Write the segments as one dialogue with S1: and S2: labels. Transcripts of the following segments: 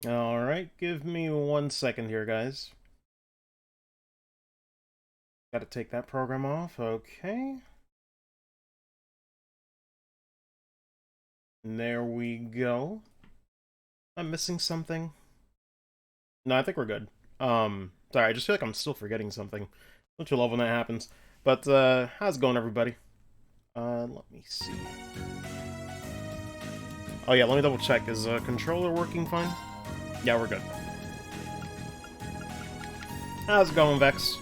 S1: Alright, give me 1 second here, guys. Gotta take that program off. Okay. And there we go. I'm missing something. No, I think we're good. Sorry, I just feel like I'm still forgetting something. Don't you love when that happens? But, how's it going, everybody? Let me see. Oh yeah, let me double check. Is the controller working fine? Yeah, we're good. How's it going, Vex?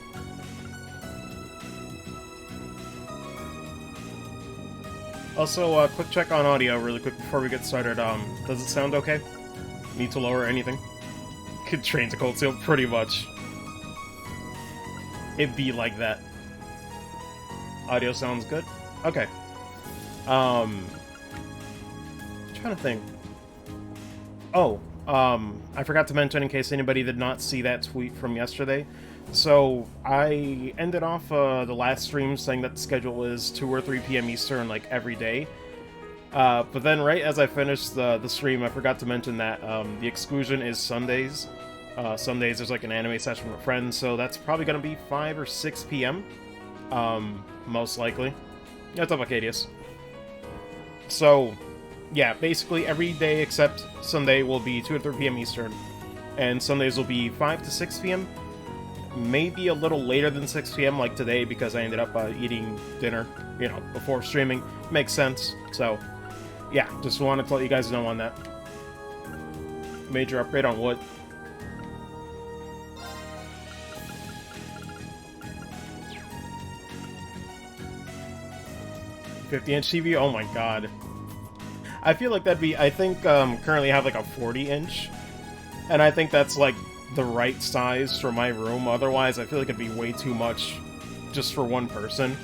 S1: Also, quick check on audio really quick before we get started. Does it sound okay? Need to lower anything? Could train to cold seal, pretty much. It'd be like that. Audio sounds good? Okay. I'm trying to think. Oh, I forgot to mention in case anybody did not see that tweet from yesterday. So, I ended off the last stream saying that the schedule is 2 or 3 p.m. Eastern, like, every day. But then right as I finished the stream, I forgot to mention that the exclusion is Sundays. Sundays there's like an anime session with friends, so that's probably going to be 5 or 6 p.m. Most likely. Yeah, what's up, Acadius? So, yeah, basically every day except Sunday will be 2 to 3 p.m. Eastern, and Sundays will be 5 to 6 p.m. Maybe a little later than 6 p.m. like today because I ended up eating dinner, before streaming. Makes sense. So, yeah, just wanted to let you guys know on that. Major upgrade on what? $50-inch TV? Oh my god. I feel like that'd be... I think currently I have like a 40-inch. And I think that's like the right size for my room. Otherwise, I feel like it'd be way too much just for one person.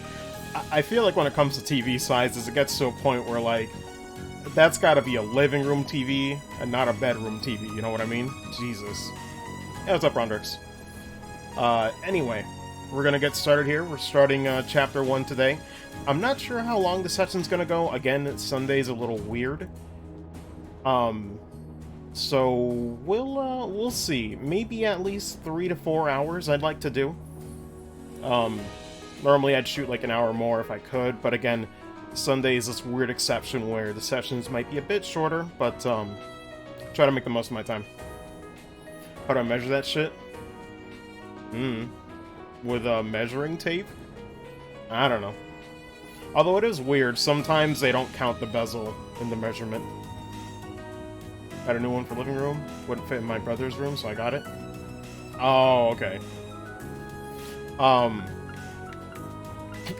S1: I feel like when it comes to TV sizes, it gets to a point where like... That's gotta be a living room TV and not a bedroom TV, you know what I mean? Jesus. Yeah, what's up, Rondrix? Anyway, we're gonna get started here. We're starting Chapter 1 today. I'm not sure how long the session's gonna go. Again, Sunday's a little weird. So we'll see. Maybe at least 3 to 4 hours I'd like to do. Normally I'd shoot like an hour more if I could, but again, Sunday is this weird exception where the sessions might be a bit shorter, but try to make the most of my time. How do I measure that shit? With a measuring tape? I don't know. Although it is weird, sometimes they don't count the bezel in the measurement. Got a new one for living room. Wouldn't fit in my brother's room, so I got it. Oh, okay.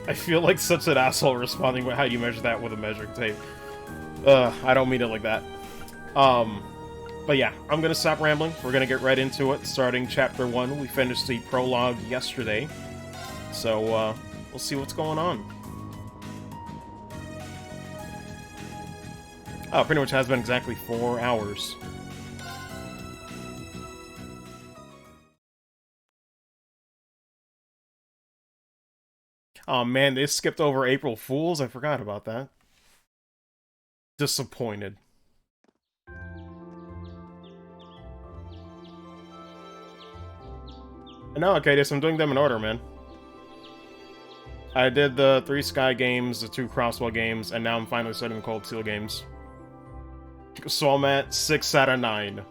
S1: I feel like such an asshole responding with how you measure that with a measuring tape. I don't mean it like that. But yeah, I'm gonna stop rambling. We're gonna get right into it, starting Chapter 1. We finished the prologue yesterday. So, we'll see what's going on. Oh, pretty much has been exactly 4 hours. Oh man, they skipped over April Fools? I forgot about that. Disappointed. No, Acadius, I'm doing them in order, man. I did the 3 Sky games, the 2 Crosswell games, and now I'm finally starting the Cold Steel games. So I'm at 6 out of 9.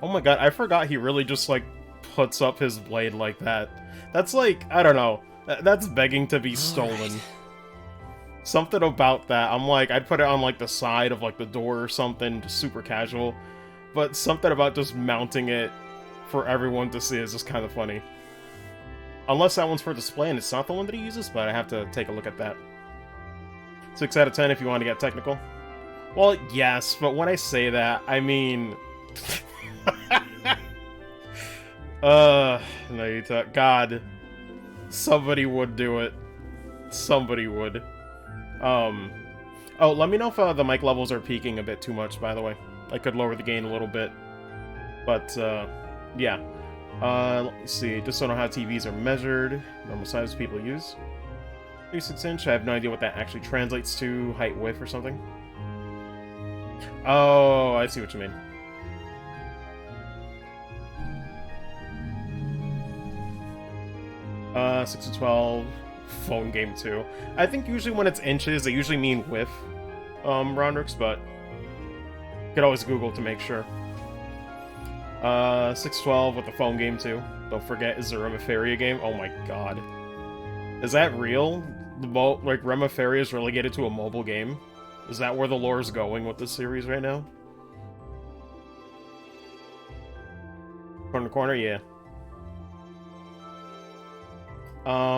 S1: Oh my god, I forgot he really just, like, puts up his blade like that. That's like, I don't know. That's begging to be stolen. Something about that. I'm like, I'd put it on, like, the side of, like, the door or something, just super casual. But something about just mounting it for everyone to see is just kind of funny. Unless that one's for display and it's not the one that he uses, but I have to take a look at that. 6 out of 10 if you want to get technical. Well, yes, but when I say that, I mean... Naita, God. Somebody would do it. Somebody would. Oh, let me know if the mic levels are peaking a bit too much, by the way. I could lower the gain a little bit. But, yeah. Let me see. Just don't know how TVs are measured. Normal size people use. 36-inch. I have no idea what that actually translates to. Height, width, or something. Oh, I see what you mean. Uh, 6 to 12. Phone game too. I think usually when it's inches, they usually mean width, Rondrix, but you could always Google to make sure. 612 with the phone game too. Don't forget, is the Remiferia game. Oh my god. Is that real? Like, Remiferia is relegated to a mobile game? Is that where the lore is going with this series right now? Corner to corner, yeah.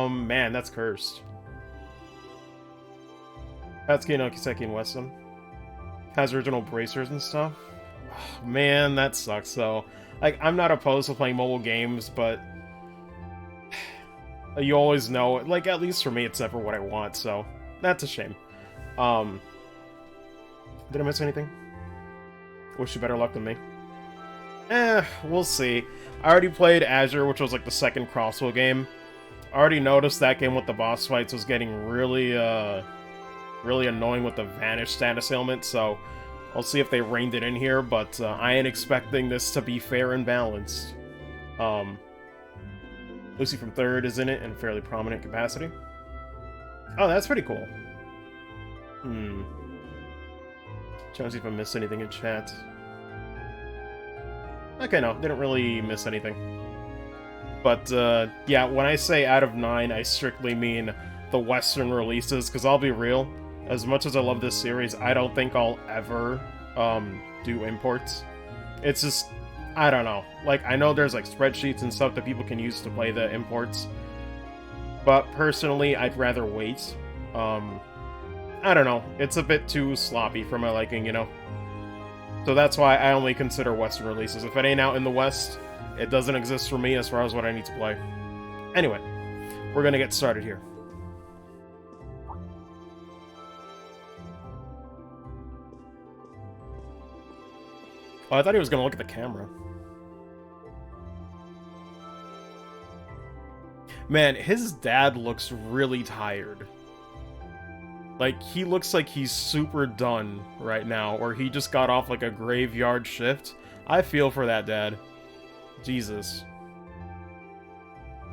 S1: Man, that's cursed. Hatsuki no Kiseki and Weston. Has original bracers and stuff. Oh, man, that sucks, though. Like, I'm not opposed to playing mobile games, but... you always know, like, at least for me, it's never what I want, so... That's a shame. Did I miss anything? Wish you better luck than me. We'll see. I already played Azure, which was, like, the second Crossbow game. I already noticed that game with the boss fights was getting really, really annoying with the Vanish status ailment, so I'll see if they reined it in here, but I ain't expecting this to be fair and balanced. Lucy from 3rd is in it in a fairly prominent capacity. Oh, that's pretty cool. Trying to see if I missed anything in chat. Okay, no, didn't really miss anything. But, yeah, when I say out of 9, I strictly mean the Western releases, because I'll be real, as much as I love this series, I don't think I'll ever, do imports. It's just, I don't know. Like, I know there's, like, spreadsheets and stuff that people can use to play the imports, but personally, I'd rather wait. I don't know. It's a bit too sloppy for my liking, you know? So that's why I only consider Western releases. If it ain't out in the West, it doesn't exist for me as far as what I need to play. Anyway, we're gonna get started here. Oh, I thought he was gonna look at the camera. Man, his dad looks really tired. Like, he looks like he's super done right now, or he just got off, like, a graveyard shift. I feel for that dad. Jesus.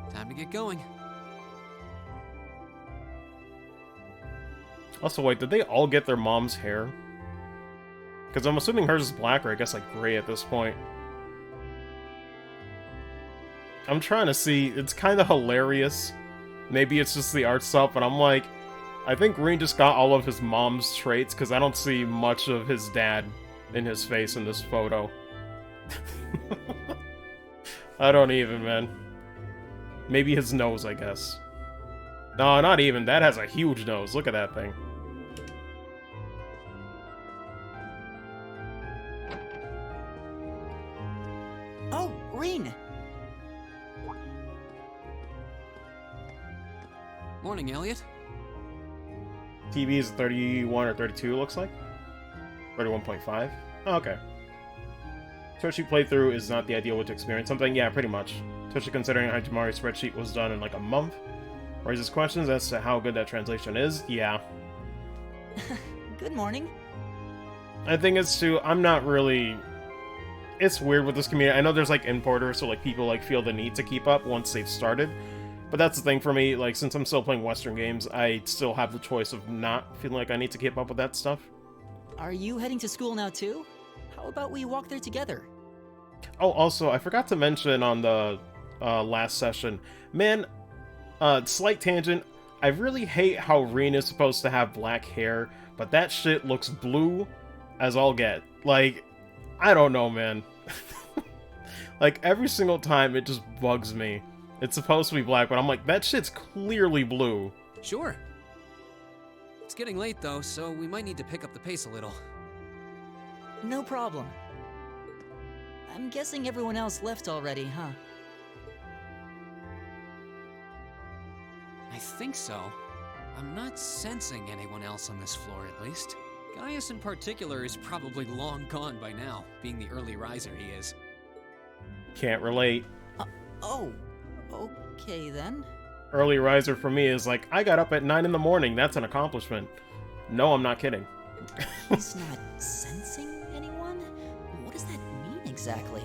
S2: Time to get going.
S1: Also, wait, did they all get their mom's hair? Because I'm assuming hers is black, or I guess, like, gray at this point. I'm trying to see. It's kind of hilarious. Maybe it's just the art style, but I'm like... I think Rin just got all of his mom's traits, because I don't see much of his dad in his face in this photo. I don't even, man. Maybe his nose, I guess. No, not even. That has a huge nose. Look at that thing.
S3: Oh, Rin!
S2: Morning, Elliot.
S1: TV is 31 or 32, looks like. 31.5. Oh, okay. Toshi playthrough is not the ideal way to experience something. Yeah, pretty much. Especially considering Hajimari's spreadsheet was done in like a month. Raises questions as to how good that translation is. Yeah.
S3: Good morning.
S1: I think it's too... I'm not really... It's weird with this community. I know there's like importers, so like people like feel the need to keep up once they've started. But that's the thing for me, like, since I'm still playing Western games, I still have the choice of not feeling like I need to keep up with that stuff.
S3: Are you heading to school now too? How about we walk there together?
S1: Oh, also, I forgot to mention on the last session, man, slight tangent, I really hate how Rin is supposed to have black hair, but that shit looks blue as all get. Like, I don't know, man. Like, every single time it just bugs me. It's supposed to be black, but I'm like, that shit's clearly blue.
S2: Sure. It's getting late, though, so we might need to pick up the pace a little.
S3: No problem. I'm guessing everyone else left already, huh?
S2: I think so. I'm not sensing anyone else on this floor, at least. Gaius in particular is probably long gone by now, being the early riser he is.
S1: Can't relate.
S3: Oh, okay then.
S1: Early riser for me is like, I got up at 9 in the morning. That's an accomplishment. No, I'm not kidding.
S3: He's not sensing anyone? What does that mean exactly?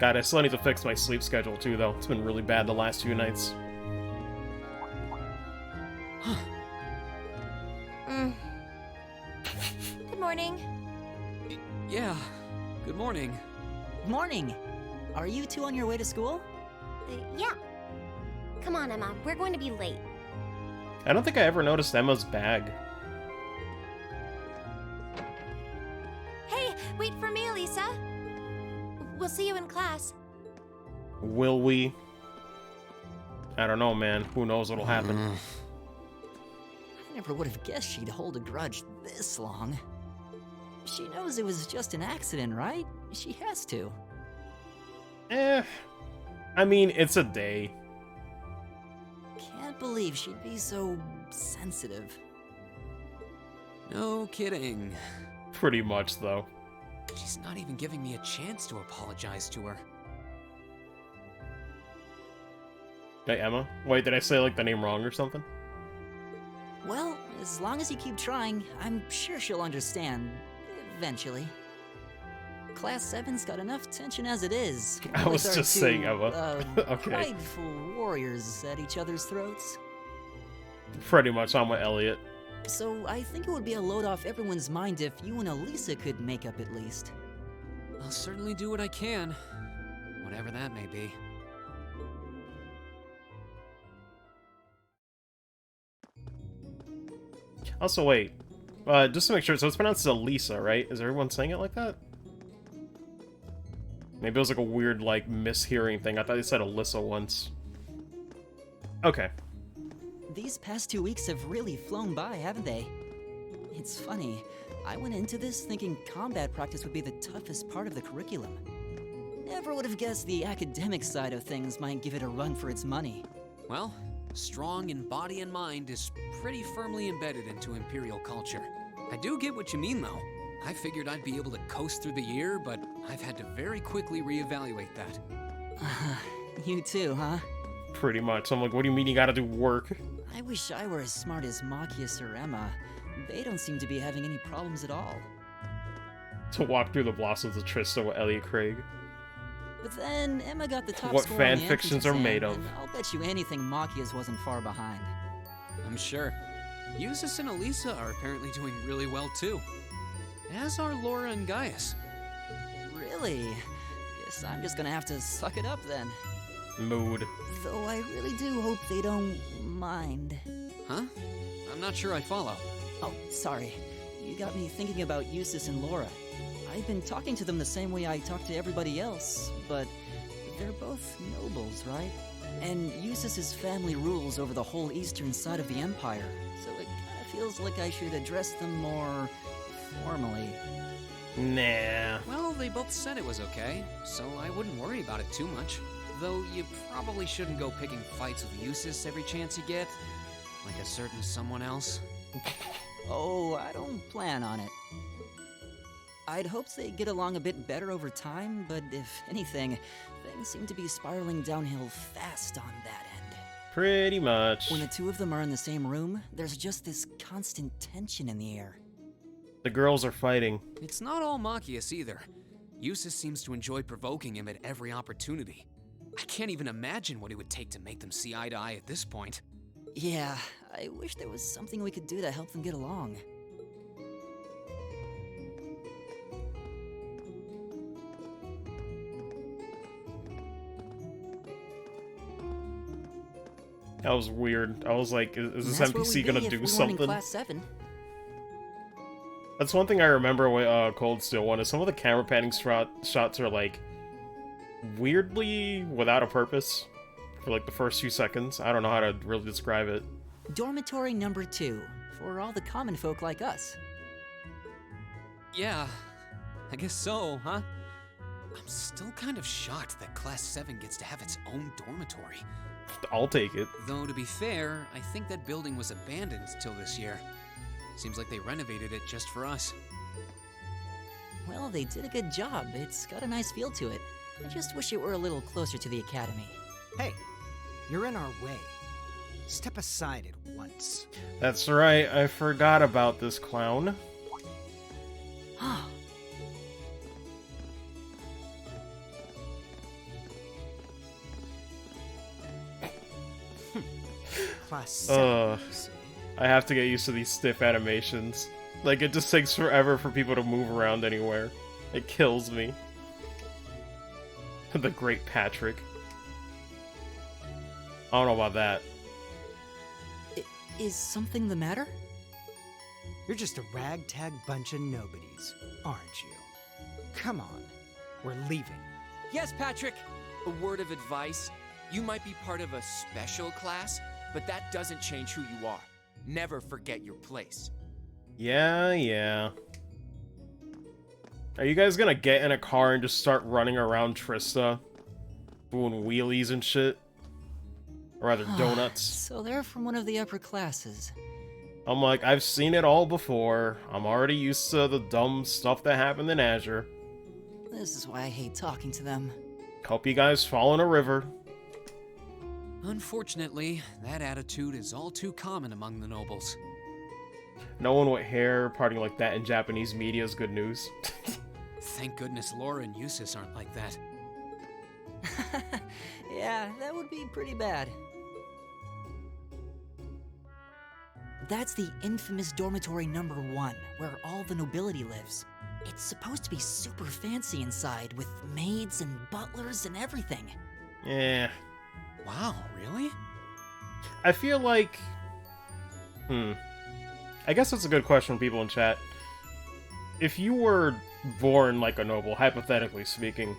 S1: God, I still need to fix my sleep schedule too, though. It's been really bad the last few nights.
S4: Good morning.
S2: Yeah, good morning.
S3: Morning! Are you two on your way to school?
S4: Yeah. Come on, Emma. We're going to be late.
S1: I don't think I ever noticed Emma's bag.
S4: Hey, wait for me, Elisa. We'll see you in class.
S1: Will we? I don't know, man. Who knows what'll happen.
S3: I never would have guessed she'd hold a grudge this long. She knows it was just an accident, right? She has to.
S1: I mean, it's a day.
S3: Can't believe she'd be so sensitive.
S2: No kidding.
S1: Pretty much, though.
S2: She's not even giving me a chance to apologize to her.
S1: Hey, Emma? Wait, did I say, like, the name wrong or something?
S3: Well, as long as you keep trying, I'm sure she'll understand. Eventually. Class 7's got enough tension as it is.
S1: I
S3: with
S1: was
S3: our
S1: just
S3: two,
S1: saying, Emma. Okay.
S3: Prideful warriors at each other's throats.
S1: Pretty much, I'm with Elliot.
S3: So I think it would be a load off everyone's mind if you and Elisa could make up at least.
S2: I'll certainly do what I can, whatever that may be.
S1: Also, wait. Just to make sure, so it's pronounced Elisa, right? Is everyone saying it like that? Maybe it was like a weird, like, mishearing thing. I thought they said Alyssa once. Okay.
S3: These past 2 weeks have really flown by, haven't they? It's funny. I went into this thinking combat practice would be the toughest part of the curriculum. Never would have guessed the academic side of things might give it a run for its money.
S2: Well, strong in body and mind is pretty firmly embedded into Imperial culture. I do get what you mean, though. I figured I'd be able to coast through the year, but I've had to very quickly reevaluate that.
S3: You too, huh?
S1: Pretty much. I'm like, what do you mean you gotta do work?
S3: I wish I were as smart as Machias or Emma. They don't seem to be having any problems at all.
S1: To walk through the blossoms of Trista with Elliot Craig.
S3: But then Emma got the top
S1: What
S3: score
S1: fan
S3: on the
S1: fictions
S3: entrance
S1: are made
S3: exam,
S1: of.
S3: and I'll bet you anything Machias wasn't far behind.
S2: I'm sure. Eustace and Elisa are apparently doing really well, too. As are Laura and Gaius.
S3: Really? Guess I'm just gonna have to suck it up then.
S1: Mood.
S3: Though I really do hope they don't mind.
S2: Huh? I'm not sure I follow.
S3: Oh, sorry. You got me thinking about Eustace and Laura. I've been talking to them the same way I talk to everybody else, but they're both nobles, right? And Eustace's family rules over the whole eastern side of the Empire, so it kind of feels like I should address them more formally.
S1: Nah.
S2: Well, they both said it was okay, so I wouldn't worry about it too much. Though you probably shouldn't go picking fights with Eustace every chance you get, like a certain someone else.
S3: Oh, I don't plan on it. I'd hoped they'd get along a bit better over time, but if anything, things seem to be spiraling downhill fast on that end.
S1: Pretty much.
S3: When the two of them are in the same room, there's just this constant tension in the air.
S1: The girls are fighting.
S2: It's not all Machias either. Eustace seems to enjoy provoking him at every opportunity. I can't even imagine what it would take to make them see eye to eye at this point.
S3: Yeah, I wish there was something we could do to help them get along.
S1: That was weird. I was like, is this
S3: That's where
S1: NPC
S3: we'd
S1: gonna
S3: be if
S1: do
S3: we weren't
S1: something?
S3: in Class 7.
S1: That's one thing I remember with Cold Steel 1 is some of the camera panning shots are like weirdly without a purpose for like the first few seconds. I don't know how to really describe it.
S3: Dormitory number 2, for all the common folk like us.
S2: Yeah, I guess so, huh? I'm still kind of shocked that Class 7 gets to have its own dormitory.
S1: I'll take it.
S2: Though, to be fair, I think that building was abandoned till this year. Seems like they renovated it just for us.
S3: Well, they did a good job. It's got a nice feel to it. I just wish it were a little closer to the academy.
S5: Hey, you're in our way. Step aside at once.
S1: That's right, I forgot about this clown.
S5: Class 7, you see.
S1: I have to get used to these stiff animations. Like, it just takes forever for people to move around anywhere. It kills me. The great Patrick. I don't know about that.
S3: Is something the matter?
S5: You're just a ragtag bunch of nobodies, aren't you? Come on, we're leaving.
S6: Yes, Patrick! A word of advice. You might be part of a special class, but that doesn't change who you are. Never forget your place.
S1: Yeah. Are you guys gonna get in a car and just start running around Trista? Doing wheelies and shit? Or rather, donuts.
S3: So they're from one of the upper classes.
S1: I'm like, I've seen it all before. I'm already used to the dumb stuff that happened in Azure.
S3: This is why I hate talking to them.
S1: Hope you guys fall in a river.
S2: Unfortunately, that attitude is all too common among the nobles.
S1: No one with hair parting like that in Japanese media is good news.
S2: Thank goodness Laura and Eustace aren't like that.
S3: Yeah, that would be pretty bad. That's the infamous dormitory number 1, where all the nobility lives. It's supposed to be super fancy inside, with maids and butlers and everything.
S1: Yeah.
S2: Wow, really?
S1: I feel like... I guess that's a good question from people in chat. If you were born like a noble, hypothetically speaking,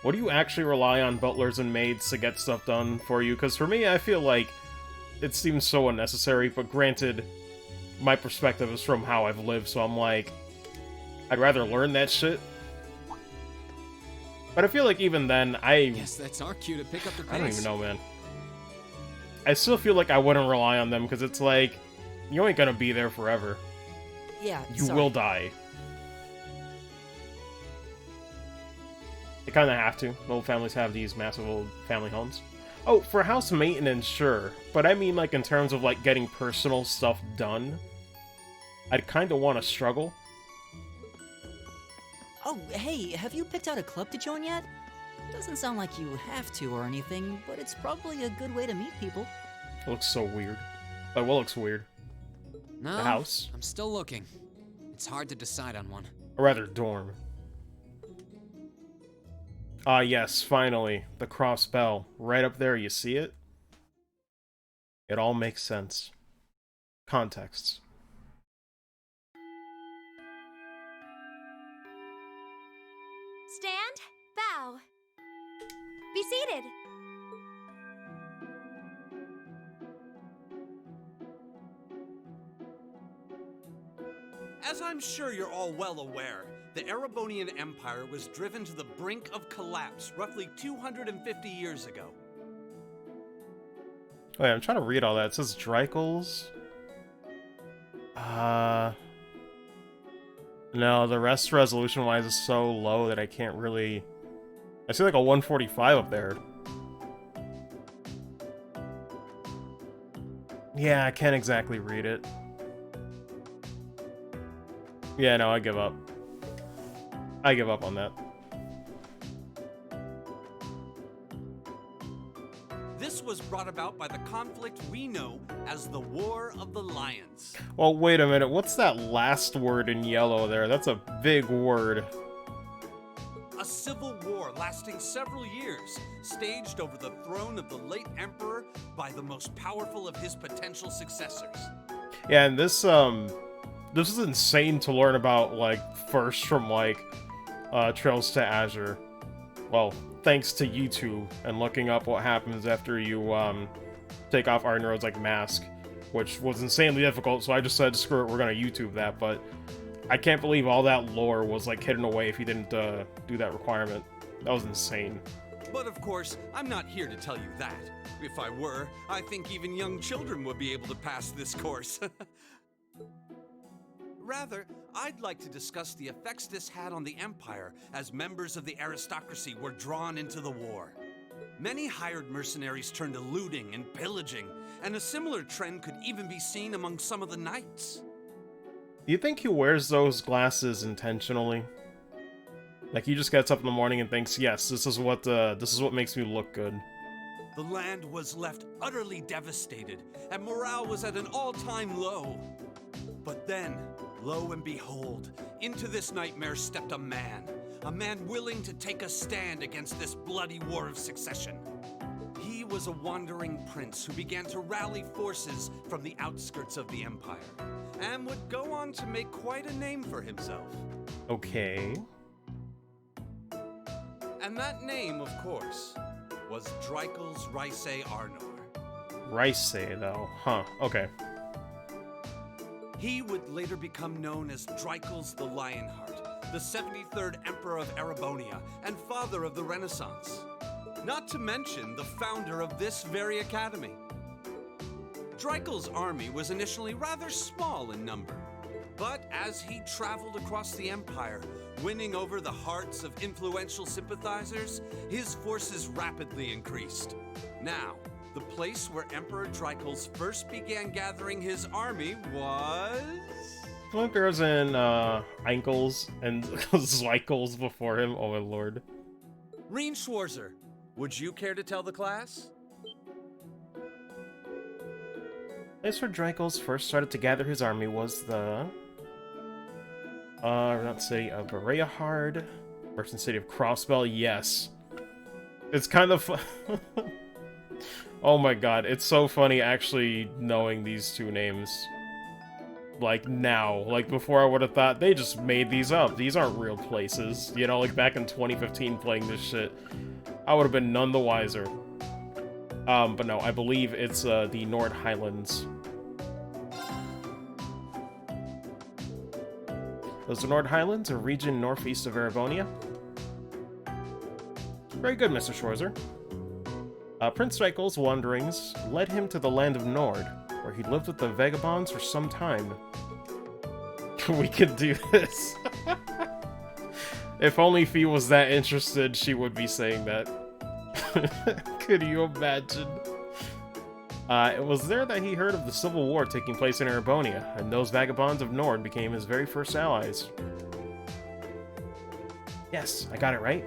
S1: would you actually rely on butlers and maids to get stuff done for you? Because for me, I feel like it seems so unnecessary, but granted, my perspective is from how I've lived, so I'm like, I'd rather learn that shit. But I feel like even then,
S2: Yes, that's our cue to pick up the pace.
S1: I don't even know, man. I still feel like I wouldn't rely on them, because it's like, you ain't gonna be there forever.
S3: Yeah,
S1: You
S3: sorry.
S1: will die. They kind of have to. Noble families have these massive old family homes. Oh, for house maintenance, sure. But I mean, like, in terms of, like, getting personal stuff done, I'd kind of want to struggle.
S3: Oh, hey, have you picked out a club to join yet? Doesn't sound like you have to or anything, but it's probably a good way to meet people.
S1: It looks so weird. Like, what looks weird?
S2: No,
S1: The house?
S2: I'm still looking. It's hard to decide on one.
S1: Or rather, dorm. Ah, yes, finally. The cross bell. Right up there, you see it? It all makes sense. Contexts.
S4: Stand, bow. Be seated.
S7: As I'm sure you're all well aware, the Erebonian Empire was driven to the brink of collapse roughly 250 years ago.
S1: Wait, I'm trying to read all that. It says Dreichels. No, the rest resolution-wise is so low that I can't really... I see like a 145 up there. Yeah, I can't exactly read it. Yeah, no, I give up. I give up on that.
S7: This was brought about by the conflict we know as the War of the Lions.
S1: Well, wait a minute. What's that last word in yellow there? That's a big word.
S7: A civil war lasting several years, staged over the throne of the late emperor by the most powerful of his potential successors.
S1: Yeah, and this is insane to learn about, like, first from, like, Trails to Azure. Well, thanks to YouTube and looking up what happens after you, take off Ardenrod's, like, mask, which was insanely difficult, so I just said, screw it, we're gonna YouTube that, but I can't believe all that lore was, like, hidden away if you didn't, do that requirement. That was insane.
S7: But of course, I'm not here to tell you that. If I were, I think even young children would be able to pass this course. Rather, I'd like to discuss the effects this had on the Empire as members of the aristocracy were drawn into the war. Many hired mercenaries turned to looting and pillaging, and a similar trend could even be seen among some of the knights.
S1: Do you think he wears those glasses intentionally? Like he just gets up in the morning and thinks, "Yes, this is what makes me look good."
S7: The land was left utterly devastated, and morale was at an all-time low. But then, lo and behold, into this nightmare stepped a man willing to take a stand against this bloody war of succession. He was a wandering prince who began to rally forces from the outskirts of the Empire, and would go on to make quite a name for himself.
S1: Okay.
S7: And that name, of course, was Dreikel's Rhysei Arnor.
S1: Rhysei, though. Huh, okay.
S7: He would later become known as Dreikel's the Lionheart, the 73rd Emperor of Erebonia, and father of the Renaissance. Not to mention the founder of this very academy. Dreikel's army was initially rather small in number, but as he traveled across the Empire, winning over the hearts of influential sympathizers, his forces rapidly increased. Now, the place where Emperor Dreikel's first began gathering his army was...
S1: I think there was an Ankles and Zweikels before him. Oh my lord.
S7: Rien Schwarzer, would you care to tell the class?
S1: The place where Dreikel's first started to gather his army was the... let's say, Bereahard, merchant city of Crossbell, yes. It's kind of oh my god, it's so funny actually knowing these two names. Like, now. Like, before I would have thought, they just made these up. These aren't real places. You know, like, back in 2015 playing this shit, I would have been none the wiser. But no, I believe it's, the Nord Highlands. Those are Nord Highlands, a region northeast of Erebonia. Very good, Mr. Schwarzer. Prince Dreikel's wanderings led him to the land of Nord, where he lived with the vagabonds for some time. We could do this. If only Fee was that interested, she would be saying that. Could you imagine? It was there that he heard of the civil war taking place in Erebonia, and those vagabonds of Nord became his very first allies. Yes, I got it right.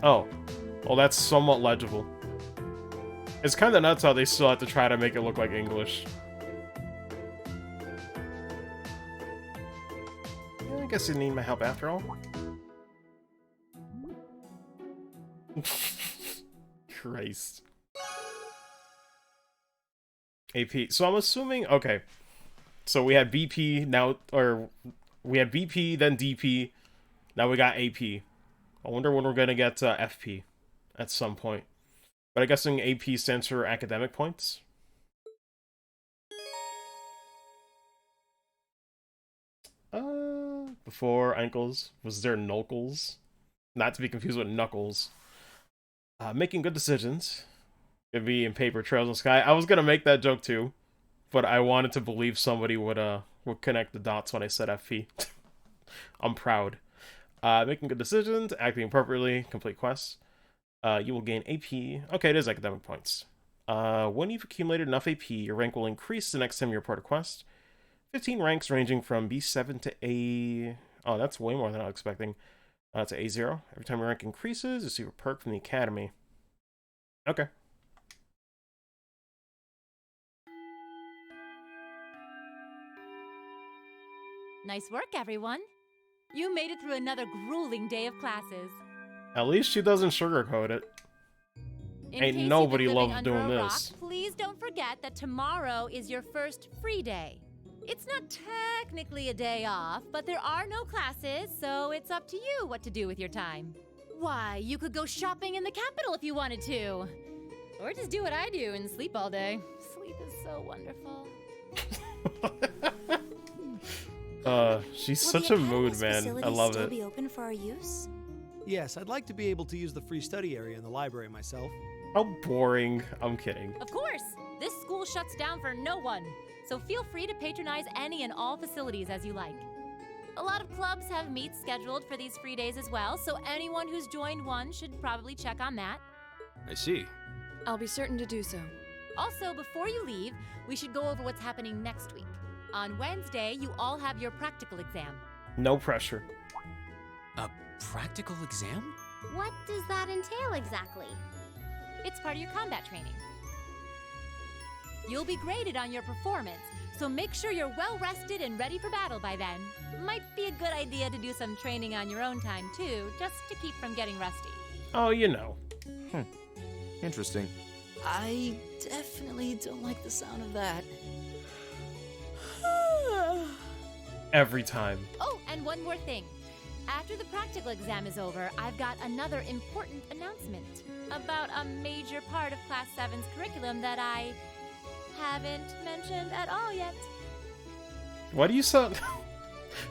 S1: Oh, well, that's somewhat legible. It's kind of nuts how they still have to try to make it look like English. Yeah, I guess you need my help after all. Christ. AP. So I'm assuming... Okay. So we had BP, now... Or... We had BP, then DP. Now we got AP. I wonder when we're gonna get FP. At some point. But I'm guessing AP stands for academic points. Before ankles, was there knuckles? Not to be confused with knuckles. Making good decisions. Could be in paper trails in the sky. I was gonna make that joke too, but I wanted to believe somebody would connect the dots when I said FP. I'm proud. Making good decisions, acting appropriately, complete quests. You will gain AP. Okay, it is academic points. When you've accumulated enough AP, your rank will increase the next time you report a quest. 15 ranks ranging from B7 to A... Oh, that's way more than I was expecting. To A0. Every time your rank increases, you receive a perk from the academy. Okay.
S8: Nice work, everyone. You made it through another grueling day of classes.
S1: At least she doesn't sugarcoat it.
S8: In
S1: Ain't
S8: case
S1: nobody
S8: you've been living
S1: loves
S8: under
S1: doing
S8: a rock,
S1: this.
S8: Please don't forget that tomorrow is your first free day. It's not technically a day off, but there are no classes, so it's up to you what to do with your time. Why, you could go shopping in the capital if you wanted to. Or just do what I do and sleep all day. Sleep is so wonderful.
S1: She's
S4: Will
S1: such
S4: the
S1: a mood,
S4: Academy's
S1: man. I
S4: facilities
S1: love
S4: still
S1: it.
S4: be open for our use?
S9: Yes, I'd like to be able to use the free study area in the library myself.
S1: How boring. I'm kidding.
S8: Of course! This school shuts down for no one, so feel free to patronize any and all facilities as you like. A lot of clubs have meets scheduled for these free days as well, so anyone who's joined one should probably check on that.
S6: I see.
S9: I'll be certain to do so.
S8: Also, before you leave, we should go over what's happening next week. On Wednesday, you all have your practical exam.
S1: No pressure.
S2: A practical exam?
S4: What does that entail exactly?
S8: It's part of your combat training. You'll be graded on your performance, so make sure you're well rested and ready for battle by then. Might be a good idea to do some training on your own time too, just to keep from getting rusty.
S1: Oh, you know.
S6: Interesting.
S3: I definitely don't like the sound of that.
S1: Every time.
S8: Oh, and one more thing. After the practical exam is over, I've got another important announcement about a major part of Class 7's curriculum that I haven't mentioned at all yet.
S1: Why do you sound...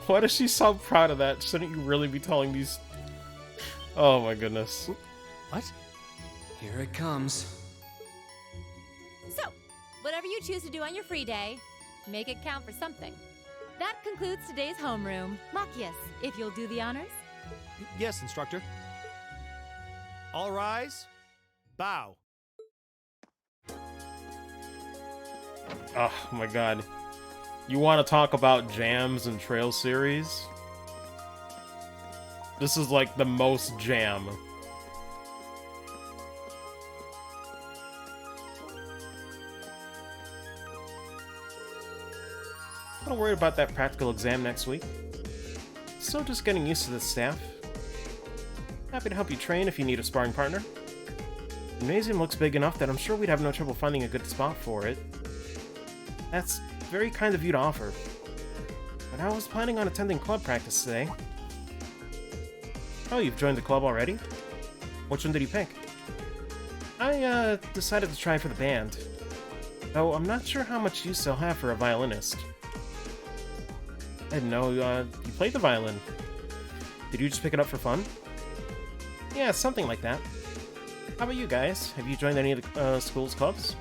S1: Why does she sound proud of that? Shouldn't you really be telling these... Oh my goodness.
S2: What? Here it comes.
S8: So, whatever you choose to do on your free day, make it count for something. That concludes today's homeroom. Machias, if you'll do the honors.
S10: Yes, instructor. All rise. Bow.
S1: Oh my god. You want to talk about jams and trail series? This is like the most jam. A little worried about that practical exam next week. Still just getting used to the staff. Happy to help you train if you need a sparring partner. The gymnasium looks big enough that I'm sure we'd have no trouble finding a good spot for it. That's very kind of you to offer. But I was planning on attending club practice today. Oh, you've joined the club already? Which one did you pick? I, decided to try for the band. Though I'm not sure how much use they'll have for a violinist. I didn't know, you played the violin. Did you just pick it up for fun? Yeah, something like that. How about you guys? Have you joined any of the school's clubs?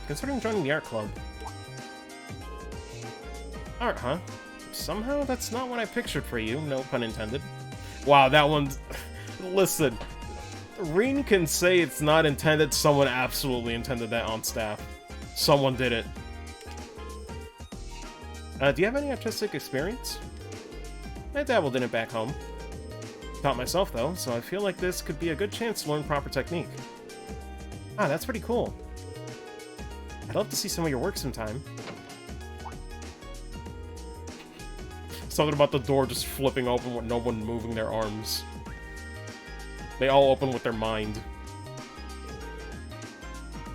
S1: Considering joining the art club. Art, huh? Somehow that's not what I pictured for you, no pun intended. Wow, that one's... Listen, Reen can say it's not intended, someone absolutely intended that on staff. Someone did it. Do you have any artistic experience? I dabbled in it back home. Taught myself, though, so I feel like this could be a good chance to learn proper technique. Ah, that's pretty cool. I'd love to see some of your work sometime. Something about the door just flipping open with no one moving their arms. They all open with their mind.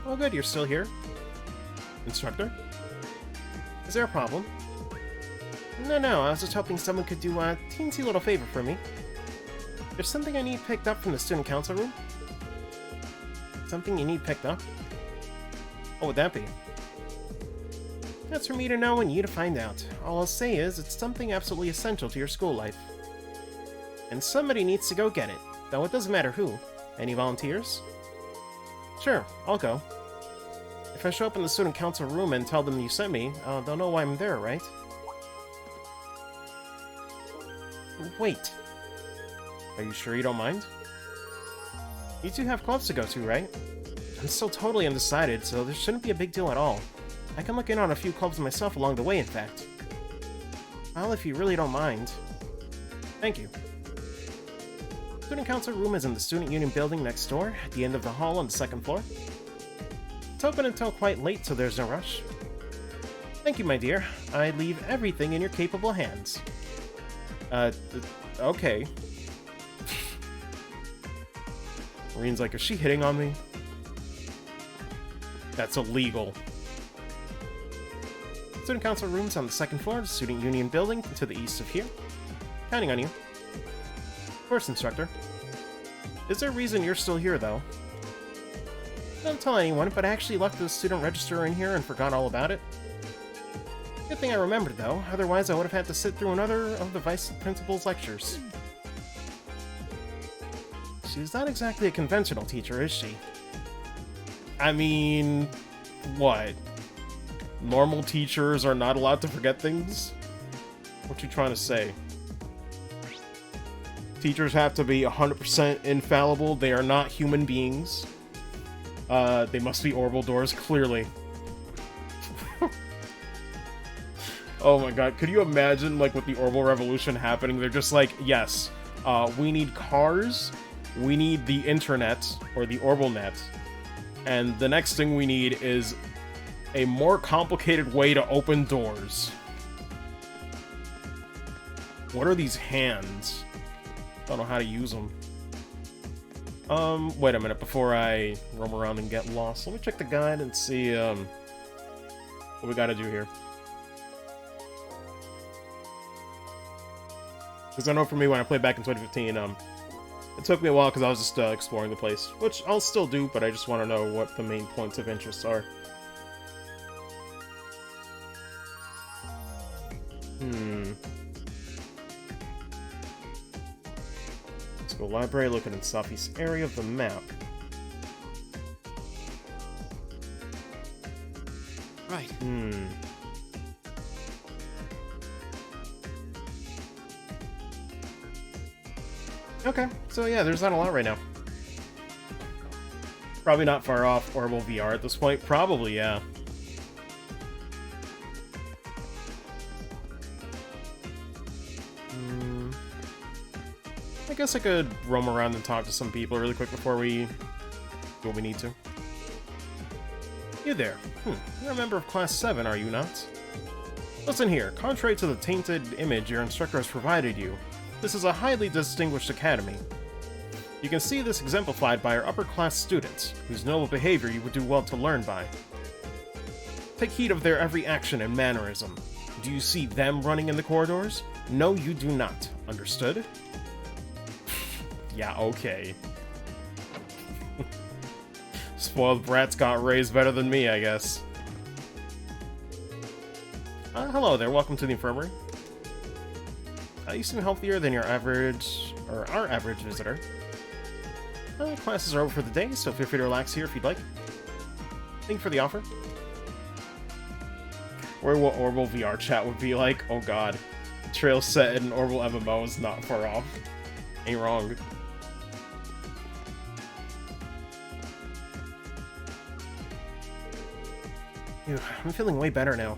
S1: Oh good, you're still here? Instructor? Is there a problem? No, I was just hoping someone could do a teensy little favor for me. There's something I need picked up from the student council room. Something you need picked up? What would that be? That's for me to know and you to find out. All I'll say is, it's something absolutely essential to your school life. And somebody needs to go get it, though it doesn't matter who. Any volunteers? Sure, I'll go. If I show up in the student council room and tell them you sent me, they'll know why I'm there, right? Wait. Are you sure you don't mind? You two have clubs to go to, right? I'm still totally undecided, so there shouldn't be a big deal at all. I can look in on a few clubs myself along the way, in fact. Well, if you really don't mind. Thank you. Student council room is in the Student Union building next door, at the end of the hall on the second floor. It's open until quite late, so there's no rush. Thank you, my dear. I leave everything in your capable hands. Okay. Marie's like, is she hitting on me? That's illegal. Student council rooms on the second floor of the Student Union building to the east of here. Counting on you. Of course, instructor. Is there a reason you're still here, though? Don't tell anyone, but I actually left the student register in here and forgot all about it. Good thing I remembered, though. Otherwise, I would have had to sit through another of the vice principal's lectures. She's not exactly a conventional teacher, is she? I mean... What? Normal teachers are not allowed to forget things? What you trying to say? Teachers have to be 100% infallible. They are not human beings. They must be orbital doors, clearly. Oh my god, could you imagine, like, with the orbital revolution happening, they're just like, yes, we need cars, we need the internet, or the orbital net, and the next thing we need is a more complicated way to open doors. What are these hands? I don't know how to use them. Wait a minute, before I roam around and get lost, let me check the guide and see, what we gotta do here. Because I know for me, when I played back in 2015, it took me a while because I was just exploring the place. Which I'll still do, but I just want to know what the main points of interest are. Let's go library, look at the southeast area of the map.
S2: Right.
S1: Okay, so yeah, there's not a lot right now. Probably not far off Orbital VR at this point. Probably, yeah. I guess I could roam around and talk to some people really quick before we do what we need to. You there. You're a member of Class 7, are you not? Listen here, contrary to the tainted image your instructor has provided you, this is a highly distinguished academy. You can see this exemplified by our upper-class students, whose noble behavior you would do well to learn by. Take heed of their every action and mannerism. Do you see them running in the corridors? No, you do not. Understood? Yeah, okay. Spoiled brats got raised better than me, I guess. Hello there, welcome to the infirmary. You seem healthier than your average, or our average visitor. Classes are over for the day, so feel free to relax here if you'd like. Thank you for the offer. Or what Orbital VR chat would be like. Oh god. Trail set in Orbital MMO is not far off. Ain't wrong. Phew, I'm feeling way better now.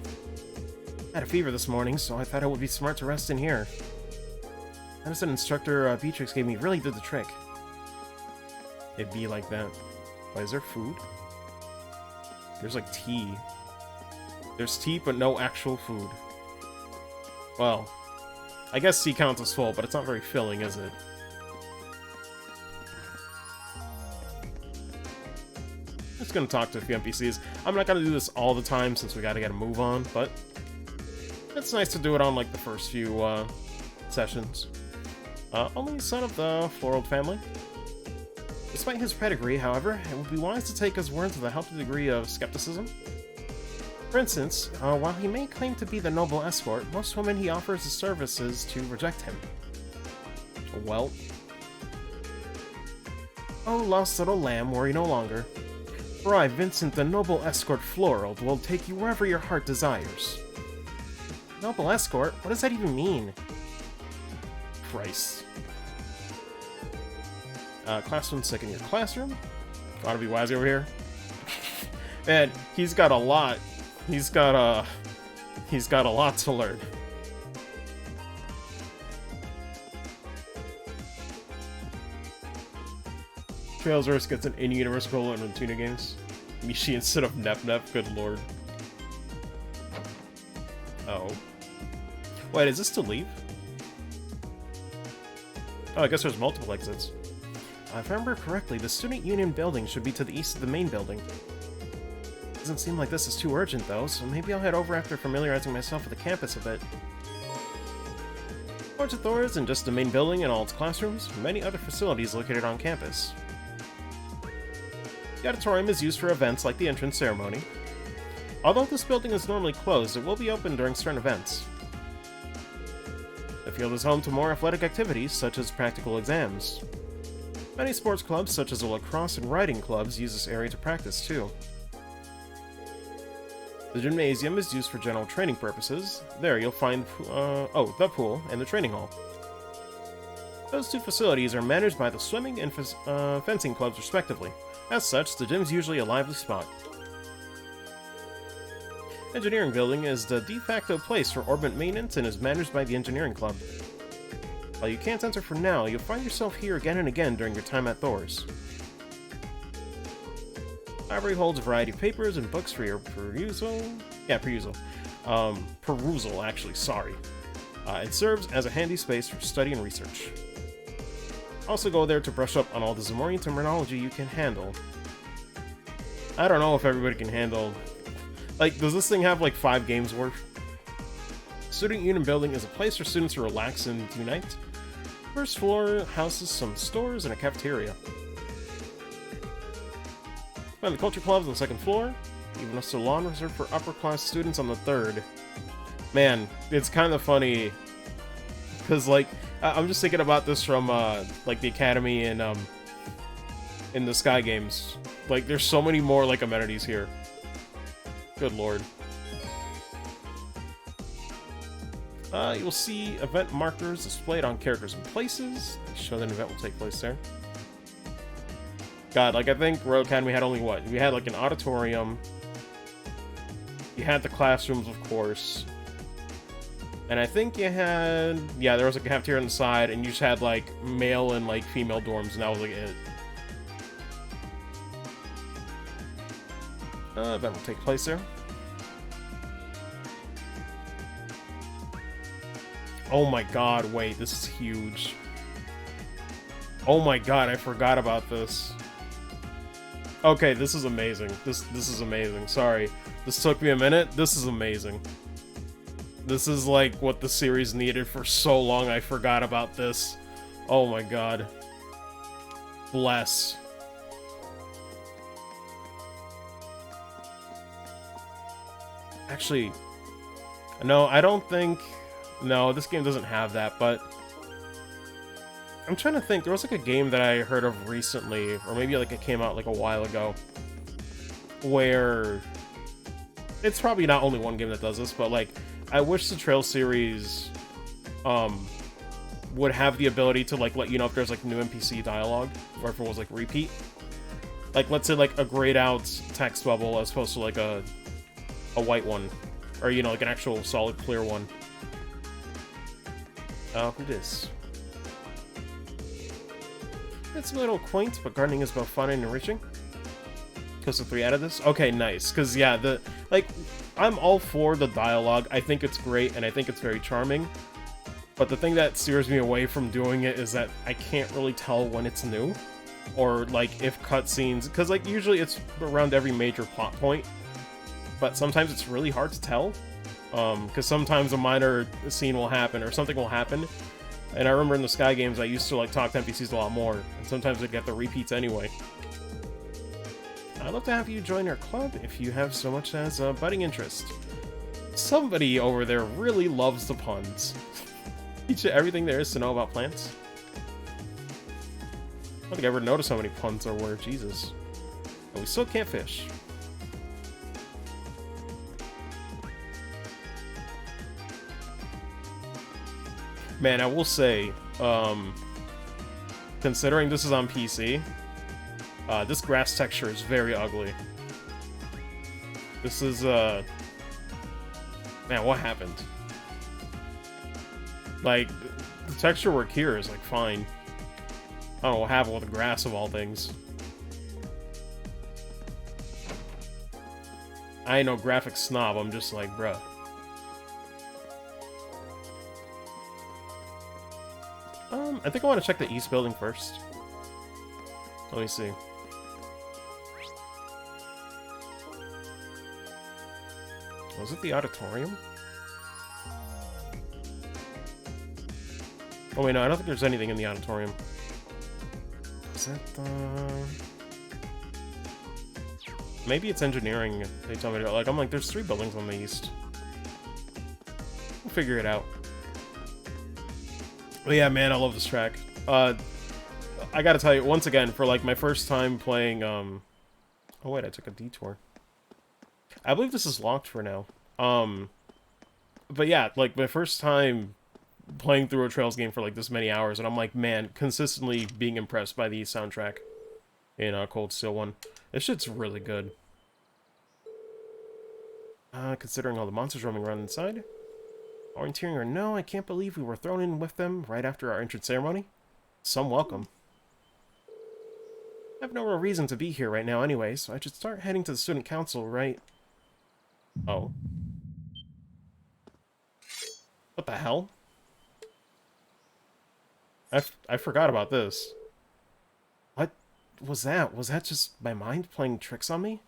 S1: I had a fever this morning, so I thought it would be smart to rest in here. Medicine instructor Beatrix gave me really did the trick. It'd be like that. Why, is there food? There's like tea. There's tea, but no actual food. Well, I guess tea counts as full, but it's not very filling, is it? Just gonna talk to a few NPCs. I'm not gonna do this all the time since we gotta get a move on, but it's nice to do it on like the first few sessions. Only son of the Floral family. Despite his pedigree, however, it would be wise to take his words with a healthy degree of skepticism. For instance, while he may claim to be the noble escort, most women he offers his services to reject him. Well. Oh, lost little lamb, worry no longer. For I, Vincent, the noble escort Floral, will take you wherever your heart desires. Noble escort? What does that even mean? Christ. Classroom sick in your classroom? Gotta be wise over here. Man, he's got a lot. He's got a lot to learn. Trailsverse gets an in-universe role in Tuna games. Mishi instead of Nep, good lord. Oh. Wait, is this to leave? Oh, I guess there's multiple exits. If I remember correctly, the Student Union building should be to the east of the main building. Doesn't seem like this is too urgent, though, so maybe I'll head over after familiarizing myself with the campus a bit. Towards the door isn't just the main building and all its classrooms, many other facilities located on campus. The auditorium is used for events like the entrance ceremony. Although this building is normally closed, it will be open during certain events. The field is home to more athletic activities, such as practical exams. Many sports clubs, such as the lacrosse and riding clubs, use this area to practice, too. The gymnasium is used for general training purposes. There, you'll find, the pool and the training hall. Those two facilities are managed by the swimming and fencing clubs, respectively. As such, the gym's usually a lively spot. Engineering building is the de facto place for orbit maintenance and is managed by the engineering club. While you can't enter for now, you'll find yourself here again and again during your time at Thor's. Library holds a variety of papers and books for your perusal. Yeah, perusal, actually, sorry. It serves as a handy space for study and research. Also go there to brush up on all the Zamorian terminology you can handle. I don't know if everybody can handle... Like, does this thing have like 5 games worth? Student Union Building is a place for students to relax and unite. First floor houses some stores and a cafeteria. Find the culture clubs on the 2nd floor. Even a salon reserved for upper-class students on the 3rd. Man, it's kind of funny. Because, like, I'm just thinking about this from, like, the Academy in the Sky Games. Like, there's so many more, like, amenities here. Good lord. You'll see event markers displayed on characters and places. They show that an event will take place there. God, like, I think Royal Academy had only what? We had, like, an auditorium. You had the classrooms, of course. And I think you had... Yeah, there was, like, a cafeteria on the side, and you just had, like, male and, like, female dorms, and that was, like, it. Event will take place there. Oh my god, wait, this is huge. Oh my god, I forgot about this. Okay, this is amazing. This is amazing. Sorry. This took me a minute. This is amazing. This is like what the series needed for so long. I forgot about this. Oh my god. Bless. Actually, no, I don't think... No, this game doesn't have that, but... I'm trying to think. There was like a game that I heard of recently, or maybe like it came out like a while ago, where... It's probably not only one game that does this, but like, I wish the Trail series would have the ability to like let you know if there's like new NPC dialogue, or if it was like repeat. Like, let's say like a grayed out text bubble as opposed to like a white one, or you know, like an actual solid clear one. Who this? It's a little quaint, but gardening is both fun and enriching. Because the 3 added this? Okay, nice. Because, yeah, I'm all for the dialogue. I think it's great, and I think it's very charming. But the thing that steers me away from doing it is that I can't really tell when it's new. Or, like, if cutscenes... Because, like, usually it's around every major plot point. But sometimes it's really hard to tell. Because sometimes a minor scene will happen, or something will happen. And I remember in the Sky Games, I used to like talk to NPCs a lot more, and sometimes I'd get the repeats anyway. I'd love to have you join our club if you have so much as a budding interest. Somebody over there really loves the puns. Teach you everything there is to know about plants. I don't think I ever noticed how many puns there were, Jesus. But we still can't fish. Man, I will say, considering this is on PC, this grass texture is very ugly. This is, man, what happened? Like, the texture work here is, like, fine. I don't know what happened with the grass, of all things. I ain't no graphic snob, I'm just like, bruh. I think I want to check the east building first. Let me see. Was it the auditorium? Oh wait, no, I don't think there's anything in the auditorium. Is that Maybe it's engineering, they tell me to... Like, I'm like, there's 3 buildings on the east. We'll figure it out. But yeah, man, I love this track. I gotta tell you, once again, for like my first time playing, Oh wait, I took a detour. I believe this is locked for now. But yeah, like, my first time playing through a Trails game for, like, this many hours, and I'm like, man, consistently being impressed by the soundtrack in Cold Steel 1. This shit's really good. Considering all the monsters roaming around inside. Orienteering or no, I can't believe we were thrown in with them right after our entrance ceremony. Some welcome. I have no real reason to be here right now anyway, so I should start heading to the student council, right? Oh. What the hell? I forgot about this. What was that? Was that just my mind playing tricks on me?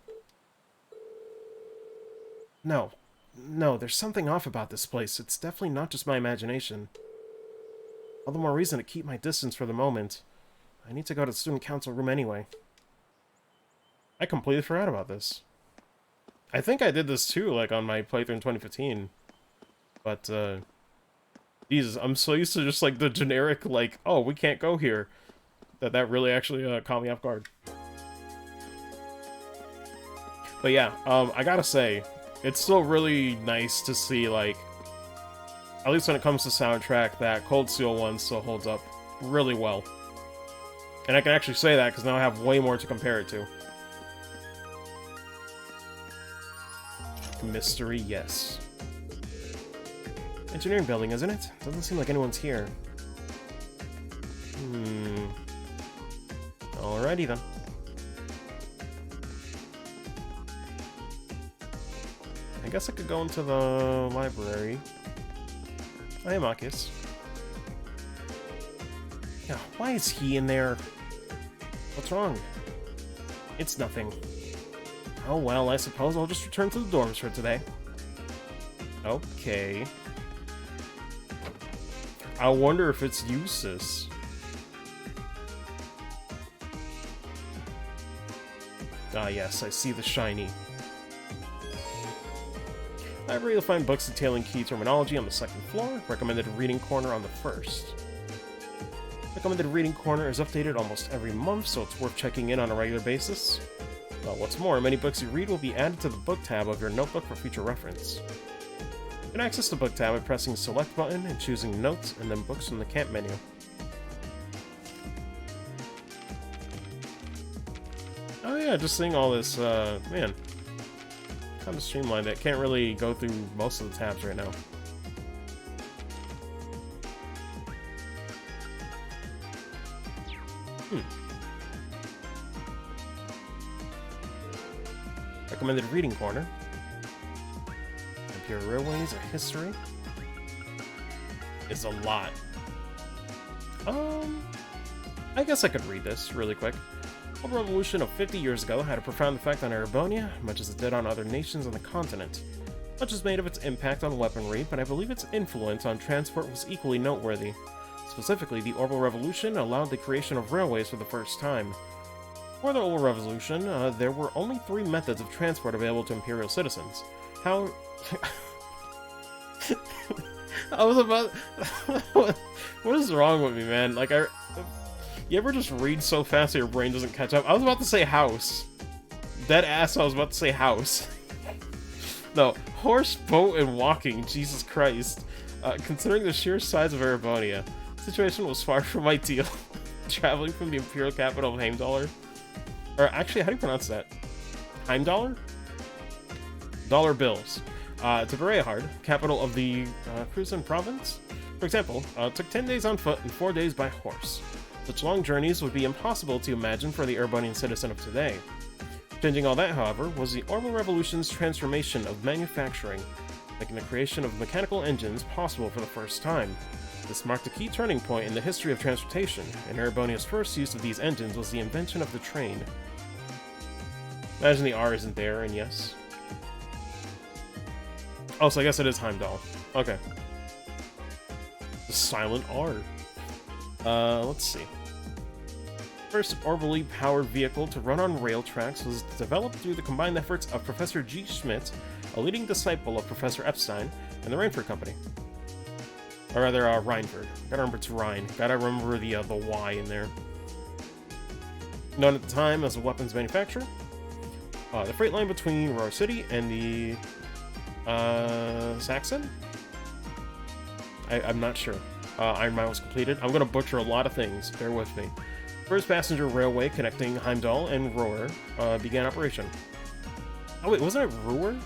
S1: No. No, there's something off about this place. It's definitely not just my imagination. All the more reason to keep my distance for the moment. I need to go to the student council room anyway. I completely forgot about this. I think I did this too, like, on my playthrough in 2015. But, Jesus, I'm so used to just, like, the generic, like, oh, we can't go here. That really actually caught me off guard. But yeah, I gotta say, it's still really nice to see, like, at least when it comes to soundtrack, that Cold Steel 1 still holds up really well. And I can actually say that because now I have way more to compare it to. Mystery, yes. Engineering building, isn't it? Doesn't seem like anyone's here. Alrighty then. I guess I could go into the library. Hi, Marcus. Yeah, why is he in there? What's wrong? It's nothing. Oh well, I suppose I'll just return to the dorms for today. Okay. I wonder if it's Eustace. Ah yes, I see the shiny. Library, you'll find books detailing key terminology on the second floor. Recommended reading corner on the first. Recommended reading corner is updated almost every month, so it's worth checking in on a regular basis. Well, what's more, many books you read will be added to the book tab of your notebook for future reference. You can access the book tab by pressing the select button and choosing notes and then books from the camp menu. Oh yeah, just seeing all this, man. Kind of streamlined it. Can't really go through most of the tabs right now. Recommended reading corner. Imperial Railways or history. Is a lot. I guess I could read this really quick. The revolution of 50 years ago had a profound effect on Erebonia, much as it did on other nations on the continent. Much is made of its impact on weaponry, but I believe its influence on transport was equally noteworthy. Specifically, the Orbital Revolution allowed the creation of railways for the first time. Before the Orbital Revolution, there were only 3 methods of transport available to Imperial citizens. How... I was about... What is wrong with me, man? Like, you ever just read so fast that your brain doesn't catch up? I was about to say house. Dead ass, I was about to say house. No, horse, boat, and walking. Jesus Christ. Considering the sheer size of Erebonia, the situation was far from ideal. Traveling from the imperial capital of Heimdallr. Or actually, how do you pronounce that? Heimdallr? Dollar bills. To Berehard, capital of the Kruzen province. For example, took 10 days on foot and 4 days by horse. Such long journeys would be impossible to imagine for the Erebonian citizen of today. Changing all that, however, was the Orbital Revolution's transformation of manufacturing, making the creation of mechanical engines possible for the first time. This marked a key turning point in the history of transportation, and Erebonia's first use of these engines was the invention of the train. Imagine the R isn't there, and yes. Oh, so I guess it is Heimdall. Okay. The silent R. Let's see. First orbitally powered vehicle to run on rail tracks was developed through the combined efforts of Professor G. Schmidt, a leading disciple of Professor Epstein, and the Rainford Company. Or rather, Reinford. Gotta remember it's Rhine. Gotta remember the Y in there. Known at the time as a weapons manufacturer, The freight line between Roar City and the Saxon? I'm not sure. Iron Mile was completed. I'm gonna butcher a lot of things. Bear with me. First passenger railway connecting Heimdall and Roar began operation. Oh wait, wasn't it Ruhr?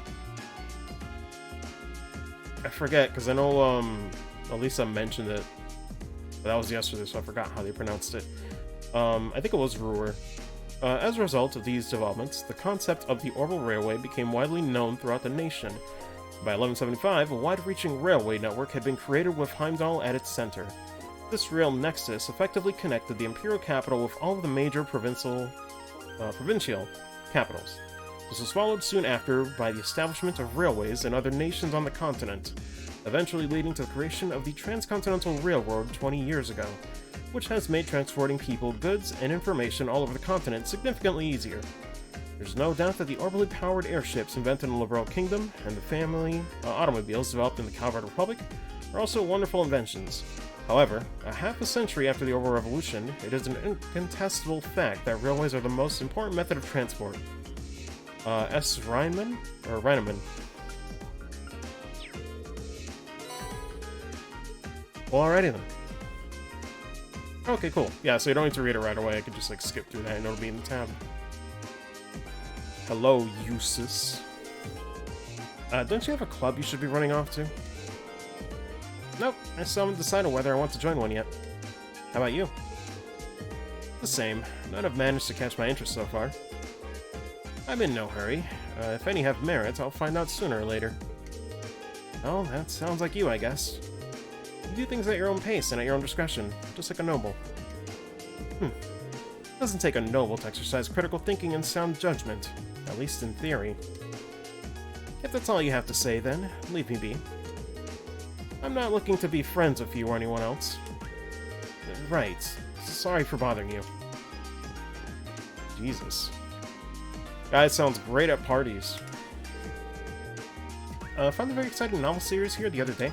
S1: I forget, because I know Elisa mentioned it. But that was yesterday, so I forgot how they pronounced it. I think it was Ruhr. As a result of these developments, the concept of the Orbital Railway became widely known throughout the nation. By 1175, a wide-reaching railway network had been created with Heimdall at its center. This rail nexus effectively connected the imperial capital with all of the major provincial capitals. This was followed soon after by the establishment of railways in other nations on the continent, eventually leading to the creation of the Transcontinental Railroad 20 years ago, which has made transporting people, goods, and information all over the continent significantly easier. There's no doubt that the orbitally powered airships invented in the Liberal Kingdom and the family automobiles developed in the Calvard Republic are also wonderful inventions. However, a half a century after the Orbital Revolution, it is an incontestable fact that railways are the most important method of transport. S. Reinemann? Or Reinemann? Well, alrighty then. Okay, cool. Yeah, so you don't need to read it right away. I could just, like, skip through that and it'll be in the tab. Hello, Eustace. Don't you have a club you should be running off to? Nope, I still haven't decided whether I want to join one yet. How about you? The same. None have managed to catch my interest so far. I'm in no hurry. If any have merit, I'll find out sooner or later. Well, that sounds like you, I guess. You do things at your own pace and at your own discretion, just like a noble. It doesn't take a noble to exercise critical thinking and sound judgment, at least in theory. If that's all you have to say, then leave me be. I'm not looking to be friends with you or anyone else. Right. Sorry for bothering you. Jesus. Guy sounds great at parties. Found a very exciting novel series here the other day.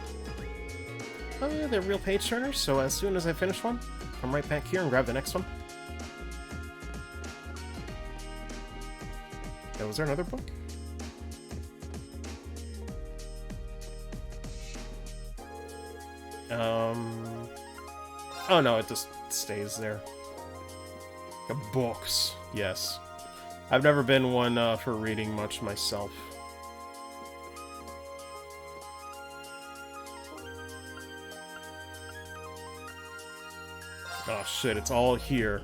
S1: Oh yeah, they're real page turners, so as soon as I finish one, come right back here and grab the next one. Was there another book? Oh no, it just stays there. The books, yes. I've never been one for reading much myself. Oh shit, it's all here.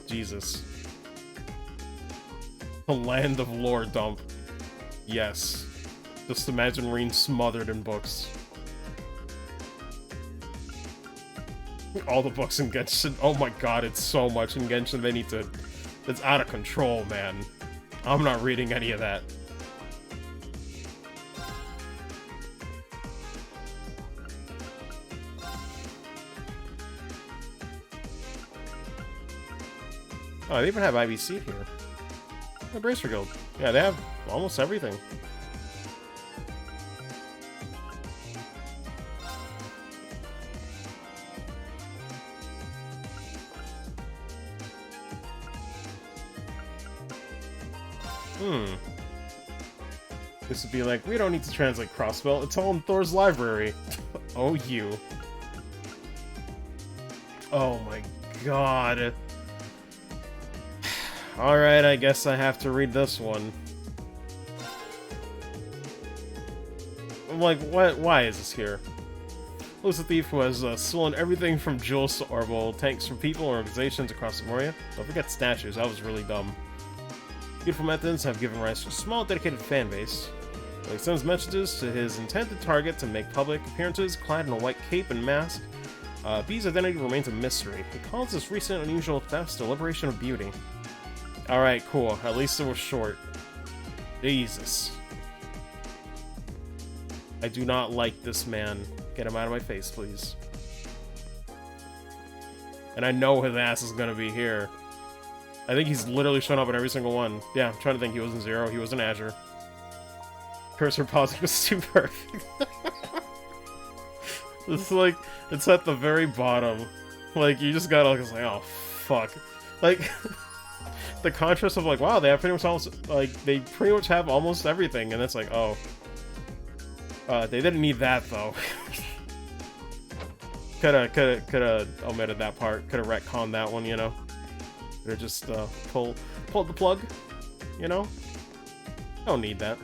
S1: Jesus. The land of lore dump. Yes. Just imagine being smothered in books. All the books in Genshin. Oh my god, it's so much in Genshin. They need to... It's out of control, man. I'm not reading any of that. Oh, they even have IBC here. The Bracer Guild. Yeah, they have almost everything. This would be like, we don't need to translate Crossbell, it's all in Thor's library. Oh, you. Oh my god. Alright, I guess I have to read this one. I'm like, what? Why is this here? Who's the thief who has stolen everything from jewels to orbital, tanks from people and organizations across Moria? Don't forget statues, that was really dumb. Beautiful methods have given rise to a small, dedicated fan base. He sends messages to his intended target to make public appearances clad in a white cape and mask. B's identity remains a mystery. He calls this recent unusual theft a liberation of beauty. Alright, cool. At least it was short. Jesus. I do not like this man. Get him out of my face, please. And I know his ass is gonna be here. I think he's literally shown up in every single one. Yeah, I'm trying to think. He was in Zero, he was in Azure. Cursor pausing was too perfect. It's like, it's at the very bottom. Like, you just gotta, like, oh, fuck. Like, the contrast of, like, wow, they have pretty much almost, like, they pretty much have almost everything, and it's like, oh. They didn't need that, though. Coulda omitted that part. Coulda retconned that one, you know? Coulda just, pulled the plug, you know? Don't need that.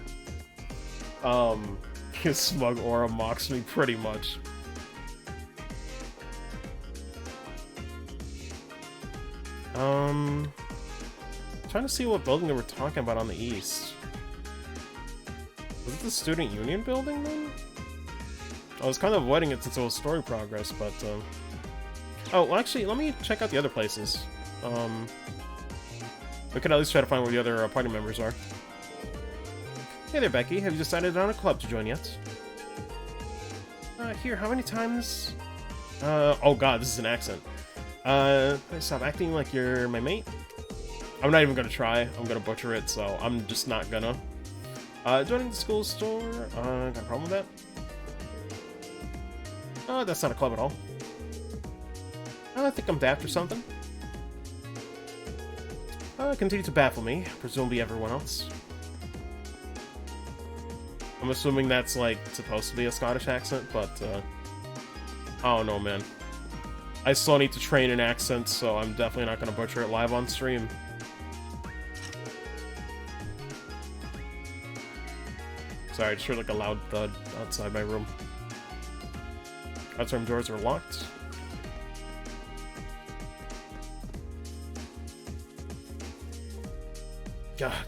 S1: His smug aura mocks me pretty much. Trying to see what building they were talking about on the east. Was it the Student Union building, then? I was kind of avoiding it since it was story progress, but, oh, well, actually, let me check out the other places. We could at least try to find where the other party members are. Hey there, Becky. Have you decided on a club to join yet? Here, how many times? Oh god, this is an accent. Stop acting like you're my mate. I'm not even gonna try. I'm gonna butcher it, so I'm just not gonna. Joining the school store. Got a problem with that? That's not a club at all. I think I'm daft or something. Continue to baffle me, presumably everyone else. I'm assuming that's, like, supposed to be a Scottish accent, but, I don't know, man. I still need to train an accent, so I'm definitely not gonna butcher it live on stream. Sorry, I just heard, like, a loud thud outside my room. Outside room doors are locked.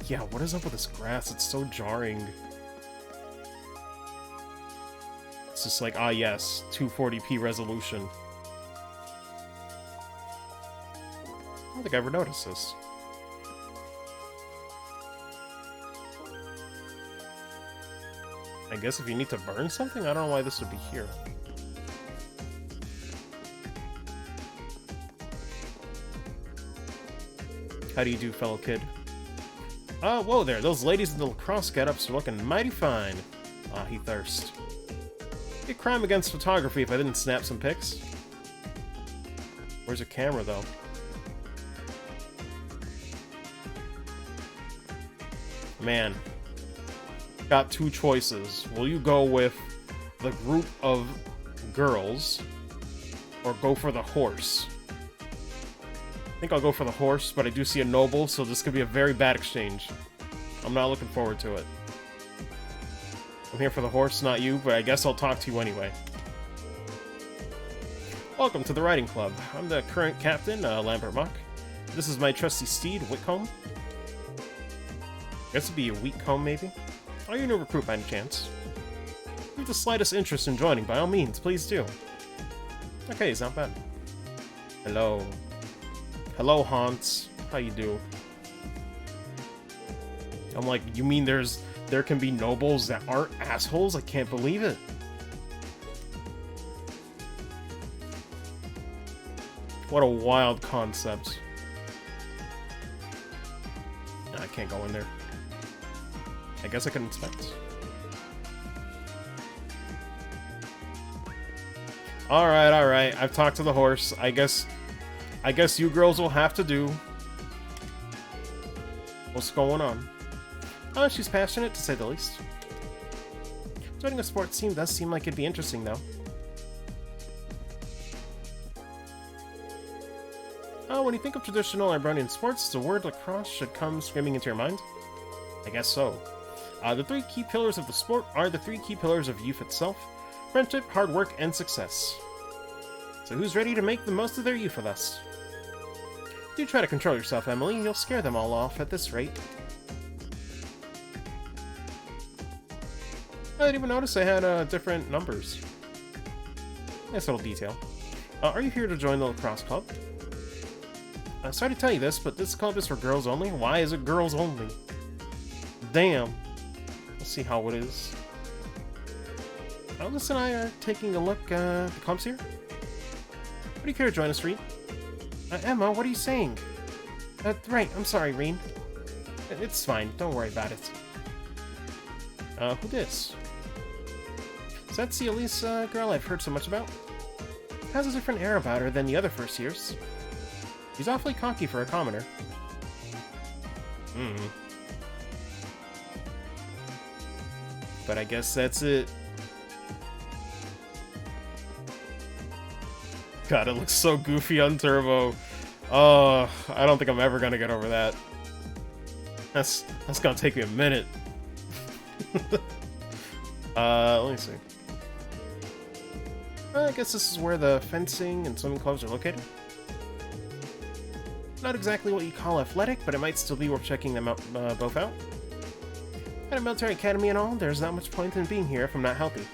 S1: Yeah, what is up with this grass? It's so jarring. It's just like, ah yes, 240p resolution. I don't think I ever noticed this. I guess if you need to burn something? I don't know why this would be here. How do you do, fellow kid? Oh, whoa there, those ladies in the lacrosse get-ups are looking mighty fine. Ah, he thirst. It'd be a crime against photography if I didn't snap some pics. Where's your camera, though? Man. Got two choices. Will you go with the group of girls, or go for the horse? I think I'll go for the horse, but I do see a noble, so this could be a very bad exchange. I'm not looking forward to it. I'm here for the horse, not you, but I guess I'll talk to you anyway. Welcome to the Riding Club. I'm the current captain, Lambert Mock. This is my trusty steed, Whitcomb. Guess it'd be a Wheatcomb, maybe? Are you a new recruit by any chance? If you have the slightest interest in joining, by all means, please do. Okay, it's not bad. Hello. Hello, Hans. How you do? I'm like, you mean there can be nobles that aren't assholes? I can't believe it. What a wild concept. I can't go in there. I guess I can inspect. Alright, alright. I've talked to the horse. I guess you girls will have to do. What's going on? Oh, she's passionate, to say the least. Joining a sports team does seem like it'd be interesting, though. Oh, when you think of traditional Iranian sports, the word lacrosse should come screaming into your mind? I guess so. The three key pillars of the sport are the three key pillars of youth itself: friendship, hard work, and success. So who's ready to make the most of their youth with us? Do try to control yourself, Emily. You'll scare them all off at this rate. I didn't even notice I had different numbers. Nice little detail. Are you here to join the lacrosse club? Sorry to tell you this, but this club is for girls only. Why is it girls only? Damn. Let's see how it is. Alice and I are taking a look at the clubs here. Would you care to join us, Reed? Emma, what are you saying? Right, I'm sorry, Reen. It's fine, don't worry about it. Who this? Is that the Elise girl I've heard so much about? Has a different air about her than the other first years. She's awfully cocky for a commoner. But I guess that's it. God, it looks so goofy on Turbo. Oh, I don't think I'm ever gonna get over that. That's gonna take me a minute. Let me see. I guess this is where the fencing and swimming clubs are located. Not exactly what you call athletic, but it might still be worth checking them out, both out. At a military academy and all, there's not much point in being here if I'm not healthy.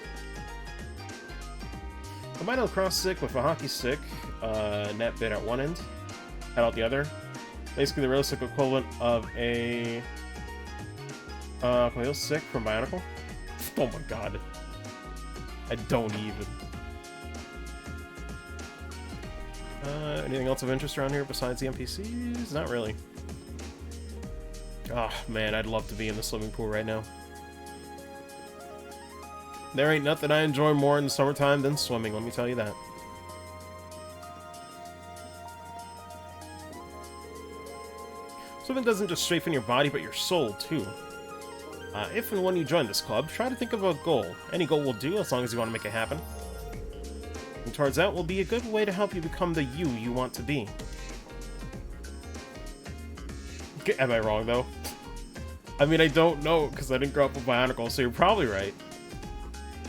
S1: Combine a lacrosse stick with a hockey stick, net bit at one end, head out the other. Basically the realistic equivalent of a coil stick from Bionicle. Oh my god. I don't even. Anything else of interest around here besides the NPCs? Not really. Oh man, I'd love to be in the swimming pool right now. There ain't nothing I enjoy more in the summertime than swimming, let me tell you that. Swimming doesn't just strengthen your body, but your soul, too. If and when you join this club, try to think of a goal. Any goal will do, as long as you want to make it happen. And towards that will be a good way to help you become the you want to be. Am I wrong, though? I mean, I don't know, because I didn't grow up with Bionicle, so you're probably right.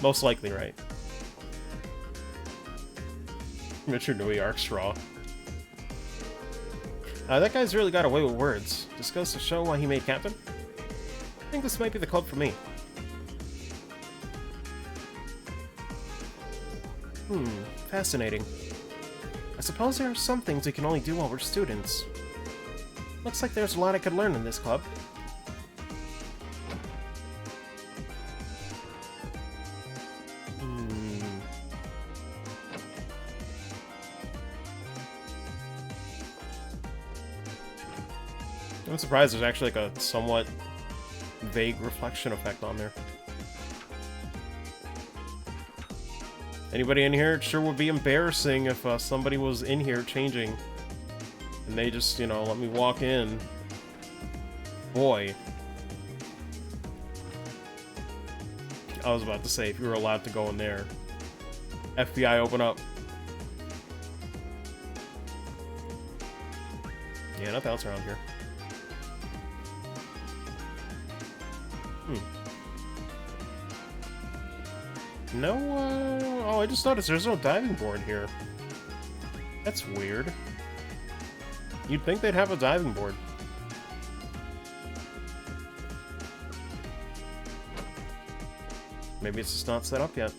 S1: Most likely right. Mr. Nui Arcstraw. That guy's really got away with words. Just goes to show why he made captain. I think this might be the club for me. Fascinating. I suppose there are some things we can only do while we're students. Looks like there's a lot I could learn in this club. I'm surprised there's actually like a somewhat vague reflection effect on there. Anybody in here? It sure would be embarrassing if somebody was in here changing and they just, you know, let me walk in. Boy. I was about to say, if you were allowed to go in there. FBI, open up. Yeah, nothing else around here. No, oh, I just noticed there's no diving board here. That's weird. You'd think they'd have a diving board. Maybe it's just not set up yet.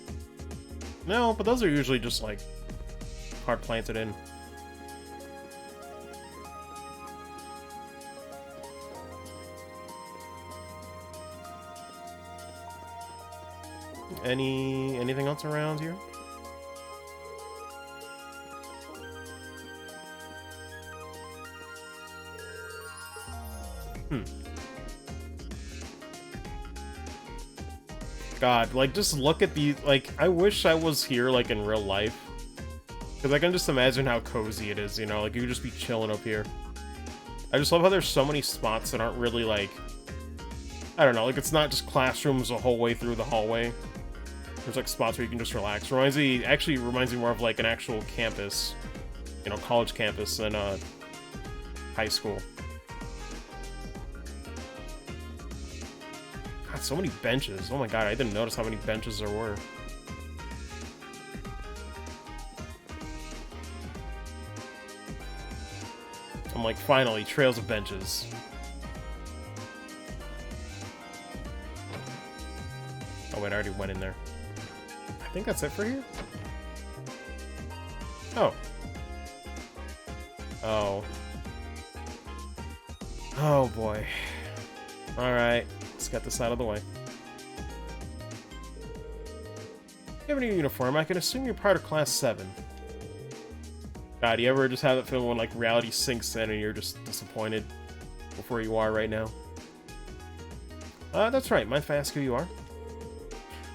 S1: No, but those are usually just, like, hard planted in. Anything else around here? God, like, just look at the, like, I wish I was here, like, in real life. Because I can just imagine how cozy it is, you know? Like, you could just be chilling up here. I just love how there's so many spots that aren't really, like, I don't know, like, it's not just classrooms the whole way through the hallway. There's like spots where you can just relax. Actually reminds me more of like an actual campus, you know, college campus than high school. God, so many benches. Oh my god, I didn't notice how many benches there were. I'm like, finally, trails of benches. Oh wait, I already went in there. I think that's it for here? Oh. Oh. Oh boy. Alright, let's get this out of the way. You have a new uniform, I can assume you're part of Class 7. God, you ever just have that feeling when like reality sinks in and you're just disappointed with where you are right now? That's right, mind if I ask who you are?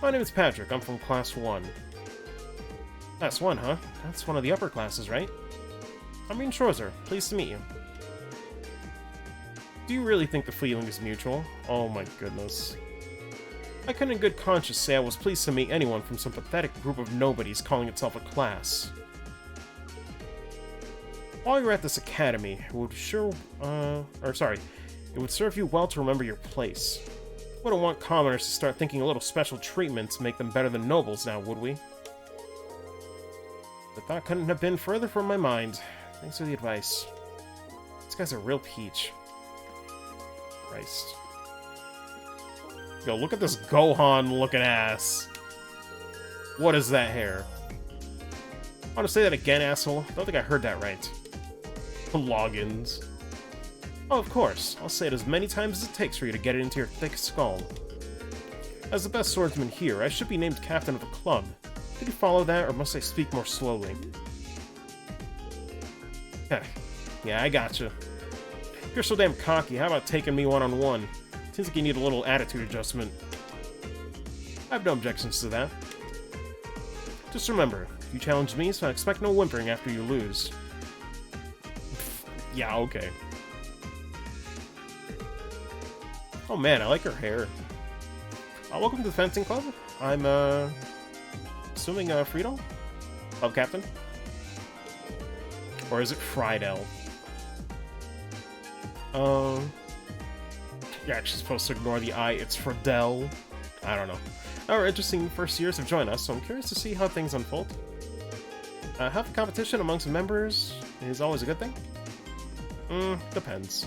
S1: My name is Patrick, I'm from Class 1. Class 1, huh? That's one of the upper classes, right? I'm Ian Schrozer. Pleased to meet you. Do you really think the feeling is mutual? Oh my goodness. I couldn't in good conscience say I was pleased to meet anyone from some pathetic group of nobodies calling itself a class. While you're at this academy, it would it would serve you well to remember your place. Wouldn't want commoners to start thinking a little special treatment to make them better than nobles now, would we? The thought couldn't have been further from my mind. Thanks for the advice. This guy's a real peach. Christ. Yo, look at this Gohan-looking ass. What is that hair? I want to say that again, asshole. I don't think I heard that right. Logins. Oh, of course. I'll say it as many times as it takes for you to get it into your thick skull. As the best swordsman here, I should be named captain of the club. Did you follow that, or must I speak more slowly? Heh. Yeah, I gotcha. If you're so damn cocky, how about taking me one-on-one? Seems like you need a little attitude adjustment. I have no objections to that. Just remember, you challenge me, so I expect no whimpering after you lose. Yeah, okay. Oh man, I like her hair. Welcome to the fencing club. I'm, assuming, Frito? Club captain? Or is it Friedel? You're actually supposed to ignore the I, it's Friedel. I don't know. Our interesting first years have joined us, so I'm curious to see how things unfold. Healthy competition amongst members is always a good thing? Depends.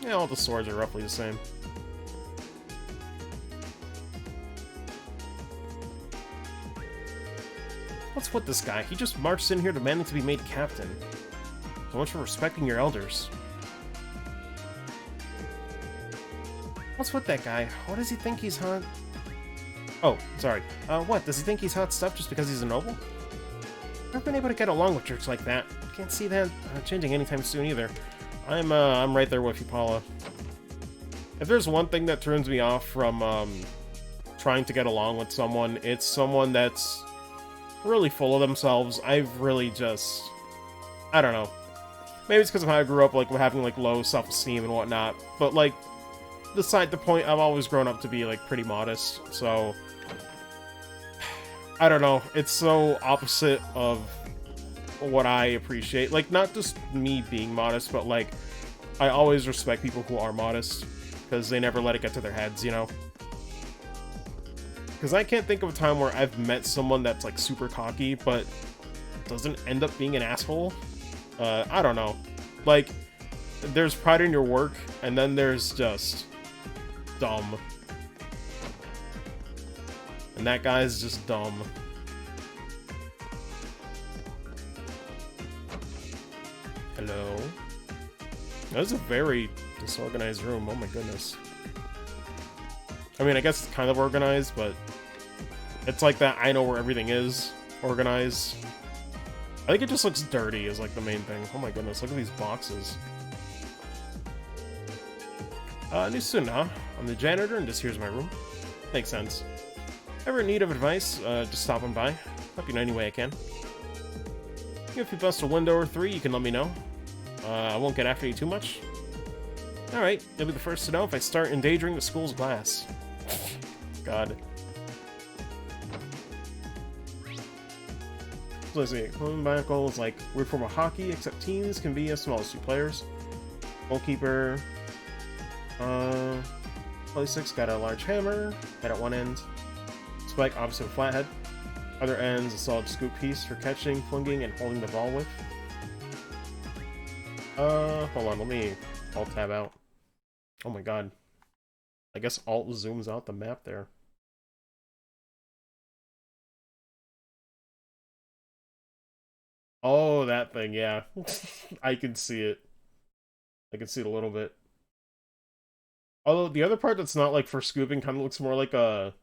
S1: Yeah, all the swords are roughly the same. What's with this guy? He just marched in here demanding to be made captain. So much for respecting your elders. What's with that guy? What does he think he's hot? Oh, sorry. What? Does he think he's hot stuff just because he's a noble? Never been able to get along with jerks like that. Can't see that changing anytime soon either. I'm right there with you, Paula. If there's one thing that turns me off from trying to get along with someone, it's someone that's really full of themselves. I've really just... I don't know. Maybe it's because of how I grew up, like, having, like, low self-esteem and whatnot. But, like, beside the point, I've always grown up to be, like, pretty modest. So, I don't know. It's so opposite of what I appreciate. Like, not just me being modest, but, like, I always respect people who are modest. Because they never let it get to their heads, you know? Because I can't think of a time where I've met someone that's, like, super cocky, but doesn't end up being an asshole. I don't know. Like, there's pride in your work, and then there's just dumb. And that guy's just dumb. Hello? That was a very disorganized room. Oh my goodness. I mean, I guess it's kind of organized, but it's like that I know where everything is organized. I think it just looks dirty is like the main thing. Oh my goodness, look at these boxes. New student, huh? I'm the janitor, and this here's my room. Makes sense. Ever in need of advice, just stopping by. Help you in any way I can. If you bust a window or three, you can let me know. I won't get after you too much. Alright, you'll be the first to know if I start endangering the school's glass. God. So let's see, Clothing Bionicle is like weird form of hockey, except teams can be as small as 2 players. Goalkeeper. Play 6 got a large hammer, head at one end. Spike opposite of flathead. Other ends a solid scoop piece for catching, flinging, and holding the ball with. Hold on, let me Alt tab out. Oh my god. I guess Alt zooms out the map there. Oh, that thing, yeah. I can see it. I can see it a little bit. Although, the other part that's not, like, for scooping kind of looks more like a...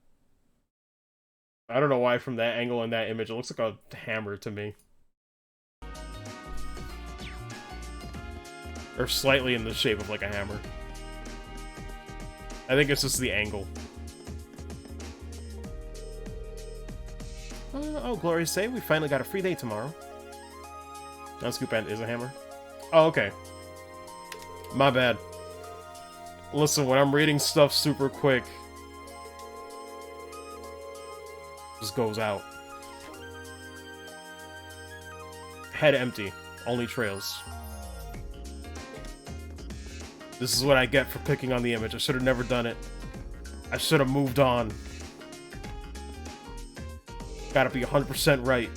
S1: I don't know why from that angle and that image, it looks like a hammer to me. Or slightly in the shape of, like, a hammer. I think it's just the angle. Oh, glorious day. We finally got a free day tomorrow. No, Scoop Ant is a hammer. Oh, okay. My bad. Listen, when I'm reading stuff super quick, just goes out. Head empty. Only trails. This is what I get for picking on the image. I should have never done it. I should have moved on. Gotta be 100% right.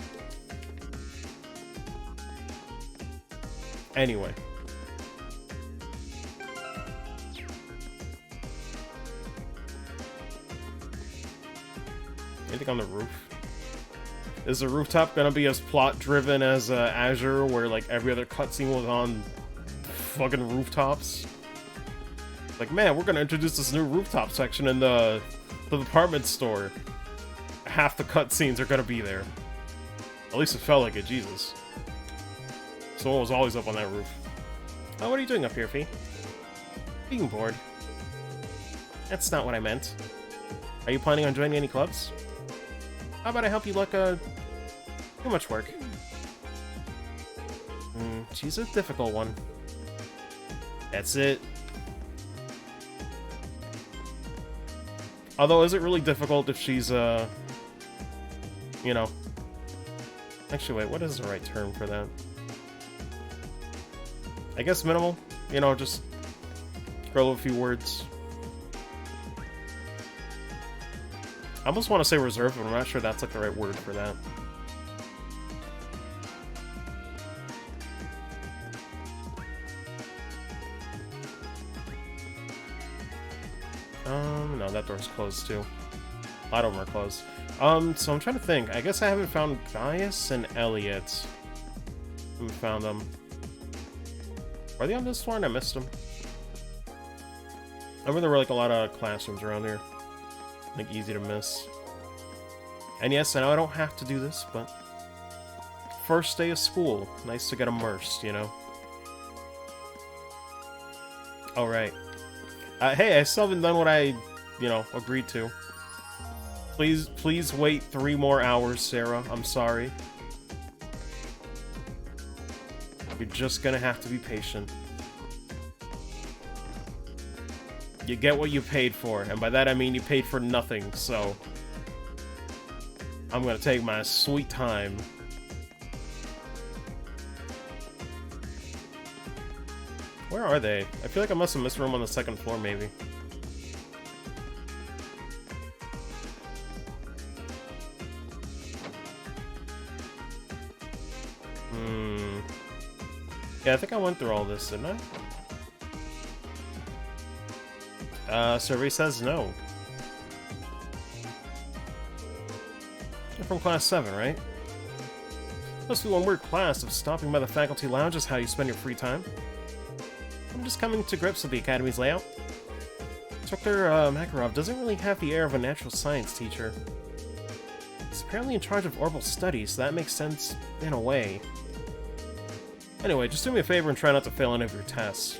S1: Anyway. Anything on the roof? Is the rooftop gonna be as plot-driven as Azure, where like every other cutscene was on fucking rooftops? Like, man, we're gonna introduce this new rooftop section in the department store. Half the cutscenes are gonna be there. At least it felt like it, Jesus. Someone was always up on that roof. Oh, what are you doing up here, Fee? Being bored. That's not what I meant. Are you planning on joining any clubs? How about I help you look, too much work. She's a difficult one. That's it. Although, is it really difficult if she's, you know... Actually, wait, what is the right term for that? I guess minimal? You know, just scroll a few words. I almost want to say reserved, but I'm not sure that's like the right word for that. No, that door's closed too. A lot of them are closed. So I'm trying to think. I guess I haven't found Gaius and Elliot. Haven't found them. Are they on this floor and I missed them? I remember there were like a lot of classrooms around here. Like easy to miss. And yes, I know I don't have to do this, but first day of school. Nice to get immersed, you know? Alright. Hey, I still haven't done what I, you know, agreed to. Please wait 3 more hours, Sarah. I'm sorry. You're just gonna have to be patient. You get what you paid for, and by that I mean you paid for nothing, so... I'm gonna take my sweet time. Where are they? I feel like I must have missed a room on the 2nd floor, maybe. Yeah, I think I went through all this, didn't I? Survey says no. You're from class 7, right? Must be one weird class of stopping by the faculty lounge is how you spend your free time. I'm just coming to grips with the academy's layout. Dr. Makarov doesn't really have the air of a natural science teacher. He's apparently in charge of orbital studies, so that makes sense in a way. Anyway, just do me a favor and try not to fail any of your tests.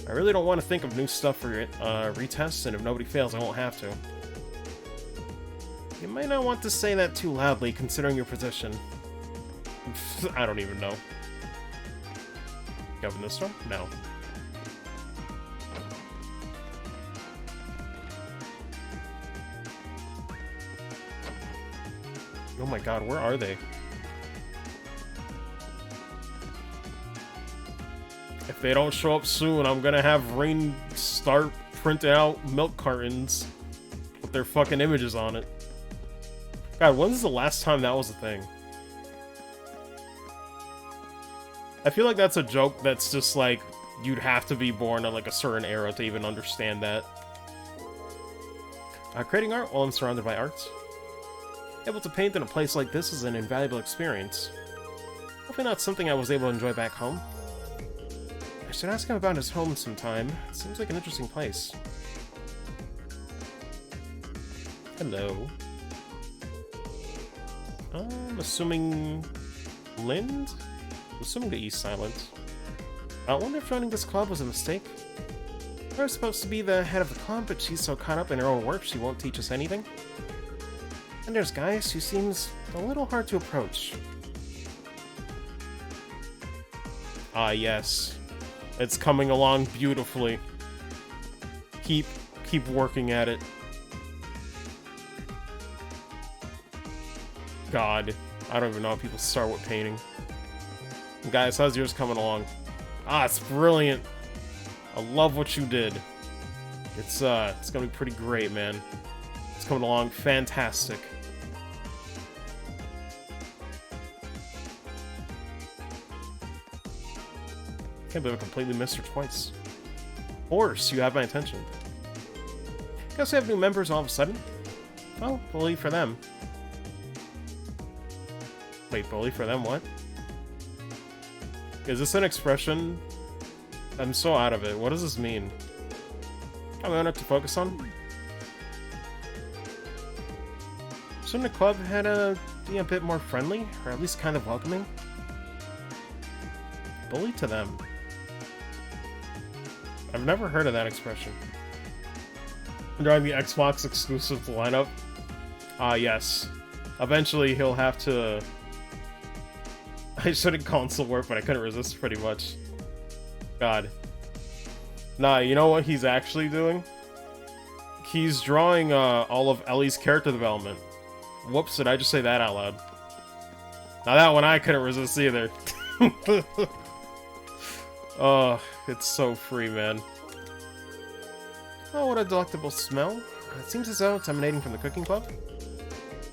S1: I really don't want to think of new stuff for your retests, and if nobody fails, I won't have to. You might not want to say that too loudly, considering your position. I don't even know. Open this door? No. Oh my god, where are they? If they don't show up soon, I'm gonna have Rain start printing out milk cartons with their fucking images on it. God, when's the last time that was a thing? I feel like that's a joke that's just like, you'd have to be born in like a certain era to even understand that. Creating art while I'm surrounded by art. Able to paint in a place like this is an invaluable experience. Hopefully not something I was able to enjoy back home. I should ask him about his home sometime. It seems like an interesting place. Hello. I'm assuming... Lind? I'm assuming the East Silent. I wonder if joining this club was a mistake? We're supposed to be the head of the club, but she's so caught up in her own work she won't teach us anything. And there's Gaius, who seems a little hard to approach. Ah, yes. It's coming along beautifully. Keep working at it. God, I don't even know how people start with painting. Guys, how's yours coming along? Ah, it's brilliant. I love what you did. It's gonna be pretty great, man. It's coming along fantastic. Can't believe I completely missed her twice. Horse, you have my attention. Guess we have new members all of a sudden. Oh, bully for them. Wait, bully for them what? Is this an expression? I'm so out of it. What does this mean? Got my own to focus on? Shouldn't the club had be a bit more friendly? Or at least kind of welcoming? Bully to them. I've never heard of that expression. During the Xbox exclusive lineup? Ah, yes. Eventually he'll have to... I shouldn't console work, but I couldn't resist pretty much. God. Nah, you know what he's actually doing? He's drawing all of Ellie's character development. Whoops, did I just say that out loud? Now that one I couldn't resist either. Oh, it's so free, man. Oh, what a delectable smell. It seems as though it's emanating from the cooking club.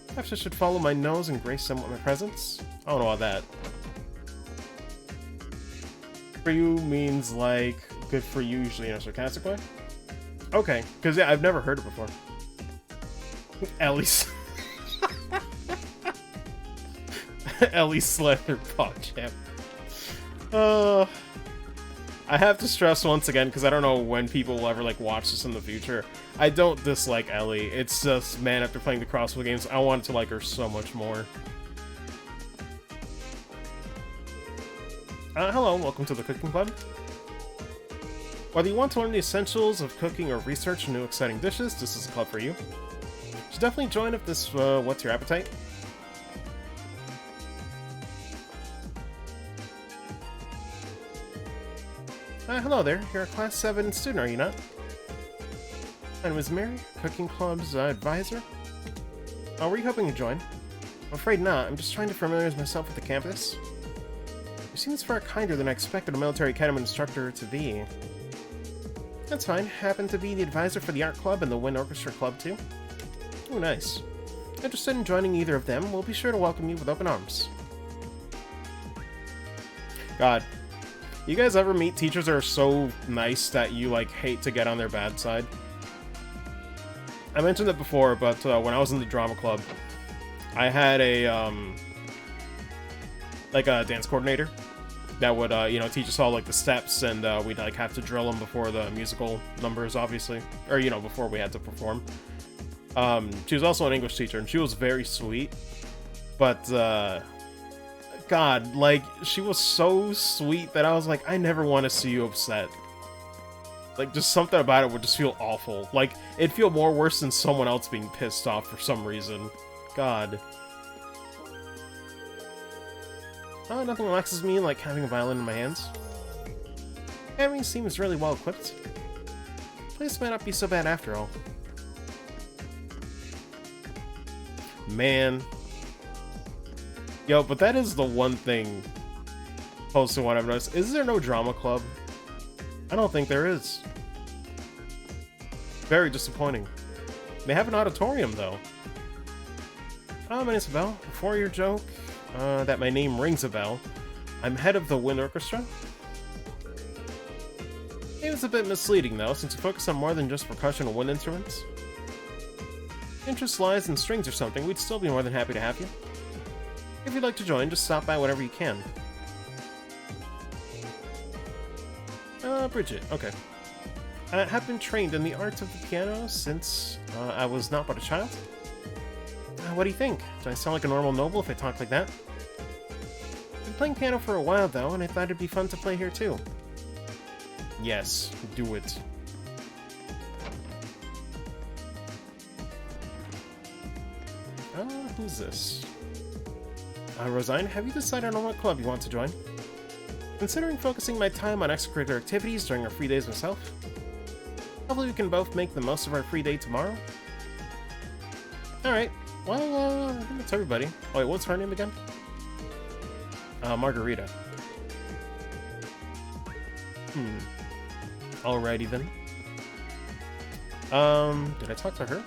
S1: Perhaps I should follow my nose and grace them with my presence. I don't know about that. For you means like good for you, usually in a sarcastic way. Okay, because yeah, I've never heard it before. Ellie's Ellie's Slender Paw Champ. I have to stress once again, because I don't know when people will ever like watch this in the future. I don't dislike Ellie. It's just, man, after playing the Crossbow games, I wanted to like her so much more. Hello, welcome to the Cooking Club. Whether you want to learn the essentials of cooking or research new exciting dishes, this is a club for you. You should definitely join if this what's your appetite. Hello there, you're a Class 7 student, are you not? My name is Mary, Cooking Club's advisor. Were you hoping to join? I'm afraid not, I'm just trying to familiarize myself with the campus. You seem far kinder than I expected a military academy instructor to be. That's fine, happen to be the advisor for the art club and the wind orchestra club too. Oh, nice. Interested in joining either of them, we'll be sure to welcome you with open arms. God. You guys ever meet teachers that are so nice that you, like, hate to get on their bad side? I mentioned it before, but when I was in the drama club, I had a, like a dance coordinator that would, you know, teach us all, like, the steps, and we'd, like, have to drill them before the musical numbers, obviously. Or, you know, before we had to perform. She was also an English teacher, and she was very sweet. But, God, like, she was so sweet that I was like, I never want to see you upset. Like, just something about it would just feel awful. Like, it'd feel more worse than someone else being pissed off for some reason. God. Oh, nothing relaxes me like having a violin in my hands. Academy seems really well equipped. Place might not be so bad after all. Man. Yo, but that is the one thing close to what I've noticed. Is there no drama club? I don't think there is. Very disappointing. They have an auditorium, though. My name's Bell. Before your joke, that my name rings a bell, I'm head of the wind orchestra. It was a bit misleading, though, since you focus on more than just percussion and wind instruments. Interest lies in strings or something, we'd still be more than happy to have you. If you'd like to join, just stop by whenever you can. Bridget, okay. I have been trained in the art of the piano since I was not but a child. What do you think? Do I sound like a normal noble if I talk like that? I've been playing piano for a while though, and I thought it'd be fun to play here too. Yes, do it. Who's this? Rosine, have you decided on what club you want to join? Considering focusing my time on extracurricular activities during our free days myself. Hopefully we can both make the most of our free day tomorrow. Alright, well, I think that's everybody. Oh wait, what's her name again? Margarita. Alrighty then. Did I talk to her?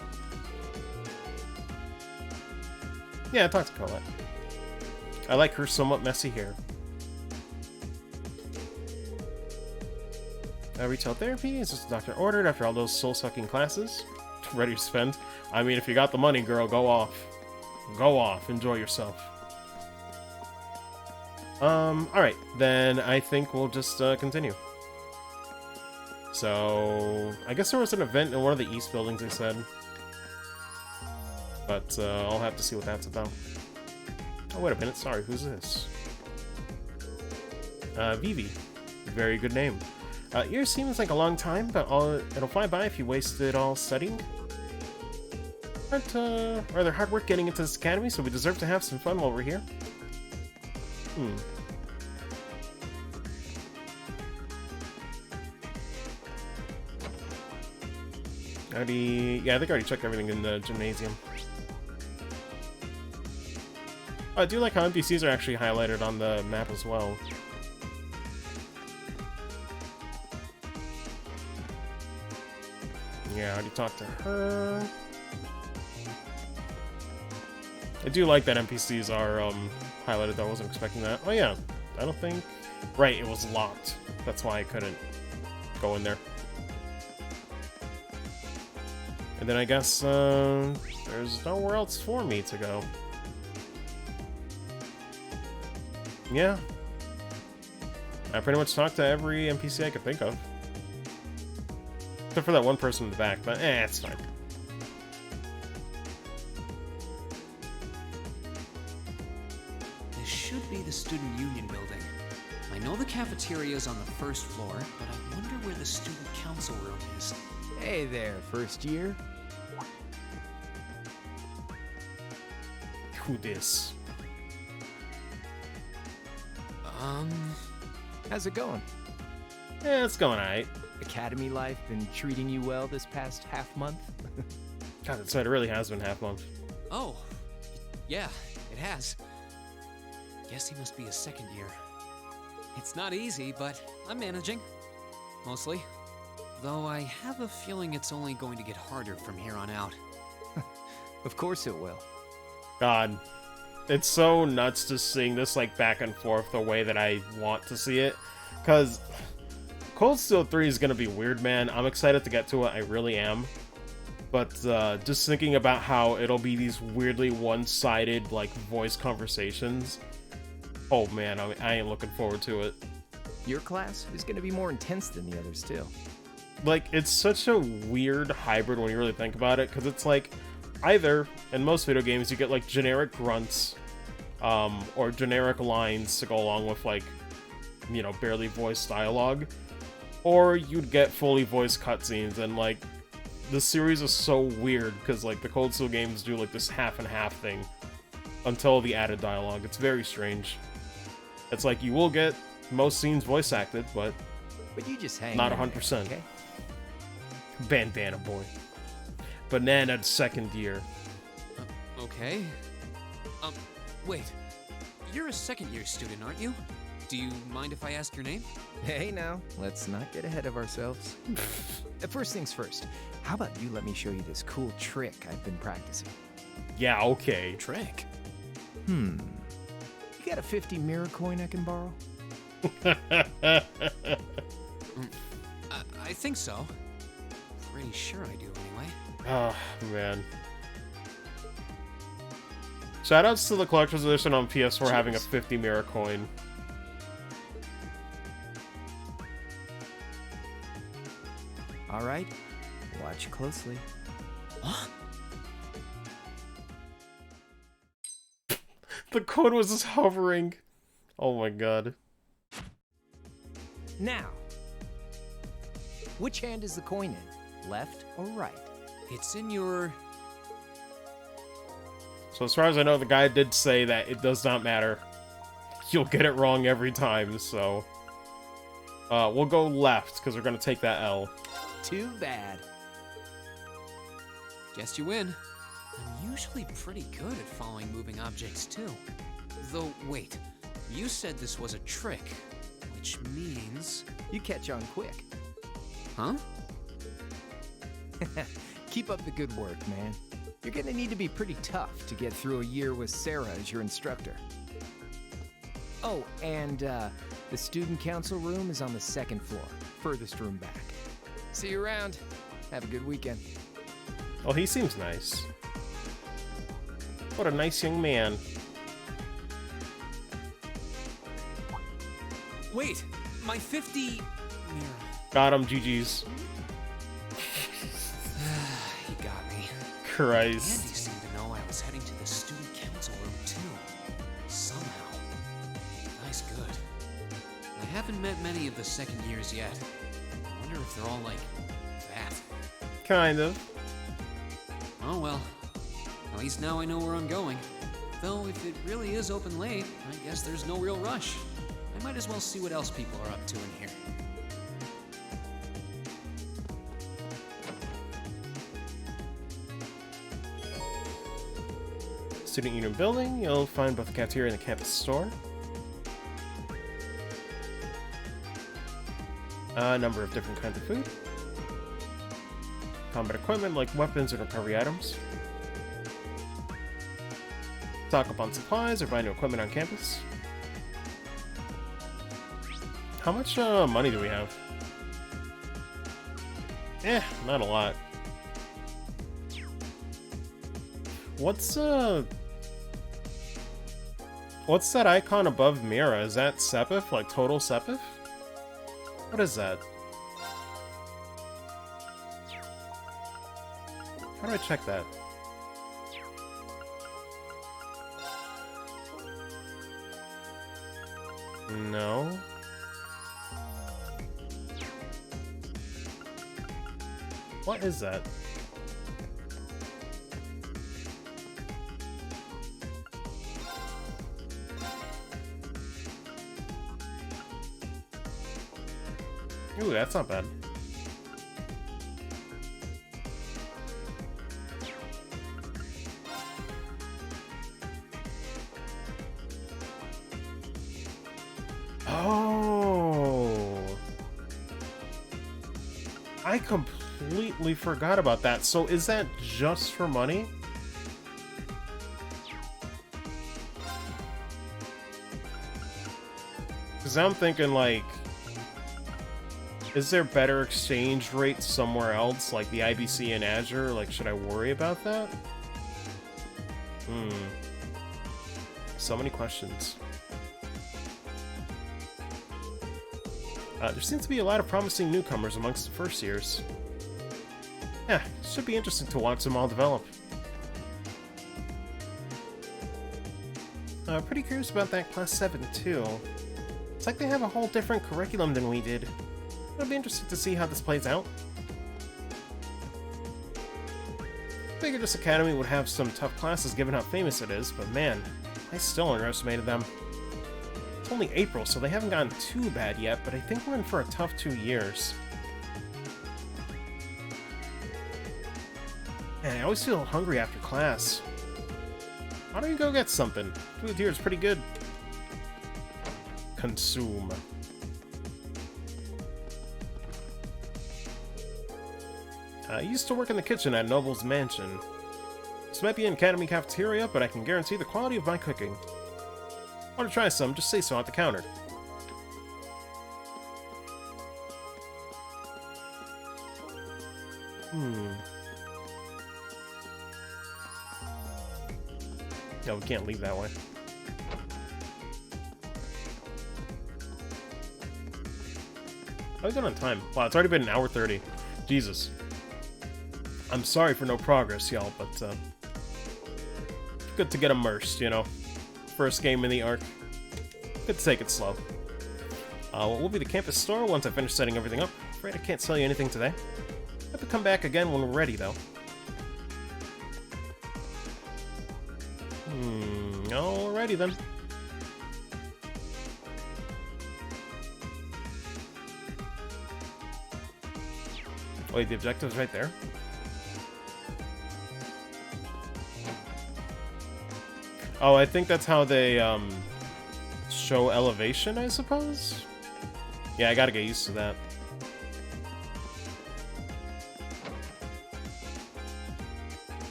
S1: Yeah, I talked to Colette. I like her somewhat messy hair. Retail therapy is just the doctor ordered after all those soul-sucking classes. Ready to spend? I mean, if you got the money, girl, go off. Go off. Enjoy yourself. Alright. Then I think we'll just continue. So, I guess there was an event in one of the east buildings, they said. But I'll have to see what that's about. Oh, wait a minute. Sorry, who's this? Vivi. Very good name. Year seems like a long time, but it'll fly by if you waste it all studying. But, rather hard work getting into this academy, so we deserve to have some fun while we're here. Yeah, I think I already checked everything in the gymnasium. Oh, I do like how NPCs are actually highlighted on the map as well. Yeah, I already talked to her. I do like that NPCs are highlighted, though. I wasn't expecting that. Oh yeah, I don't think... Right, it was locked. That's why I couldn't go in there. And then I guess there's nowhere else for me to go. Yeah. I pretty much talked to every NPC I could think of. Except for that one person in the back, but it's fine.
S2: This should be the Student Union building. I know the cafeteria is on the first floor, but I wonder where the Student Council room is.
S11: Hey there, first year.
S1: Who dis?
S11: How's it going?
S1: Yeah, it's going alright.
S11: Academy life been treating you well this past half month?
S1: God, that's right, it really has been half month.
S2: Oh, yeah, it has. Guess he must be a second year. It's not easy, but I'm managing. Mostly. Though I have a feeling it's only going to get harder from here on out.
S11: Of course it will.
S1: God. It's so nuts just seeing this, like, back and forth the way that I want to see it. Because Cold Steel 3 is going to be weird, man. I'm excited to get to it. I really am. But just thinking about how it'll be these weirdly one-sided, like, voice conversations. Oh, man, I ain't looking forward to it.
S11: Your class is going to be more intense than the others, too.
S1: Like, it's such a weird hybrid when you really think about it. Because it's like... Either, in most video games, you get, like, generic grunts, or generic lines to go along with, like, you know, barely voiced dialogue, or you'd get fully voiced cutscenes, and, like, the series is so weird, because, like, the Cold Steel games do, like, this half-and-half thing, until the added dialogue. It's very strange. It's like, you will get most scenes voice acted, but
S11: you just hang
S1: not
S11: in
S1: 100%.
S11: there, okay?
S1: Bandana boy. Banana second year.
S2: Okay. Wait. You're a second-year student, aren't you? Do you mind if I ask your name?
S11: Hey now, let's not get ahead of ourselves. First things first, how about you let me show you this cool trick I've been practicing?
S1: Yeah, okay.
S2: Trick?
S11: You got a 50 mirror coin I can borrow?
S2: I think so. Pretty sure I do, anyway.
S1: Oh, man. Shoutouts to the collector's edition on PS4 having a 50 mirror coin.
S11: Alright, watch closely.
S2: Huh?
S1: The coin was just hovering. Oh my god.
S11: Now, which hand is the coin in? Left or right?
S2: It's in your...
S1: So as far as I know, the guy did say that it does not matter. You'll get it wrong every time, so... we'll go left, because we're going to take that L.
S11: Too bad.
S2: Guess you win. I'm usually pretty good at following moving objects, too. Though, wait. You said this was a trick, which means...
S11: You catch on quick.
S2: Huh?
S11: Keep up the good work, man. You're gonna need to be pretty tough to get through a year with Sarah as your instructor. Oh, and the student council room is on the 2nd floor, furthest room back. See you around. Have a good weekend.
S1: Oh, he seems nice. What a nice young man.
S2: Wait, my 50...
S1: Got him, GG's.
S2: He got me.
S1: Christ.
S2: Andy seemed to know I was heading to the student council room, too. Somehow. Nice good. I haven't met many of the second years yet. I wonder if they're all like that.
S1: Kind of.
S2: Oh well. At least now I know where I'm going. Though if it really is open late, I guess there's no real rush. I might as well see what else people are up to in here.
S1: Student Union building, you'll find both the cafeteria and the campus store. A number of different kinds of food. Combat equipment like weapons and recovery items. Stock up on supplies or buy new equipment on campus. How much money do we have? Not a lot. What's that icon above Mira? Is that Sepith? Like total Sepith? What is that? How do I check that? No. What is that? Ooh, that's not bad. Oh, I completely forgot about that. So is that just for money? Because I'm thinking like, is there better exchange rates somewhere else, like the IBC in Azure? Like, should I worry about that? So many questions. There seems to be a lot of promising newcomers amongst the first years. Yeah, should be interesting to watch them all develop. Pretty curious about that Class 7 too. It's like they have a whole different curriculum than we did. It'll be interesting to see how this plays out. Figured this academy would have some tough classes given how famous it is, but man, I still underestimated them. It's only April, so they haven't gotten too bad yet, but I think we're in for a tough 2 years. Man, I always feel hungry after class. Why don't you go get something? Food here is pretty good. Consume. I used to work in the kitchen at Noble's Mansion. This might be an academy cafeteria, but I can guarantee the quality of my cooking. Want to try some? Just say so at the counter. No, we can't leave that way. How are we done on time? Wow, it's already been an hour 30. Jesus. I'm sorry for no progress, y'all, but good to get immersed, you know. First game in the arc. Good to take it slow. We'll be the campus store once I finish setting everything up. Afraid I can't sell you anything today. Have to come back again when we're ready, though. Alrighty then. Wait, the objective's right there? Oh, I think that's how they, show elevation, I suppose? Yeah, I gotta get used to that.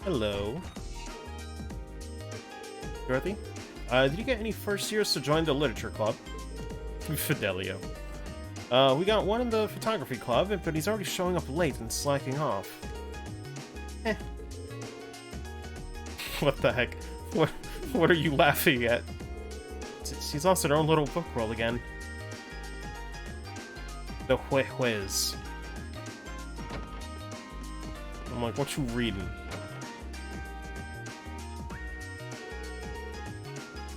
S1: Hello. Dorothy? Did you get any first years to join the literature club? Fidelio. We got one in the photography club, but he's already showing up late and slacking off. Eh. What the heck? What are you laughing at? She's lost her own little book world again. The Whiz. I'm like, what you reading?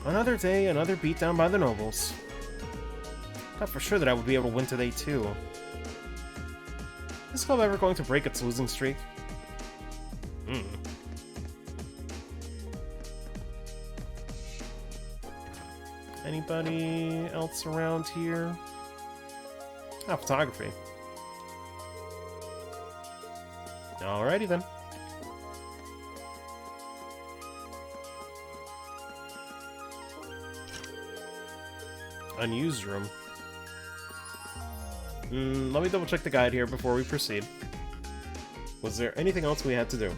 S1: Another day, another beatdown by the nobles. Thought for sure that I would be able to win today, too. Is this club ever going to break its losing streak? Anybody else around here? Ah, photography. Alrighty then. Unused room. Let me double check the guide here before we proceed. Was there anything else we had to do?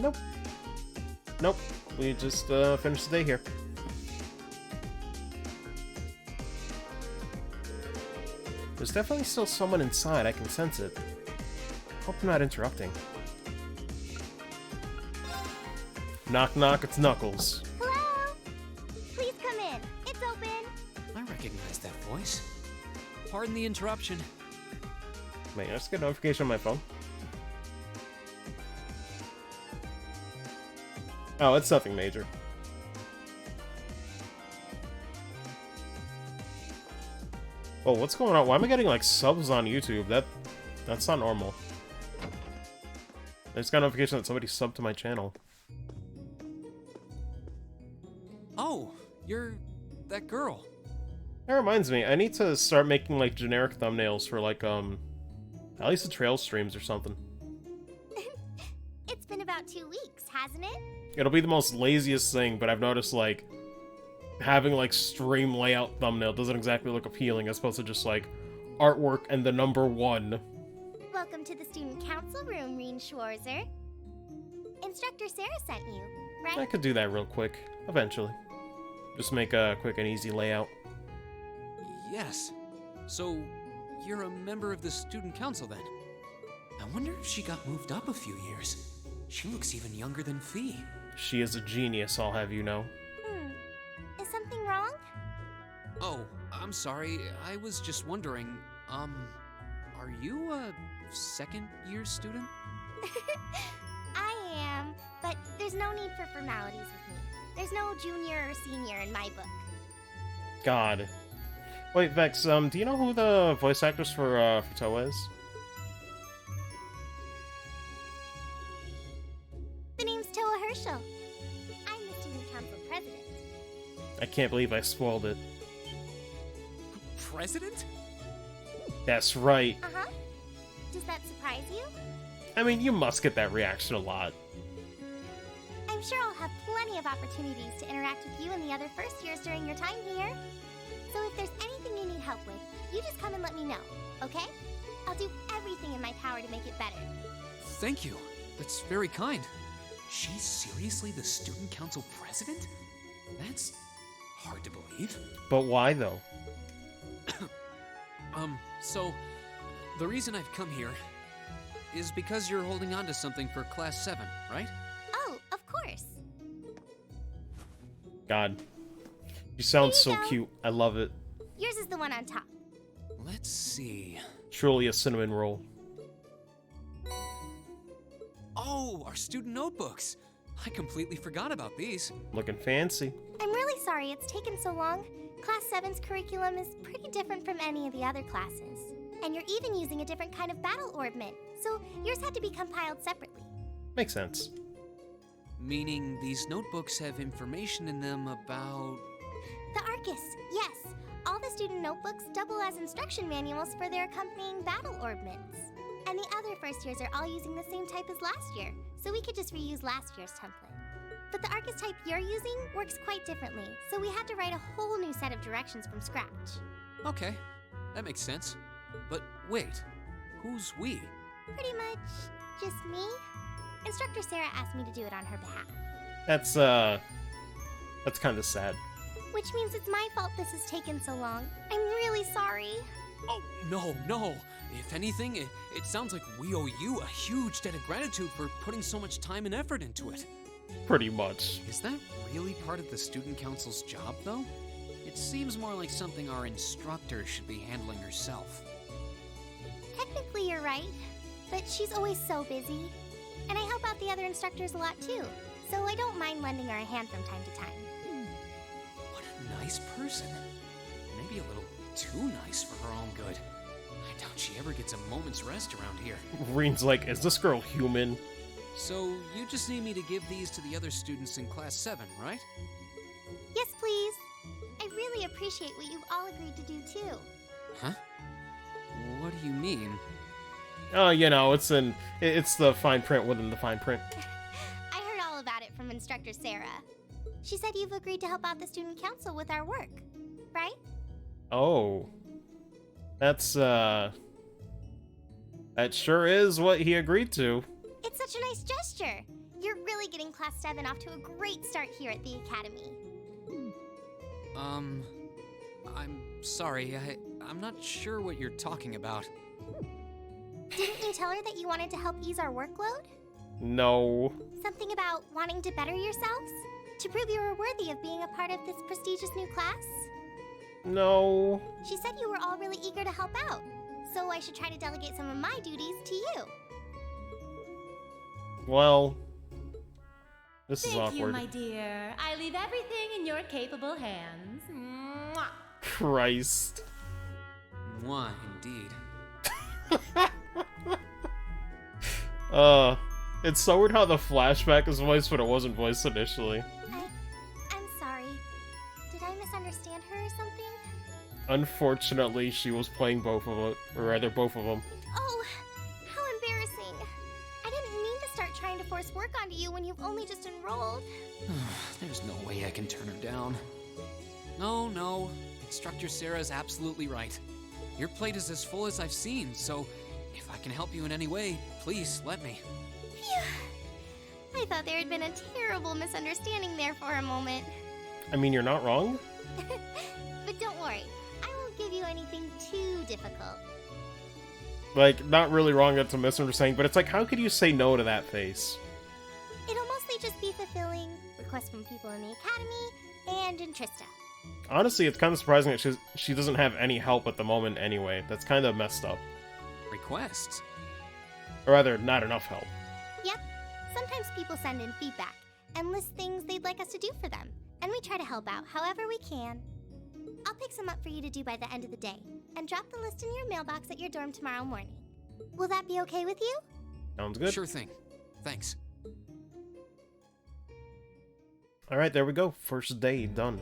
S1: Nope. Nope. We just finished the day here. There's definitely still someone inside. I can sense it. Hope I'm not interrupting. Knock knock, it's Knuckles.
S4: Hello? Please come in. It's open.
S2: I recognize that voice. Pardon the interruption.
S1: Wait, I just get a notification on my phone. Oh, it's nothing major. Oh, what's going on? Why am I getting like subs on YouTube? That's not normal. I just got a notification that somebody subbed to my channel.
S2: Oh, you're that girl.
S1: That reminds me, I need to start making like generic thumbnails for like at least the trail streams or something.
S4: It's been about 2 weeks, hasn't it?
S1: It'll be the most laziest thing, but I've noticed like having like stream layout thumbnail doesn't exactly look appealing as opposed to just like artwork and the number 1.
S4: Welcome to the student council room, Reen Schwarzer. Instructor Sarah sent you, right?
S1: I could do that real quick, eventually. Just make a quick and easy layout.
S2: Yes. So, you're a member of the student council then? I wonder if she got moved up a few years. She looks even younger than Fee.
S1: She is a genius, I'll have you know.
S4: Is something wrong?
S2: Oh, I'm sorry. I was just wondering, are you a second-year student?
S4: I am, but there's no need for formalities with me. There's no junior or senior in my book.
S1: God. Wait, Vex, do you know who the voice actress for Toa is?
S4: The name's Toa Herschel. I'm the student council president.
S1: I can't believe I spoiled it.
S2: President?
S1: That's right.
S4: Uh-huh. Does that surprise you?
S1: I mean, you must get that reaction a lot.
S4: I'm sure I'll have plenty of opportunities to interact with you and the other first years during your time here. So if there's anything you need help with, you just come and let me know, okay? I'll do everything in my power to make it better.
S2: Thank you. That's very kind. She's seriously the student council president? That's hard to believe.
S1: But why, though?
S2: So, the reason I've come here is because you're holding on to something for Class 7, right?
S4: Oh, of course.
S1: God. You sound so
S4: go.
S1: cute. I love it.
S4: Yours is the one on top.
S2: Let's see.
S1: Truly a cinnamon roll.
S2: Oh, our student notebooks. I completely forgot about these.
S1: Looking fancy.
S4: I'm really sorry it's taken so long. Class 7's curriculum is pretty different from any of the other classes. And you're even using a different kind of battle orbment, so yours had to be compiled separately.
S1: Makes sense.
S2: Meaning these notebooks have information in them about...
S4: The Arcus, yes. All the student notebooks double as instruction manuals for their accompanying battle orbments. And the other first years are all using the same type as last year, so we could just reuse last year's template. But the Arcus type you're using works quite differently, so we had to write a whole new set of directions from scratch.
S2: Okay, that makes sense. But wait, who's we?
S4: Pretty much just me. Instructor Sarah asked me to do it on her behalf.
S1: That's kind of sad.
S4: Which means it's my fault this has taken so long. I'm really sorry.
S2: Oh, no. If anything, it sounds like we owe you a huge debt of gratitude for putting so much time and effort into it.
S1: Pretty much.
S2: Is that really part of the student council's job, though? It seems more like something our instructor should be handling herself.
S4: Technically, you're right, but she's always so busy. And I help out the other instructors a lot, too, so I don't mind lending her a hand from time to time.
S2: What a nice person. Maybe a little too nice for her own good. I doubt she ever gets a moment's rest around here.
S1: Reen's like, is this girl human?
S2: So, you just need me to give these to the other students in Class 7, right?
S4: Yes, please. I really appreciate what you've all agreed to do, too.
S2: Huh? What do you mean?
S1: Oh, you know, it's the fine print within the fine print.
S4: I heard all about it from Instructor Sarah. She said you've agreed to help out the student council with our work, right?
S1: Oh. That sure is what he agreed to.
S4: It's such a nice gesture. You're really getting Class 7 off to a great start here at the Academy.
S2: I'm sorry, I'm not sure what you're talking about.
S4: Didn't you tell her that you wanted to help ease our workload?
S1: No.
S4: Something about wanting to better yourselves? To prove you were worthy of being a part of this prestigious new class?
S1: No.
S4: She said you were all really eager to help out, so I should try to delegate some of my duties to you.
S1: Well, this is
S8: Thank
S1: awkward.
S8: you, my dear. I leave everything in your capable hands. Mwah.
S1: Christ.
S2: Mwah, indeed.
S1: It's so weird how the flashback is voiced, but it wasn't voiced initially.
S4: I'm sorry. Did I misunderstand her or something?
S1: Unfortunately, she was playing both of them, or rather both of them.
S4: Oh, how embarrassing. I didn't mean to start trying to force work onto you when you've only just enrolled.
S2: There's no way I can turn her down. No. Instructor Sarah's absolutely right. Your plate is as full as I've seen, so if I can help you in any way, please let me.
S4: Phew. I thought there had been a terrible misunderstanding there for a moment.
S1: I mean, you're not wrong.
S4: But don't worry, I won't give you anything too difficult.
S1: Like, not really wrong, that's a misunderstanding, but it's like, how could you say no to that face?
S4: It'll mostly just be fulfilling requests from people in the Academy and in Trista.
S1: Honestly, it's kind of surprising that she doesn't have any help at the moment anyway. That's kind of messed up.
S2: Requests?
S1: Or rather, not enough help.
S4: Yep. Sometimes people send in feedback and list things they'd like us to do for them, and we try to help out however we can. I'll pick some up for you to do by the end of the day, and drop the list in your mailbox at your dorm tomorrow morning. Will that be okay with you?
S1: Sounds good.
S2: Sure thing. Thanks.
S1: Alright, there we go. First day done.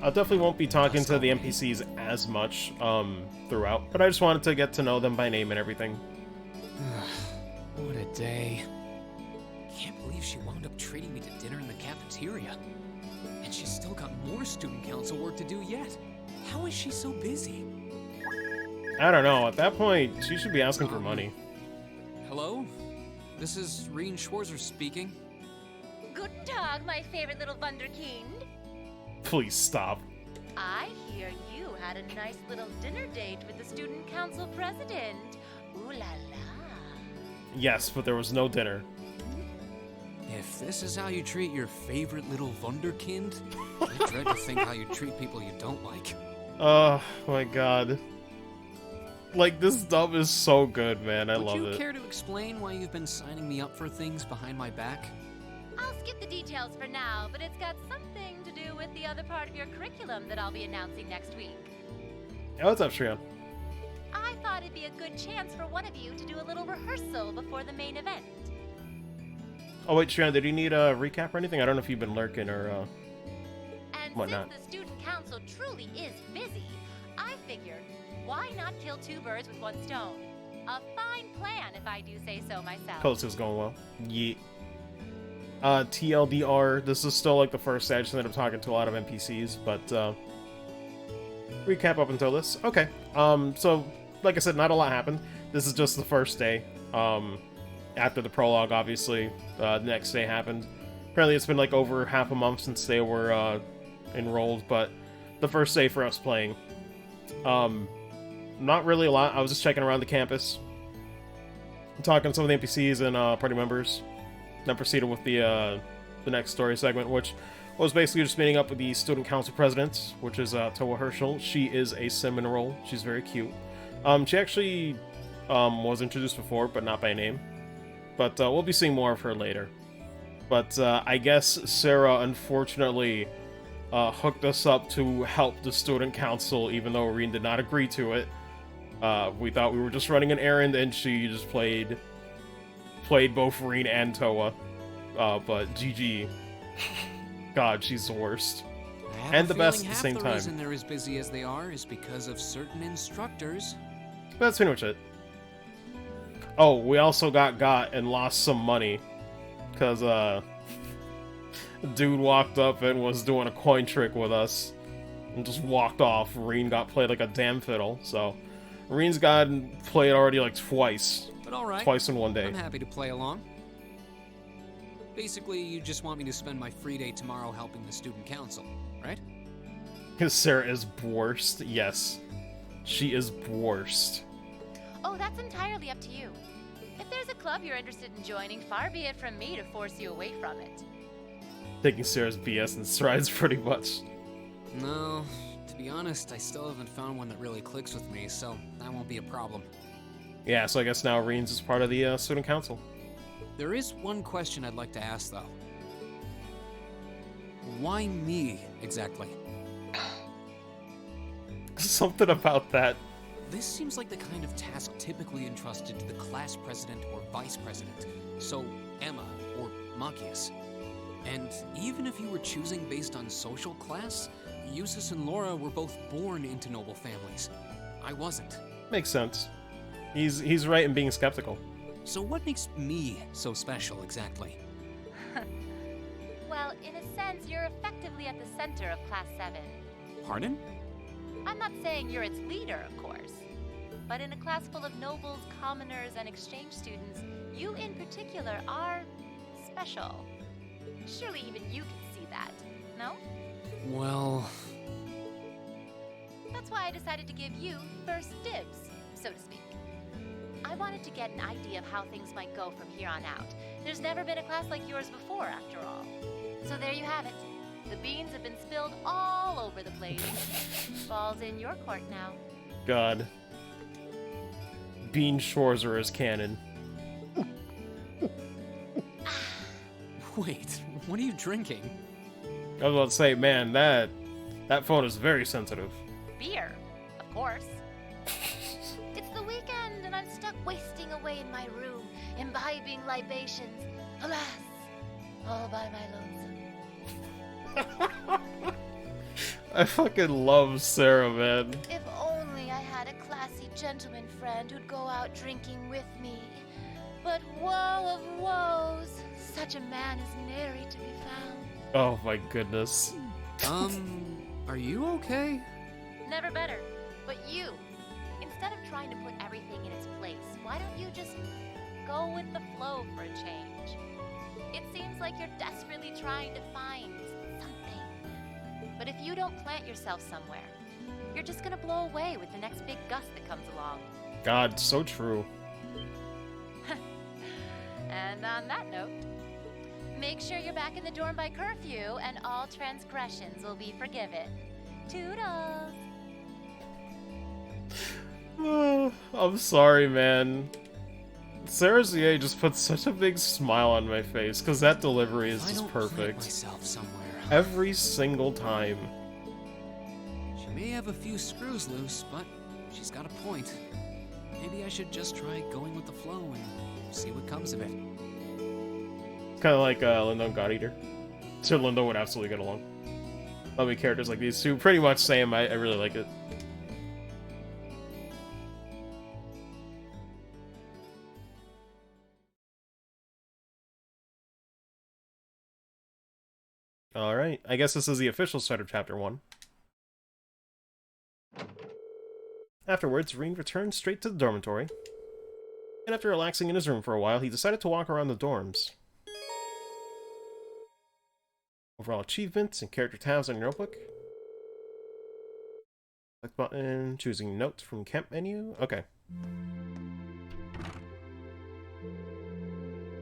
S1: I definitely won't be talking to the NPCs as much throughout, but I just wanted to get to know them by name and everything.
S2: What a day. Can't believe she wound up treating me to dinner in the cafeteria. And she's still got more student council work to do yet. How is she so busy?
S1: I don't know. At that point, she should be asking for money.
S2: Hello? This is Reen Schwarzer speaking.
S8: Guten Tag, my favorite little Wunderkind.
S1: Please stop.
S8: I hear you had a nice little dinner date with the student council president. Ooh la la.
S1: Yes, but there was no dinner.
S2: If this is how you treat your favorite little Wunderkind, I dread to think how you treat people you don't like.
S1: Oh my god. Like, this dub is so good, man. I love it.
S2: Would you care to explain why you've been signing me up for things behind my back?
S8: I'll skip the details for now, but it's got something to do with the other part of your curriculum that I'll be announcing next week.
S1: Yeah, what's up, Shrion?
S8: I thought it'd be a good chance for one of you to do a little rehearsal before the main event.
S1: Oh wait, Shrion, did you need a recap or anything? I don't know if you've been lurking or
S8: And
S1: whatnot.
S8: since the student council truly is busy, I figured, why not kill two birds with one stone? A fine plan, if I do say so myself.
S1: Post is going well. Yeet. TLDR, this is still like the first stage, so I'm talking to a lot of NPCs, but recap up until this. Okay. So like I said, not a lot happened. This is just the first day. After the prologue, obviously, the next day happened. Apparently it's been like over half a month since they were enrolled, but the first day for us playing. Not really a lot. I was just checking around the campus, talking to some of the NPCs and party members. Then proceeded with the next story segment, which was basically just meeting up with the student council president, which is Toa Herschel. She is a cinnamon roll. She's very cute. She actually was introduced before, but not by name. But we'll be seeing more of her later. But I guess Sarah, unfortunately, hooked us up to help the student council, even though Rean did not agree to it. We thought we were just running an errand, and she just played both Rean and Toa. But GG. God, she's the worst. And the best at the same
S2: The
S1: time.
S2: reason they're as busy as they are is because of certain instructors.
S1: But that's pretty much it. Oh, we also got and lost some money. Because, dude walked up and was doing a coin trick with us. And just walked off. Rean got played like a damn fiddle, so... Rean's gotten played already like twice.
S2: But all right.
S1: Twice in one day.
S2: I'm happy to play along. Basically, you just want me to spend my free day tomorrow helping the student council, right?
S1: Because Sarah is worst. Yes. She is worst.
S8: Oh, that's entirely up to you. If there's a club you're interested in joining, far be it from me to force you away from it.
S1: Taking Sarah's BS in strides pretty much.
S2: No, to be honest, I still haven't found one that really clicks with me, so that won't be a problem.
S1: Yeah, so I guess now Rean's is part of the student council.
S2: There is one question I'd like to ask, though. Why me, exactly?
S1: Something about that.
S2: This seems like the kind of task typically entrusted to the class president or vice president, so Emma or Machias. And even if you were choosing based on social class, Eustace and Laura were both born into noble families. I wasn't.
S1: Makes sense. He's right in being skeptical.
S2: So what makes me so special, exactly?
S8: Well, in a sense, you're effectively at the center of Class 7.
S2: Pardon?
S8: I'm not saying you're its leader, of course. But in a class full of nobles, commoners, and exchange students, you in particular are special. Surely even you can see that, no?
S2: Well...
S8: That's why I decided to give you first dibs, so to speak. I wanted to get an idea of how things might go from here on out. There's never been a class like yours before, after all. So there you have it. The beans have been spilled all over the place. Ball's in your court now.
S1: God. Bean Shores are his canon.
S2: Wait, what are you drinking?
S1: I was about to say, man, that phone is very sensitive.
S8: Beer, of course. It's the weekend and I'm stuck wasting away in my room, imbibing libations. Alas, all by my lonesome.
S1: I fucking love Sarah, man.
S8: If only I had a classy gentleman friend who'd go out drinking with me. But woe of woes, such a man is nary to be found.
S1: Oh my goodness.
S2: Are you okay?
S8: Never better. But you, instead of trying to put everything in its place, why don't you just go with the flow for a change? It seems like you're desperately trying to find something. But if you don't plant yourself somewhere, you're just gonna blow away with the next big gust that comes along.
S1: God, so true.
S8: And on that note, make sure you're back in the dorm by curfew and all transgressions will be forgiven. Toodles!
S1: I'm sorry, man. Sarah ZA just put such a big smile on my face, because that delivery is
S2: If I
S1: just
S2: don't plant
S1: perfect.
S2: myself somewhere.
S1: Every single time.
S2: She may have a few screws loose, but she's got a point. Maybe I should just try going with the flow and see what comes of it.
S1: It's kind of like Lindo and God Eater. So Lindo would absolutely get along. Love me characters like these two. Pretty much same. I really like it. Alright, I guess this is the official start of Chapter 1. Afterwards, Rean returned straight to the dormitory, and after relaxing in his room for a while, he decided to walk around the dorms. Overall achievements and character tabs on your notebook. Select button, choosing notes from camp menu. Okay.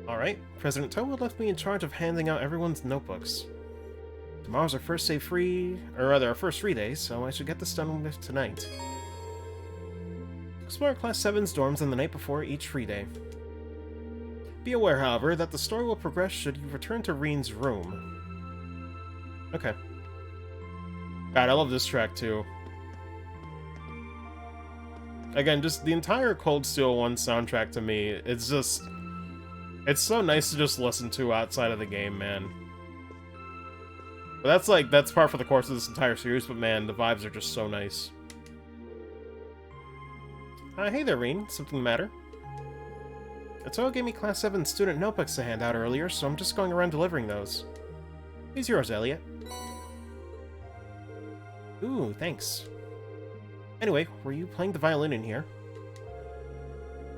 S1: Alright, President Towa left me in charge of handing out everyone's notebooks. Tomorrow's our first day free, or rather our first free day, so I should get this done with tonight. Explore Class 7's dorms on the night before each free day. Be aware, however, that the story will progress should you return to Rean's room. Okay. God, I love this track too. Again, just the entire Cold Steel 1 soundtrack to me, it's just... it's so nice to just listen to outside of the game, man. But that's par for the course of this entire series, but man, the vibes are just so nice. Hey there, Rean. Something the matter? Towa gave me Class 7 student notebooks to hand out earlier, so I'm just going around delivering those. Here's yours, Elliot. Ooh, thanks. Anyway, were you playing the violin in here?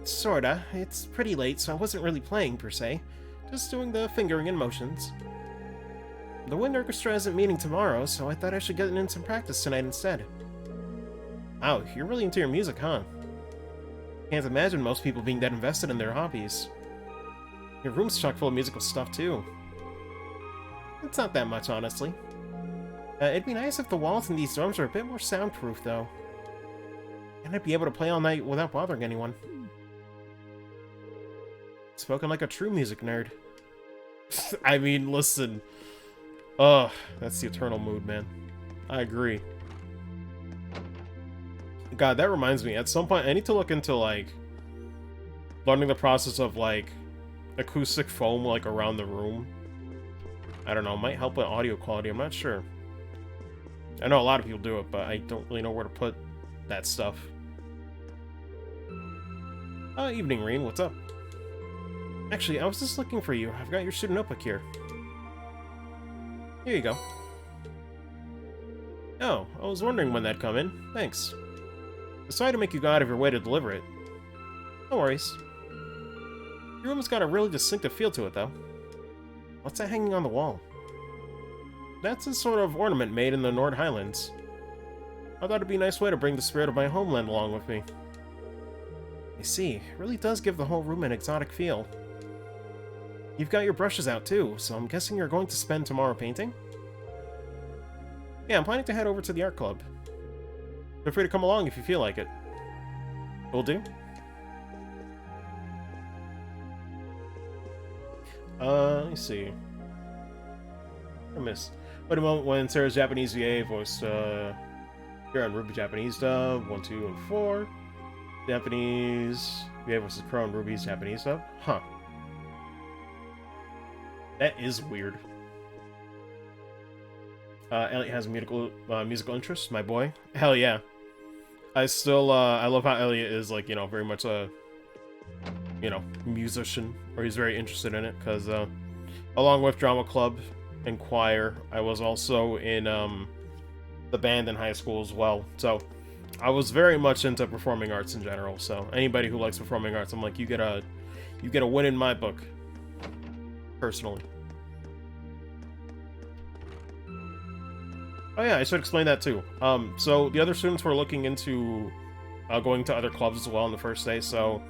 S1: Sorta. It's pretty late, so I wasn't really playing, per se. Just doing the fingering and motions. The wind orchestra isn't meeting tomorrow, so I thought I should get in some practice tonight instead. Wow, you're really into your music, huh? Can't imagine most people being that invested in their hobbies. Your room's chock full of musical stuff, too. It's not that much, honestly. It'd be nice if the walls in these dorms were a bit more soundproof, though. And I'd be able to play all night without bothering anyone. Spoken like a true music nerd. I mean, listen. Ugh, that's the eternal mood, man. I agree. God, that reminds me, at some point, I need to look into, like, learning the process of, like, acoustic foam, like, around the room. I don't know, it might help with audio quality, I'm not sure. I know a lot of people do it, but I don't really know where to put that stuff. Evening, Rean, what's up? Actually, I was just looking for you. I've got your student notebook here. Here you go. Oh, I was wondering when that'd come in. Thanks. Sorry to make you go out of your way to deliver it. No worries. Your room's got a really distinctive feel to it, though. What's that hanging on the wall? That's a sort of ornament made in the Nord Highlands. I thought it'd be a nice way to bring the spirit of my homeland along with me. I see. It really does give the whole room an exotic feel. You've got your brushes out too, so I'm guessing you're going to spend tomorrow painting? Yeah, I'm planning to head over to the art club. Feel free to come along if you feel like it. Will do. Let me see. I missed. Wait a moment when Sarah's Japanese VA voiced, here on Ruby Japanese dub, 1, 2, and 4. Japanese VA voices Crow and Ruby's Japanese dub? Huh. That is weird. Elliot has a musical interest, my boy. Hell yeah. I still, I love how Elliot is, like, you know, very much a, you know, musician, or he's very interested in it, because, along with drama club and choir, I was also in, the band in high school as well, so I was very much into performing arts in general, so anybody who likes performing arts, I'm like, you get a win in my book, personally. Oh yeah, I should explain that too. So the other students were looking into going to other clubs as well on the first day, so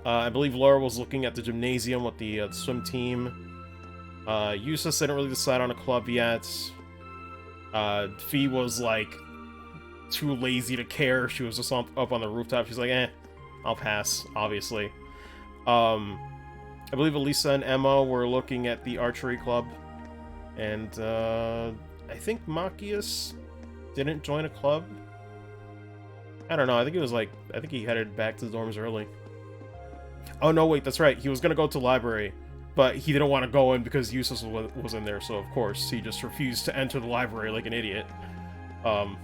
S1: I believe Laura was looking at the gymnasium with the swim team. Eustace didn't really decide on a club yet. Fee was, like, too lazy to care. She was just up on the rooftop. She's like, I'll pass, obviously. I believe Elisa and Emma were looking at the archery club, and I think Machias didn't join a club. I don't know. I think he headed back to the dorms early. Oh no, wait, that's right. He was gonna go to the library, but he didn't want to go in because Eustace was in there. So of course he just refused to enter the library like an idiot. So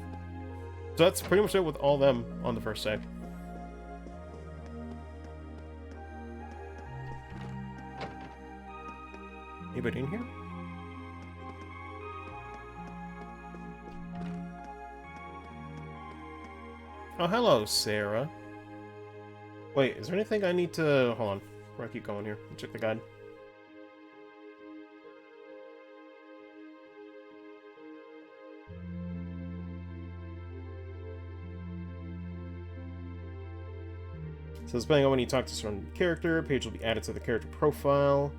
S1: that's pretty much it with all them on the first day. Anybody in here? Oh, hello, Sarah. Wait, is there anything I need to... Hold on. Before I keep going here. Check the guide. So depending on when you talk to a certain character, page will be added to the character profile.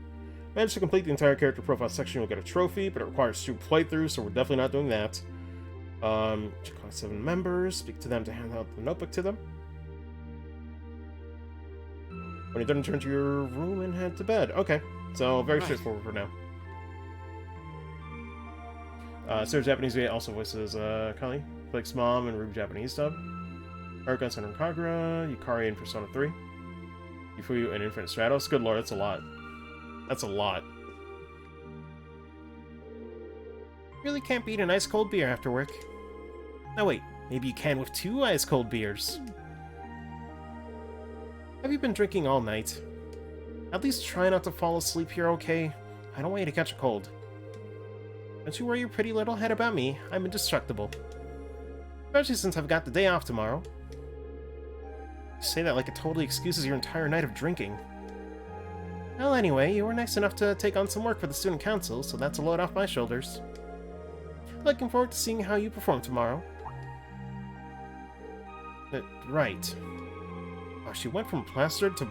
S1: Manage to complete the entire character profile section, you'll get a trophy, but it requires 2 playthroughs, so we're definitely not doing that. Check out 7 members, speak to them to hand out the notebook to them. When you're done, return to your room and head to bed. Okay, so very straightforward for now. Sarah Japanese VA also voices Kali, Blake's mom, and Ruby Japanese dub. Haruka and Senran Kagura, Yukari in Persona 3. Yufuyu and Infinite Stratos. Good lord, that's a lot. That's a lot. Really can't beat an ice cold beer after work. No wait, maybe you can with 2 ice cold beers. Have you been drinking all night? At least try not to fall asleep here, okay? I don't want you to catch a cold. Don't you worry your pretty little head about me. I'm indestructible. Especially since I've got the day off tomorrow. You say that like it totally excuses your entire night of drinking. Well, anyway, you were nice enough to take on some work for the student council, so that's a load off my shoulders. Looking forward to seeing how you perform tomorrow. Right. Oh, she went from plastered to...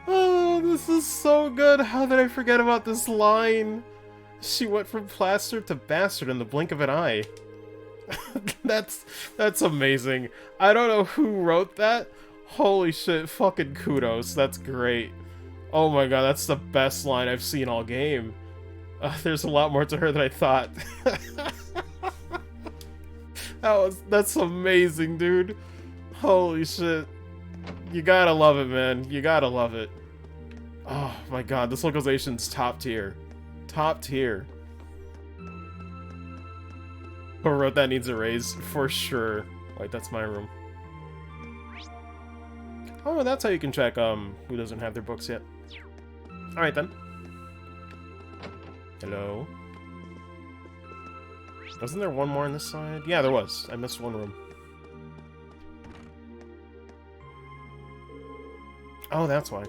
S1: Oh, this is so good. How did I forget about this line? She went from plastered to bastard in the blink of an eye. That's amazing. I don't know who wrote that. Holy shit, fucking kudos. That's great. Oh my god, that's the best line I've seen all game. There's a lot more to her than I thought. That's amazing, dude. Holy shit. You gotta love it, man. You gotta love it. Oh my god, this localization's top tier. Top tier. Whoever wrote that needs a raise, for sure. Wait, that's my room. Oh, that's how you can check who doesn't have their books yet. Alright then. Hello? Wasn't there one more on this side? Yeah, there was. I missed one room. Oh, that's why.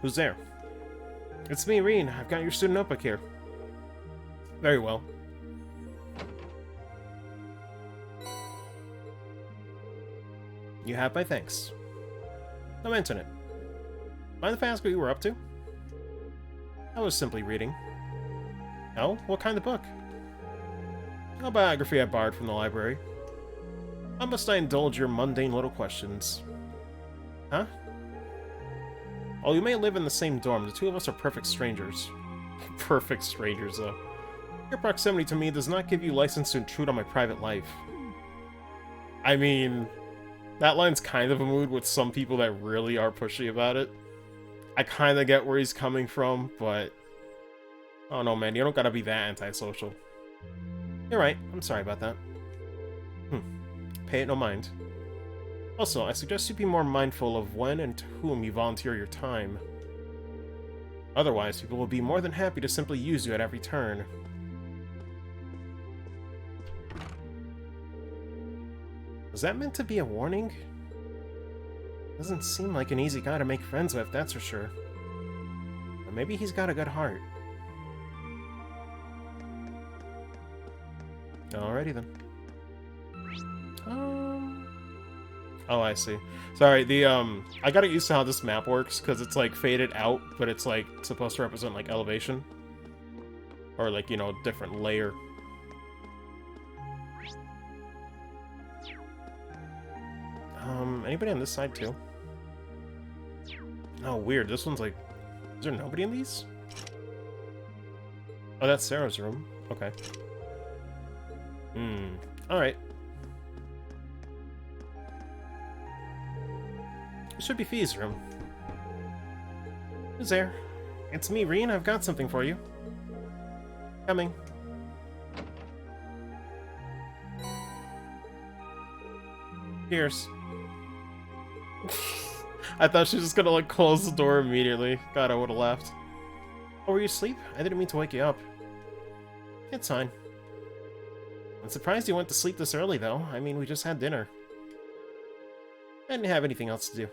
S1: Who's there? It's me, Reen. I've got your student notebook here. Very well. You have my thanks. No internet. Mind if I ask what you were up to? I was simply reading. Oh? What kind of book? A biography I borrowed from the library. How must I indulge your mundane little questions? Huh? Oh, you may live in the same dorm. The 2 of us are perfect strangers. Perfect strangers, though. Your proximity to me does not give you license to intrude on my private life. I mean... that line's kind of a mood with some people that really are pushy about it. I kind of get where he's coming from, but... I don't know, man. You don't gotta be that antisocial. You're right. I'm sorry about that. Pay it no mind. Also, I suggest you be more mindful of when and to whom you volunteer your time. Otherwise, people will be more than happy to simply use you at every turn. Was that meant to be a warning? Doesn't seem like an easy guy to make friends with, that's for sure. But maybe he's got a good heart. Alrighty then. Oh, I see. Sorry, I got used to how this map works, because it's, like, faded out, but it's, like, supposed to represent, like, elevation. Or, like, you know, different layer. Anybody on this side too? Oh, weird. This one's like... Is there nobody in these? Oh, that's Sarah's room. Okay. Alright. It should be Fee's room. Who's there? It's me, Rean. I've got something for you. Coming. Cheers. I thought she was just gonna, like, close the door immediately. God, I would've left. Oh, were you asleep? I didn't mean to wake you up. It's fine. I'm surprised you went to sleep this early, though. I mean, we just had dinner. I didn't have anything else to do.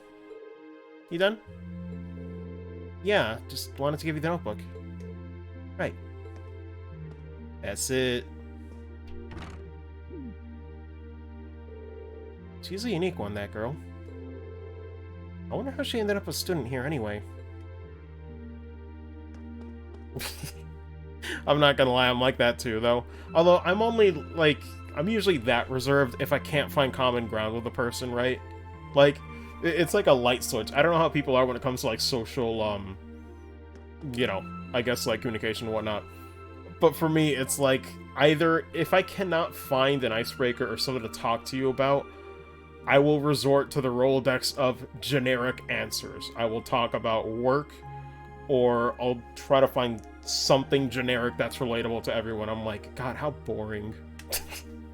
S1: You done? Yeah, just wanted to give you the notebook. Right. That's it. She's a unique one, that girl. I wonder how she ended up a student here anyway. I'm not gonna lie, I'm like that too, though. Although, I'm only, like, I'm usually that reserved if I can't find common ground with a person, right? Like, it's like a light switch. I don't know how people are when it comes to, like, social, you know, I guess, like, communication and whatnot. But for me, it's like, either if I cannot find an icebreaker or something to talk to you about, I will resort to the Rolodex of generic answers. I will talk about work, or I'll try to find something generic that's relatable to everyone. I'm like, God, how boring.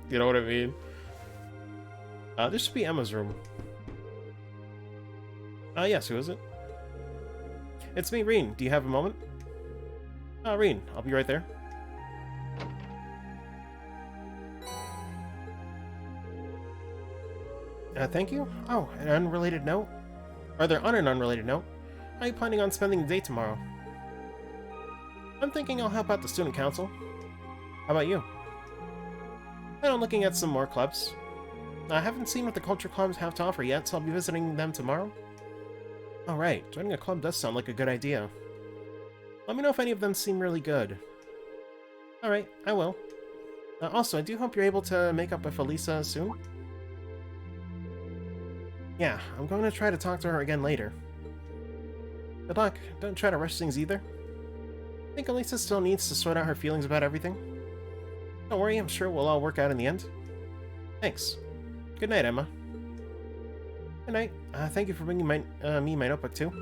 S1: You know what I mean? This should be Emma's room. Yes, who is it? It's me, Rean. Do you have a moment? Rean, I'll be right there. Thank you? Oh, an unrelated note? Rather, on an unrelated note, how are you planning on spending the day tomorrow? I'm thinking I'll help out the student council. How about you? I'm looking at some more clubs. I haven't seen what the culture clubs have to offer yet, so I'll be visiting them tomorrow. Alright, joining a club does sound like a good idea. Let me know if any of them seem really good. Alright, I will. Also, I do hope you're able to make up with Elisa soon. Yeah, I'm going to try to talk to her again later. Good luck. Don't try to rush things either. I think Elisa still needs to sort out her feelings about everything. Don't worry, I'm sure we'll all work out in the end. Thanks. Good night, Emma. Good night. Thank you for bringing me my notebook too.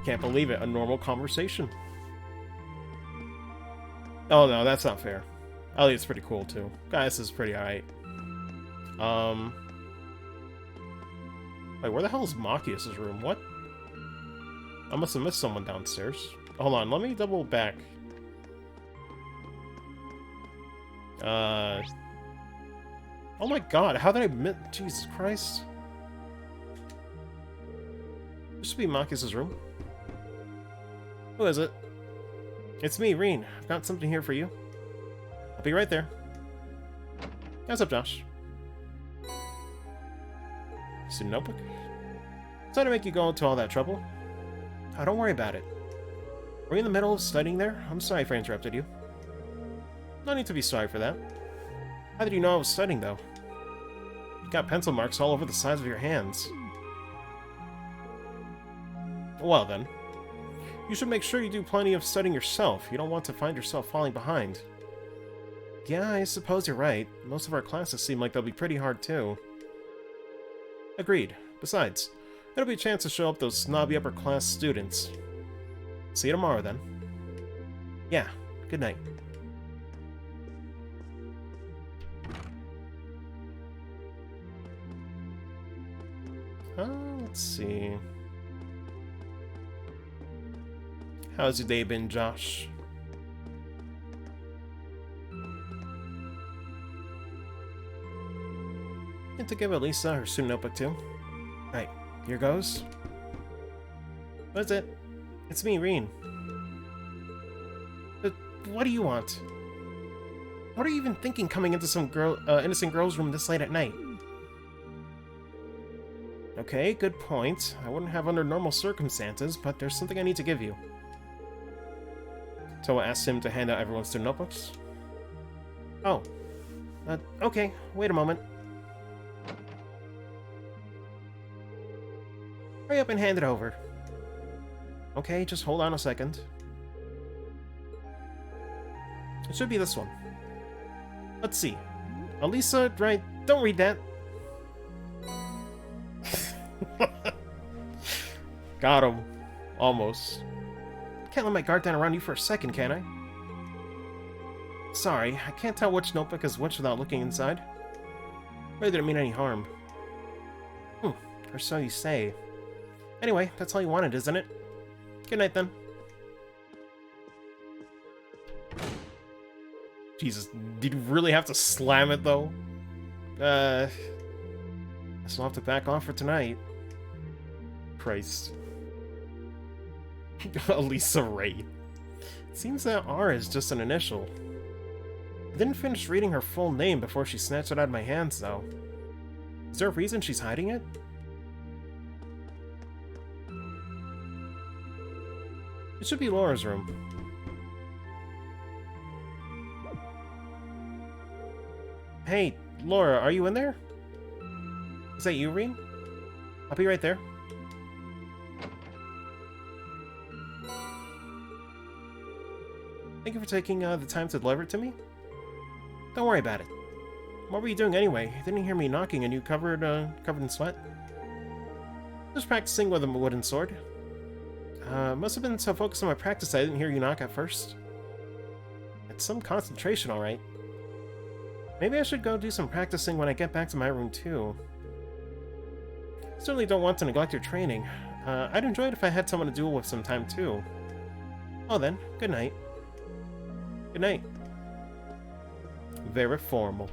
S1: Can't believe it, a normal conversation. Oh no, that's not fair. Elliot's pretty cool too. Guys, this is pretty alright. Wait, where the hell is Machias' room? What? I must have missed someone downstairs. Hold on, let me double back. Oh my god, how did I miss... Jesus Christ. This should be Machias' room. Who is it? It's me, Rean. I've got something here for you. I'll be right there. What's up, Josh? Student notebook? Sorry to make you go into all that trouble. Oh, don't worry about it. Were you in the middle of studying there? I'm sorry if I interrupted you. No need to be sorry for that. How did you know I was studying, though? You got pencil marks all over the sides of your hands. Well, then. You should make sure you do plenty of studying yourself. You don't want to find yourself falling behind. Yeah, I suppose you're right. Most of our classes seem like they'll be pretty hard, too. Agreed. Besides, it'll be a chance to show up those snobby upper-class students. See you tomorrow, then. Yeah, good night. Let's see. How's your day been, Josh? And to give Elisa her student notebook too. Right, here goes. What is it? It's me, Rean. What do you want? What are you even thinking coming into some innocent girl's room this late at night? Okay, good point. I wouldn't have under normal circumstances, but there's something I need to give you. Toa asked him to hand out everyone's student notebooks. Oh. Okay, wait a moment. Hurry up and hand it over. Okay, just hold on a second. It should be this one. Let's see. Elisa, right? Don't read that. Got him. Almost. Can't let my guard down around you for a second, can I? Sorry, I can't tell which notebook is which without looking inside. Really didn't mean any harm. Or so you say. Anyway, that's all you wanted, isn't it? Good night, then. Jesus, did you really have to slam it, though? I still have to back off for tonight. Christ. Elisa Ray. It seems that R is just an initial. I didn't finish reading her full name before she snatched it out of my hands, though. Is there a reason she's hiding it? It should be Laura's room. Hey, Laura, are you in there? Is that you, Rean? I'll be right there. Thank you for taking the time to deliver it to me. Don't worry about it. What were you doing anyway? I didn't hear me knocking and you covered in sweat. Just practicing with a wooden sword. Must have been so focused on my practice I didn't hear you knock at first. It's some concentration, alright. Maybe I should go do some practicing when I get back to my room, too. Certainly don't want to neglect your training. I'd enjoy it if I had someone to duel with some time, too. Oh then, good night. Good night. Very formal.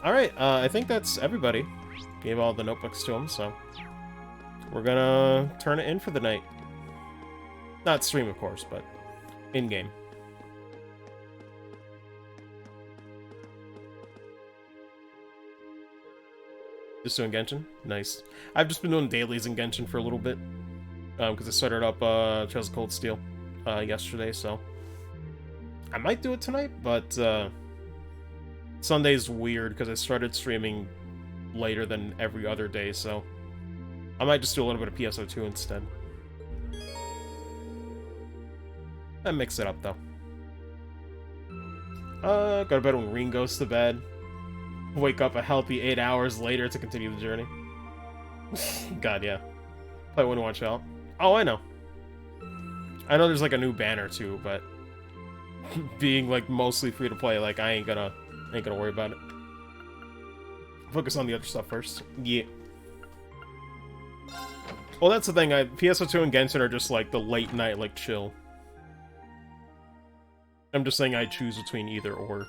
S1: Alright, I think that's everybody. Gave all the notebooks to him, so... we're gonna turn it in for the night. Not stream, of course, but in-game. Just doing Genshin? Nice. I've just been doing dailies in Genshin for a little bit. Because I started up Trails of Cold Steel yesterday, so... I might do it tonight, but Sunday's weird because I started streaming later than every other day, so... I might just do a little bit of PSO2 instead. And mix it up, though. Go to bed when Rean goes to bed. Wake up a healthy 8 hours later to continue the journey. God, yeah. Probably wouldn't watch out. Oh, I know. I know there's like a new banner too, but being like mostly free to play, like I ain't gonna worry about it. Focus on the other stuff first. Yeah. Well, that's the thing. PSO2 and Genshin are just like the late night, like chill. I'm just saying I choose between either or.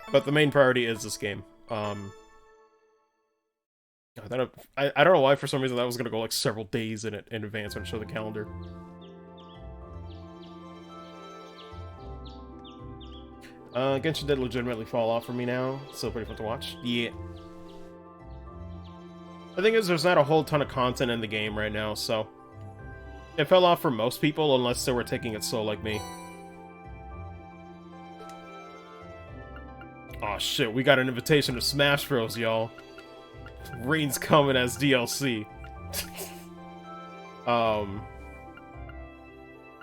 S1: But the main priority is this game. I don't know why for some reason that was gonna go like several days in advance when I show the calendar. Genshin did legitimately fall off for me now. Still pretty fun to watch. Yeah. The thing is, there's not a whole ton of content in the game right now, so... it fell off for most people, unless they were taking it slow like me. Aw, shit, we got an invitation to Smash Bros, y'all. Rean's coming as DLC. But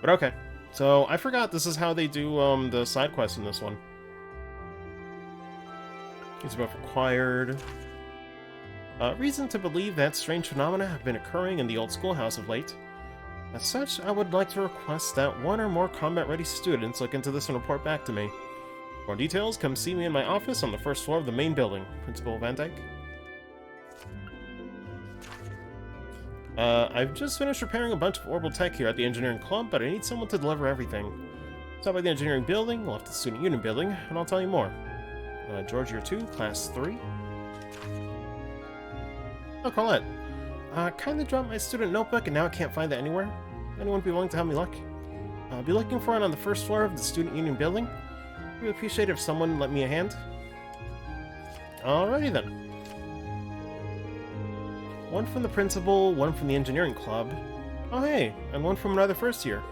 S1: okay. So, I forgot this is how they do, the side quests in this one. It's about required... reason to believe that strange phenomena have been occurring in the old schoolhouse of late. As such, I would like to request that one or more combat-ready students look into this and report back to me. For more details, come see me in my office on the first floor of the main building. Principal Van Dyke. I've just finished repairing a bunch of orbital tech here at the engineering club, but I need someone to deliver everything. Stop by the engineering building, we'll have the student union building, and I'll tell you more. George, year 2, class 3. Oh, Colette. Kindly dropped my student notebook and now I can't find it anywhere. Anyone be willing to help me look? I'll be looking for it on the first floor of the student union building. I would appreciate it if someone lent me a hand. Alrighty then. One from the principal, one from the engineering club. Oh hey, and one from another first year.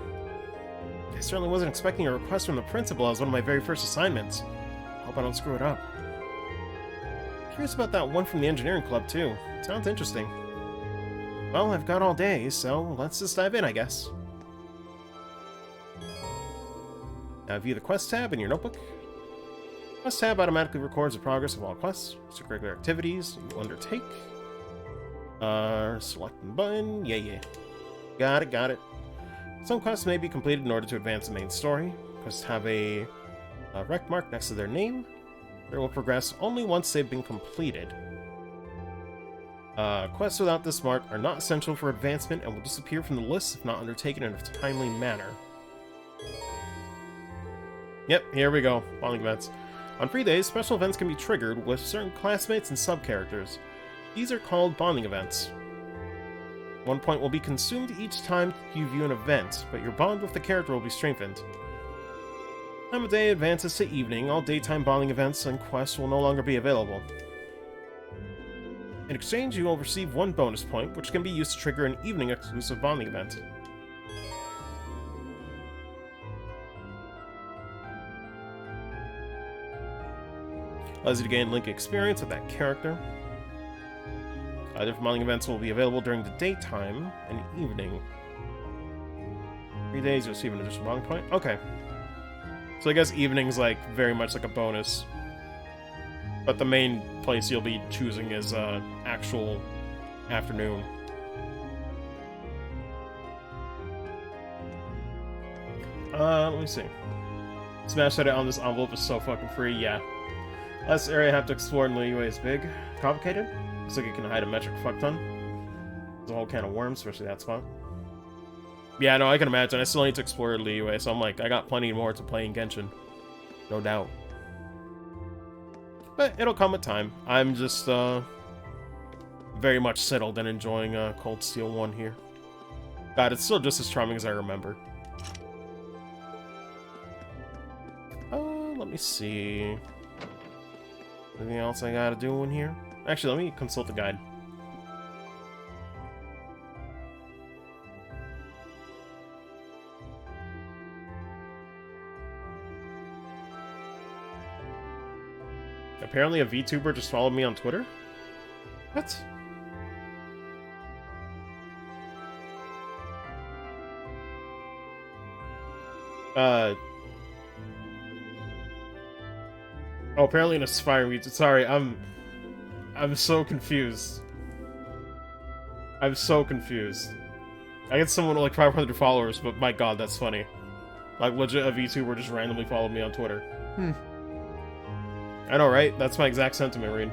S1: I certainly wasn't expecting a request from the principal as one of my very first assignments. Hope I don't screw it up. Curious about that one from the engineering club, too. Sounds interesting. Well, I've got all day, so let's just dive in, I guess. Now view the quest tab in your notebook. Quest tab automatically records the progress of all quests, extracurricular activities you undertake. Select the button. Yeah. Got it. Some quests may be completed in order to advance the main story. Quests have a rec mark next to their name. They will progress only once they've been completed. Quests without this mark are not essential for advancement and will disappear from the list if not undertaken in a timely manner. Yep, here we go. Bonding events. On free days, special events can be triggered with certain classmates and sub-characters. These are called bonding events. 1 point will be consumed each time you view an event, but your bond with the character will be strengthened. Time of day advances to evening. All daytime bonding events and quests will no longer be available. In exchange, you will receive 1 bonus point, which can be used to trigger an evening exclusive bonding event. Allows you to gain link experience with that character. Different bonding events will be available during the daytime and evening. 3 days, you'll receive an additional bonding point. Okay. So I guess evening's like very much like a bonus. But the main place you'll be choosing is actual afternoon. Let me see. Smash edit on this envelope is so fucking free, yeah. Last area I have to explore in Liyue is big. Complicated? Looks like you can hide a metric fuck ton. There's a whole can of worms, especially that spot. Yeah, no, I can imagine. I still need to explore Liyue, so I'm like, I got plenty more to play in Genshin. No doubt. But it'll come with time. I'm just, very much settled and enjoying, Cold Steel 1 here. God, it's still just as charming as I remember. Let me see. Anything else I gotta do in here? Actually, let me consult the guide. Apparently a VTuber just followed me on Twitter? What? Oh, apparently an aspiring VTuber. Sorry, I'm so confused. I'm so confused. I get someone with like 500 followers, but my god, that's funny. Like, legit, a VTuber just randomly followed me on Twitter. I know, right? That's my exact sentiment, Reed.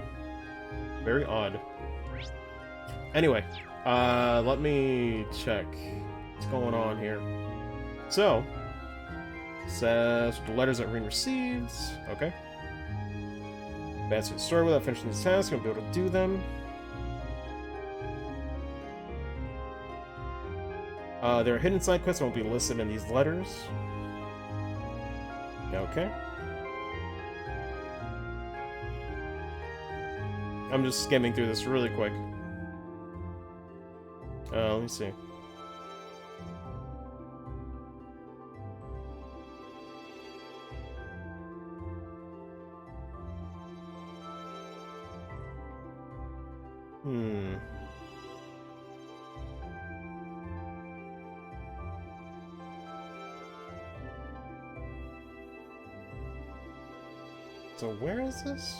S1: Very odd. Anyway, let me check what's going on here. So, says the letters that Reed receives. Okay. Advance the story without finishing these tasks, you'll be able to do them. There are hidden side quests that won't be listed in these letters. Okay. I'm just skimming through this really quick. Let me see. So where is this?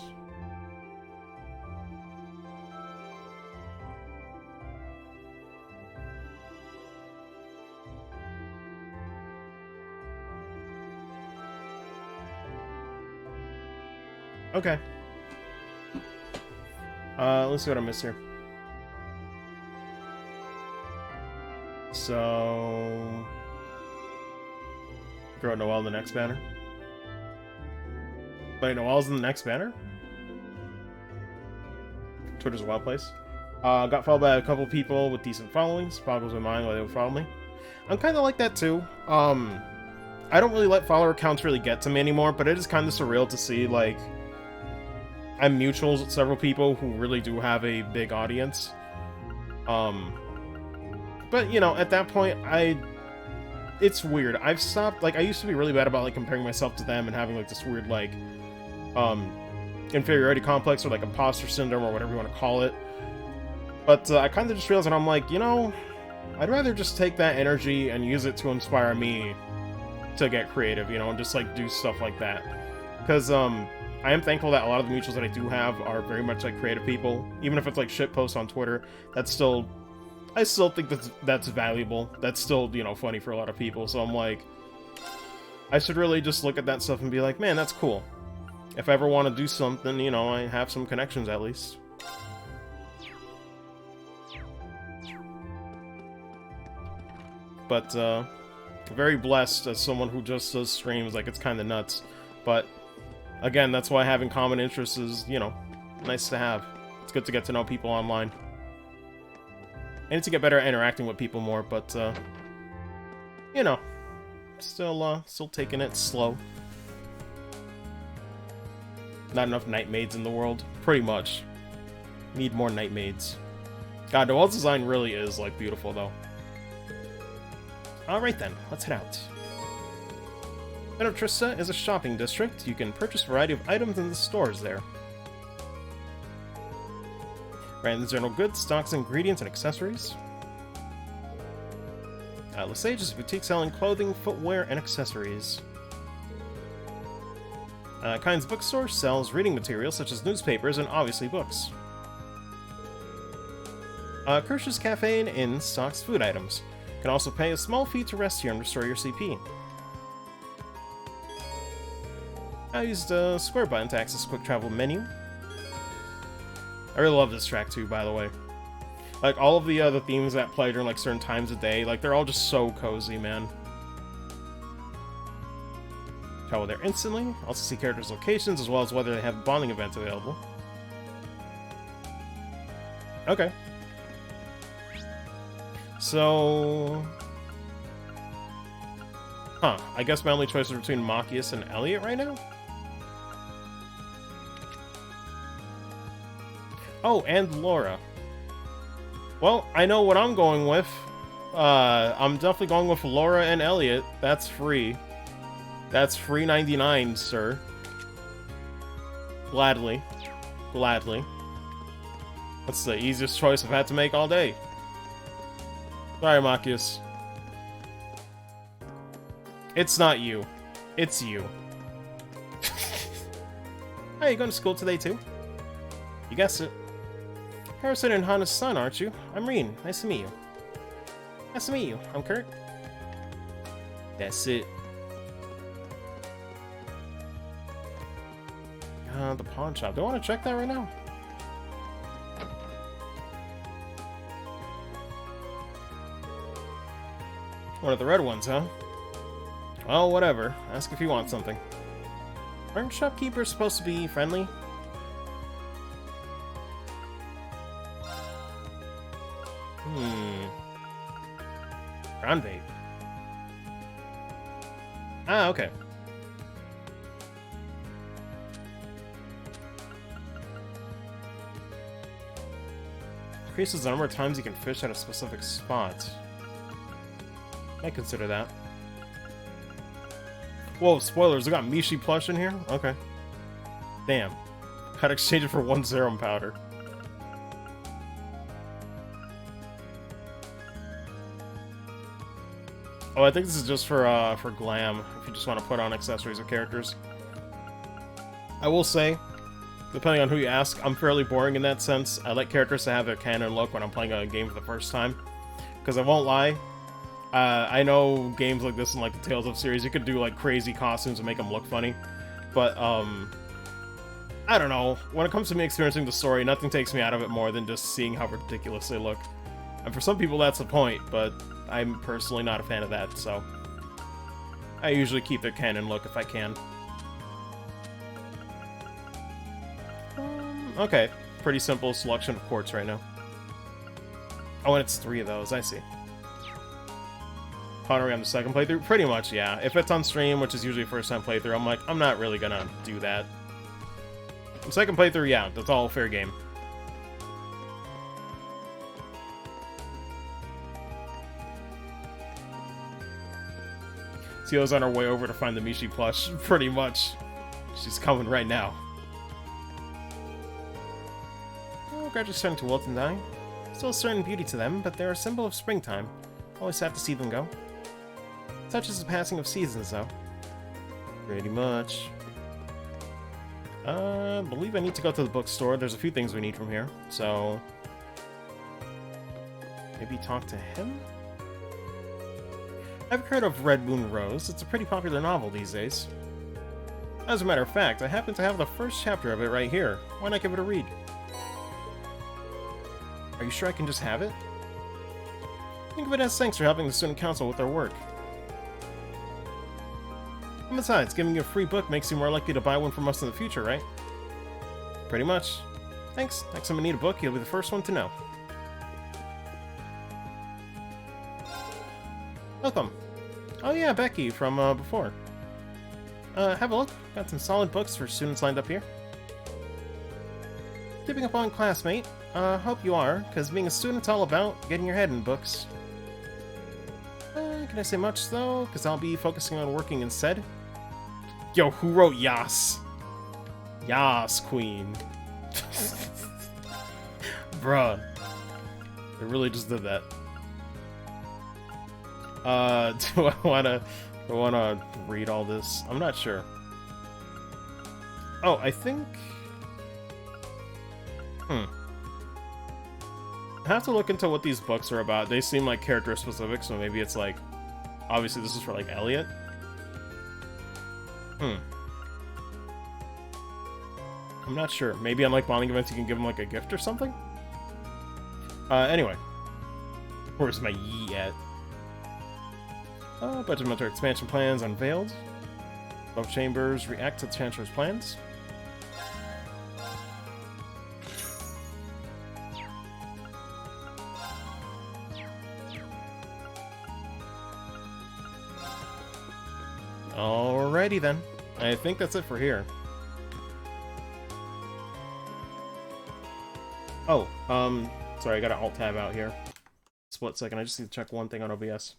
S1: Okay. Let's see what I missed here. So... Grow Noelle in the next banner. Wait, Noelle's in the next banner? Twitter's a wild place. Got followed by a couple people with decent followings. Boggles my mind why they would follow me. I'm kind of like that too. I don't really let follower counts really get to me anymore, but it is kind of surreal to see, like, I'm mutuals with several people who really do have a big audience. But, you know, at that point, it's weird. I've stopped, like, I used to be really bad about, like, comparing myself to them and having, like, this weird, like, inferiority complex or like imposter syndrome or whatever you want to call it. But I kind of just realized that I'm like, you know, I'd rather just take that energy and use it to inspire me to get creative, you know, and just like do stuff like that. Because I am thankful that a lot of the mutuals that I do have are very much like creative people. Even if it's like shit posts on Twitter, that's still, I still think that's valuable. That's still, you know, funny for a lot of people. So I'm like, I should really just look at that stuff and be like, man, that's cool. If I ever want to do something, you know, I have some connections at least. But, very blessed as someone who just does streams. Like, it's kind of nuts. But, again, that's why having common interests is, you know, nice to have. It's good to get to know people online. And to get better at interacting with people more, but, you know, still taking it slow. Not enough night maids in the world. Pretty much. Need more night maids. God, the world's design really is, like, beautiful, though. Alright then, let's head out. Bed of Trista is a shopping district. You can purchase a variety of items in the stores there. Random general goods, stocks, ingredients, and accessories. Lesage is a boutique selling clothing, footwear, and accessories. Kynes Bookstore sells reading materials such as newspapers and obviously books. Kirsch's Cafe and Inn stocks food items. You can also pay a small fee to rest here and restore your CP. I used the square button to access quick travel menu. I really love this track too, by the way. Like, all of the other themes that play during, like, certain times of day, like, they're all just so cozy, man. Travel there instantly. Also see characters' locations, as well as whether they have bonding events available. Okay. So... Huh. I guess my only choice is between Machias and Elliot right now? Oh, and Laura. Well, I know what I'm going with. I'm definitely going with Laura and Elliot. That's free. That's free 99, sir. Gladly. Gladly. That's the easiest choice I've had to make all day. Sorry, Machias. It's not you. It's you. Hey, you going to school today, too? You guessed it. Harrison and Hana's son, aren't you? I'm Reen. Nice to meet you. Nice to meet you. I'm Kurt. That's it. The pawn shop. Do I want to check that right now? One of the red ones, huh? Well, whatever. Ask if you want something. Aren't shopkeepers supposed to be friendly? Ground bait. Ah, okay. Increases the number of times you can fish at a specific spot. Might consider that. Whoa, spoilers, I got Mishi plush in here? Okay. Damn. Had to exchange it for 1 serum powder. Oh, I think this is just for glam, if you just want to put on accessories or characters. I will say, depending on who you ask, I'm fairly boring in that sense. I like characters to have their canon look when I'm playing a game for the first time. Because I won't lie, I know games like this and like the Tales of series, you could do like crazy costumes and make them look funny. But, I don't know. When it comes to me experiencing the story, nothing takes me out of it more than just seeing how ridiculous they look. And for some people that's the point, but I'm personally not a fan of that, so I usually keep their canon look if I can. Okay, pretty simple selection of quartz right now. Oh, and it's 3 of those, I see. Pottery on the second playthrough? Pretty much, yeah. If it's on stream, which is usually first time playthrough, I'm like, I'm not really gonna do that. The second playthrough, yeah, that's all fair game. Tio's on her way over to find the Mishi plush, pretty much. She's coming right now. All gradually starting to wilt and die. Still a certain beauty to them, but they're a symbol of springtime. Always sad to see them go. Such is the passing of seasons, though. Pretty much. I believe I need to go to the bookstore. There's a few things we need from here, so... maybe talk to him? I've heard of Red Moon Rose. It's a pretty popular novel these days. As a matter of fact, I happen to have the first chapter of it right here. Why not give it a read? Are you sure I can just have it? Think of it as thanks for helping the student council with their work. And besides, giving you a free book makes you more likely to buy one from us in the future, right? Pretty much. Thanks. Next time I need a book, you'll be the first one to know. Welcome. Oh yeah, Becky from before. Have a look. Got some solid books for students lined up here. Keeping up on classmate. Hope you are, because being a student's all about getting your head in books. Can I say much, though? Because I'll be focusing on working instead. Yo, who wrote Yas? Yas, queen. Bruh. They really just did that. Do I wanna read all this? I'm not sure. Oh, I think... I have to look into what these books are about. They seem like character specific, so maybe it's like... obviously this is for, like, Elliot. I'm not sure. Maybe on, like, bonding events you can give him, like, a gift or something? Anyway. Where's my Yi at? Budget Mentor expansion plans unveiled. Both chambers react to the Chancellor's plans. Alrighty then. I think that's it for here. Oh, sorry, I got an alt-tab out here. Split second, I just need to check one thing on OBS.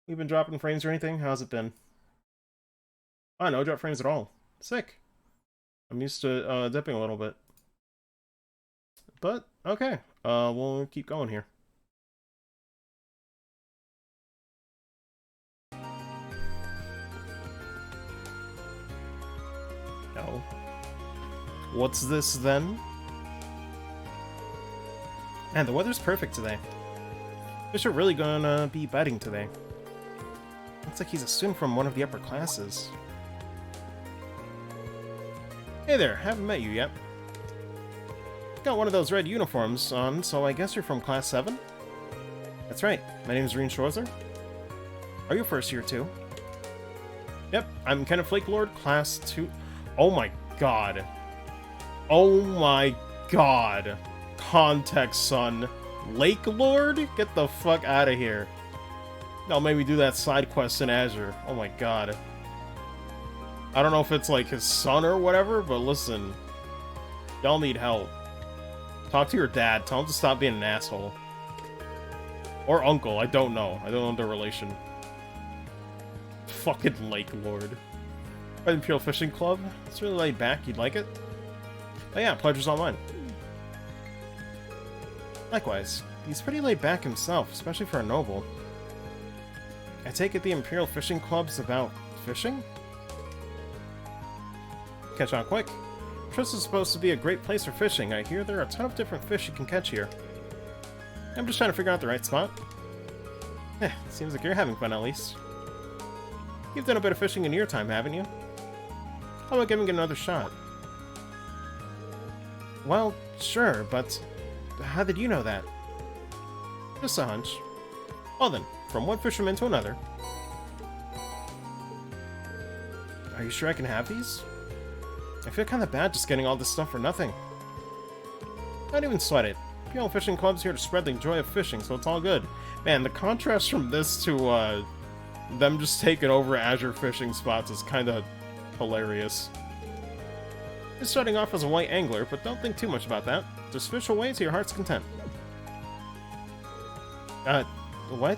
S1: We've been dropping frames or anything? How's it been? Oh, no drop frames at all. Sick. I'm used to dipping a little bit. But, okay. We'll keep going here. No. What's this then? Man, the weather's perfect today. Fish are really gonna be betting today. Looks like he's a student from one of the upper classes. Hey there, haven't met you yet. Got one of those red uniforms on, so I guess you're from class 7? That's right, my name is Reen Schwarzer. Are you first year too? Yep, I'm Kenneth Flake Lord, class 2. Oh my god. Oh my god. Context, son. Lake Lord? Get the fuck out of here. They'll maybe do that side quest in Azure. Oh my god. I don't know if it's like his son or whatever, but listen. Y'all need help. Talk to your dad. Tell him to stop being an asshole. Or uncle. I don't know. I don't know their relation. Fucking Lake Lord. Red Imperial Fishing Club. It's really laid back. You'd like it? Oh yeah, pleasure's all mine. Likewise. He's pretty laid back himself, especially for a noble. I take it the Imperial Fishing Club's about fishing? Catch on quick. Trist is supposed to be a great place for fishing. I hear there are a ton of different fish you can catch here. I'm just trying to figure out the right spot. Seems like you're having fun at least. You've done a bit of fishing in your time, haven't you? How about giving it another shot? Well, sure, but how did you know that? Just a hunch. Well then, from one fisherman to another. Are you sure I can have these? I feel kinda bad just getting all this stuff for nothing. Don't even sweat it. Imperial Fishing Club's here to spread the joy of fishing, so it's all good. Man, the contrast from this to, them just taking over Azure fishing spots is kinda hilarious. You're starting off as a white angler, but don't think too much about that. Just fish away to your heart's content. What?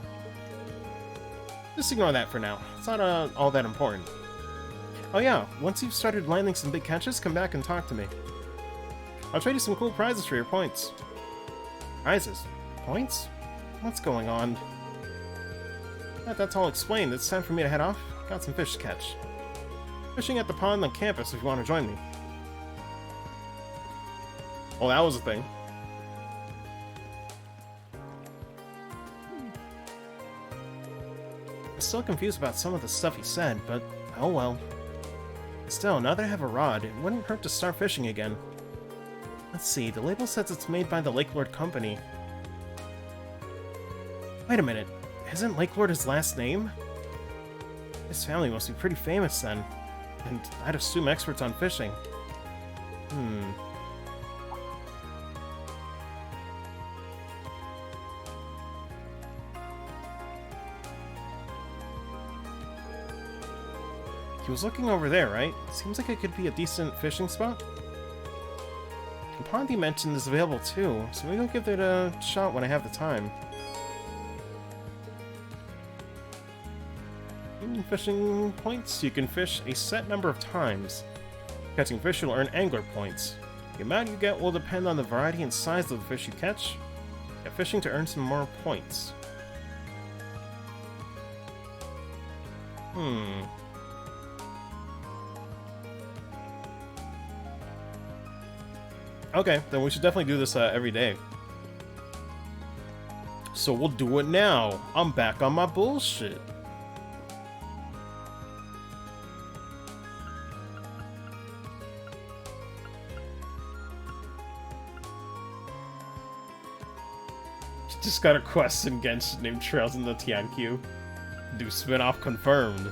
S1: Just ignore that for now. It's not, all that important. Oh yeah, once you've started landing some big catches, come back and talk to me. I'll trade you some cool prizes for your points. Prizes? Points? What's going on? That's all explained. It's time for me to head off. Got some fish to catch. Fishing at the pond on campus if you want to join me. Well, that was a thing. I'm still confused about some of the stuff he said, but oh well. Still, now that I have a rod, it wouldn't hurt to start fishing again. Let's see, the label says it's made by the Lake Lord Company. Wait a minute, isn't Lake Lord his last name? His family must be pretty famous then, and I'd assume experts on fishing. He was looking over there, right? Seems like it could be a decent fishing spot. The pond he mentioned is available too, so maybe I'll give it a shot when I have the time. Fishing points. You can fish a set number of times. Catching fish, you'll earn angler points. The amount you get will depend on the variety and size of the fish you catch. Get fishing to earn some more points. Okay, then we should definitely do this every day. So we'll do it now. I'm back on my bullshit. Just got a quest in Genshin named Trails in the Tiankyu. Do spin-off confirmed.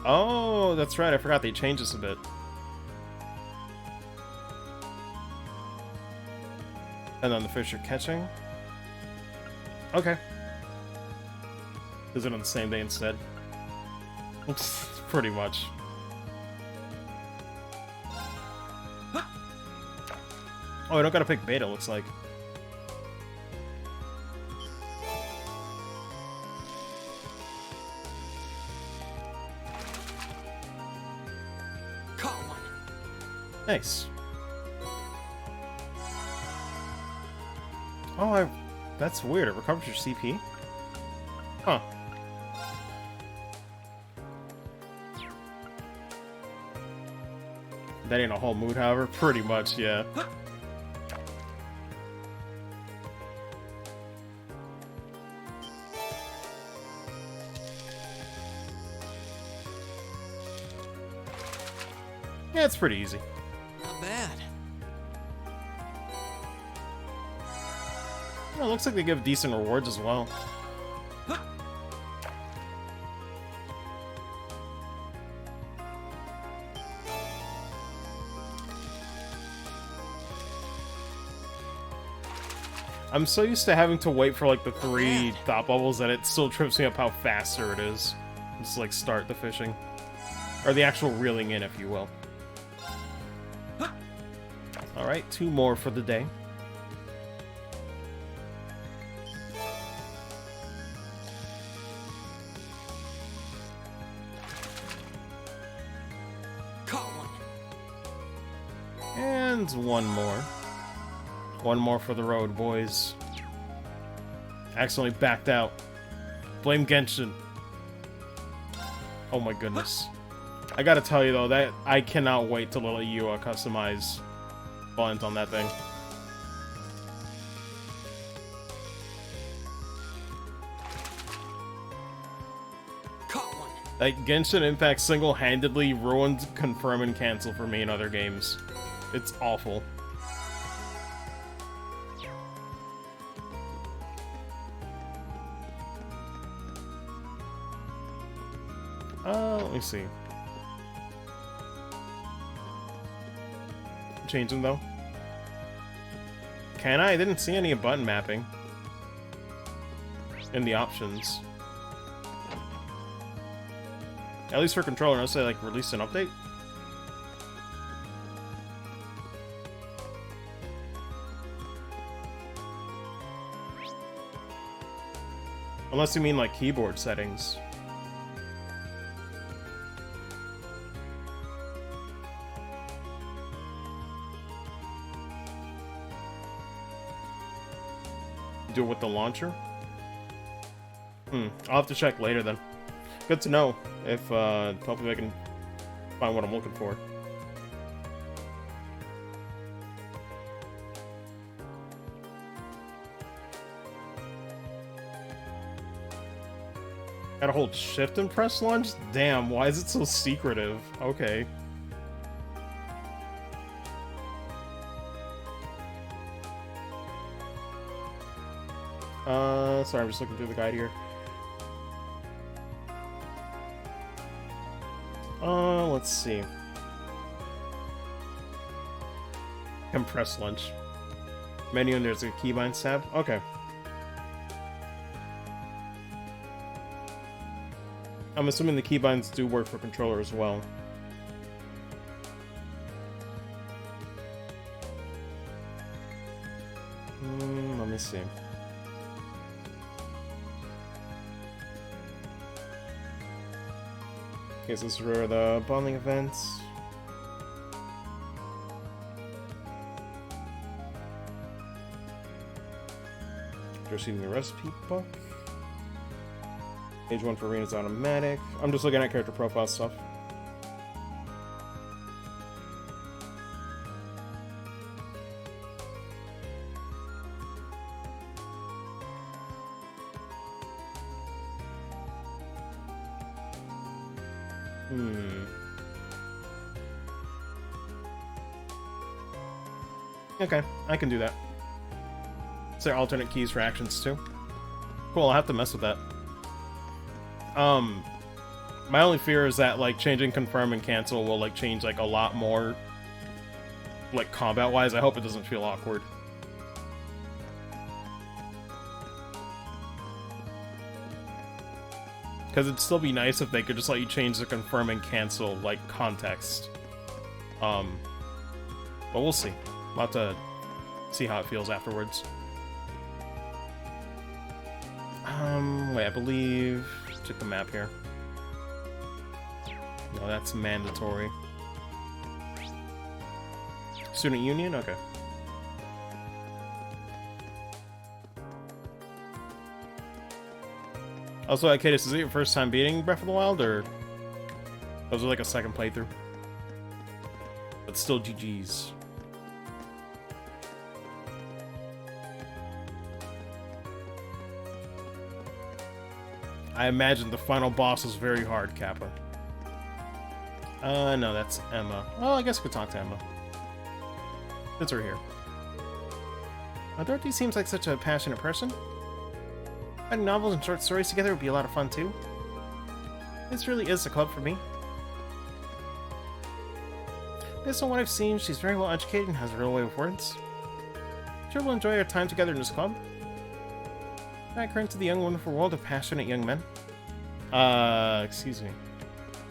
S1: Oh, that's right. I forgot they changed this a bit. And then the fish you're catching. Okay. Is it on the same day instead? Pretty much. Oh, I don't gotta pick beta, looks like.
S6: Caught one.
S1: Nice. Oh, that's weird. It recovers your CP? Huh. That ain't a whole mood, however. Pretty much, yeah. Yeah, it's pretty easy.
S6: Not bad.
S1: Well, it looks like they give decent rewards as well. I'm so used to having to wait for like the 3 thought bubbles that it still trips me up how faster it is. Just like start the fishing. Or the actual reeling in, if you will. Alright, 2 more for the day.
S6: Caught one.
S1: And 1 more. 1 more for the road, boys. Accidentally backed out. Blame Genshin. Oh my goodness. I gotta tell you though, that I cannot wait to let you customize buttons on that thing.
S6: Caught one.
S1: Like, Genshin Impact single-handedly ruined confirm and cancel for me in other games. It's awful. Let me see. Change them though. Can I? I didn't see any button mapping in the options. At least for controller, unless they like release an update. Unless you mean like keyboard settings. Do it with the launcher? I'll have to check later then. Good to know. If, hopefully I can find what I'm looking for. Gotta hold shift and press launch? Damn, why is it so secretive? Okay. Sorry, I'm just looking through the guide here. Let's see. Compress launch. Menu and there's a keybinds tab. Okay. I'm assuming the keybinds do work for controller as well. Let me see. Okay, so this is for the bonding events. Receiving the recipe book. Page 1 for arena's automatic. I'm just looking at character profile stuff. Okay, I can do that. Is there alternate keys for actions too? Cool, I'll have to mess with that. My only fear is that, like, changing confirm and cancel will, like, change, like, a lot more, like, combat-wise. I hope it doesn't feel awkward. Because it'd still be nice if they could just let you change the confirm and cancel, like, context. But we'll see. We'll have to see how it feels afterwards. Wait, I believe... Check the map here. No, that's mandatory. Student Union? Okay. Also, Cadus, is it your first time beating Breath of the Wild, or was it like a second playthrough? But still GG's. I imagine the final boss was very hard, Kappa. No, that's Emma. Well, I guess we could talk to Emma. Since we're here. Dorothy seems like such a passionate person. Writing novels and short stories together would be a lot of fun, too. This really is the club for me. Based on what I've seen, she's very well educated and has a real way with words. Sure we'll enjoy our time together in this club. I current to the young wonderful world of passionate young men. Excuse me.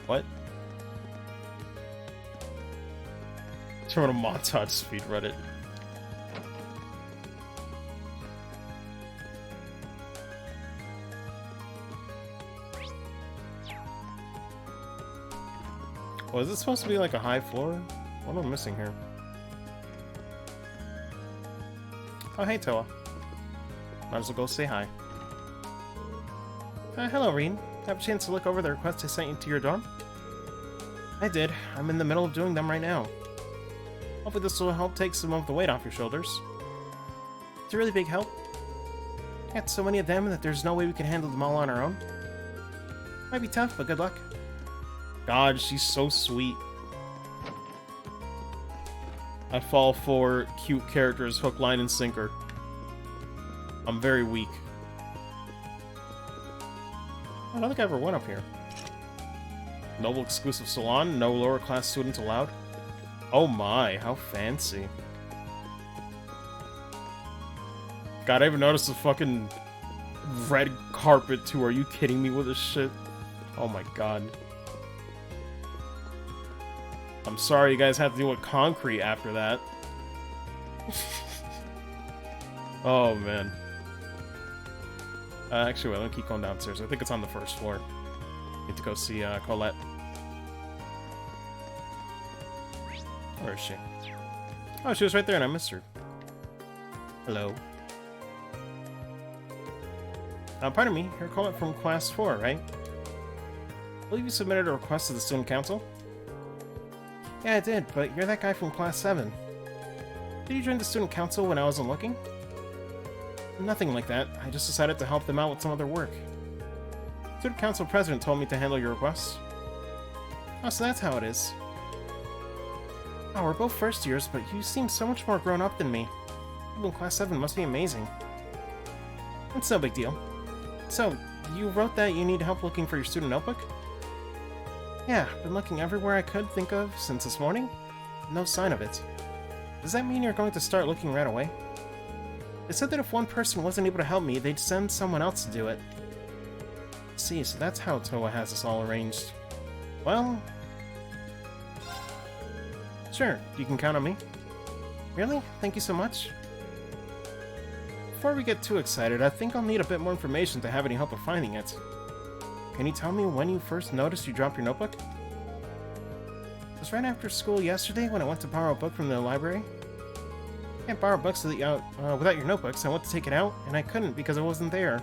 S1: What? Turn on a montage speed Reddit. Oh, is this supposed to be like a high floor? What am I missing here? Oh, hey, Toa. Might as well go say hi. Hello, Reen. Have a chance to look over the request I sent you to your dorm? I did. I'm in the middle of doing them right now. Hopefully this will help take some of the weight off your shoulders. It's a really big help. Got so many of them that there's no way we can handle them all on our own. Might be tough, but good luck. God, she's so sweet. I fall for cute characters, hook, line, and sinker. I'm very weak. I don't think I ever went up here. Noble exclusive salon, no lower class students allowed. Oh my, how fancy. God, I even noticed the fucking red carpet too. Are you kidding me with this shit? Oh my god. I'm sorry you guys have to deal with concrete after that. Oh man. Actually, wait, let me keep going downstairs. I think it's on the first floor. Need to go see Colette. Where is she? Oh, she was right there and I missed her. Hello. Pardon me, you're calling from Class 4, right? I believe you submitted a request to the Student Council? Yeah, I did, but you're that guy from Class 7. Did you join the Student Council when I wasn't looking? Nothing like that. I just decided to help them out with some other work. Student Council President told me to handle your requests. Oh, so that's how it is. Oh, we're both first years, but you seem so much more grown up than me. You in Class 7 must be amazing. It's no big deal. So, you wrote that you need help looking for your student notebook? Yeah, been looking everywhere I could think of since this morning. No sign of it. Does that mean you're going to start looking right away? They said that if one person wasn't able to help me, they'd send someone else to do it. See, so that's how Towa has this all arranged. Well... Sure, you can count on me. Really? Thank you so much. Before we get too excited, I think I'll need a bit more information to have any hope of finding it. Can you tell me when you first noticed you dropped your notebook? It was right after school yesterday when I went to borrow a book from the library. I can't borrow books without your notebooks. I went to take it out, and I couldn't because it wasn't there.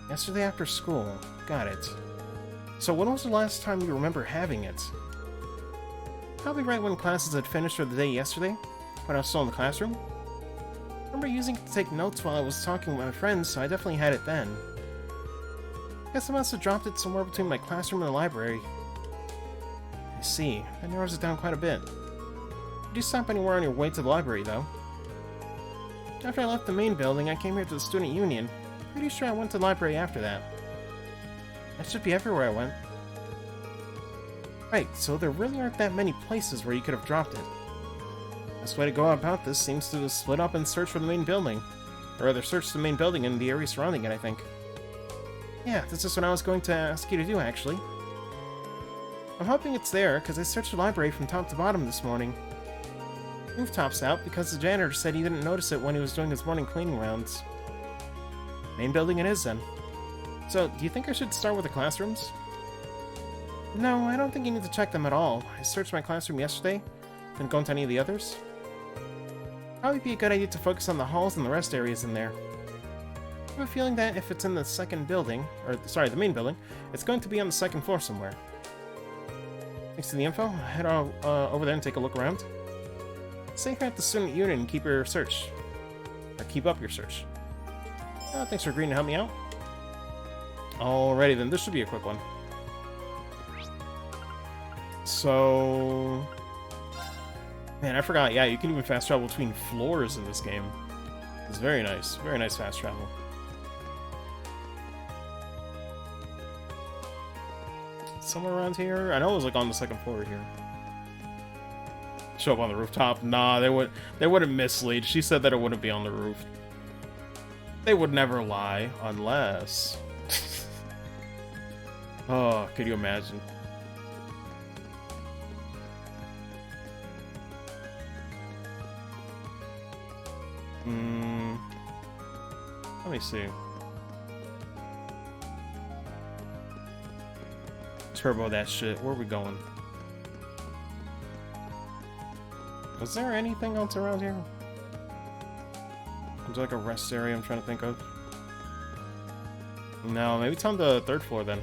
S1: Yesterday after school. Got it. So when was the last time you remember having it? Probably right when classes had finished for the day yesterday, when I was still in the classroom. I remember using it to take notes while I was talking with my friends, so I definitely had it then. Guess I must have dropped it somewhere between my classroom and the library. I see. That narrows it down quite a bit. Did you stop anywhere on your way to the library, though? After I left the main building, I came here to the Student Union. Pretty sure I went to the library after that. That should be everywhere I went. Right, so there really aren't that many places where you could have dropped it. Best way to go about this seems to split up and search for the main building. Or rather, search the main building and the area surrounding it, I think. Yeah, this is what I was going to ask you to do, actually. I'm hoping it's there, because I searched the library from top to bottom this morning. Rooftop's out, because the janitor said he didn't notice it when he was doing his morning cleaning rounds. Main building it is, then. So, do you think I should start with the classrooms? No, I don't think you need to check them at all. I searched my classroom yesterday. Didn't go into any of the others. Probably be a good idea to focus on the halls and the rest areas in there. I have a feeling that if it's in the second building, or sorry, the main building, it's going to be on the second floor somewhere. Thanks to the info, head over there and take a look around. Stay here at the Student Union and keep your search. Or keep up your search. Thanks for agreeing to help me out. Alrighty then, this should be a quick one. So... Man, I forgot, yeah, you can even fast travel between floors in this game. It's very nice fast travel. Somewhere around here? I know it was like on the second floor here. Show up on the rooftop? Nah, they wouldn't mislead. She said that it wouldn't be on the roof. They would never lie, unless... Oh, could you imagine? Let me see. Turbo that shit. Where are we going? Was there anything else around here? Is there like a rest area I'm trying to think of? No, maybe it's on the third floor then.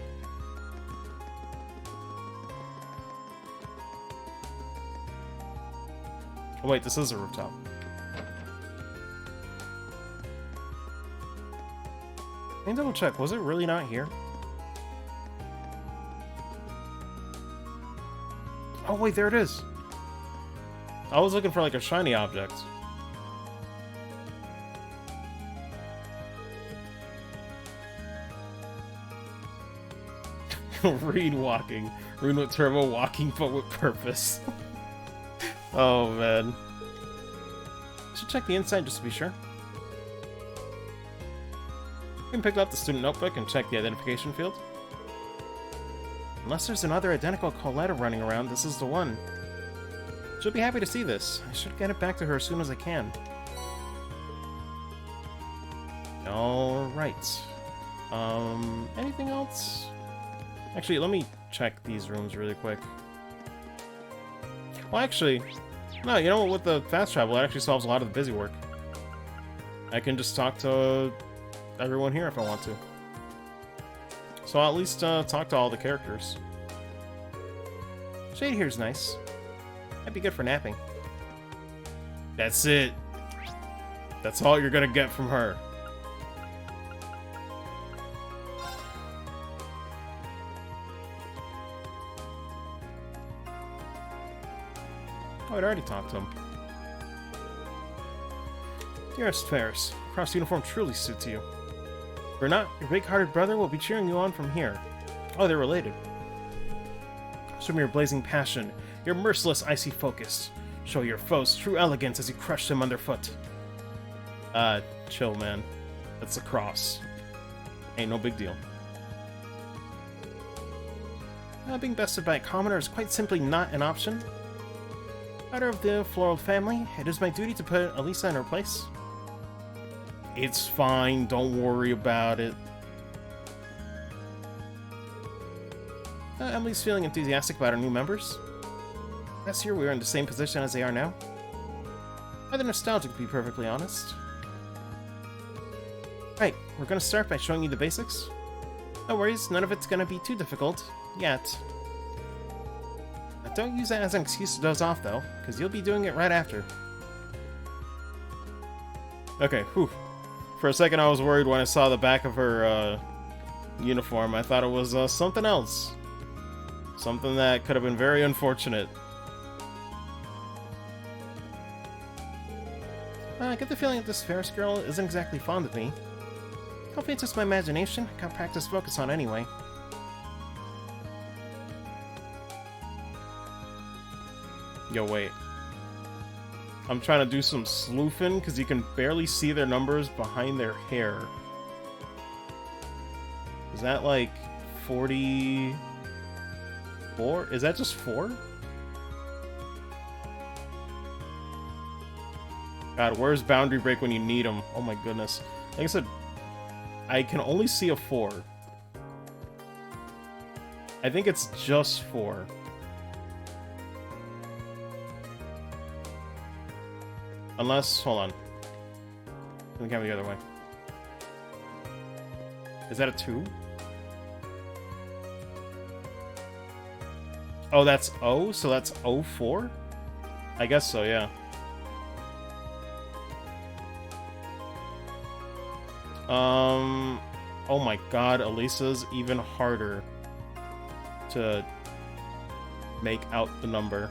S1: Oh wait, this is a rooftop. Let me double check, was it really not here? Oh wait, there it is! I was looking for like a shiny object. Reed walking. Rune with turbo, walking but with purpose. Oh man. Should check the inside just to be sure. You can pick up the student notebook and check the identification field. Unless there's another identical Coletta running around, this is the one. She'll be happy to see this. I should get it back to her as soon as I can. Alright. Anything else? Actually, let me check these rooms really quick. Well, actually, no, you know what? With the fast travel, it actually solves a lot of the busy work. I can just talk to everyone here if I want to. So I'll at least talk to all the characters. Shade here's nice. Might be good for napping. That's it. That's all you're gonna get from her. Oh, I'd already talked to him. Dearest Ferris, cross uniform truly suits you. If you're not, your big-hearted brother will be cheering you on from here. Oh, they're related. Show me your blazing passion, your merciless icy focus. Show your foes true elegance as you crush them underfoot. Chill, man. That's a cross. Ain't no big deal. Being bested by a commoner is quite simply not an option. Daughter of the Floral family, it is my duty to put Elisa in her place. It's fine, don't worry about it. Emily's feeling enthusiastic about our new members. Last year we were in the same position as they are now. Rather nostalgic, to be perfectly honest. Right, we're gonna start by showing you the basics. No worries, none of it's gonna be too difficult. Yet. Don't use that as an excuse to doze off, though, because you'll be doing it right after. Okay, whew. For a second I was worried when I saw the back of her uniform. I thought it was something else. Something that could have been very unfortunate. I get the feeling that this Ferris girl isn't exactly fond of me. Hopefully it's just my imagination. I got practice focus on anyway. Yo, wait. I'm trying to do some sleuthing because you can barely see their numbers behind their hair. Is that like 44? Is that just 4? God, where's Boundary Break when you need them? Oh my goodness. Like I said, I can only see a 4. I think it's just 4. Unless, hold on. Let me count the other way. Is that a 2? Oh, that's O? So that's 04? I guess so, yeah. Oh my god, Elisa's even harder to make out the number.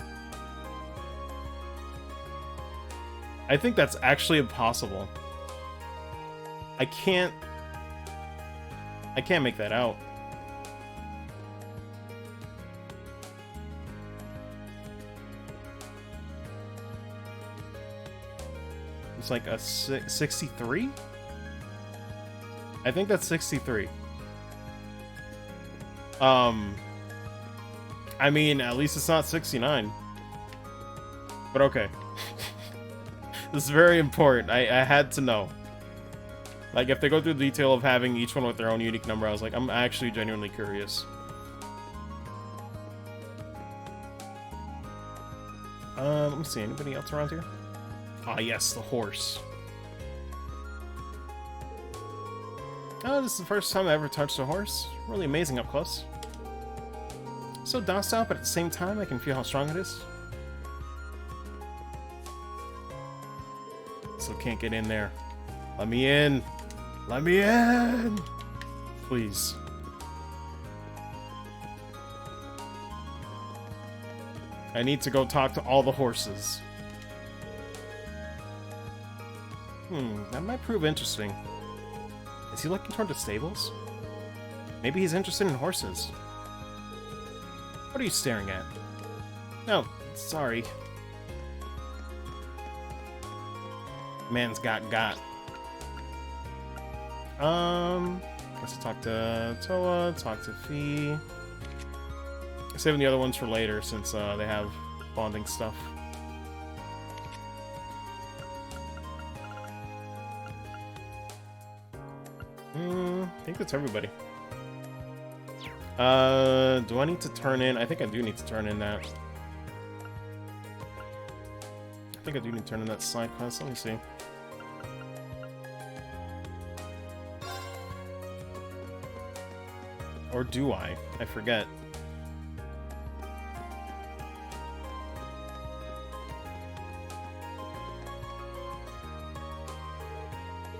S1: I think that's actually impossible. I can't make that out. It's like a 63? I think that's 63. I mean, at least it's not 69. But okay. This is very important. I had to know. Like, if they go through the detail of having each one with their own unique number, I was like, I'm actually genuinely curious. Let me see. Anybody else around here? Ah, yes, the horse. Oh, this is the first time I ever touched a horse. Really amazing up close. So docile, but at the same time, I can feel how strong it is. Still can't get in there. Let me in. Let me in. Please. I need to go talk to all the horses. That might prove interesting. Is he looking toward the stables? Maybe he's interested in horses. What are you staring at? No, sorry. Man's got. Let's talk to Toa, talk to Fee. Saving the other ones for later since they have bonding stuff. I think that's everybody. Do I need to turn in? I think I do need to turn in that. I think I do need to turn in that side quest. Let me see. Or do I? I forget.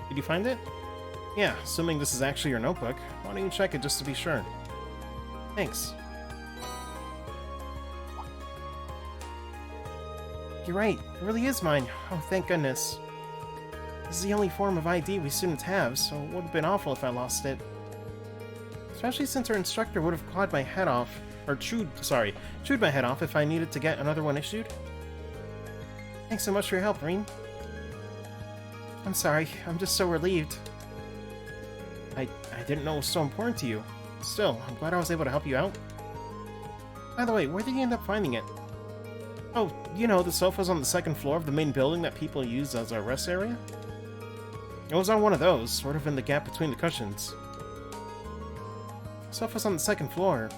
S1: Did you find it? Yeah, assuming this is actually your notebook. Why don't you check it just to be sure? Thanks. You're right, it really is mine. Oh, thank goodness. This is the only form of ID we students have, so it would have been awful if I lost it. Especially since our instructor would have clawed my head off, or chewed my head off if I needed to get another one issued. Thanks so much for your help, Rean. I'm sorry, I'm just so relieved. I didn't know it was so important to you. Still, I'm glad I was able to help you out. By the way, where did you end up finding it? Oh, you know, the sofa's on the second floor of the main building that people use as a rest area? It was on one of those, sort of in the gap between the cushions. Sofa's on the second floor.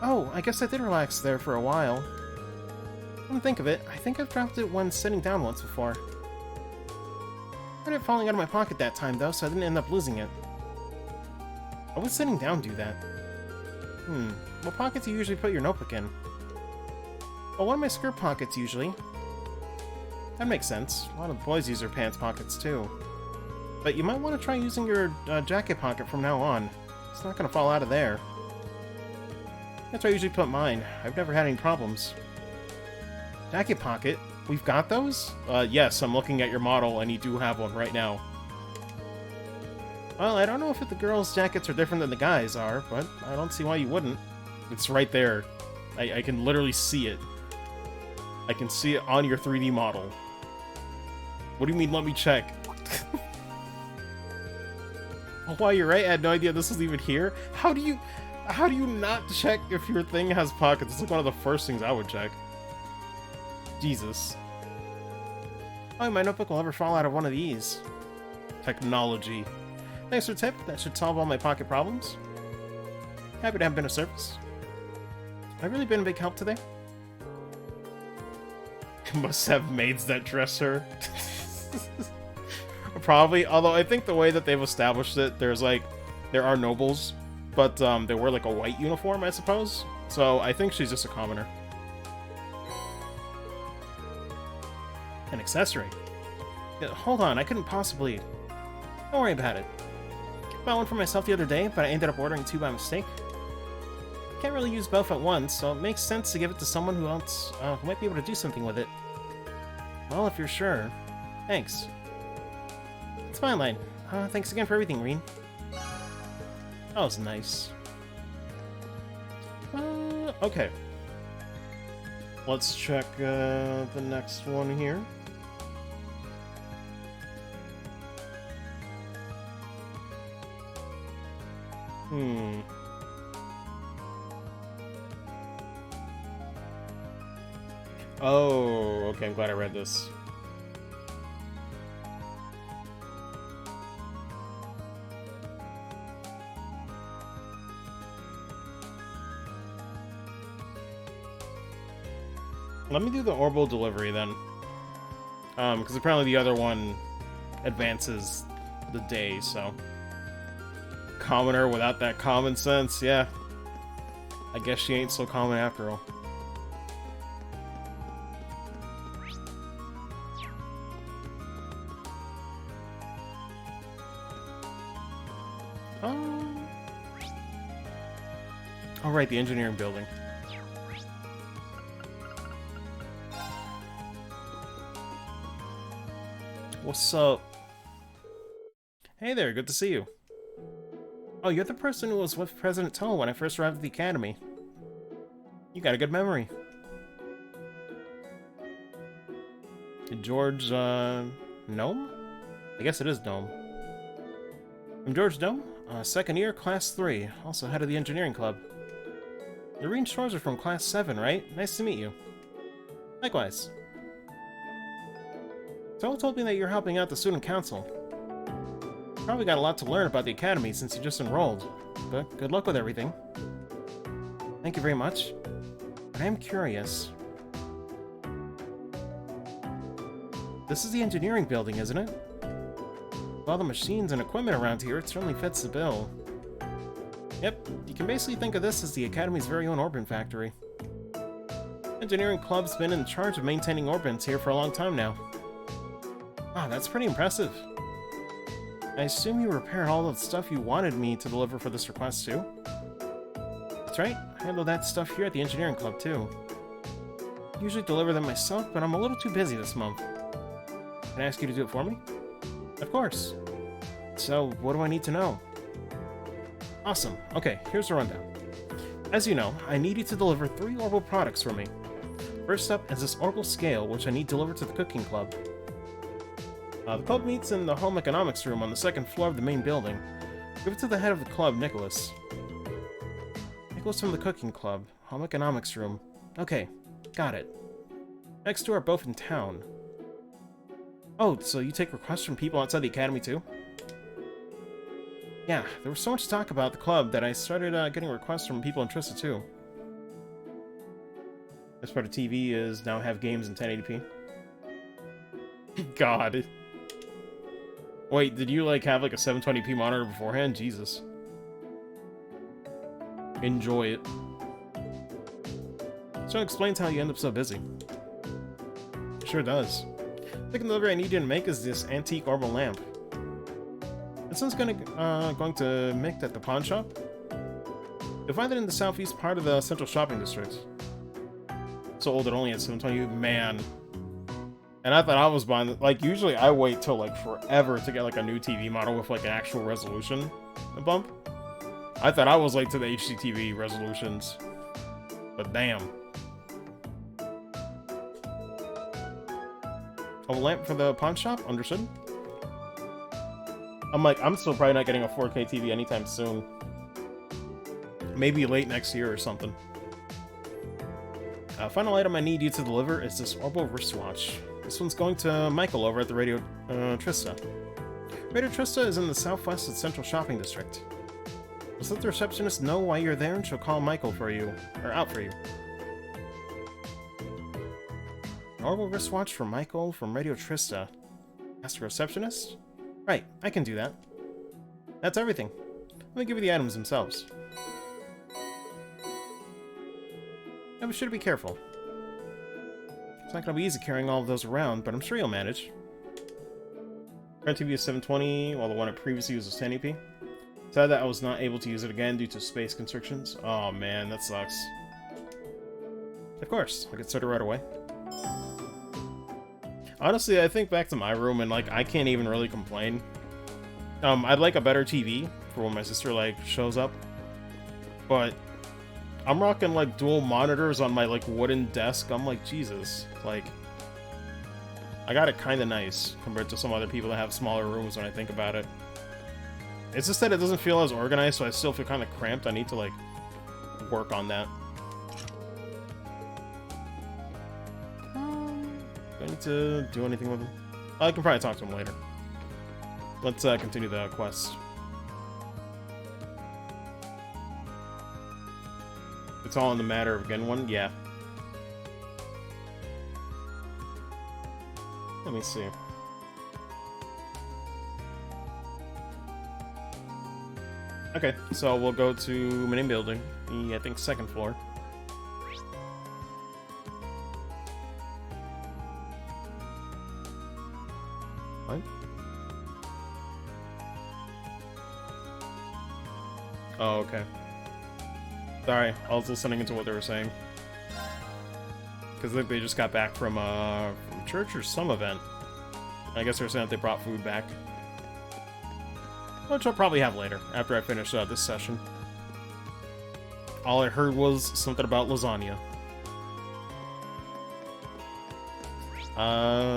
S1: Oh, I guess I did relax there for a while. Come to think of it, I think I've dropped it when sitting down once before. I had it falling out of my pocket that time, though, so I didn't end up losing it. Why would sitting down do that? What pocket do you usually put your notebook in? Oh, one of my skirt pockets, usually. That makes sense. A lot of boys use their pants pockets, too. But you might want to try using your jacket pocket from now on. It's not going to fall out of there. That's where I usually put mine. I've never had any problems. Jacket pocket? We've got those? Yes, I'm looking at your model, and you do have one right now. Well, I don't know if the girls' jackets are different than the guys' are, but I don't see why you wouldn't. It's right there. I can literally see it. I can see it on your 3D model. What do you mean, let me check? Oh, wow, you're right, I had no idea this was even here. How do you not check if your thing has pockets? It's like one of the first things I would check. Jesus. Oh, my notebook will never fall out of one of these. Technology. Thanks for the tip. That should solve all my pocket problems. Happy to have been of service. Have I really been a big help today? Must have maids that dress her. Probably, although I think the way that they've established it, there are nobles, but they wear like a white uniform, I suppose. So I think she's just a commoner. An accessory. Yeah, hold on, I couldn't possibly... Don't worry about it. Bought one for myself the other day, but I ended up ordering two by mistake. Can't really use both at once, so it makes sense to give it to someone who else who might be able to do something with it. Well, if you're sure. Thanks. It's my line. Thanks again for everything, Rean. That was nice. Okay. Let's check the next one here. Oh, okay, I'm glad I read this. Let me do the orbital delivery then. Because apparently the other one advances the day, so... Commoner without that common sense, yeah. I guess she ain't so common after all. Oh, right, the engineering building. What's up? Hey there, good to see you. Oh, you're the person who was with President Toll when I first arrived at the Academy. You got a good memory. George, Gnome? I guess it is Gnome. I'm George Gnome, second year, class 3, also head of the engineering club. Irene Shores are from class 7, right? Nice to meet you. Likewise. Toll told me that you're helping out the student council. Probably got a lot to learn about the academy since you just enrolled, but good luck with everything. Thank you very much. But I am curious. This is the engineering building, isn't it? With all the machines and equipment around here, it certainly fits the bill. Yep, You can basically think of this as the Academy's very own Orbit factory. Engineering Club's been in charge of maintaining Orbits here for a long time now. Wow, that's pretty impressive. I assume you repaired all of the stuff you wanted me to deliver for this request too? That's right, I handle that stuff here at the Engineering Club too. I usually deliver them myself, but I'm a little too busy this month. Can I ask you to do it for me? Of course. So, what do I need to know? Awesome. Okay, here's the rundown. As you know, I need you to deliver 3 Orbital products for me. First up is this Orbital scale, which I need delivered to the Cooking Club. The club meets in the Home Economics room on the 2nd floor of the main building. Give it to the head of the club, Nicholas. Nicholas from the Cooking Club, Home Economics room. Okay, got it. Next two are both in town. Oh, so you take requests from people outside the Academy too? Yeah, there was so much talk about the club that I started getting requests from people in Trista too. This part of TV is now have games in 1080p. God. Wait, did you like have like a 720p monitor beforehand? Jesus. Enjoy it. So it explains how you end up so busy. Sure does. The second delivery I need you to make is this antique orbital lamp. This one's going to make at the pawn shop. You'll find it in the southeast part of the central shopping district. So old it only has 720p. Man. And I thought I was buying, like, usually I wait till, like, forever to get, like, a new TV model with, like, an actual resolution bump. I thought I was late to the HDTV resolutions. But damn. A lamp for the pawn shop? Understood. I'm still probably not getting a 4K TV anytime soon. Maybe late next year or something. Final item I need you to deliver is this Orbital wristwatch. This one's going to Michael over at the Radio Trista. Radio Trista is in the southwest of the Central Shopping District. Just let the receptionist know why you're there and she'll call Michael for you, or out for you. An Orbital wristwatch for Michael from Radio Trista. Ask the receptionist? Right, I can do that. That's everything. Let me give you the items themselves. Yeah, but should be careful. It's not gonna be easy carrying all of those around, but I'm sure you'll manage. Current TV is 720, while the one I previously used was 1080p. Sad that I was not able to use it again due to space constrictions. Oh man, that sucks. Of course, I'll get started right away. Honestly, I think back to my room and, like, I can't even really complain. I'd like a better TV for when my sister, like, shows up. But I'm rocking, like, dual monitors on my, like, wooden desk. I'm like, Jesus. Like, I got it kind of nice compared to some other people that have smaller rooms when I think about it. It's just that it doesn't feel as organized, so I still feel kind of cramped. I need to, like, work on that. Do I need to do anything with him? I can probably talk to him later. Let's continue the quest. It's all in the matter of getting one? Yeah. Let me see. Okay, so we'll go to main building. I think 2nd floor. What? Oh, okay. Sorry, I was listening into what they were saying. Because I think they just got back from church or some event. I guess they were saying that they brought food back. Which I'll probably have later, after I finish this session. All I heard was something about lasagna.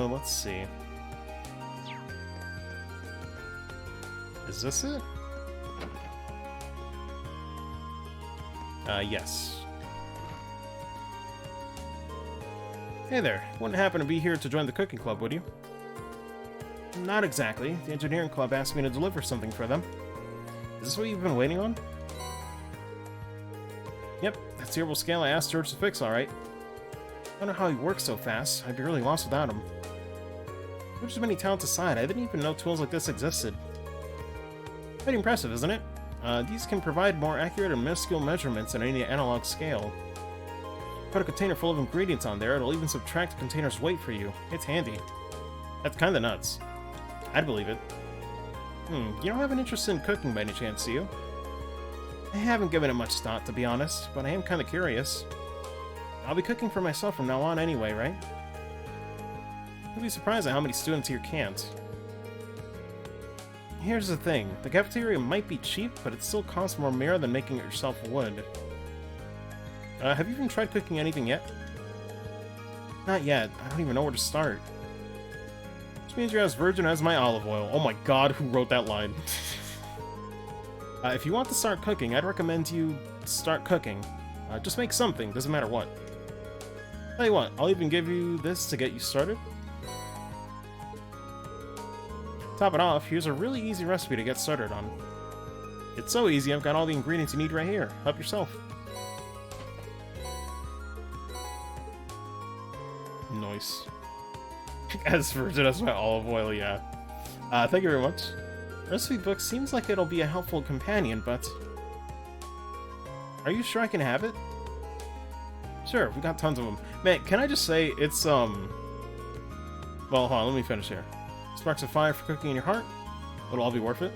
S1: Let's see. Is this it? Yes. Hey there, wouldn't happen to be here to join the cooking club, would you? Not exactly. The engineering club asked me to deliver something for them. Is this what you've been waiting on? Yep, that's the orbital scale I asked George to fix, alright. I don't know how he works so fast. I'd be really lost without him. George's many talents aside, I didn't even know tools like this existed. Pretty impressive, isn't it? These can provide more accurate and minuscule measurements than any analog scale. Put a container full of ingredients on there, it'll even subtract the container's weight for you. It's handy. That's kinda nuts. I'd believe it. You don't have an interest in cooking by any chance, do you? I haven't given it much thought, to be honest, but I am kinda curious. I'll be cooking for myself from now on anyway, right? You'll be surprised at how many students here can't. Here's the thing, the cafeteria might be cheap, but it still costs more mirror than making it yourself would. Have you even tried cooking anything yet? Not yet. I don't even know where to start. Which means you're as virgin as my olive oil. Oh my god, who wrote that line? If you want to start cooking, I'd recommend you start cooking. Just make something, doesn't matter what. Tell you what, I'll even give you this to get you started. Top it off, here's a really easy recipe to get started on. It's so easy, I've got all the ingredients you need right here. Help yourself. Nice. As virgin as my olive oil, yeah. Thank you very much. Recipe book seems like it'll be a helpful companion, but... Are you sure I can have it? Sure, we got tons of them. Man, can I just say, it's, Well, hold on, let me finish here. Sparks of fire for cooking in your heart? It'll all be worth it?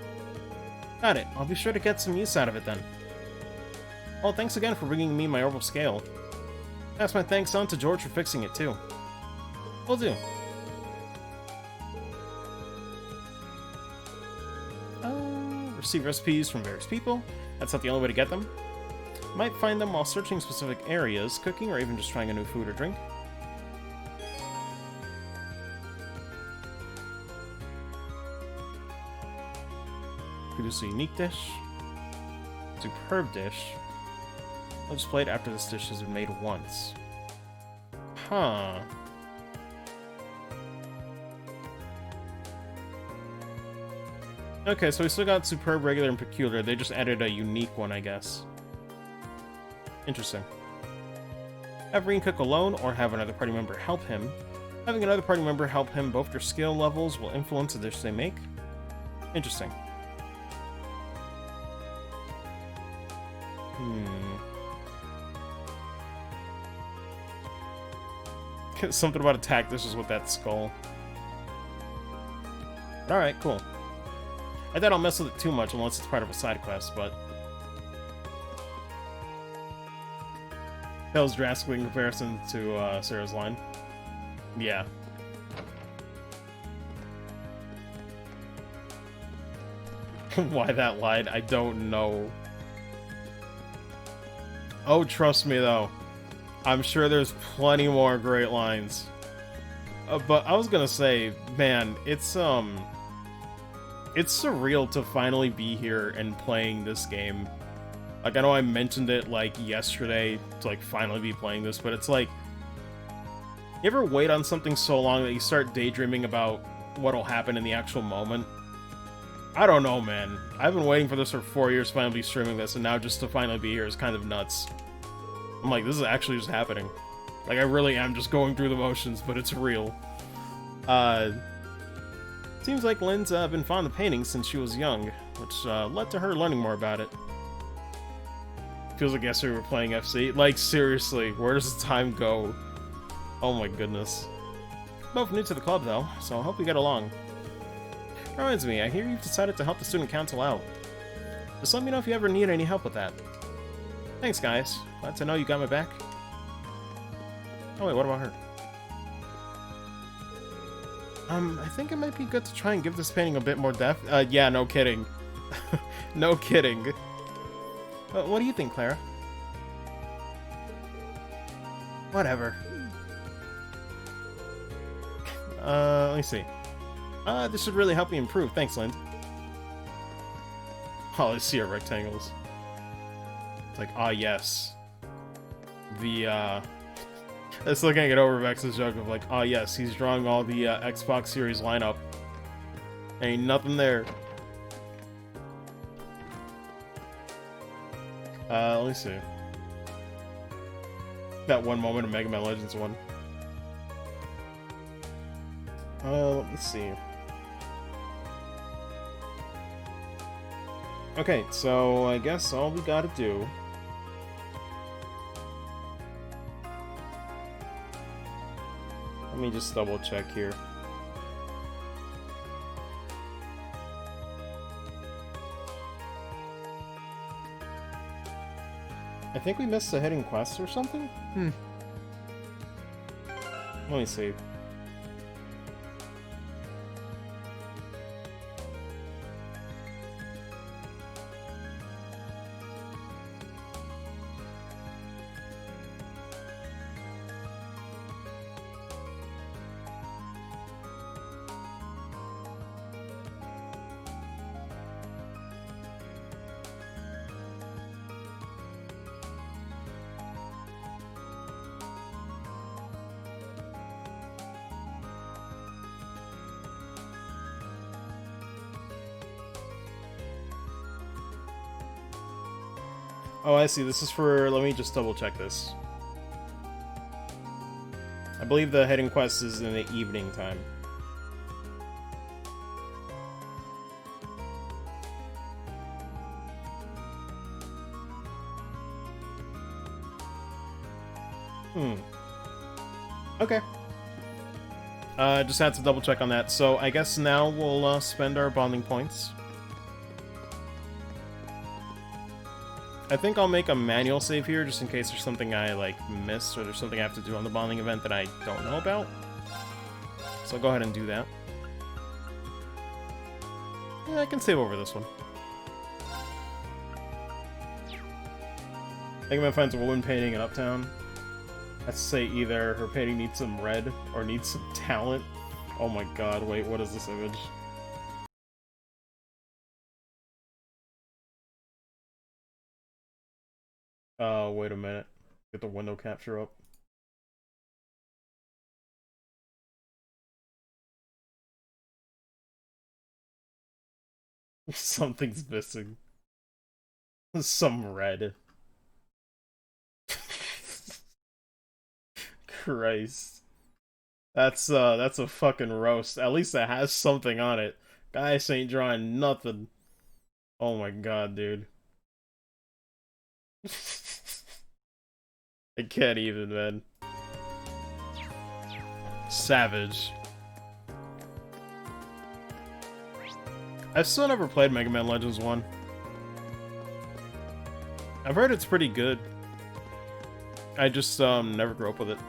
S1: Got it. I'll be sure to get some use out of it then. Well, thanks again for bringing me my orbital scale. Pass my thanks on to George for fixing it, too. Will do. Receive recipes from various people. That's not the only way to get them. Might find them while searching specific areas, cooking, or even just trying a new food or drink. Produce a unique dish. Superb dish. I'll just play it after this dish has been made once. Huh. Okay, so we still got superb, regular, and peculiar. They just added a unique one, I guess. Interesting. Have Rean cook alone, or have another party member help him. Having another party member help him, both their skill levels will influence the dish they make. Interesting. Something about attack dishes with that skull. Alright, cool. I doubt I'll mess with it too much unless it's part of a side quest, but... That was drastically in comparison to Sarah's line. Yeah. Why that line? I don't know. Oh, trust me though. I'm sure there's plenty more great lines. But I was gonna say, man, it's surreal to finally be here and playing this game. Like, I know I mentioned it, like, yesterday, to, like, finally be playing this, but it's like... You ever wait on something so long that you start daydreaming about what'll happen in the actual moment? I don't know, man. I've been waiting for this for 4 years to finally be streaming this, and now just to finally be here is kind of nuts. I'm like, this is actually just happening. Like, I really am just going through the motions, but it's real. Seems like Lynn's been fond of painting since she was young, which led to her learning more about it. Feels like yesterday we were playing FC. Like, seriously, where does the time go? Oh my goodness. Both new to the club, though, so I hope we get along. Reminds me, I hear you've decided to help the student council out. Just let me know if you ever need any help with that. Thanks, guys. Glad to know you got my back. Oh wait, what about her? I think it might be good to try and give this painting a bit more depth. Yeah, no kidding. No kidding. What do you think, Clara? Whatever. Let me see. This should really help me improve. Thanks, Lynn. Oh, I see our rectangles. It's like, ah, yes. The, It's looking at Overvex's joke of like, ah, yes, he's drawing all the Xbox Series lineup. Ain't nothing there. Let me see. That one moment of Mega Man Legends 1. Let me see. Okay, so I guess all we gotta do... Let me just double check here. I think we missed a hidden quest or something? Let me see. Oh, I see. This is for... Let me just double check this. I believe the hidden quest is in the evening time. Okay. Just had to double check on that. So I guess now we'll spend our bonding points. I think I'll make a manual save here, just in case there's something I, like, missed, or there's something I have to do on the bonding event that I don't know about. So I'll go ahead and do that. Yeah, I can save over this one. Mega Man finds a woman painting in Uptown. I'd say either her painting needs some red, or needs some talent. Oh my god, wait, what is this image? Wait a minute. Get the window capture up. Something's missing. Some red. Christ. That's a fucking roast. At least it has something on it. Guys ain't drawing nothing. Oh my god, dude. I can't even, man. Savage. I've still never played Mega Man Legends 1. I've heard it's pretty good. I just never grew up with it.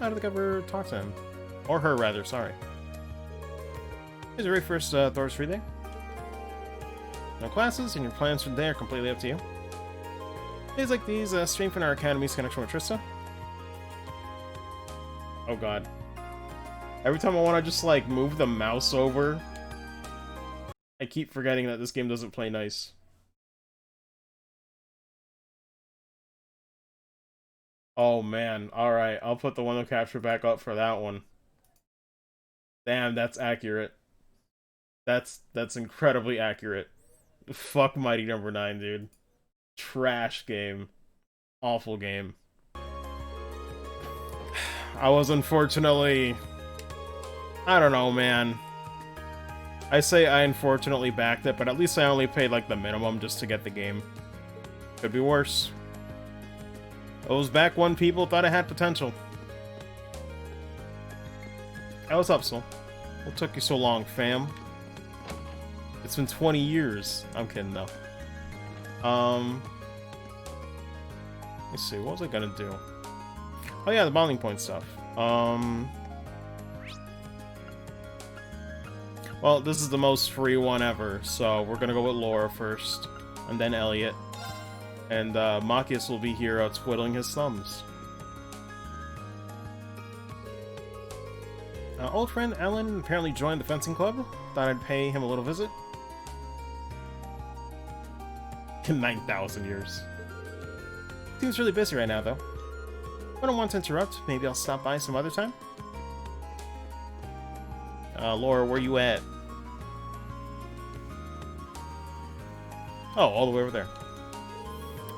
S1: I don't think I've ever talked to him. Or her, rather, sorry. Here's your very first Thor's free day. No classes, and your plans for the day are completely up to you. Days like these strengthen our Academy's connection with Trista. Oh god. Every time I want to just, like, move the mouse over, I keep forgetting that this game doesn't play nice. Oh man, alright, I'll put the window capture back up for that one. Damn, that's accurate. That's incredibly accurate. Fuck Mighty Number 9, dude. Trash game. Awful game. I was unfortunately... I don't know, man. I say I unfortunately backed it, but at least I only paid, like, the minimum just to get the game. Could be worse. Those back one people thought it had potential. Hey, what's up, Soul? What took you so long, fam? It's been 20 years. I'm kidding, though. Let's see, what was I gonna do? Oh yeah, the bonding point stuff. Well, this is the most free one ever, so we're gonna go with Laura first, and then Elliot. And Machias will be here twiddling his thumbs. Old friend Ellen apparently joined the fencing club. Thought I'd pay him a little visit. 9,000 years. Seems really busy right now, though. I don't want to interrupt. Maybe I'll stop by some other time. Laura, where you at? Oh, all the way over there.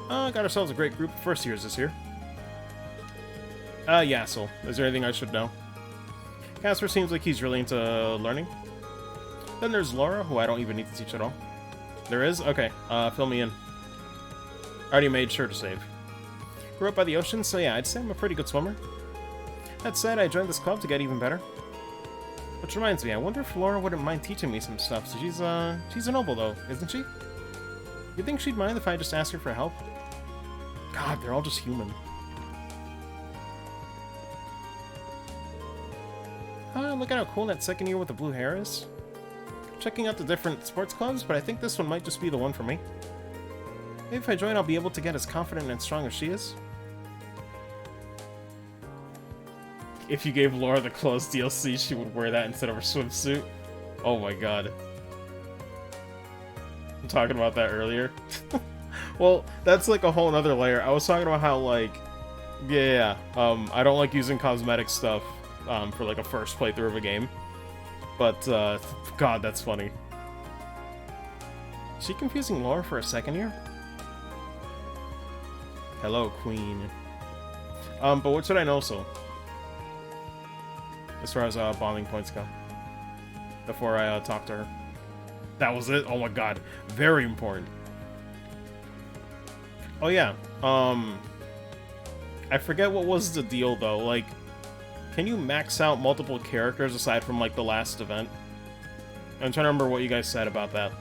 S1: Got ourselves a great group of first years this year. Yassel. Is there anything I should know? Casper seems like he's really into learning. Then there's Laura, who I don't even need to teach at all. There is? Okay, fill me in. Already made sure to save. Grew up by the ocean, so yeah, I'd say I'm a pretty good swimmer. That said, I joined this club to get even better. Which reminds me, I wonder if Laura wouldn't mind teaching me some stuff. So she's a noble though, isn't she? You think she'd mind if I just asked her for help? God, they're all just human. Look at how cool that second year with the blue hair is. Checking out the different sports clubs, but I think this one might just be the one for me. Maybe if I join, I'll be able to get as confident and strong as she is. If you gave Laura the clothes DLC, she would wear that instead of her swimsuit. Oh my god. I'm talking about that earlier. Well, that's like a whole nother layer. I was talking about how, like, I don't like using cosmetic stuff for like a first playthrough of a game. But, god, that's funny. Is she confusing Laura for a second year? Hello, Queen. But what should I know so? As far as bonding points go. Before I talk to her. That was it? Oh my god. Very important. Oh yeah. I forget what was the deal though. Like, can you max out multiple characters aside from like the last event? I'm trying to remember what you guys said about that.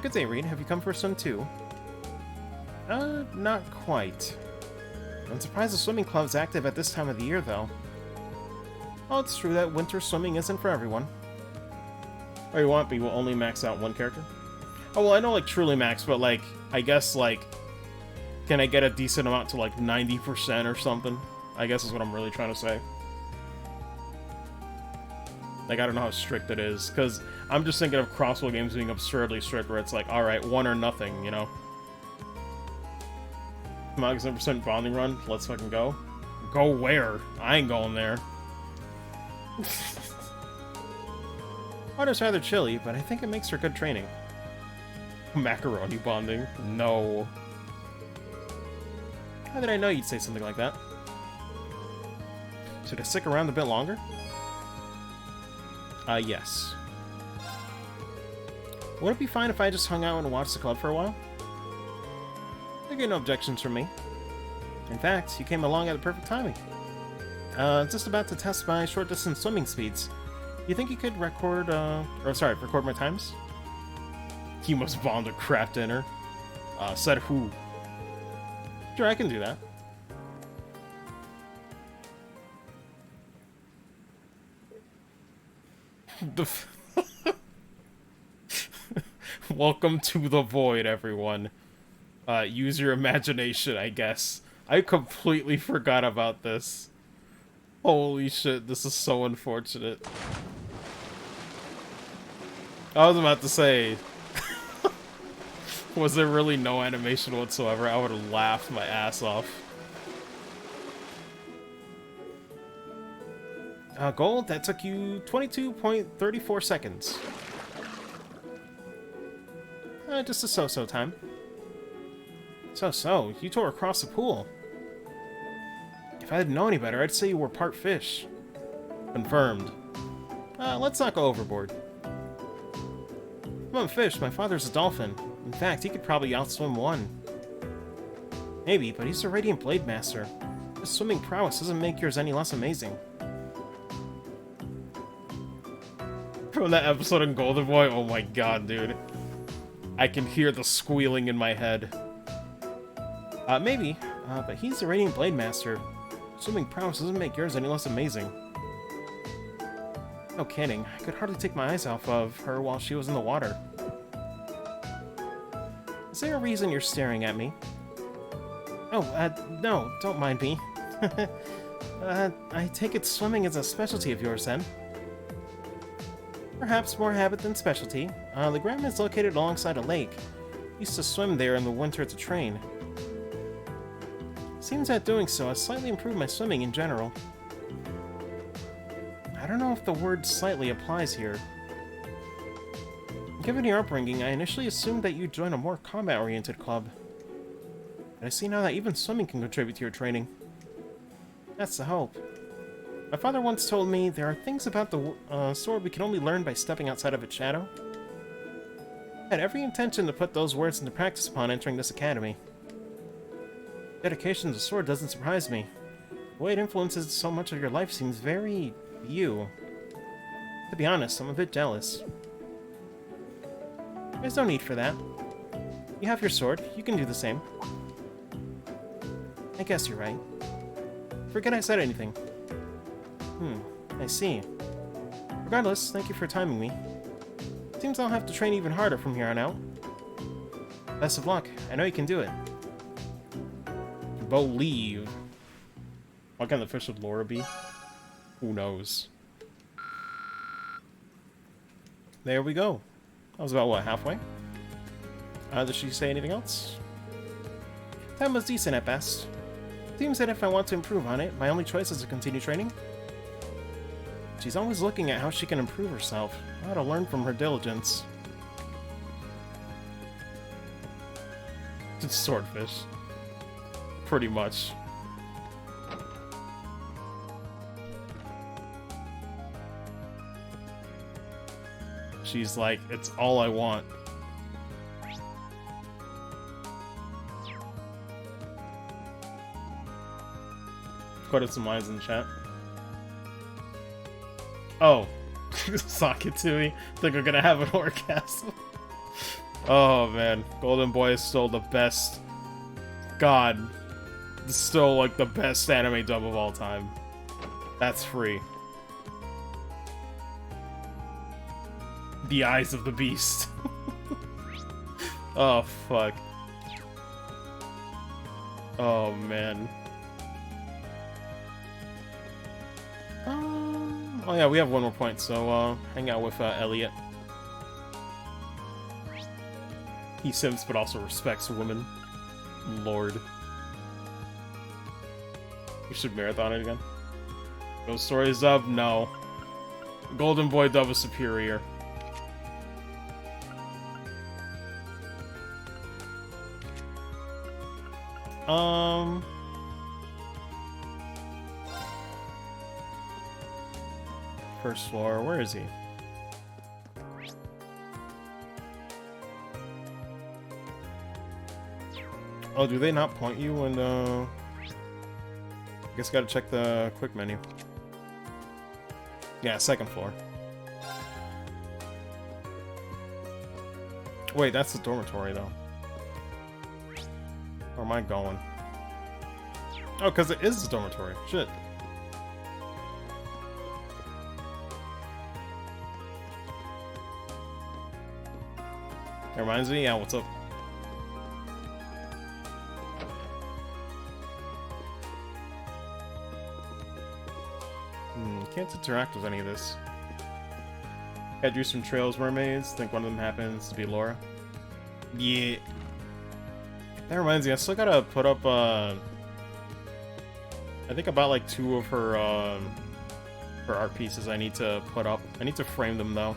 S1: Good day, Reed. Have you come for a swim too? Not quite. I'm surprised the swimming club's active at this time of the year, though. Well, it's true that winter swimming isn't for everyone. Oh, you want me? Will only max out one character? Oh, well, I know, like, truly max, but, like, I guess, like, can I get a decent amount to, like, 90% or something? I guess is what I'm really trying to say. Like, I don't know how strict it is, because I'm just thinking of Crossbow games being absurdly strict, where it's like, alright, one or nothing, you know? Max 100% bonding run, let's fucking go. Go where? I ain't going there. Water's rather chilly, but I think it makes for good training. Macaroni bonding? No. How did I know you'd say something like that? Should I stick around a bit longer? Yes. Would it be fine if I just hung out and watched the club for a while? I get no objections from me. In fact, you came along at the perfect timing. Just about to test my short-distance swimming speeds. You think you could record my times? You must bond a crap dinner. Said who? Sure, I can do that. Welcome to the void, everyone. Use your imagination, I guess. I completely forgot about this. Holy shit, this is so unfortunate. I was about to say, was there really no animation whatsoever? I would have laughed my ass off. Gold, that took you 22.34 seconds. Just a so-so time. So, you tore across the pool. If I didn't know any better, I'd say you were part fish. Confirmed. Let's not go overboard. I'm a fish, my father's a dolphin. In fact, he could probably outswim one. Maybe, but he's a Radiant Blade Master. His swimming prowess doesn't make yours any less amazing. From that episode in Golden Boy, oh my god, dude. I can hear the squealing in my head. Maybe, but he's a Radiant Blade Master. Swimming prowess doesn't make yours any less amazing. No kidding, I could hardly take my eyes off of her while she was in the water. Is there a reason you're staring at me? Oh, no, don't mind me. I take it swimming is a specialty of yours, then? Perhaps more habit than specialty. The Gram is located alongside a lake. Used to swim there in the winter to train. Seems that doing so has slightly improved my swimming in general. I don't know if the word slightly applies here. Given your upbringing, I initially assumed that you'd join a more combat-oriented club. But I see now that even swimming can contribute to your training. That's the hope. My father once told me there are things about the sword we can only learn by stepping outside of its shadow. I had every intention to put those words into practice upon entering this academy. Dedication to the sword doesn't surprise me. The way it influences so much of your life seems very you. To be honest, I'm a bit jealous. There's no need for that. You have your sword, you can do the same. I guess you're right. Forget I said anything. I see. Regardless, thank you for timing me. Seems I'll have to train even harder from here on out. Best of luck. I know you can do it. Believe. What kind of fish would Laura be? Who knows? There we go. That was about, what, halfway? Did she say anything else? Time was decent at best. Seems that if I want to improve on it, my only choice is to continue training. She's always looking at how she can improve herself. I ought to learn from her diligence. It's swordfish. Pretty much. She's like, it's all I want. Quoted some lines in the chat. Oh. Sakatui. Think I'm gonna have an orgasm. Oh man. Golden Boy is still the best. God. It's still like the best anime dub of all time. That's free. The Eyes of the Beast. Oh, fuck. Oh, man. Oh, yeah, we have one more point, so, hang out with, Elliot. He simps, but also respects women. Lord. We should marathon it again. Those stories dub? No. Golden Boy dub is superior. First floor, where is he? Oh, do they not point you when, I guess gotta check the quick menu. Yeah, second floor. Wait, that's the dormitory, though. Where am I going? Oh, because it is the dormitory. Shit. That reminds me, yeah, what's up? Can't interact with any of this. I drew some trails mermaids. Think one of them happens to be Laura. Yeah. That reminds me, I still gotta put up, I think about like 2 of her art pieces I need to put up. I need to frame them though.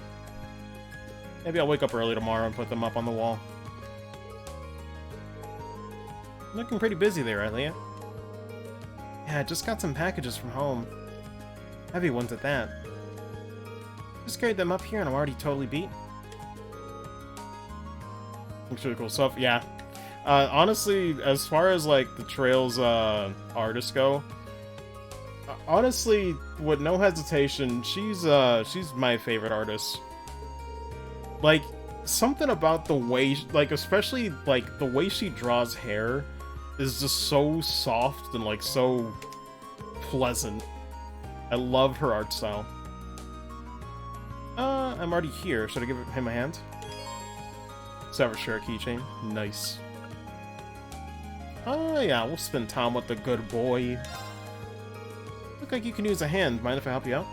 S1: Maybe I'll wake up early tomorrow and put them up on the wall. Looking pretty busy there, Elliot. Yeah, I just got some packages from home. Heavy ones at that. Just carried them up here and I'm already totally beat. Looks really cool stuff, yeah. Honestly, as far as like the Trails artists go, honestly, with no hesitation, she's my favorite artist. Like, something about the way, like, especially like the way she draws hair is just so soft and like so pleasant. I love her art style. I'm already here. Should I give him a hand? Let's share a keychain. Nice. Oh yeah, we'll spend time with the good boy. Look like you can use a hand. Mind if I help you out?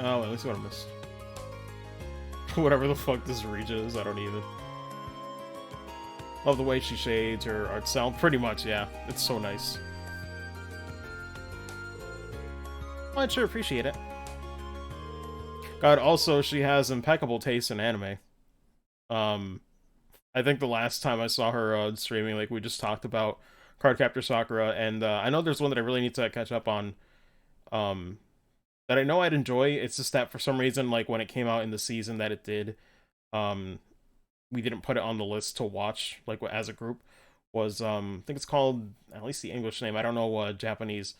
S1: Oh, let me see what I missed. Whatever the fuck this region is, I don't even. Love the way she shades her art style. Pretty much, yeah. It's so nice. Well, I'd sure appreciate it. God, also, she has impeccable taste in anime. I think the last time I saw her streaming, like, we just talked about Cardcaptor Sakura, and I know there's one that I really need to catch up on, that I know I'd enjoy. It's just that for some reason, like, when it came out in the season that it did, we didn't put it on the list to watch, like, as a group, was, I think it's called, at least the English name, I don't know Japanese,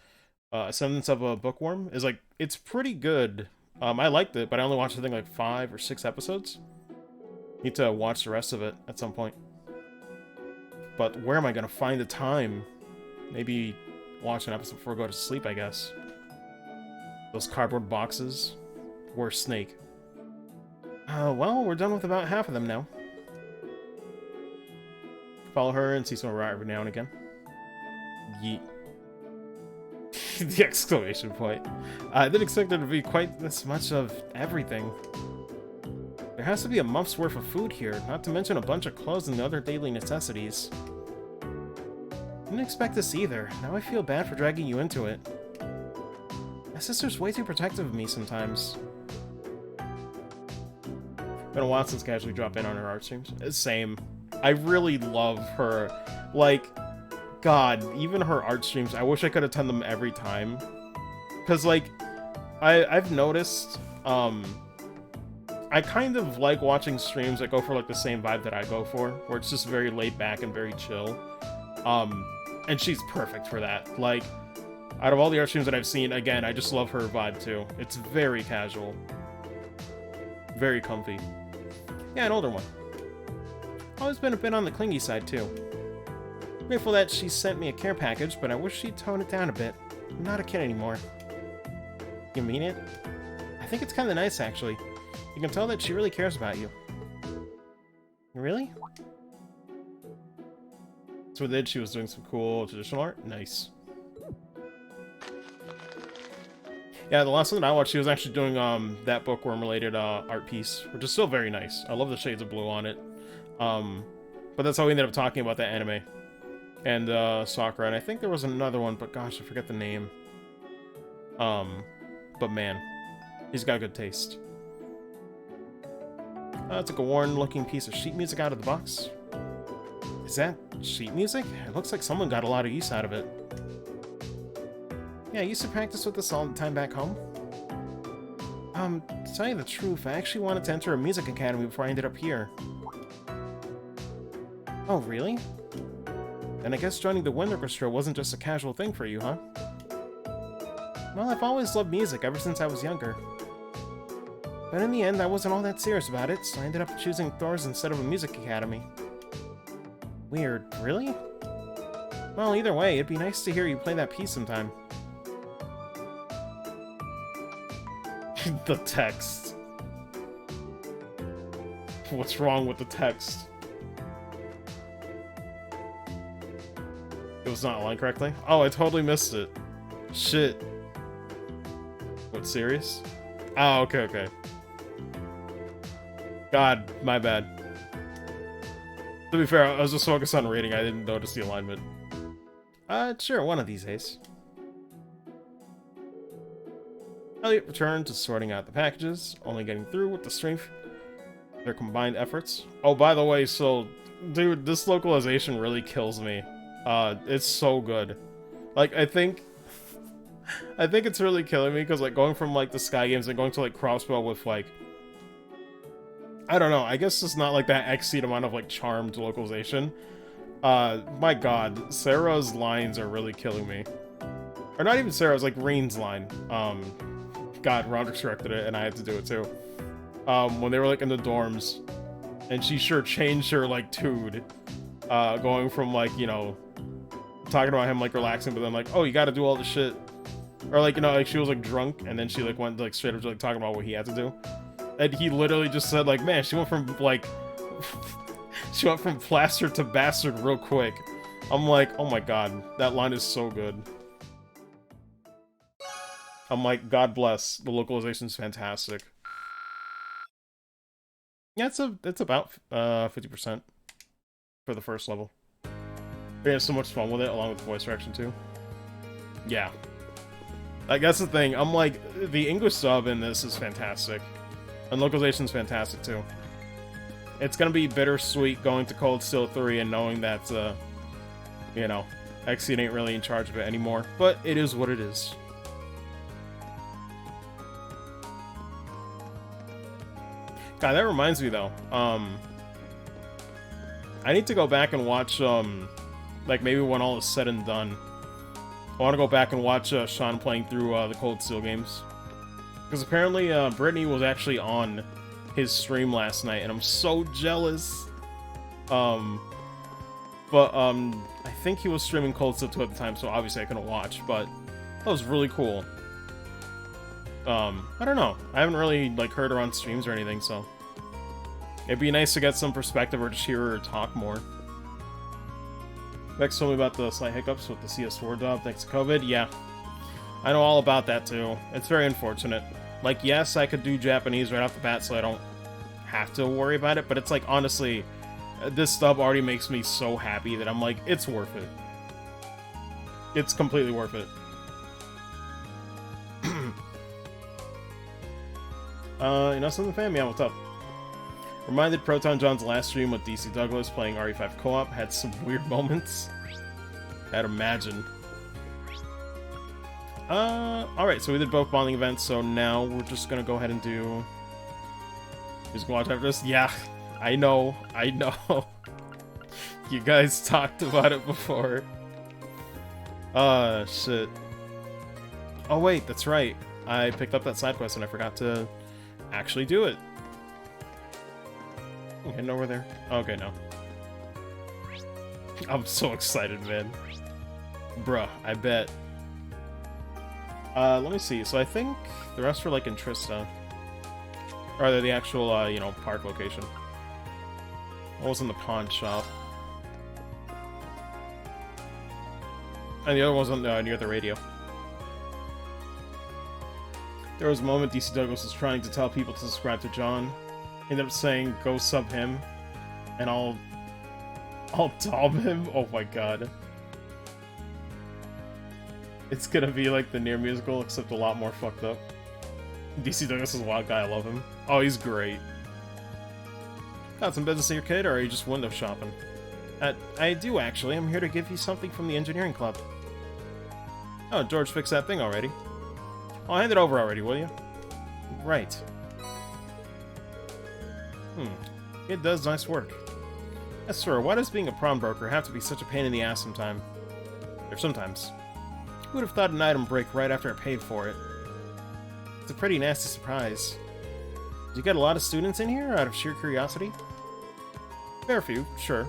S1: Ascendance of a Bookworm, is, like, it's pretty good. I liked it, but I only watched, I think, like, 5 or 6 episodes. Need to watch the rest of it at some point. But where am I gonna find the time? Maybe watch an episode before I go to sleep, I guess. Those cardboard boxes. Where's Snake? Well, we're done with about half of them now. Follow her and see some right every now and again. Yeet. The exclamation point. I didn't expect there to be quite this much of everything. There has to be a month's worth of food here, not to mention a bunch of clothes and other daily necessities. Didn't expect this either. Now I feel bad for dragging you into it. My sister's way too protective of me sometimes. Been a while since casually dropped in on her art streams. Same. I really love her. Like, God, even her art streams, I wish I could attend them every time. Because, like, I've noticed, I kind of like watching streams that go for, like, the same vibe that I go for, where it's just very laid back and very chill. And she's perfect for that. Like, out of all the art streams that I've seen, again, I just love her vibe, too. It's very casual. Very comfy. Yeah, an older one. Always been a bit on the clingy side, too. Grateful that she sent me a care package, but I wish she'd tone it down a bit. I'm not a kid anymore. You mean it? I think it's kind of nice, actually. You can tell that she really cares about you. Really? So then she was doing some cool traditional art? Nice. Yeah, the last one that I watched, she was actually doing that bookworm-related art piece, which is still very nice. I love the shades of blue on it. But that's how we ended up talking about that anime. And Sakura, and I think there was another one, but gosh, I forget the name. But man, he's got good taste. Took a worn-looking piece of sheet music out of the box. Is that sheet music? It looks like someone got a lot of use out of it. Yeah, I used to practice with this all the time back home. To tell you the truth, I actually wanted to enter a music academy before I ended up here. Oh, really? Then I guess joining the Wind Orchestra wasn't just a casual thing for you, huh? Well, I've always loved music ever since I was younger. But in the end, I wasn't all that serious about it, so I ended up choosing Thor's instead of a music academy. Weird. Really? Well, either way, it'd be nice to hear you play that piece sometime. The text. What's wrong with the text? It was not aligned correctly? Oh, I totally missed it. Shit. What, serious? Oh, okay, okay. God, my bad. To be fair, I was just focused on reading. I didn't notice the alignment. Sure, one of these days. Elliot returned to sorting out the packages, only getting through with the strength of their combined efforts. Oh, by the way, so, dude, this localization really kills me. It's so good. Like, I think it's really killing me, because, like, going from, like, the Sky Games and going to, like, Crossbow with, like, I don't know, I guess it's not, like, that exceed amount of, like, charmed localization. My god, Sarah's lines are really killing me. Or not even Sarah's, like, Rain's line. God, Roderick corrected it, and I had to do it, too. When they were, like, in the dorms, and she sure changed her, like, tude. Going from, like, you know, talking about him, like, relaxing, but then, like, oh, you gotta do all the shit. Or, like, you know, like, she was, like, drunk, and then she, like, went, like, straight up to, like, talking about what he had to do. And he literally just said, like, man, she went from, like, she went from plaster to bastard real quick. I'm like, oh my god, that line is so good. I'm like, God bless, the localization's fantastic. Yeah, it's about 50% for the first level. We had so much fun with it, along with the voice direction too. Yeah. Like, that's the thing, I'm like, the English sub in this is fantastic. And localization's fantastic too. It's gonna be bittersweet going to Cold Steel 3 and knowing that, you know, Exceed ain't really in charge of it anymore. But it is what it is. God, that reminds me though. I need to go back and watch, like maybe when all is said and done. I want to go back and watch Sean playing through the Cold Steel games. Because apparently Brittany was actually on his stream last night, and I'm so jealous. But I think he was streaming Cold Steel 2 at the time, so obviously I couldn't watch, but that was really cool. I don't know. I haven't really like heard her on streams or anything, so it'd be nice to get some perspective or just hear her talk more. Vex told me about the slight hiccups with the CS4 dub thanks to COVID. Yeah, I know all about that too. It's very unfortunate. Like, yes, I could do Japanese right off the bat, so I don't have to worry about it, but it's like, honestly, this dub already makes me so happy that I'm like, it's worth it. It's completely worth it. You know something, fam? Yeah, what's up? Reminded Proton John's last stream with DC Douglas playing RE5 co-op had some weird moments. I'd imagine. Alright, so we did both bonding events, so now we're just gonna go ahead and do... Just go watch after this? Yeah, I know. You guys talked about it before. Shit. Oh wait, that's right. I picked up that side quest and I forgot to actually do it. Okay, no, we're there. Okay, no. I'm so excited, man. Bruh, I bet. Let me see. So I think the rest are like in Trista. Or they're the actual, you know, park location. What was in the pawn shop? And the other one was near the radio. There was a moment DC Douglas was trying to tell people to subscribe to John. He ended up saying, go sub him. And I'll dom him? Oh my god. It's gonna be like the Nier musical, except a lot more fucked up. DC Douglas is a wild guy, I love him. Oh, he's great. Got some business here, kid, or are you just window shopping? I do, actually. I'm here to give you something from the engineering club. Oh, George fixed that thing already. I'll hand it over already, will you? Right. It does nice work. Yes, sir. Why does being a pawnbroker have to be such a pain in the ass sometimes? Who would have thought an item break right after I paid for it? It's a pretty nasty surprise. Did you get a lot of students in here out of sheer curiosity? Fair few, sure.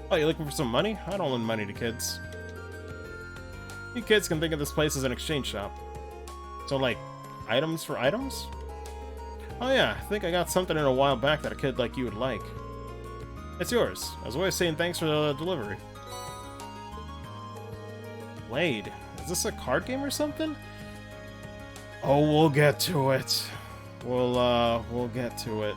S1: Oh, you looking for some money? I don't lend money to kids. You kids can think of this place as an exchange shop. So, like, items for items? Oh yeah, I think I got something in a while back that a kid like you would like. It's yours, as a way of saying thanks for the delivery. Blade. Is this a card game or something? Oh, we'll get to it. We'll get to it.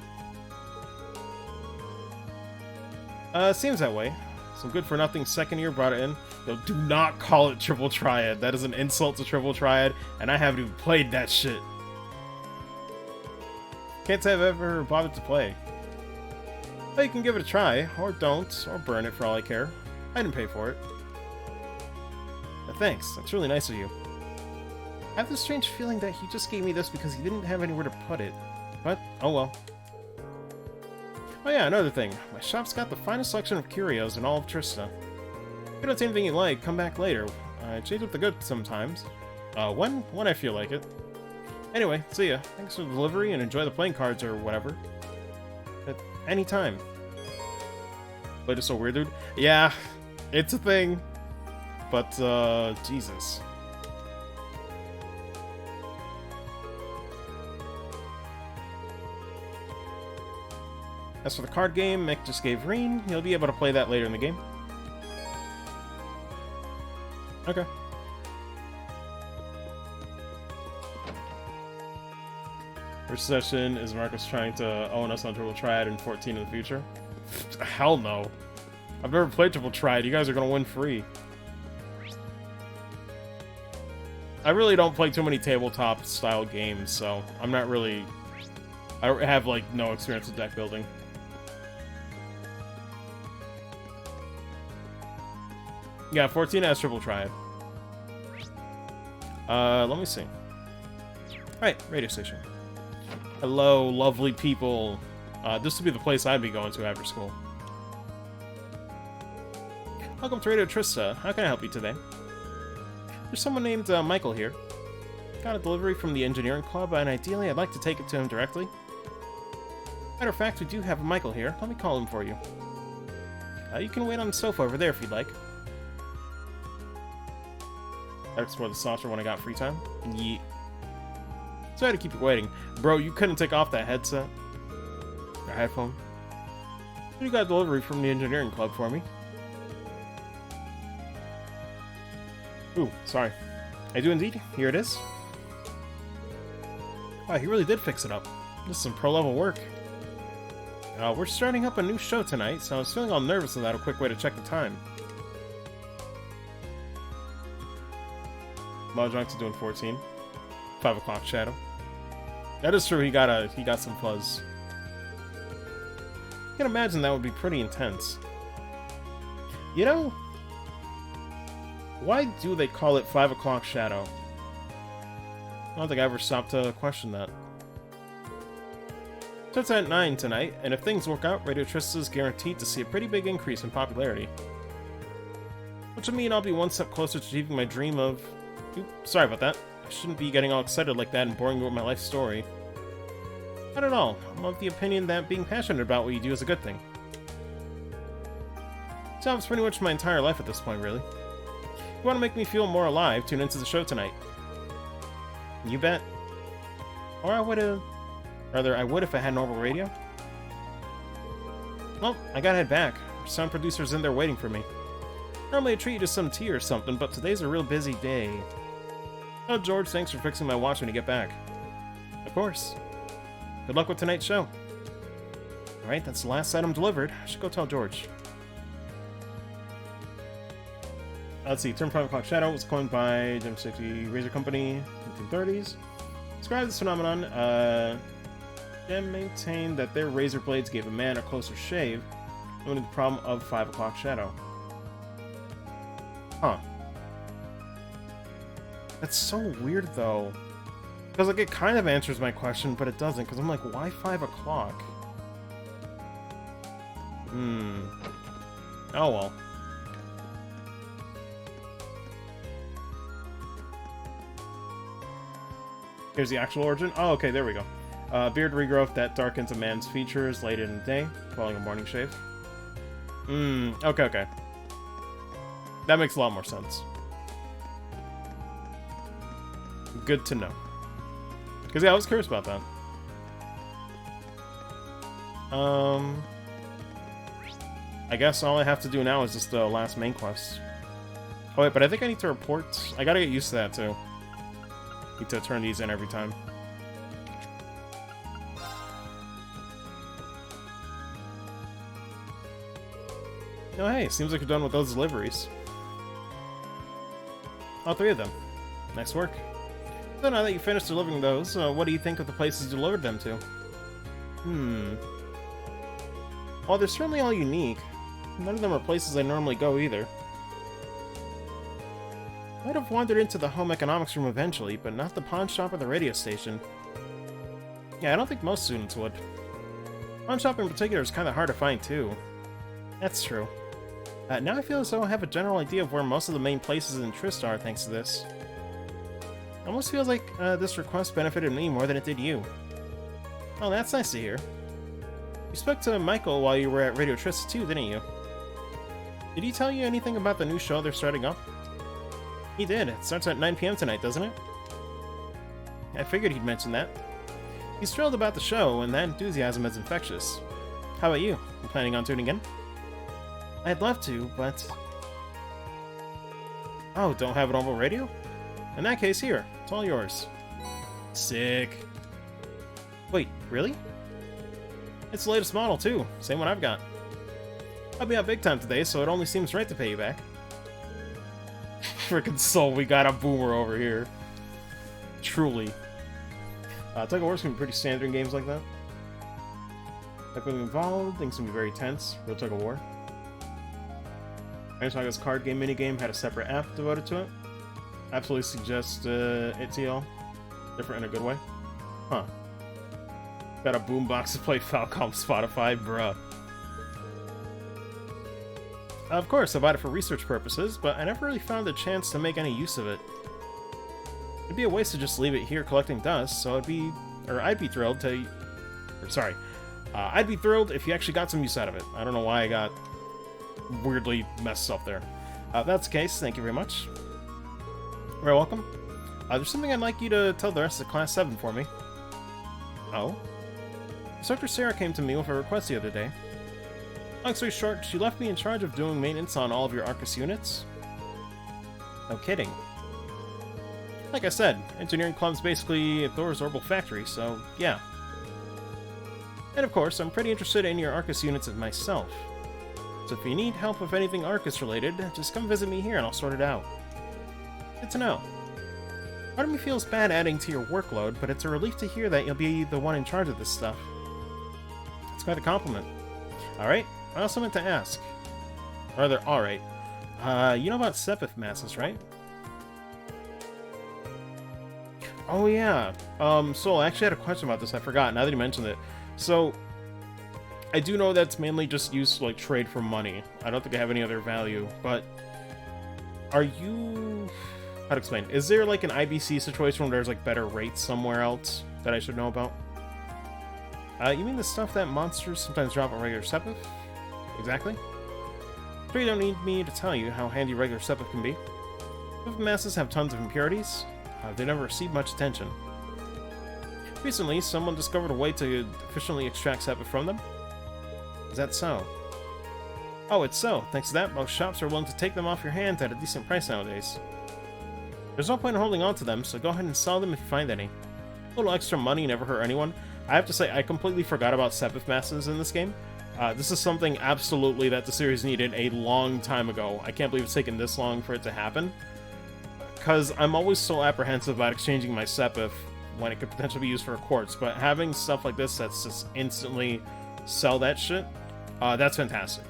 S1: Seems that way. Some good-for-nothing second year brought it in. Yo, do not call it Triple Triad. That is an insult to Triple Triad, and I haven't even played that shit. Can't say I've ever bothered to play. But you can give it a try, or don't, or burn it for all I care. I didn't pay for it. But thanks, that's really nice of you. I have this strange feeling that he just gave me this because he didn't have anywhere to put it. But, oh well. Oh yeah, another thing. My shop's got the finest selection of curios in all of Trista. If you don't see anything you like, come back later. I change up the goods sometimes. When I feel like it. Anyway, see ya. Thanks for the delivery and enjoy the playing cards or whatever. At any time. But it's so weird, dude. Yeah, it's a thing. But, Jesus. As for the card game Mick just gave Reen, he'll be able to play that later in the game. Okay. First session is Marcus trying to own us on Triple Triad in 14 in the future. Hell no. I've never played Triple Triad. You guys are gonna win free. I really don't play too many tabletop style games, so I'm not really... I have, like, no experience with deck building. Yeah, 14 has triple triad. Let me see. Alright, radio station. Hello, lovely people. This would be the place I'd be going to after school. Welcome to Radio Trista. How can I help you today? There's someone named Michael here. Got a delivery from the engineering club, and ideally I'd like to take it to him directly. Matter of fact, we do have a Michael here. Let me call him for you. You can wait on the sofa over there if you'd like. I explore the saucer when I got free time. Yeet. So I had to keep you waiting. Bro, you couldn't take off that headset? Or headphone? You got a delivery from the engineering club for me. Ooh, sorry. I do indeed. Here it is. Wow, he really did fix it up. This is some pro-level work. We're starting up a new show tonight, so I was feeling all nervous without a quick way to check the time. Mojonk's doing 14. 5 o'clock shadow. That is true, he got some fuzz. I can imagine that would be pretty intense. You know, why do they call it 5 o'clock shadow? I don't think I ever stopped to question that. Starts at 9 tonight, and if things work out, Radio Trista is guaranteed to see a pretty big increase in popularity. Which will mean I'll be one step closer to achieving my dream of... Oops, sorry about that. I shouldn't be getting all excited like that and boring you with my life story. Not at all. I'm of the opinion that being passionate about what you do is a good thing. Job's pretty much my entire life at this point, really. If you want to make me feel more alive, tune into the show tonight. You bet. Or I would've... Rather, I would if I had normal radio. Well, I gotta head back. Our sound producer's in there waiting for me. Normally I treat you to some tea or something, but today's a real busy day. Oh, George, thanks for fixing my watch when you get back. Of course. Good luck with tonight's show. Alright, that's the last item delivered. I should go tell George. Let's see, term 5 o'clock shadow was coined by Gem City Razor Company, 1930s. Describe this phenomenon, Gem maintained that their razor blades gave a man a closer shave, limiting the problem of 5 o'clock shadow. Huh. That's so weird, though. Because, like, it kind of answers my question, but it doesn't, because I'm like, why 5 o'clock? Oh, well. Here's the actual origin. Oh, okay, there we go. Beard regrowth that darkens a man's features late in the day, following a morning shave. Okay. That makes a lot more sense. Good to know. Because, yeah, I was curious about that. I guess all I have to do now is just the last main quest. Oh, wait, but I think I need to report... I gotta get used to that, too. Need to turn these in every time. Oh, hey, seems like you're done with those deliveries. All 3 of them. Nice work. So now that you finished delivering those, what do you think of the places you delivered them to? Well, they're certainly all unique. None of them are places I normally go either. Might have wandered into the home economics room eventually, but not the pawn shop or the radio station. Yeah, I don't think most students would. Pawn shop in particular is kind of hard to find too. That's true. Now I feel as though I have a general idea of where most of the main places in Trista are thanks to this. It almost feels like this request benefited me more than it did you. Oh, that's nice to hear. You spoke to Michael while you were at Radio Trista too, didn't you? Did he tell you anything about the new show they're starting up? He did. It starts at 9 PM tonight, doesn't it? I figured he'd mention that. He's thrilled about the show, and that enthusiasm is infectious. How about you? You planning on tuning in? I'd love to, but... Oh, don't have a normal radio? In that case, here. It's all yours. Sick. Wait, really? It's the latest model, too. Same one I've got. I'll be out big time today, so it only seems right to pay you back. Frickin' soul, we got a boomer over here. Truly. Tug of War's gonna be pretty standard in games like that. Like when involved, things can be very tense. Real Tug of War. Saga's card game minigame had a separate app devoted to it. Absolutely suggest it to y'all. Different in a good way. Huh. Got a boombox to play Falcom Spotify, bruh. Of course, I bought it for research purposes, but I never really found a chance to make any use of it. It'd be a waste to just leave it here collecting dust, so I'd be thrilled to... I'd be thrilled if you actually got some use out of it. I don't know why I got weirdly messed up there. If that's the case, thank you very much. You're very welcome. There's something I'd like you to tell the rest of Class 7 for me. Oh? Instructor Sarah came to me with a request the other day. Long story short, she left me in charge of doing maintenance on all of your Arcus units. No kidding. Like I said, Engineering Club's basically Thor's orbital factory, so yeah. And of course, I'm pretty interested in your Arcus units myself. So if you need help with anything Arcus related, just come visit me here and I'll sort it out. Good to know. Part of me feels bad adding to your workload, but it's a relief to hear that you'll be the one in charge of this stuff. It's quite a compliment. Alright, I also meant to ask. Or rather, alright. You know about Sepith masses, right? Oh yeah. So I actually had a question about this, I forgot, now that you mentioned it. So, I do know that's mainly just used to, like, trade for money. I don't think I have any other value, but... Are you... How to explain? Is there, like, an IBC situation where there's, like, better rates somewhere else that I should know about? You mean the stuff that monsters sometimes drop on regular Sepith? Exactly. Sure you don't need me to tell you how handy regular Sepith can be. Sepith masses have tons of impurities. They never receive much attention. Recently, someone discovered a way to efficiently extract Sepith from them. Is that so? Oh, it's so. Thanks to that, most shops are willing to take them off your hands at a decent price nowadays. There's no point in holding on to them, so go ahead and sell them if you find any. A little extra money never hurt anyone. I have to say, I completely forgot about Sepith masses in this game. This is something absolutely that the series needed a long time ago. I can't believe it's taken this long for it to happen. Because I'm always so apprehensive about exchanging my Sepith when it could potentially be used for a quartz, but having stuff like this that's just instantly sell that shit, that's fantastic.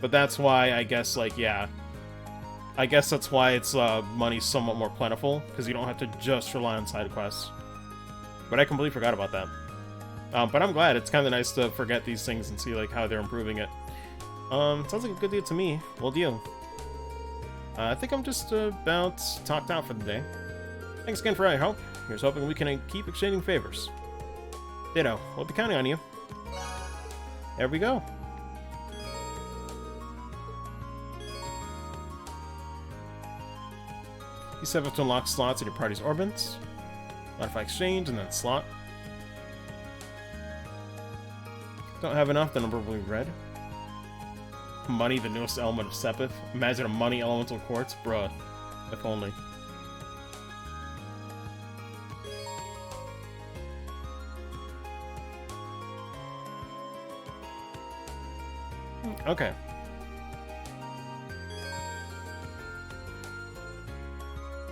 S1: But that's why, I guess, like, yeah. I guess that's why it's money's somewhat more plentiful, because you don't have to just rely on side quests. But I completely forgot about that. But I'm glad. It's kind of nice to forget these things and see, like, how they're improving it. Sounds like a good deal to me. Well, deal. I think I'm just about talked out for the day. Thanks again for all your help. Here's hoping we can keep exchanging favors. Ditto. We'll be counting on you. There we go. You set up to unlock slots in your party's orbits. Modify exchange and then slot. Don't have enough, the number will be red. Money, the newest element of Sepith. Imagine a money elemental quartz. Bruh. If only. Okay.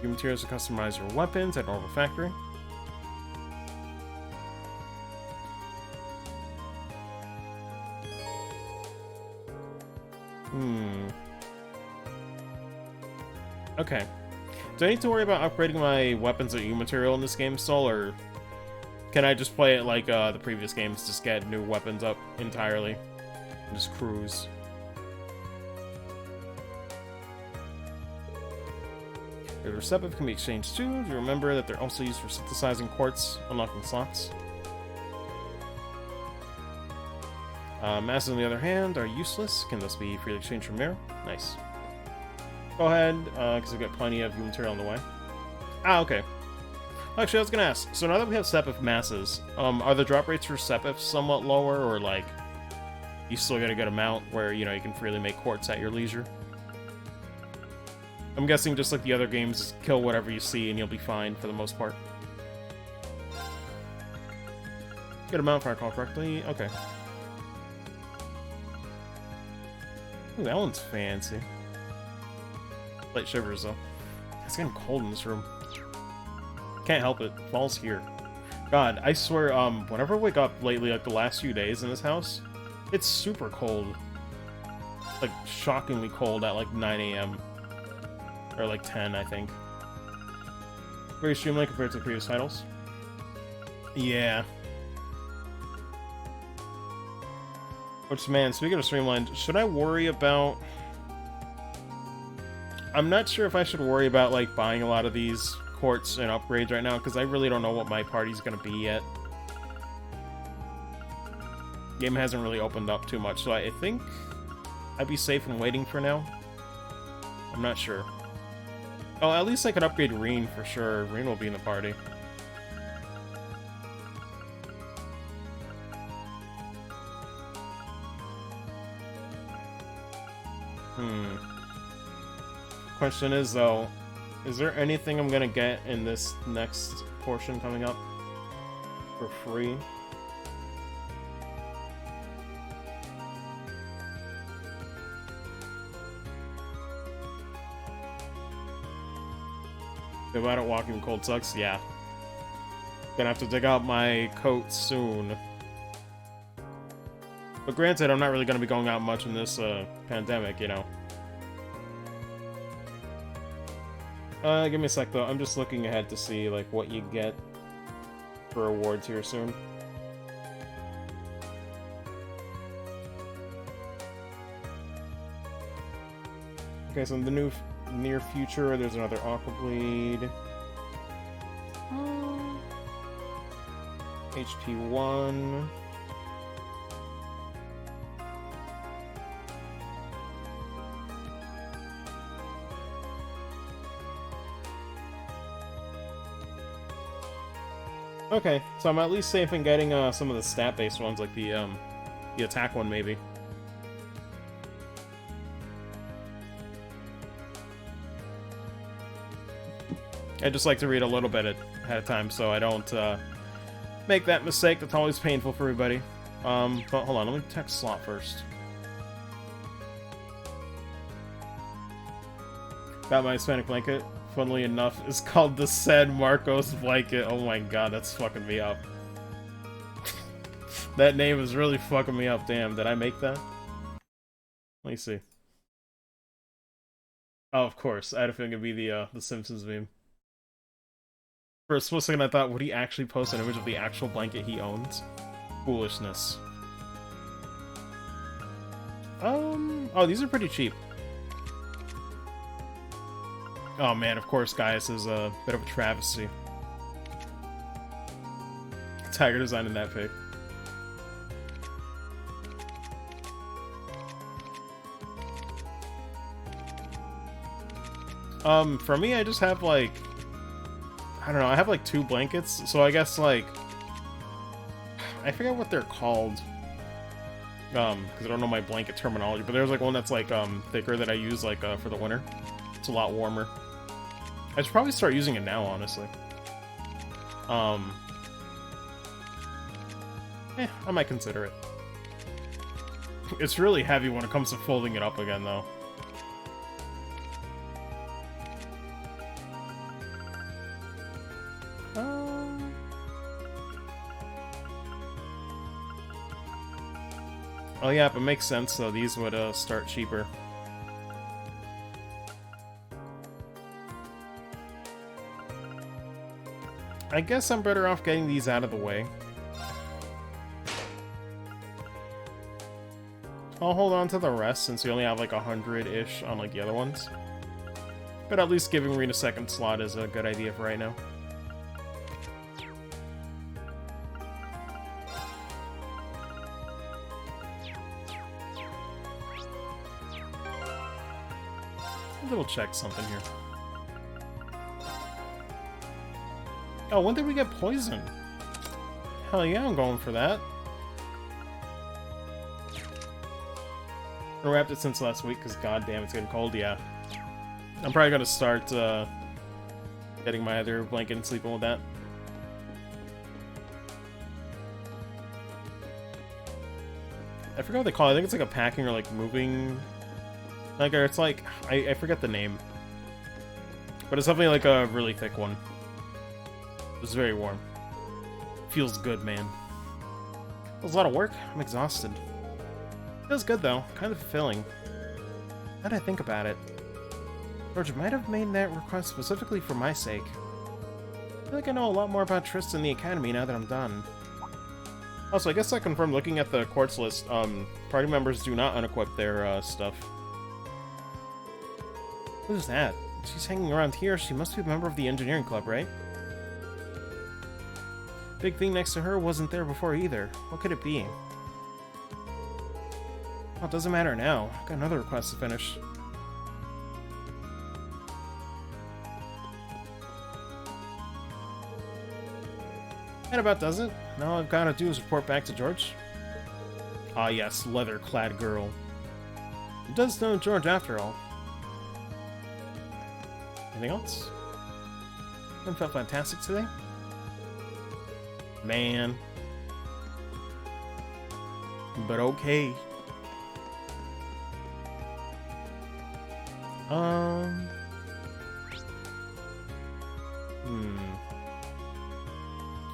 S1: Your materials to customize your weapons at Orbital Factory. Okay. Do I need to worry about upgrading my weapons or U material in this game still, or can I just play it like the previous games, just get new weapons up entirely and just cruise? Your Sepith can be exchanged too. Do you remember that they're also used for synthesizing quartz, unlocking slots? Masses, on the other hand, are useless. Can thus be freely exchanged from mirror. Nice. Go ahead, because we've got plenty of material on the way. Ah, okay. Actually, I was gonna ask, so now that we have Sepith masses, are the drop rates for Sepith somewhat lower, or, like, you still got a good amount where, you know, you can freely make quartz at your leisure? I'm guessing just like the other games, just kill whatever you see and you'll be fine for the most part. Good amount if I recall correctly. Okay. Ooh, that one's fancy. Light shivers though. It's getting cold in this room. Can't help it. Fall's here. God, I swear, whenever I wake up lately, like the last few days in this house, it's super cold. like shockingly cold at like 9 a.m. or like 10, I think. Very streamlined compared to the previous titles. Yeah. Which, man, speaking of streamlined, should I worry about... I'm not sure if I should worry about, like, buying a lot of these quartz and upgrades right now, because I really don't know what my party's gonna be yet. Game hasn't really opened up too much, so I think I'd be safe in waiting for now. I'm not sure. Oh, at least I could upgrade Reen for sure. Reen will be in the party. Question is, though, is there anything I'm gonna get in this next portion coming up for free? If I don't walk in cold sucks, yeah. Gonna have to dig out my coat soon. But granted, I'm not really gonna be going out much in this pandemic, you know. Give me a sec though. I'm just looking ahead to see like what you get for awards here soon. Okay, so in the near future, there's another Aqua Bleed. HP 1. Okay, so I'm at least safe in getting some of the stat-based ones, like the attack one, maybe. I just like to read a little bit ahead of time, so I don't make that mistake. That's always painful for everybody. But hold on, let me text Slot first. Got my Hispanic blanket. Funnily enough, is called the San Marcos blanket. Oh my god, that's fucking me up. That name is really fucking me up. Damn, did I make that? Let me see. Oh, of course. I had a feeling it'd be the Simpsons meme. For a split second, I thought, would he actually post an image of the actual blanket he owns? Foolishness. Oh, these are pretty cheap. Oh man, of course, Gaius is a bit of a travesty. Tiger design in that pic. For me, I just have like... I don't know, I have like 2 blankets, so I guess like... I forget what they're called. Because I don't know my blanket terminology, but there's like one that's like thicker that I use like for the winter. It's a lot warmer. I should probably start using it now, honestly. I might consider it. It's really heavy when it comes to folding it up again, though. Oh yeah, but it makes sense, though. These would start cheaper. I guess I'm better off getting these out of the way. I'll hold on to the rest since we only have like 100-ish on like the other ones. But at least giving Reen a second slot is a good idea for right now. We'll check something here. Oh, when did we get poisoned? Hell yeah, I'm going for that. I wrapped it since last week because goddamn, it's getting cold. Yeah, I'm probably gonna start getting my other blanket and sleeping with that. I forgot what they call it. I think it's like a packing or like moving. Like, or it's like I forget the name, but it's something like a really thick one. It's very warm. Feels good, man. It was a lot of work. I'm exhausted. Feels good though. Kind of fulfilling. Now that I think about it, George might have made that request specifically for my sake. I feel like I know a lot more about Tristan and the Academy now that I'm done. Also, I guess I confirmed looking at the quartz list, party members do not unequip their, stuff. Who's that? She's hanging around here. She must be a member of the engineering club, right? Big thing next to her wasn't there before either. What could it be? Well, it doesn't matter now. I've got another request to finish. That about does it. Now all I've got to do is report back to George. Ah yes, leather-clad girl. Who does know George after all? Anything else? Everyone felt fantastic today? Man. But okay.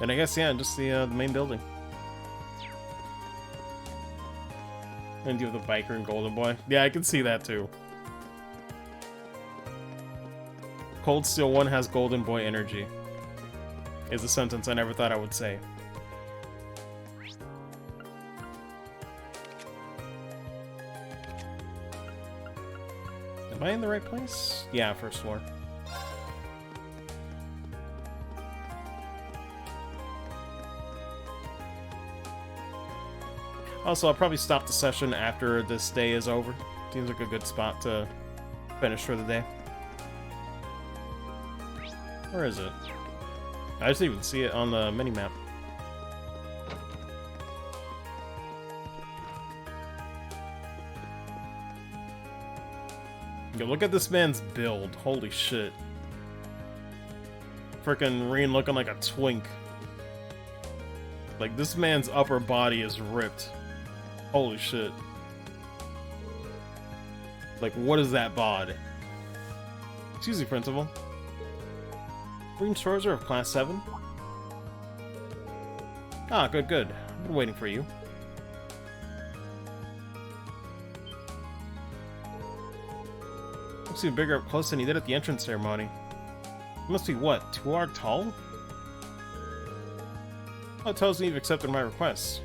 S1: And I guess, yeah, just the main building. And deal with the biker and Golden Boy. Yeah, I can see that too. Cold Steel 1 has Golden Boy energy. Is a sentence I never thought I would say. Am I in the right place? Yeah, first floor. Also, I'll probably stop the session after this day is over. Seems like a good spot to finish for the day. Where is it? I just didn't even see it on the mini-map. Yo, look at this man's build. Holy shit. Frickin' Reen looking like a twink. Like, this man's upper body is ripped. Holy shit. Like, what is that bod? Excuse me, Principal. Green Shores are of Class 7? Ah, good, good. I've been waiting for you. Looks even bigger up close than he did at the entrance ceremony. He must be, what, 2 arc tall? Oh, it tells me you've accepted my request.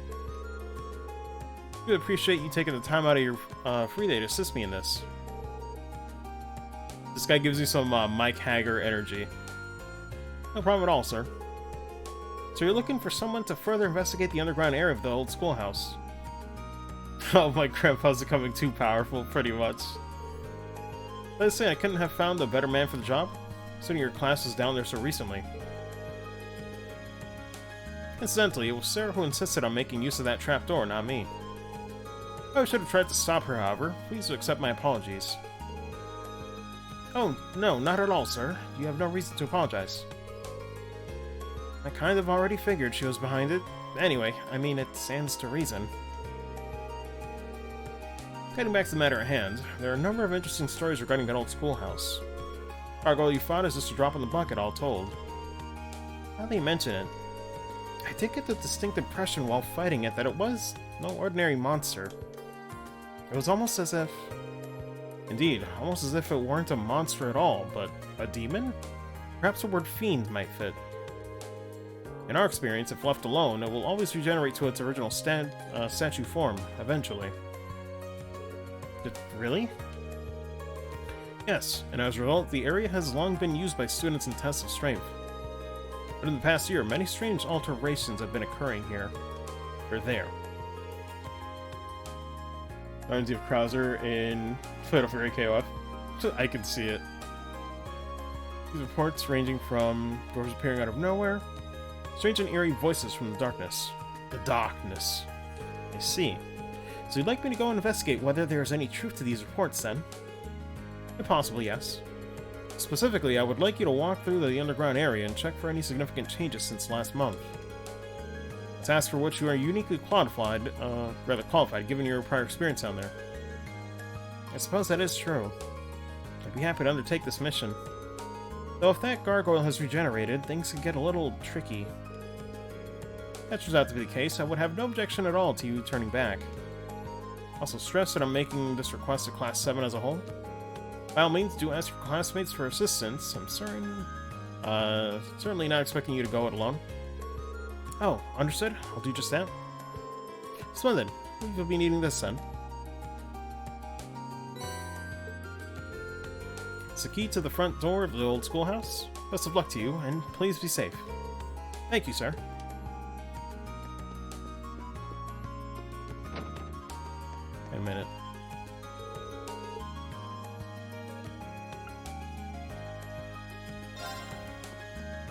S1: I would appreciate you taking the time out of your free day to assist me in this. This guy gives you some Mike Hager energy. No problem at all, sir. So you're looking for someone to further investigate the underground area of the old schoolhouse. Oh, my grandpa's becoming too powerful, pretty much. Let's say I couldn't have found a better man for the job, considering your class was down there so recently. Incidentally, it was Sarah who insisted on making use of that trapdoor, not me. I should have tried to stop her, however. Please accept my apologies. Oh, no, not at all, sir. You have no reason to apologize. I kind of already figured she was behind it. Anyway, I mean, it stands to reason. Getting back to the matter at hand, there are a number of interesting stories regarding that old schoolhouse. Cargo you fought is just a drop in the bucket, all told. Now that you mention it, I did get the distinct impression while fighting it that it was no ordinary monster. It was almost as if... Indeed, almost as if it weren't a monster at all, but a demon? Perhaps the word fiend might fit. In our experience, if left alone, it will always regenerate to its original statue form, eventually. Really? Yes, and as a result, the area has long been used by students in tests of strength. But in the past year, many strange alterations have been occurring here. Or there. Reminds me of Krauser in Fatal Fury KOF. I can see it. These reports ranging from doors appearing out of nowhere, strange and eerie voices from the darkness. The darkness. I see. So you'd like me to go and investigate whether there is any truth to these reports, then? If possible, yes. Specifically, I would like you to walk through the underground area and check for any significant changes since last month. It's asked for which you are uniquely qualified, given your prior experience down there. I suppose that is true. I'd be happy to undertake this mission. Though if that gargoyle has regenerated, things could get a little tricky. If that turns out to be the case, I would have no objection at all to you turning back. Also stress that I'm making this request to Class 7 as a whole. By all means, do ask your classmates for assistance. I'm sorry. Certainly not expecting you to go it alone. Oh, understood. I'll do just that. Splendid. You'll be needing this then. It's the key to the front door of the old schoolhouse. Best of luck to you, and please be safe. Thank you, sir. Wait a minute.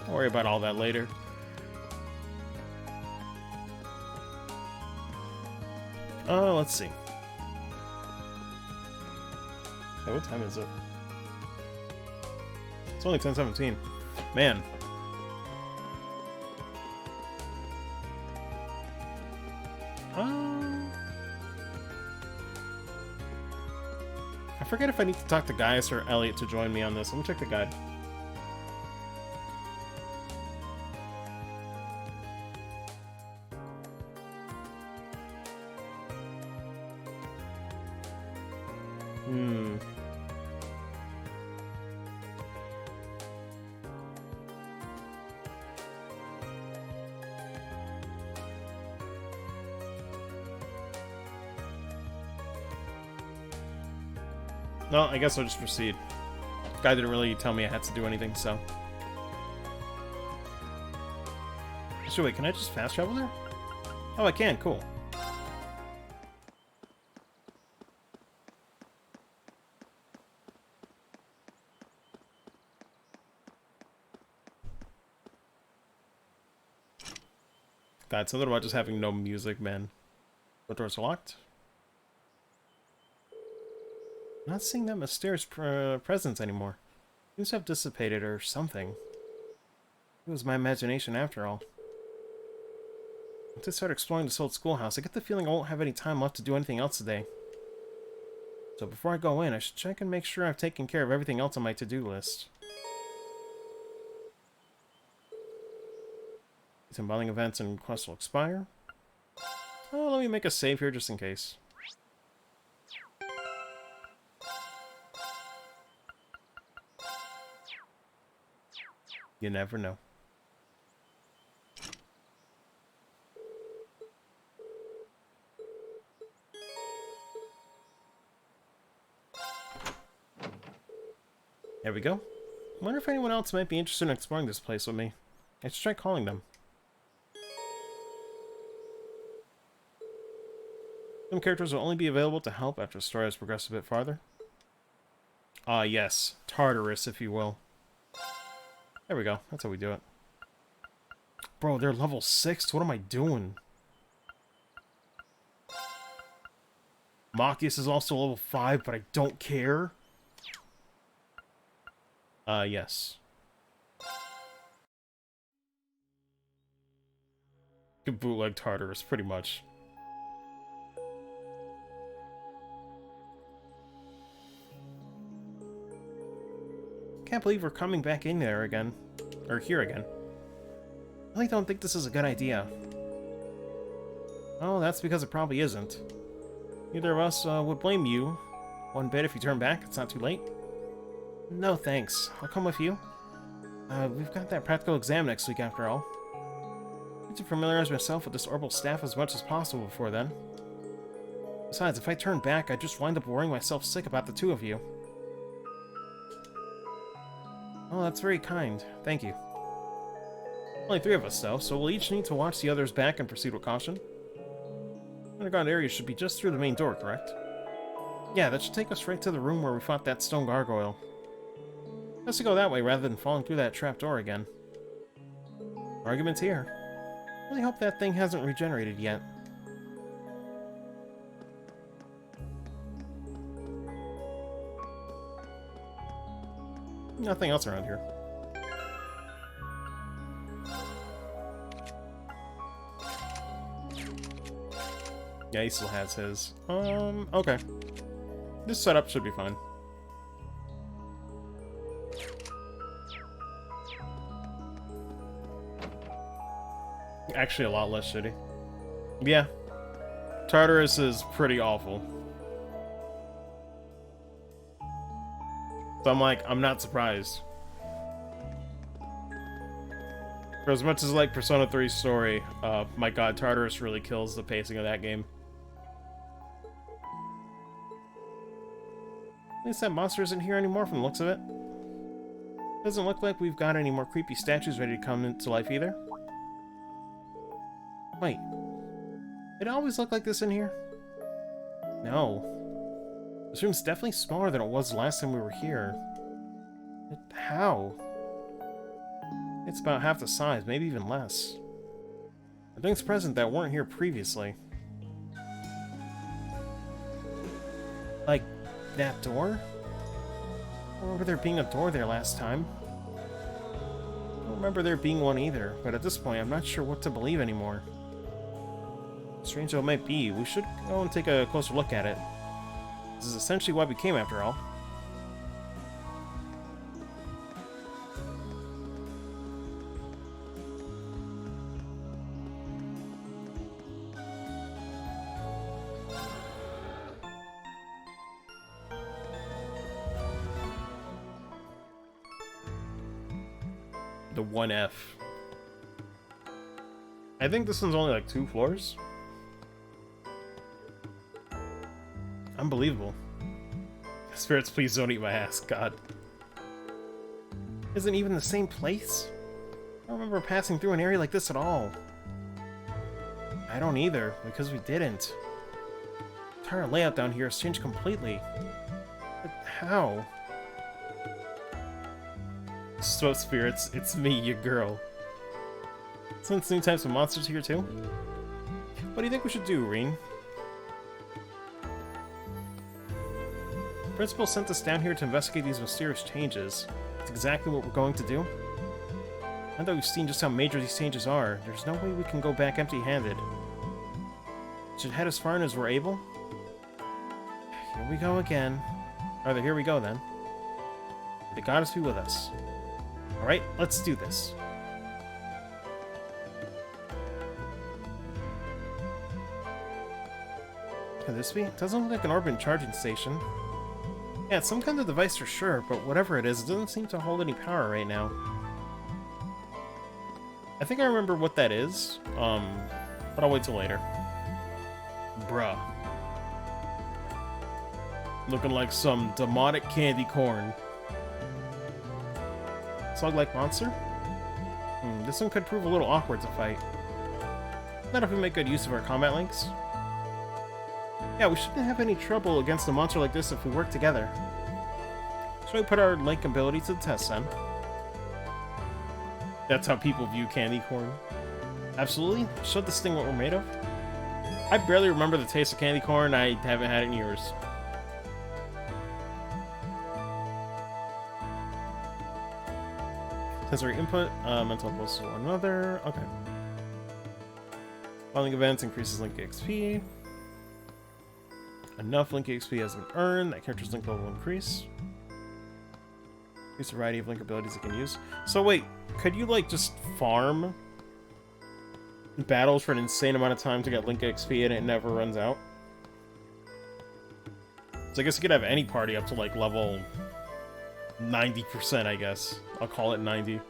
S1: Don't worry about all that later. Let's see. Hey, what time is it? It's only 10:17. Man. I forget if I need to talk to Gaius or Elliot to join me on this. Let me check the guide. No, I guess I'll just proceed. Guy didn't really tell me I had to do anything, so. So wait, can I just fast travel there? Oh, I can, cool. God, something about just having no music, man. The doors are locked. I'm not seeing that mysterious presence anymore. Seems to have dissipated or something. It was my imagination after all. Once I start exploring this old schoolhouse, I get the feeling I won't have any time left to do anything else today. So before I go in, I should check and make sure I've taken care of everything else on my to-do list. Some bonding events and quests will expire. Oh, let me make a save here just in case. You never know. There we go. I wonder if anyone else might be interested in exploring this place with me. I should try calling them. Some characters will only be available to help after the story has progressed a bit farther. Ah, yes. Tartarus, if you will. There we go. That's how we do it. Bro, they're level 6? What am I doing? Machias is also level 5, but I don't care. Yes. Good bootleg Tartarus, pretty much. Can't believe we're coming back in there again. Or here again. I really don't think this is a good idea. Oh, that's because it probably isn't. Neither of us would blame you one bit if you turn back. It's not too late. No, thanks. I'll come with you. We've got that practical exam next week after all. I need to familiarize myself with this orbital staff as much as possible before then. Besides, if I turn back, I'd just wind up worrying myself sick about the two of you. Oh, that's very kind. Thank you. Only 3 of us, though, so we'll each need to watch the others back and proceed with caution. The underground area should be just through the main door, correct? Yeah, that should take us right to the room where we fought that stone gargoyle. Best to go that way rather than falling through that trapdoor again. Arguments here. Really hope that thing hasn't regenerated yet. Nothing else around here. Yeah, he still has his. Okay. This setup should be fine. Actually, a lot less shitty. Yeah. Tartarus is pretty awful. So I'm like, I'm not surprised. For as much as I like Persona 3's story, my god, Tartarus really kills the pacing of that game. At least that monster isn't here anymore from the looks of it. Doesn't look like we've got any more creepy statues ready to come into life either. Wait. Did it always look like this in here? No. This room's definitely smaller than it was the last time we were here. How? It's about half the size, maybe even less. Are things present that weren't here previously? Like that door? I don't remember there being a door there last time. I don't remember there being one either, but at this point I'm not sure what to believe anymore. Strange though it might be, we should go and take a closer look at it. This is essentially why we came after all. The 1F. I think this one's only like 2 floors. Unbelievable. Spirits, please don't eat my ass, God. Isn't even the same place? I don't remember passing through an area like this at all. I don't either, because we didn't. The entire layout down here has changed completely. But how? So spirits, it's me, your girl. Since new types of monsters here too? What do you think we should do, Reen? The principal sent us down here to investigate these mysterious changes. It's exactly what we're going to do. Now that we've seen just how major these changes are, there's no way we can go back empty-handed. Should head as far as we're able? Here we go again. Rather, here we go then. The goddess be with us. Alright, let's do this. Could this be? It doesn't look like an orbital charging station. Yeah, it's some kind of device for sure, but whatever it is, it doesn't seem to hold any power right now. I think I remember what that is, but I'll wait till later. Bruh. Looking like some demonic candy corn. Slug-like monster? This one could prove a little awkward to fight. Not if we make good use of our combat links. Yeah, we shouldn't have any trouble against a monster like this if we work together. Should we put our link ability to the test then? That's how people view candy corn. Absolutely. Show this thing what we're made of. I barely remember the taste of candy corn. I haven't had it in years. Sensory input, mental impulse to one another. Okay. Following events increases link XP. Enough link XP has been earned. That character's link level will increase. Increase the variety of link abilities it can use. So wait, could you like just farm battles for an insane amount of time to get link XP and it never runs out? So I guess you could have any party up to like level 90%, I guess. I'll call it 90.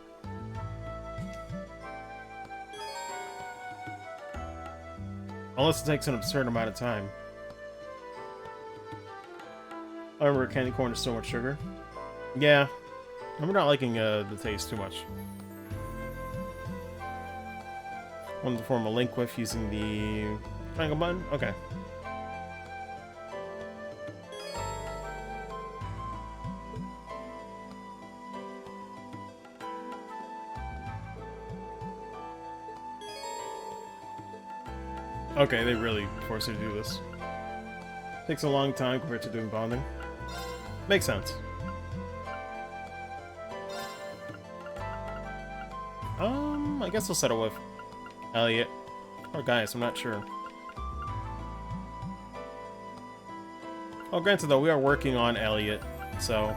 S1: Unless it takes an absurd amount of time. I remember candy corn is so much sugar. Yeah. I'm not liking the taste too much. Wanted to form a link with using the triangle button? Okay. Okay, they really force you to do this. Takes a long time compared to doing bonding. Makes sense. I guess I'll settle with Elliot. Or Gaius, I'm not sure. Oh, granted though, we are working on Elliot, so...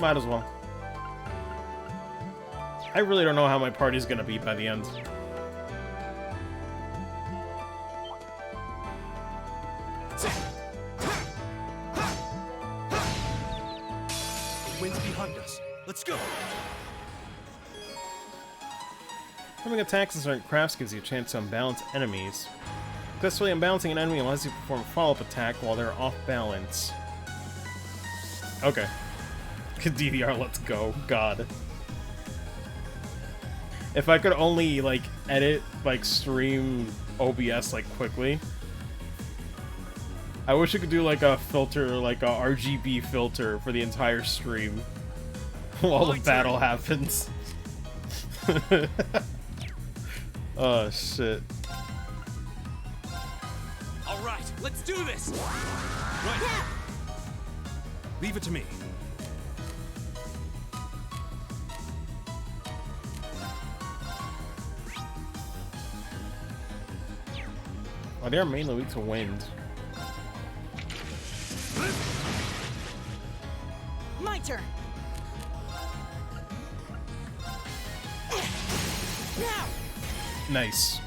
S1: might as well. I really don't know how my party's gonna be by the end.
S10: The wind's behind us. Let's go.
S1: Having attacks in certain crafts gives you a chance to unbalance enemies. Successfully unbalancing an enemy allows you to perform a follow-up attack while they're off balance. Okay. DDR, let's go. God. If I could only, like, edit, like, stream OBS, like, quickly. I wish I could do, like, a filter, like, a RGB filter for the entire stream. While the battle happens. Oh, shit.
S7: Alright, let's do this! Right. Leave it to me.
S1: Oh, they're mainly weak to wind.
S3: My turn. Now.
S1: Nice.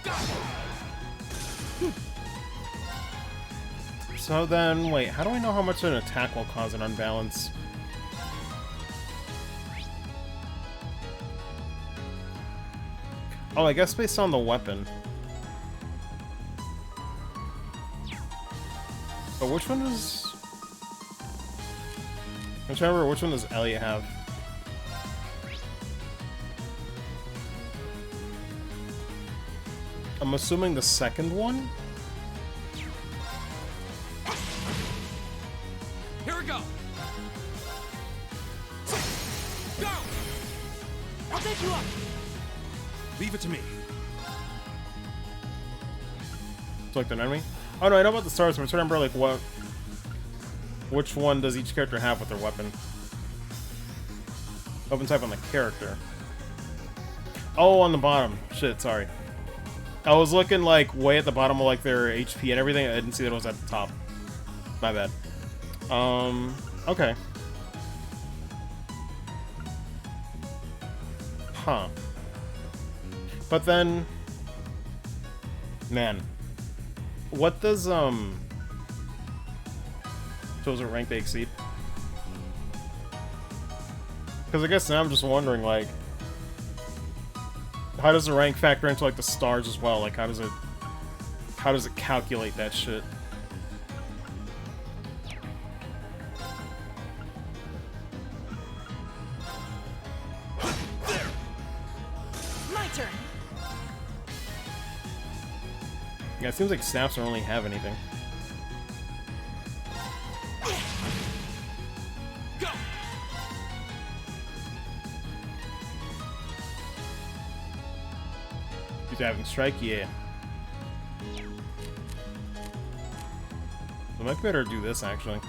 S1: So then, wait, how do I know how much an attack will cause an unbalance? Oh, I guess based on the weapon. But which one does... I'm trying to remember, which one does Elliot have? I'm assuming the second one?
S7: Here we go! Go! I'll take you up! Leave it to me.
S1: Select an enemy? Oh no, I know about the stars, but I'm trying to remember, like, what... Which one does each character have with their weapon? Weapon type on the character. Oh, on the bottom. Shit, sorry. I was looking, like, way at the bottom of, like, their HP and everything. I didn't see that it was at the top. My bad. Okay. Huh. But then... Man. What does, shows what rank they exceed? Because I guess now I'm just wondering, like... How does the rank factor into, like, the stars as well? Like, how does it calculate that shit?
S3: My turn.
S1: Yeah, it seems like snaps don't really have anything.
S7: Go!
S1: He's having strike, yeah. I might better do this, actually.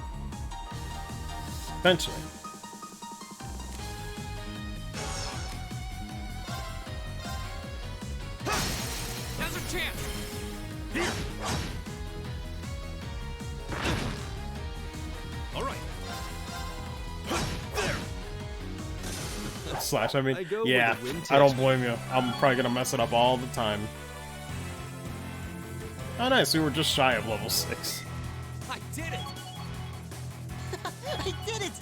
S1: Eventually.
S7: Now's our chance! Here! Alright. There!
S1: Slash, I mean,
S5: I go
S1: yeah,
S5: where the wind
S1: I don't
S5: takes
S1: blame you. I'm probably gonna mess it up all the time. Oh, nice, we were just shy of level 6.
S7: I did it!
S3: I did it.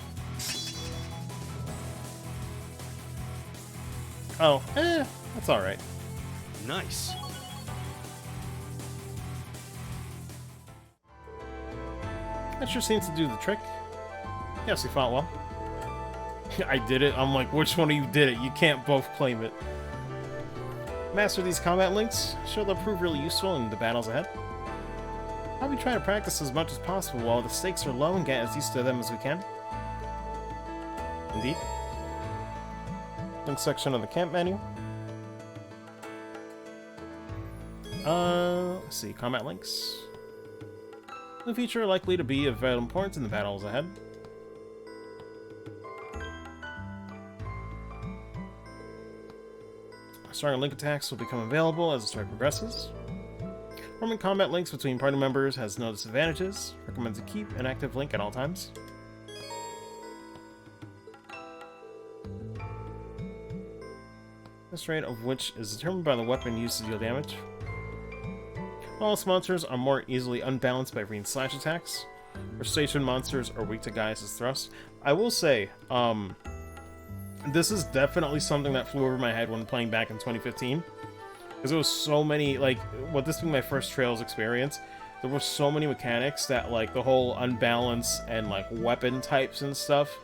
S1: Oh, that's alright.
S10: Nice.
S1: That sure seems to do the trick. Yes, we fought well. I did it. I'm like, which one of you did it? You can't both claim it. Master these combat links. Sure they'll prove really useful in the battles ahead. I'll be trying to practice as much as possible while the stakes are low and get as used to them as we can. Indeed. Link section of the camp menu. Let's see, combat links. New feature likely to be of vital importance in the battles ahead. Stronger link attacks will become available as the story progresses. Forming combat links between party members has no disadvantages. Recommends to keep an active link at all times. This rate of which is determined by the weapon used to deal damage. Flawless monsters are more easily unbalanced by green slash attacks. Frustration monsters are weak to Gaius' thrust. I will say, this is definitely something that flew over my head when playing back in 2015. Because there was so many, like, with this being my first Trails experience, there were so many mechanics that, like, the whole unbalance and, like, weapon types and stuff.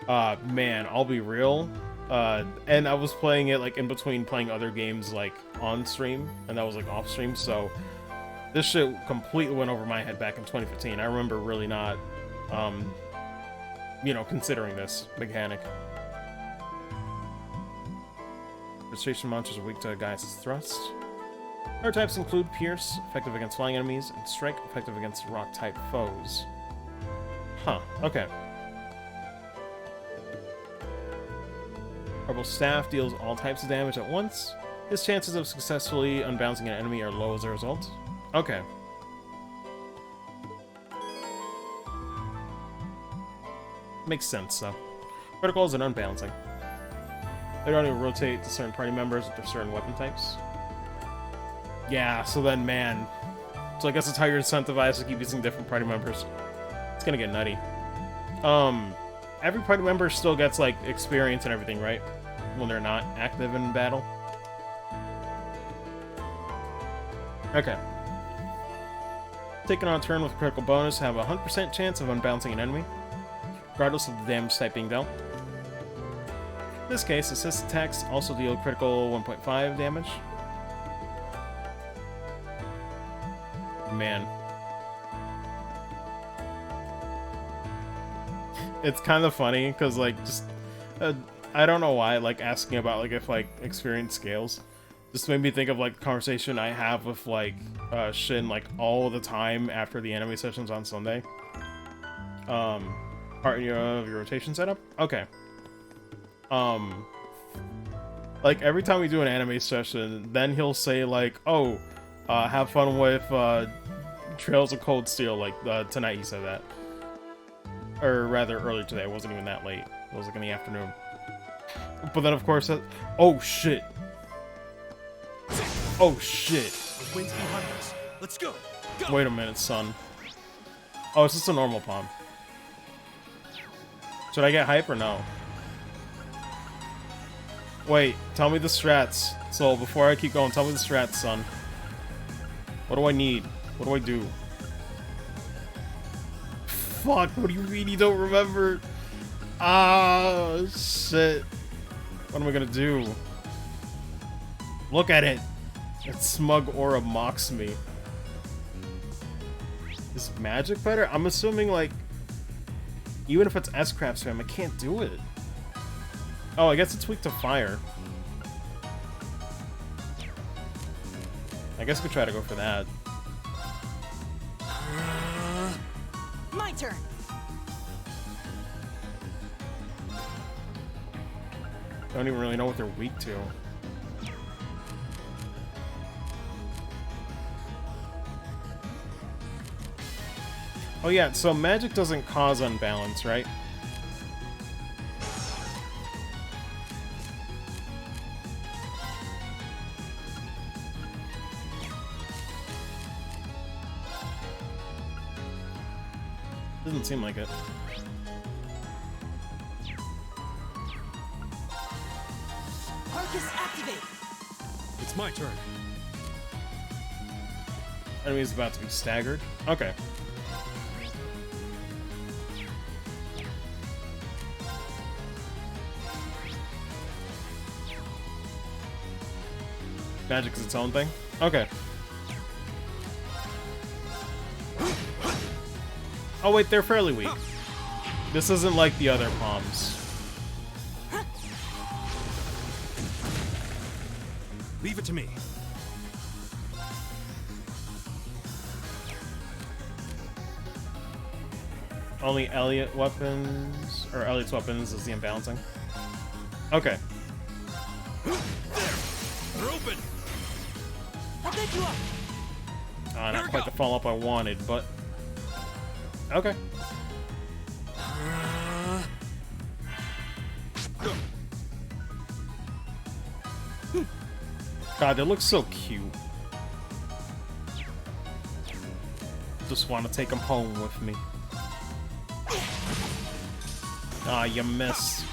S1: Man, I'll be real. And I was playing it, like, in between playing other games, like, on stream, and that was, like, off stream, so this shit completely went over my head back in 2015. I remember really not, you know, considering this mechanic. Frustration monsters are weak to Gaius' thrust. Other types include Pierce, effective against flying enemies, and Strike, effective against rock-type foes. Huh, okay. Orbital Staff deals all types of damage at once. His chances of successfully unbouncing an enemy are low as a result. Okay. Makes sense, though. Criticals and unbalancing. They don't even rotate to certain party members with certain weapon types. Yeah, so then, man. So I guess it's how you're incentivized to keep using different party members. It's gonna get nutty. Every party member still gets, like, experience and everything, right? When they're not active in battle. Okay. Taking on a turn with a critical bonus, have a 100% chance of unbalancing an enemy, regardless of the damage type being dealt. In this case, assist attacks also deal critical 1.5 damage. Man. It's kind of funny, because, like, just... I don't know why, like, asking about, like, if, like, experience scales just made me think of, like, the conversation I have with, like, Shin, like, all the time after the anime sessions on Sunday. Part of your rotation setup? Okay. Like, every time we do an anime session, then he'll say, like, oh, have fun with, Trails of Cold Steel, like, tonight he said that. Or rather, earlier today, it wasn't even that late. It was, like, in the afternoon. But then, of course, oh, shit. Oh, shit.
S10: The wind's behind us. Let's go. Go.
S1: Wait a minute, son. Oh, it's just a normal palm. Should I get hype or no? Wait, tell me the strats. So, before I keep going, tell me the strats, son. What do I need? What do I do? Fuck, what do you mean you don't remember? Ah, shit. What am I gonna do? Look at it. That smug aura mocks me. Is magic better? I'm assuming, like, even if it's S-Crap spam, I can't do it. Oh, I guess it's weak to fire. I guess I could try to go for that.
S3: My turn.
S1: Don't even really know what they're weak to. Oh yeah, so magic doesn't cause unbalance, right? Doesn't seem like it.
S3: Arcus activate.
S10: It's my turn.
S1: Enemy's about to be staggered. Okay. Magic is its own thing? Okay. Oh wait, they're fairly weak. This isn't like the other palms.
S10: Leave it to me.
S1: Only Elliot weapons, or Elliot's weapons is the imbalancing. Okay.
S10: They're open.
S3: I'll pick you up.
S1: Not quite the follow-up I wanted, but... Okay. God, they look so cute. Just want to take him home with me. Ah, you missed.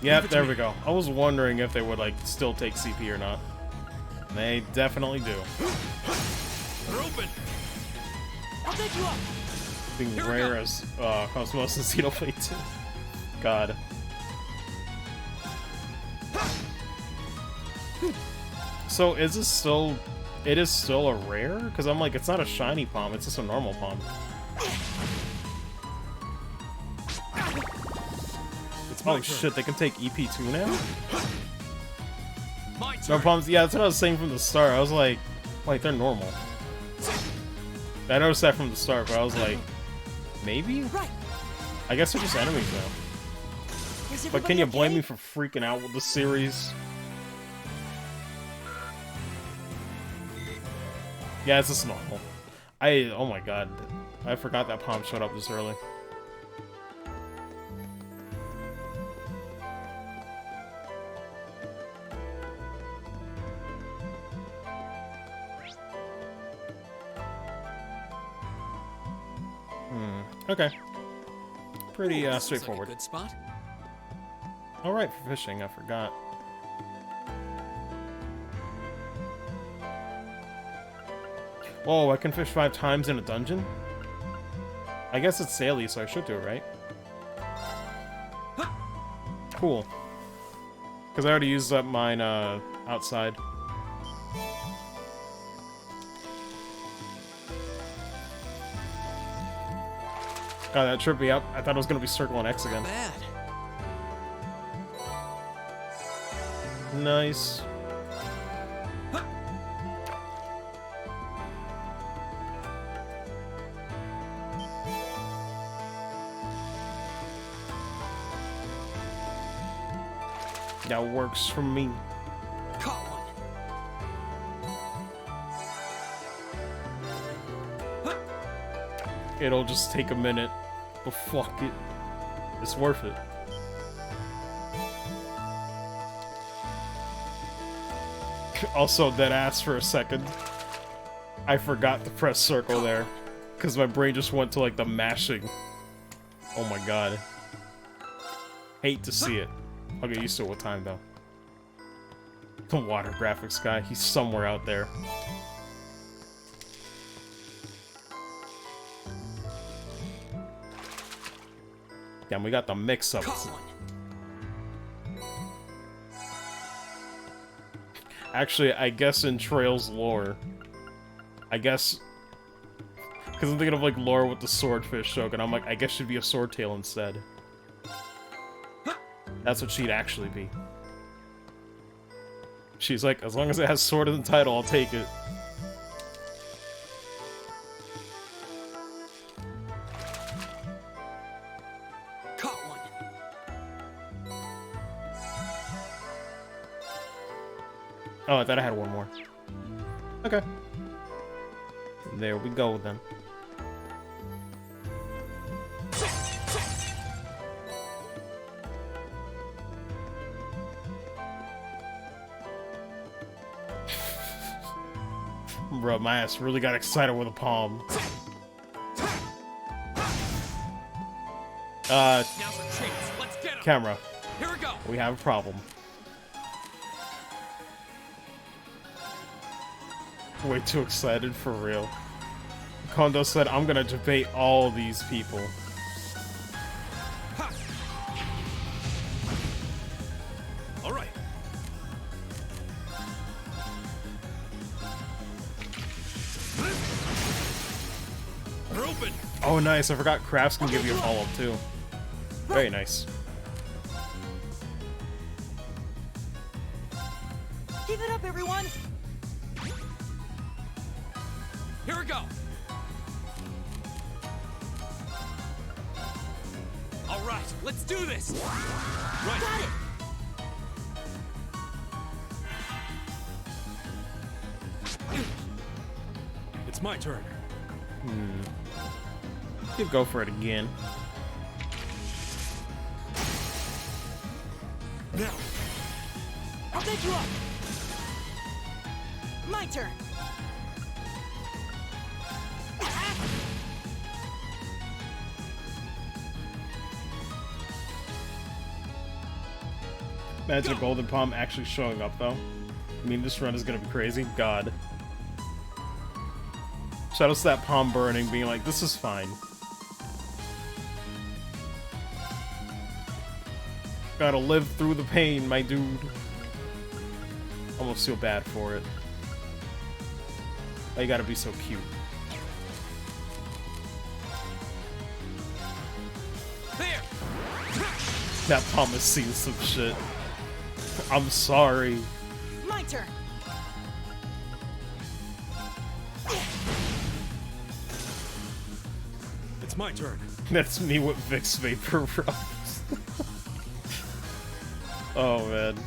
S1: Yep, there we go. I was wondering if they would, like, still take CP or not. They definitely do.
S10: They're open.
S6: I'll take you up.
S1: Being rare as Cosmos and Xenoblade 2. God. So is this still... It is still a rare? Because I'm like, it's not a shiny palm, it's just a normal palm. Oh shit, they can take EP2 now? No palms, yeah, that's what I was saying from the start. I was like, wait, they're normal. I noticed that from the start, but I was like, maybe? I guess they're just enemies now. But can you blame me for freaking out with the series? Yeah, it's just normal. Oh my god. I forgot that palm showed up this early. Okay. Pretty straightforward.
S2: Like a good spot.
S1: All right, for fishing, I forgot. Whoa, I can fish 5 times in a dungeon? I guess it's daily, so I should do it, right? Cool. Because I already used up mine outside. God, that tripped me up. I thought it was going to be Circle and X again.
S2: Bad.
S1: Nice. That works for me.
S6: Caught one.
S1: It'll just take a minute, but fuck it. It's worth it. Also, dead ass for a second. I forgot to press circle there, because my brain just went to like the mashing. Oh my god. Hate to see it. I'll get used to it with time though. The water graphics guy, he's somewhere out there. Damn, we got the mix-ups. Actually, I guess in Trail's lore, I guess, because I'm thinking of like lore with the swordfish joke, and I'm like, I guess she'd be a swordtail instead. That's what she'd actually be. She's like, as long as it has sword in the title, I'll take it. Oh, I thought I had one more. Okay. There we go, then. Bro, my ass really got excited with a palm. Camera.
S6: Here we go.
S1: We have a problem. Way too excited for real. Kondo said, I'm gonna debate all these people.
S10: All right. They're open.
S1: Oh, nice. I forgot crafts can give you a follow-up too. Very nice.
S3: Keep it up, everyone!
S6: Here we go. All right, let's do this. Right.
S3: Got it!
S10: It's my turn.
S1: You go for it again.
S10: Now.
S3: I'll pick you up. My turn.
S1: Imagine a Golden Palm actually showing up, though. I mean, this run is gonna be crazy. God. Shoutouts to that palm burning, being like, this is fine. Gotta live through the pain, my dude. Almost feel bad for it. Oh, you gotta be so cute.
S6: There.
S1: That palm has seen some shit. I'm sorry.
S3: My turn.
S10: It's my turn.
S1: That's me with Vicks Vapor Rubs. Oh, man.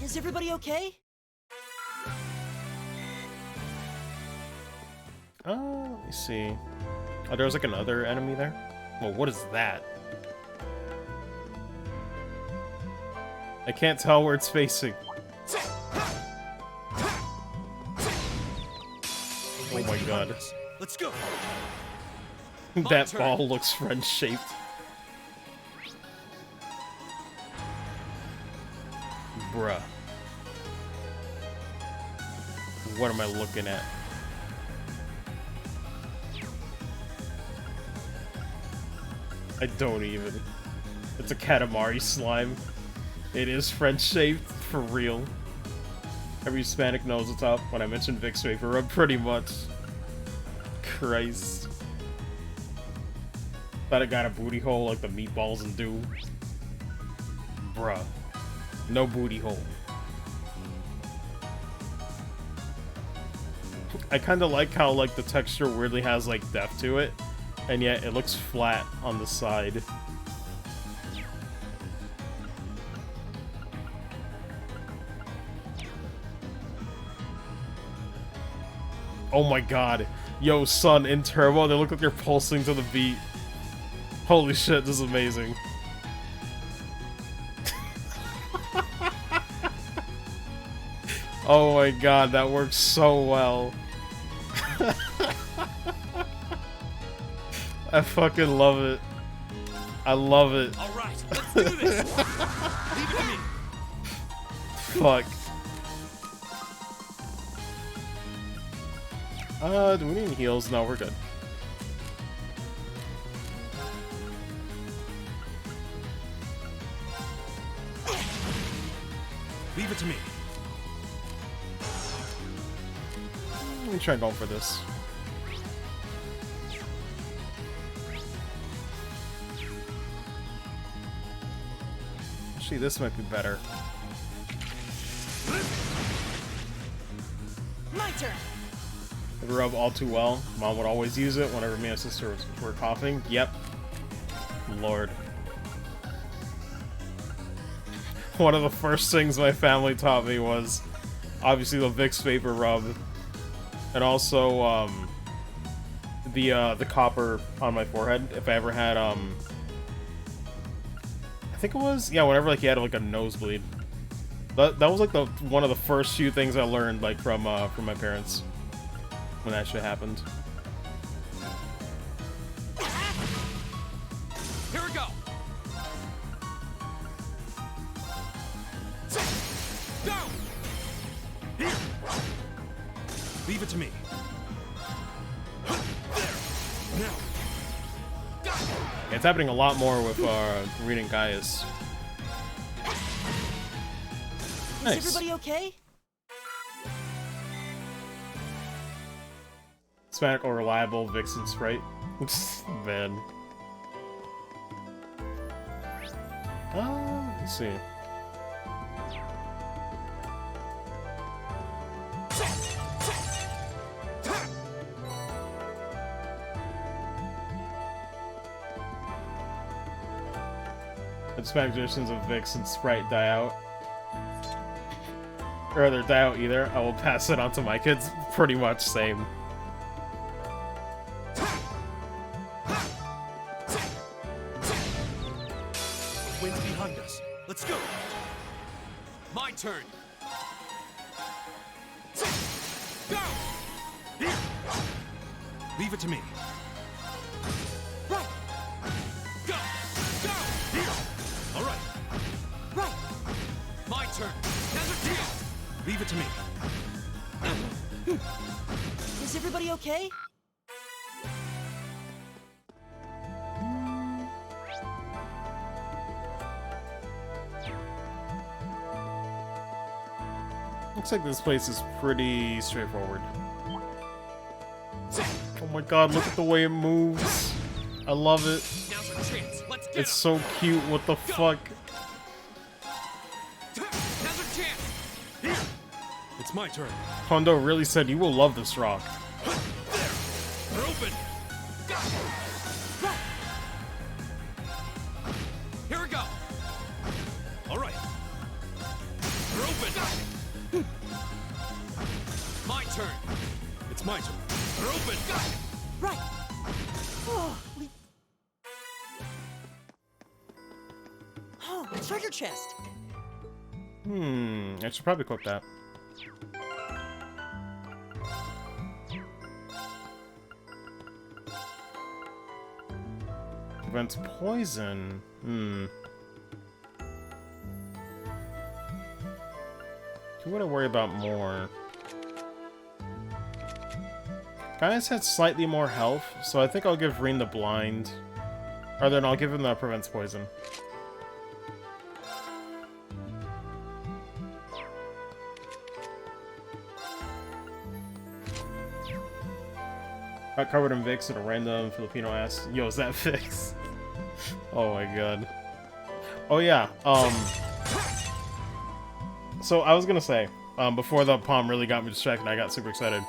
S3: Is everybody okay?
S1: Let me see. Oh, there's like another enemy there? Well, what is that? I can't tell where it's facing. Oh my god.
S10: Let's go.
S1: That ball looks friend-shaped. Bruh. What am I looking at? I don't even. It's a Katamari slime. It is French-shaped, for real. Every Hispanic knows what's up when I mention Vicks Vapor Rub, pretty much. Christ. Thought it got a booty hole like the meatballs and do. Bruh. No booty hole. I kinda like how like the texture weirdly has like depth to it, and yet it looks flat on the side. Oh my god. Yo, son, in Turbo, they look like they're pulsing to the beat. Holy shit, this is amazing. Oh my god, that works so well. I fucking love it. I love it.
S10: Alright, let's do this! Leave it to me!
S1: Fuck. Do we need any heals? No, we're good.
S10: Leave it to me.
S1: Let me try going for this. Actually, this might be better.
S3: My turn.
S1: I grew up all too well. Mom would always use it whenever me and sister were coughing. Yep. Lord. One of the first things my family taught me was obviously the Vicks Vapor Rub, and also the copper on my forehead. If I ever had I think it was, yeah, whenever like you had like a nosebleed. That was like one of the first few things I learned like from my parents when that shit happened.
S6: Here we go. Go.
S10: Here. Leave it to me. There. Now.
S1: It's happening a lot more with reading Gaius. Nice.
S3: Is everybody okay?
S1: Hispanic or reliable Vixen Sprite. Man. Let's see. Hispanic editions of Vixen Sprite die out. Or rather, die out either. I will pass it on to my kids. Pretty much same.
S10: behind us. Let's go!
S6: My turn!
S10: Go! Here! Leave it to me.
S5: Right!
S6: Go! Go!
S10: Here! All right.
S5: Right!
S6: My turn!
S10: Nazareth! Leave it to me.
S3: Is everybody okay?
S1: Looks like this place is pretty straightforward. Oh my god, look at the way it moves. I love it.
S6: Now's our chance. Let's get
S1: It's so cute. What the fuck?
S6: Now's our chance.
S10: Here! It's my turn.
S1: Hondo really said you will love this rock.
S10: There! We're open!
S6: Here we go.
S10: All right. We're open!
S6: My turn.
S10: It's my turn. We're open!
S3: Right! Oh, Oh, treasure chest!
S1: I should probably equip that. Prevents poison. Who would I worry about more? Gaius had slightly more health, so I think I'll give Reen the blind. Or then I'll give him the prevents poison. Got covered in Vicks and a random Filipino ass. Yo, is that Vicks? Oh my god. Oh yeah, so I was gonna say, before the palm really got me distracted, I got super excited.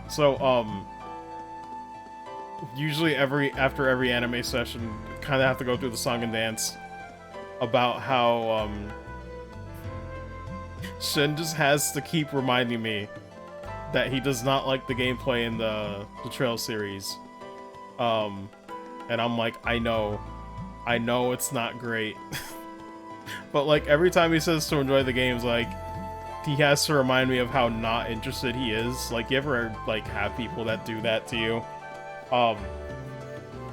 S1: So, usually after every anime session, kind of have to go through the song and dance about how, Shin just has to keep reminding me that he does not like the gameplay in the Trail series. And I'm like, I know it's not great. But like every time he says to enjoy the games, like he has to remind me of how not interested he is. Like, you ever like have people that do that to you?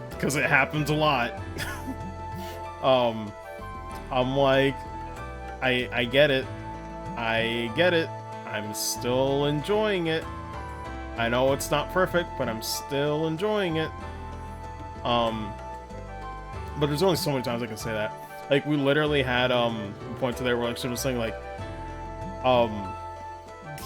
S1: Because it happens a lot. I'm like, I get it. I get it. I'm still enjoying it. I know it's not perfect, but I'm still enjoying it. But there's only so many times I can say that. Like, we literally had a point to there where like she was saying like,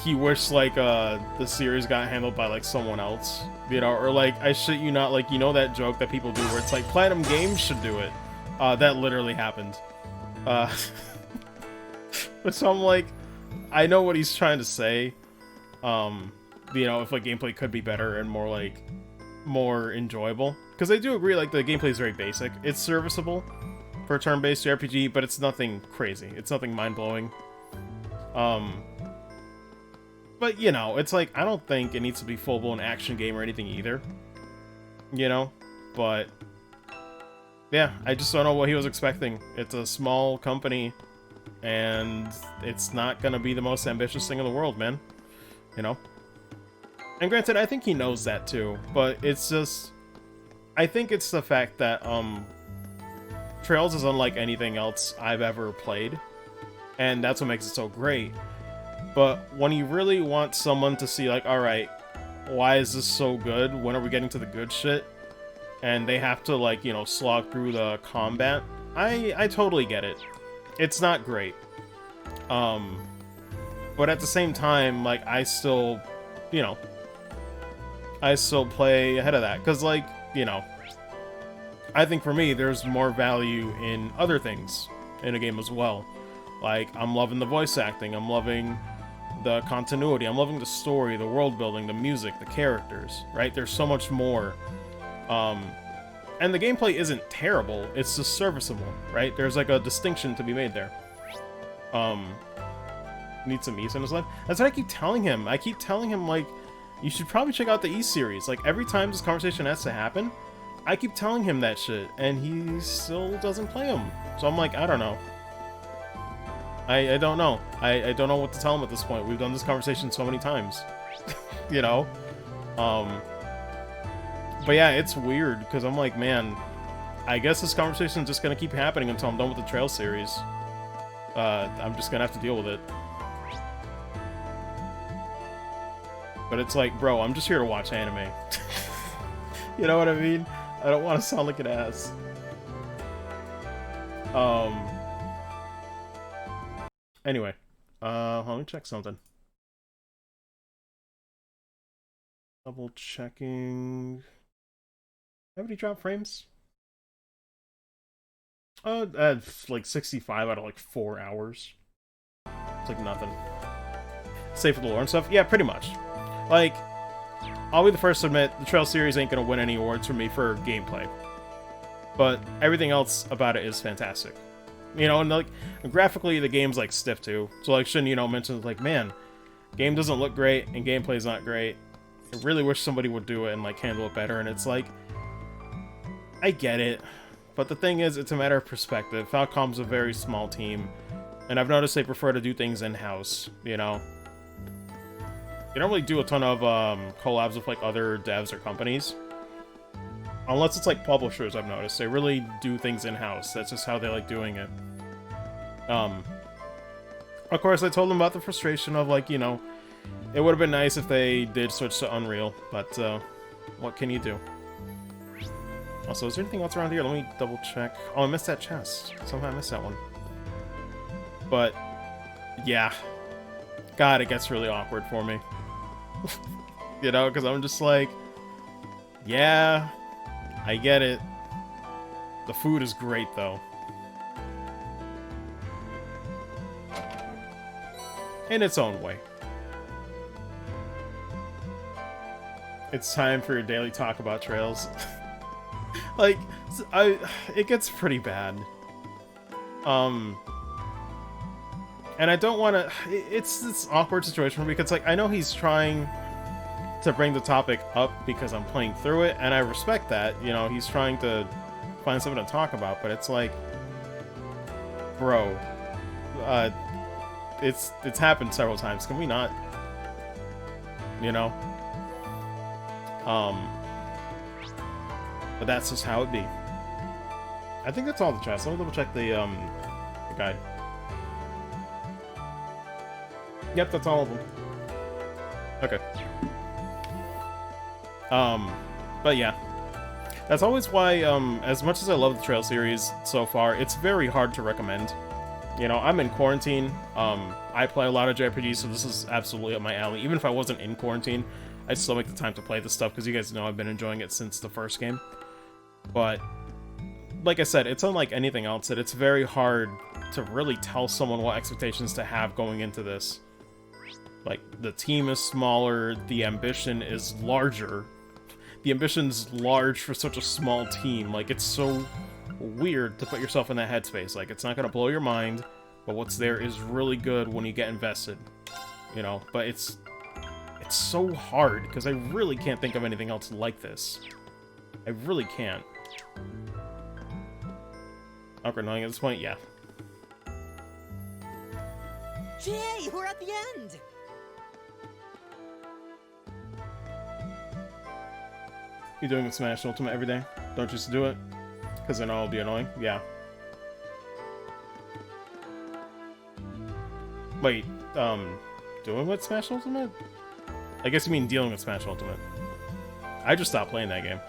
S1: he wished like the series got handled by like someone else, you know, or like, I shit you not, like, you know that joke that people do where it's like Platinum Games should do it. That literally happened. So I'm like, I know what he's trying to say. You know, if like gameplay could be better and more enjoyable, because I do agree, like, the gameplay is very basic. It's serviceable for a turn-based RPG, but it's nothing crazy. It's nothing mind-blowing. But, you know, it's like, I don't think it needs to be full-blown action game or anything either. You know? But, yeah, I just don't know what he was expecting. It's a small company, and it's not gonna be the most ambitious thing in the world, man. You know? And granted, I think he knows that too, but it's just... I think it's the fact that, Trails is unlike anything else I've ever played, and that's what makes it so great. But when you really want someone to see, like, alright, why is this so good? When are we getting to the good shit? And they have to, like, you know, slog through the combat, I totally get it. It's not great. But at the same time, like, I still, you know, I still play ahead of that, because, like, you know, I think for me, there's more value in other things in a game as well. Like, I'm loving the voice acting, I'm loving the continuity, I'm loving the story, the world building, the music, the characters, right? There's so much more. And the gameplay isn't terrible, it's just serviceable, right? There's like a distinction to be made there. Needs some East in his life. That's what I keep telling him. I keep telling him, like, you should probably check out the East series. Like, every time this conversation has to happen, I keep telling him that shit, and he still doesn't play them. So I'm like, I don't know. I don't know. I don't know what to tell him at this point. We've done this conversation so many times. You know? But yeah, it's weird, because I'm like, man, I guess this conversation is just going to keep happening until I'm done with the Trail series. I'm just going to have to deal with it. But it's like, bro, I'm just here to watch anime. You know what I mean? I don't want to sound like an ass. Anyway, let me check something. Double checking. Have any drop frames? Like 65 out of like 4 hours. It's like nothing. Save for the lore and stuff? Yeah, pretty much. Like, I'll be the first to admit, the Trail series ain't gonna win any awards from me for gameplay. But everything else about it is fantastic. You know, and like, graphically, the game's like stiff too. So like, Shin, you know, mentions like, man, game doesn't look great, and gameplay's not great. I really wish somebody would do it and like handle it better, and it's like, I get it. But the thing is, it's a matter of perspective. Falcom's a very small team, and I've noticed they prefer to do things in-house, you know? They don't really do a ton of collabs with like other devs or companies. Unless it's like publishers, I've noticed. They really do things in-house. That's just how they like doing it. Of course, I told them about the frustration of like, you know, it would have been nice if they did switch to Unreal, but what can you do? Also, is there anything else around here? Let me double check. Oh, I missed that chest. Somehow I missed that one. But, yeah. God, it gets really awkward for me. You know, because I'm just like, yeah, I get it. The food is great, though. In its own way. It's time for your daily talk about Trails. Like, it gets pretty bad. And I don't want to... It's this awkward situation for me, because, like, I know he's trying to bring the topic up because I'm playing through it, and I respect that. You know, he's trying to find something to talk about, but it's like... Bro. It's happened several times. Can we not? You know? But that's just how it be. I think that's all the chests. Let me double check the guide. Yep, that's all of them. Okay. But yeah. That's always why, as much as I love the Trail series so far, it's very hard to recommend. You know, I'm in quarantine. I play a lot of JRPGs, so this is absolutely up my alley. Even if I wasn't in quarantine, I'd still make the time to play this stuff, because you guys know I've been enjoying it since the first game. But, like I said, it's unlike anything else, that it's very hard to really tell someone what expectations to have going into this. Like, the team is smaller, the ambition is larger. The ambition's large for such a small team. Like, it's so weird to put yourself in that headspace. Like, it's not gonna blow your mind, but what's there is really good when you get invested. You know, but it's so hard, because I really can't think of anything else like this. I really can't. Awkward knowing at this point? Yeah.
S3: Yay, we're at the end!
S1: You doing Smash Ultimate every day? Don't just do it? Because then it'll be annoying? Yeah. Wait, doing with Smash Ultimate? I guess you mean dealing with Smash Ultimate. I just stopped playing that game.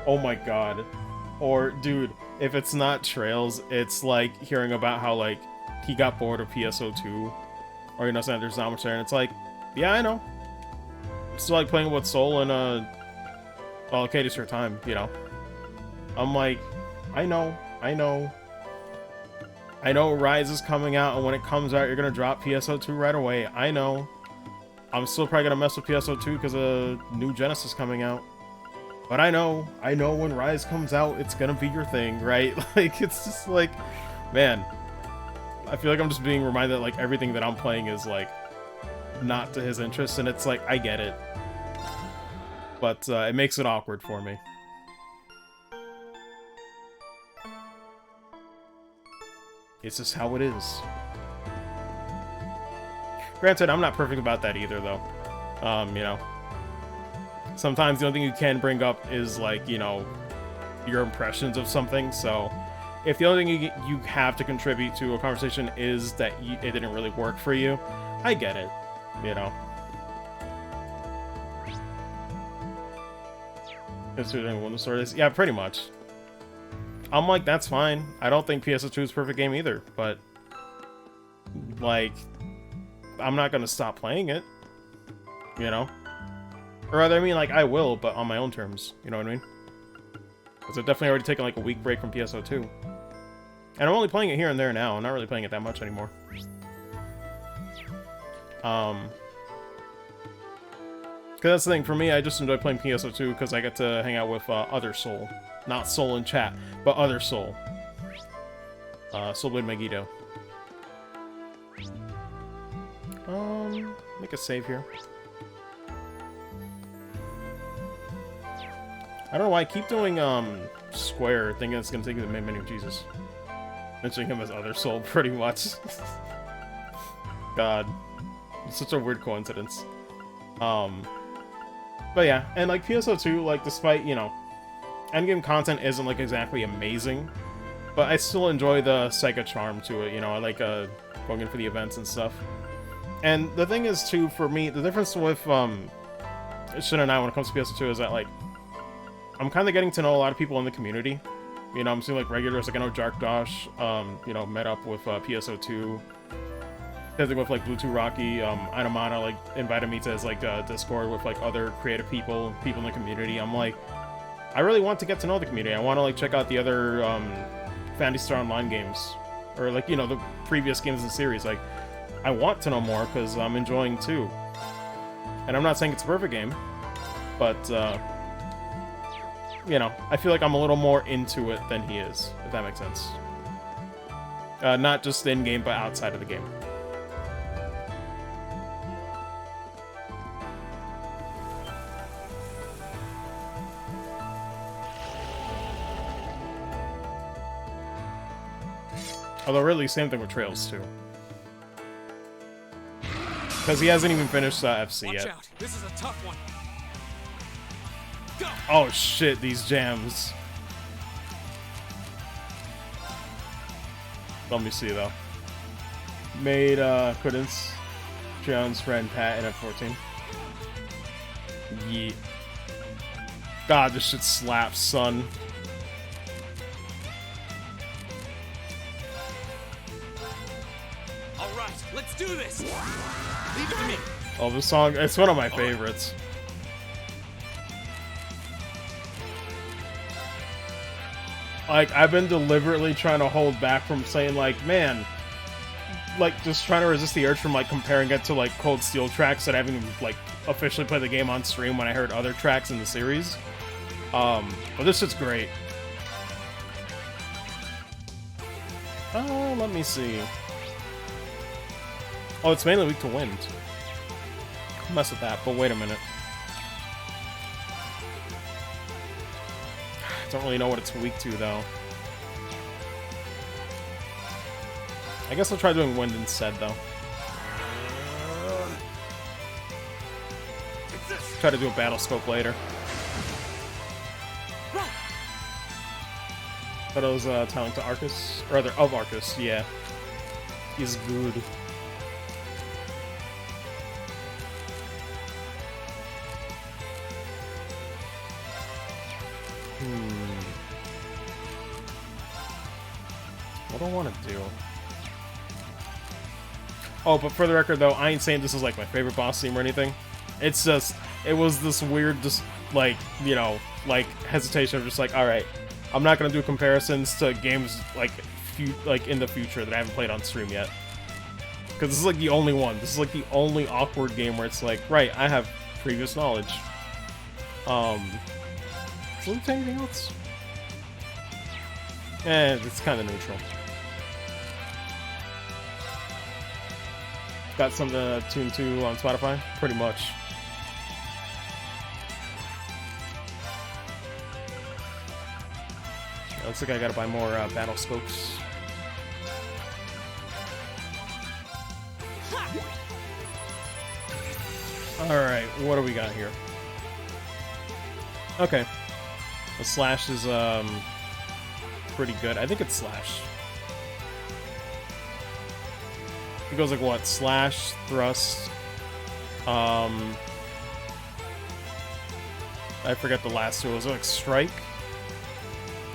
S1: Oh my god. Or, dude, if it's not Trails, it's like hearing about how, like, he got bored of PSO2. Or, you know, saying there's not much there, and it's like, yeah, I know. Still like playing with Soul and, well, Katie's her time, you know. I'm like, I know. I know Rise is coming out, and when it comes out, you're gonna drop PSO2 right away. I know. I'm still probably gonna mess with PSO2 because of new Genesis coming out. But I know when Rise comes out, it's gonna be your thing, right? Like, it's just like, man, I feel like I'm just being reminded that, like, everything that I'm playing is, like, not to his interest, and it's like, I get it. But it makes it awkward for me. It's just how it is. Granted, I'm not perfect about that either, though. You know, sometimes the only thing you can bring up is, like, you know, your impressions of something, so if the only thing you have to contribute to a conversation is that it didn't really work for you, I get it, you know. Considering when the story is, yeah, pretty much. I'm like, that's fine. I don't think PSO2 is a perfect game either, but like, I'm not gonna stop playing it, you know. Or rather, I mean, like, I will, but on my own terms, you know what I mean? Because I've definitely already taken like a week break from PSO2. And I'm only playing it here and there now. I'm not really playing it that much anymore. Because that's the thing, for me, I just enjoy playing PSO2 because I get to hang out with other Soul. Not Soul in chat, but other Soul. Soulblade Megiddo. Make a save here. I don't know why I keep doing square, thinking it's gonna take me to the main menu. Jesus. Mentioning him as other Soul, pretty much. God. It's such a weird coincidence. But yeah, and like PSO2, like, despite, you know, endgame content isn't like exactly amazing, but I still enjoy the Sega charm to it, you know. I like going in for the events and stuff. And the thing is, too, for me, the difference with Shin and I when it comes to PSO2 is that, like, I'm kind of getting to know a lot of people in the community. You know, I'm seeing, like, regulars, like, I know Jark Dosh, you know, met up with PSO2. With, like, Bluetooth Rocky, Inamana, like, invited me to his, like, Discord with, like, other creative people in the community. I'm like, I really want to get to know the community. I want to, like, check out the other Phantasy Star Online games. Or, like, you know, the previous games in the series. Like, I want to know more, because I'm enjoying, too. And I'm not saying it's a perfect game, but, you know, I feel like I'm a little more into it than he is, if that makes sense. Not just in-game, but outside of the game. Although, really, same thing with Trails, too. Because he hasn't even finished FC yet.
S10: Watch out. This is a tough one. Go.
S1: Oh, shit, these jams. Let me see, though. Made, Credence, Jones, friend, Pat, and F14. Yeet. God, this shit slaps, son.
S10: Alright, let's do this! Leave it to me!
S1: Oh, this song, it's one of my favorites. Like, I've been deliberately trying to hold back from saying, like, man, like, just trying to resist the urge from, like, comparing it to, like, Cold Steel tracks that I haven't, like, officially played the game on stream when I heard other tracks in the series. But this shit's great. Let me see. Oh, it's mainly weak to wind. I'll mess with that, but wait a minute. I don't really know what it's weak to, though. I guess I'll try doing wind instead, though. Try to do a battle scope later. But I was telling to Arcus, or rather of Arcus, yeah. He's good. What do I want to do? Oh, but for the record, though, I ain't saying this is, like, my favorite boss theme or anything. It's just, it was this weird, just, like, you know, like, hesitation of just, like, alright, I'm not gonna do comparisons to games, like, in the future that I haven't played on stream yet. Because this is, like, the only one. This is, like, the only awkward game where it's like, right, I have previous knowledge. Is there anything else? It's kind of neutral. Got something to tune to on Spotify? Pretty much. Looks like I gotta buy more battle scopes. Alright, what do we got here? Okay. The slash is pretty good. I think it's slash. It goes like what? Slash, thrust. I forget the last two. Was it like strike?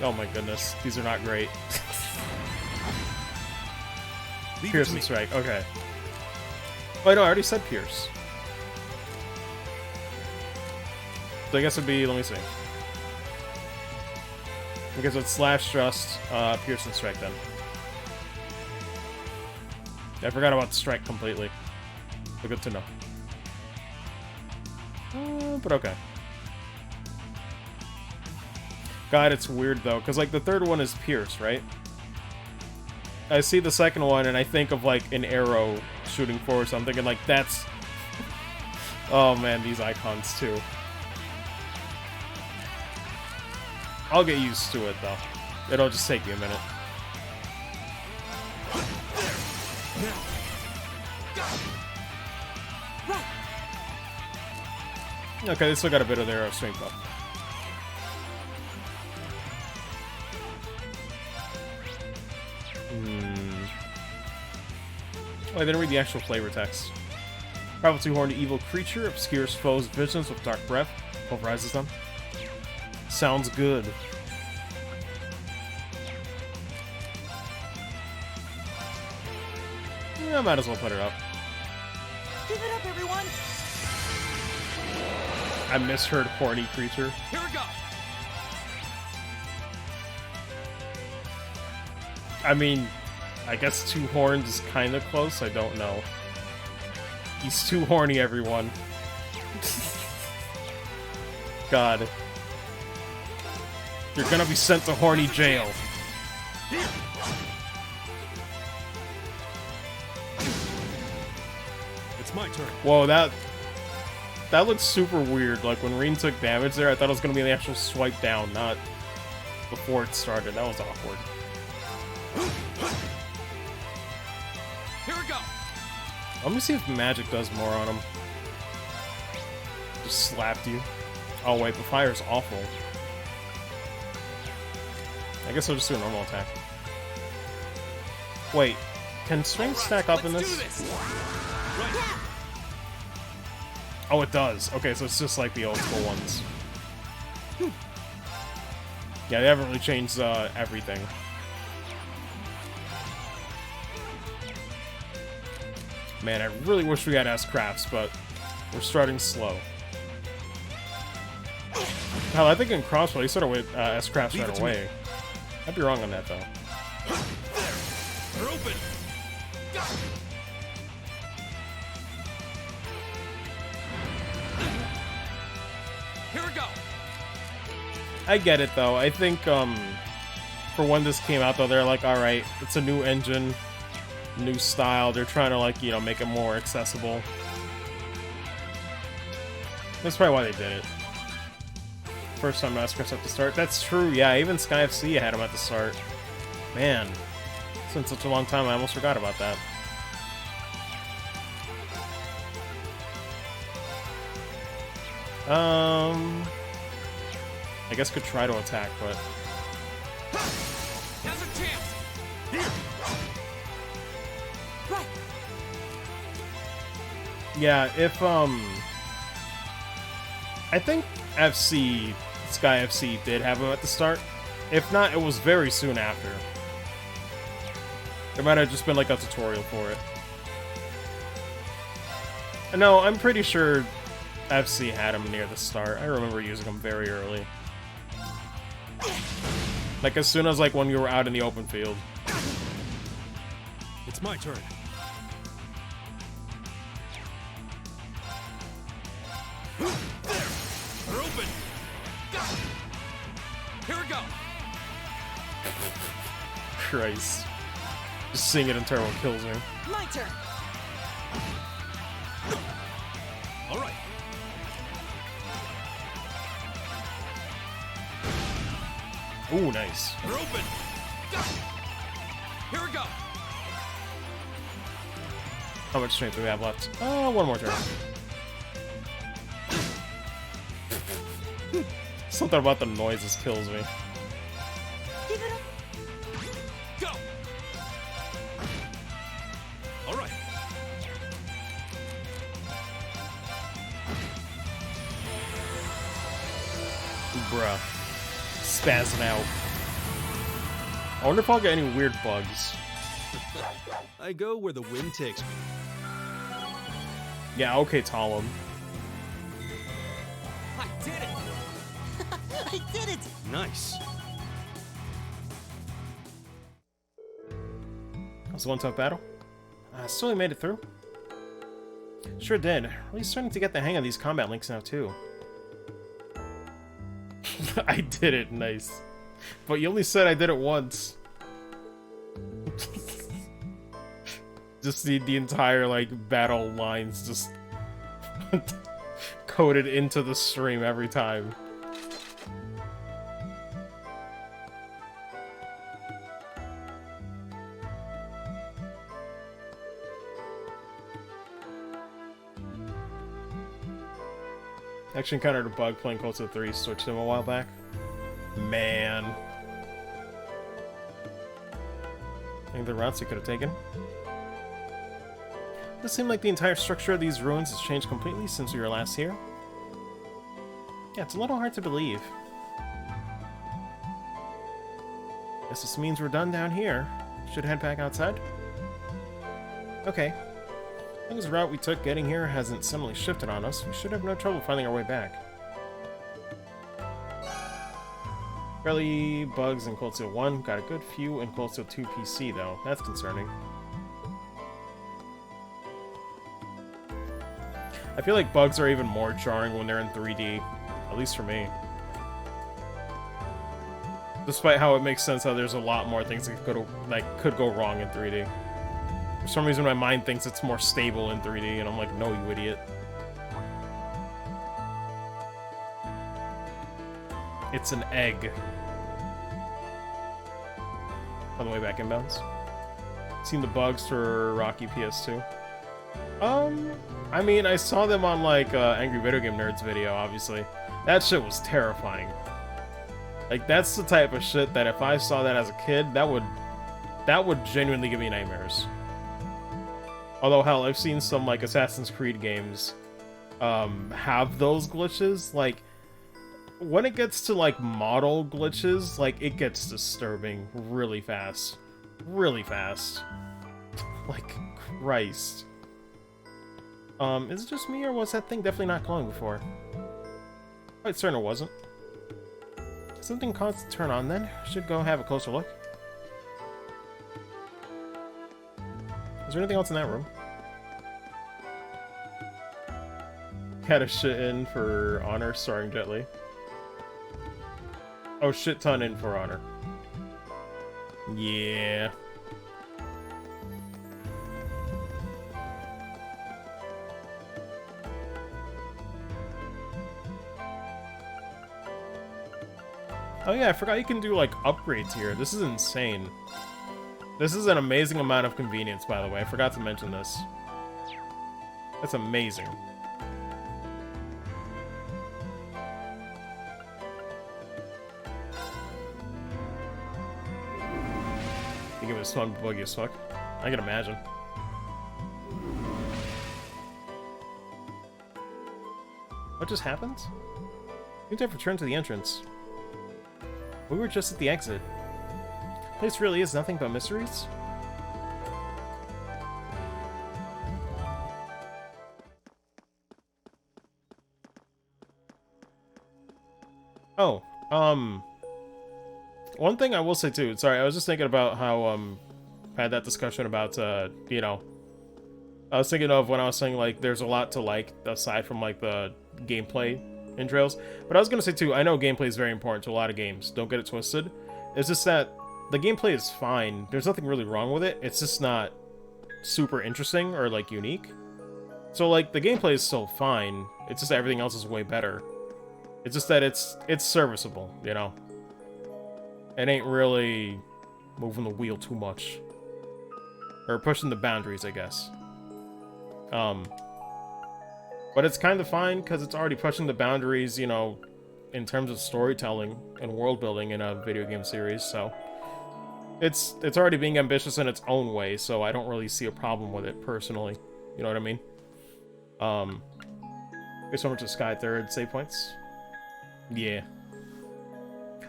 S1: Oh my goodness, these are not great. Pierce and strike, okay. Oh no, I already said pierce. So I guess it'd be, let me see. I guess it's slash, thrust, pierce and strike then. I forgot about strike completely. But good to know. But okay. God, it's weird though, because like the third one is pierce, right? I see the second one and I think of like an arrow shooting forward, so I'm thinking like that's... Oh man, these icons too. I'll get used to it though. It'll just take me a minute. Okay, they still got a bit of their strength though. Oh, I didn't read the actual flavor text. Powerful two-horned evil creature obscures foes' visions with dark breath, pulverizes them. Sounds good. Yeah, I might as well put it up.
S5: Give it up, everyone!
S1: I misheard horny creature.
S10: Here we go.
S1: I mean, I guess two horns is kind of close. I don't know. He's too horny, everyone. God. You're gonna be sent to horny jail.
S10: It's my turn.
S1: Whoa, that looks super weird. Like, when Reen took damage there, I thought it was gonna be the actual swipe down, not before it started. That was awkward.
S10: Here we go.
S1: Let me see if magic does more on him. Just slapped you. Oh wait, the fire's awful. I guess I'll just do a normal attack. Wait, can strength stack up in this?
S10: Right.
S1: Oh, it does. Okay, so it's just like the old school ones. Yeah, they haven't really changed everything. Man, I really wish we had S-Crafts, but we're starting slow. Hell, I think in Crossplay, you started with S-Crafts right away. I'd be wrong on that, though.
S10: They're open. Here we go.
S1: I get it, though. I think, for when this came out, though, they're like, alright, it's a new engine, new style. They're trying to, like, you know, make it more accessible. That's probably why they did it. First time S-Crafts at the start. That's true, yeah. Even Sky FC had them at the start. Man. It's been such a long time, I almost forgot about that. I guess could try to attack, but...
S10: Now's a chance.
S5: Right.
S1: Yeah, if, I think FC, Sky FC did have him at the start. If not, it was very soon after. There might have just been like a tutorial for it. No, I'm pretty sure FC had him near the start. I remember using him very early. Like as soon as like when you were out in the open field.
S10: It's my turn. They're open. Here we go.
S1: Christ. Just seeing it in turn kills me.
S5: My turn.
S1: Ooh, nice.
S10: We're open. Go. Here we go.
S1: How much strength do we have left? One more turn. Something about the noises kills me.
S10: Go. All right.
S1: Bruh. Spazzing out. I wonder if I'll get any weird bugs.
S10: I go where the wind takes me.
S1: Yeah, okay, Talum.
S10: I did it.
S3: I did it!
S10: Nice.
S1: That was one tough battle. Still made it through. Sure did. Really starting to get the hang of these combat links now, too. I did it, nice. But you only said I did it once. Just the entire, like, battle lines just coded into the stream every time. Actually encountered a bug playing Cult of 3, switched him a while back. Man. Any other routes he could have taken? It does seem like the entire structure of these ruins has changed completely since we were last here. Yeah, it's a little hard to believe. Guess this means we're done down here. Should head back outside? Okay. As long as the route we took getting here hasn't suddenly shifted on us, we should have no trouble finding our way back. Barely bugs in Cold Steel 1, got a good few in Cold Steel 2 PC though. That's concerning. I feel like bugs are even more jarring when they're in 3D, at least for me. Despite how it makes sense how there's a lot more things that could go wrong in 3D. For some reason my mind thinks it's more stable in 3D, and I'm like, no, you idiot. It's an egg. On the way back inbounds. Seen the bugs for Rocky PS2. I mean, I saw them on, like, Angry Video Game Nerds video, obviously. That shit was terrifying. Like, that's the type of shit that if I saw that as a kid, that would genuinely give me nightmares. Although, hell, I've seen some, like, Assassin's Creed games, have those glitches. Like, when it gets to, like, model glitches, like, it gets disturbing really fast. Really fast. Like, Christ. Is it just me, or was that thing definitely not glowing before? Quite certain it wasn't. Something caused it to turn on then. Should go have a closer look. Is there anything else in that room? Had a shit in for Honor starring Jet Li. Oh, shit ton in for Honor. Yeah. Oh yeah, I forgot you can do, like, upgrades here. This is insane. This is an amazing amount of convenience, by the way. I forgot to mention this. That's amazing. You give it a smug buggy as fuck. I can imagine. What just happened? You have to return to the entrance. We were just at the exit. This really is nothing but mysteries? Oh, one thing I will say too, sorry, I was just thinking about how, I had that discussion about, you know, I was thinking of when I was saying, like, there's a lot to like, aside from, like, the gameplay in Trails. But I was gonna say too, I know gameplay is very important to a lot of games, don't get it twisted. It's just that the gameplay is fine, there's nothing really wrong with it, it's just not super interesting or, like, unique. So, like, the gameplay is still fine, it's just that everything else is way better. It's just that it's serviceable, you know? It ain't really moving the wheel too much. Or pushing the boundaries, I guess. But it's kind of fine, because it's already pushing the boundaries, you know, in terms of storytelling and world building in a video game series, so... It's already being ambitious in its own way, so I don't really see a problem with it, personally. You know what I mean? There's so much of Sky Third save points. Yeah.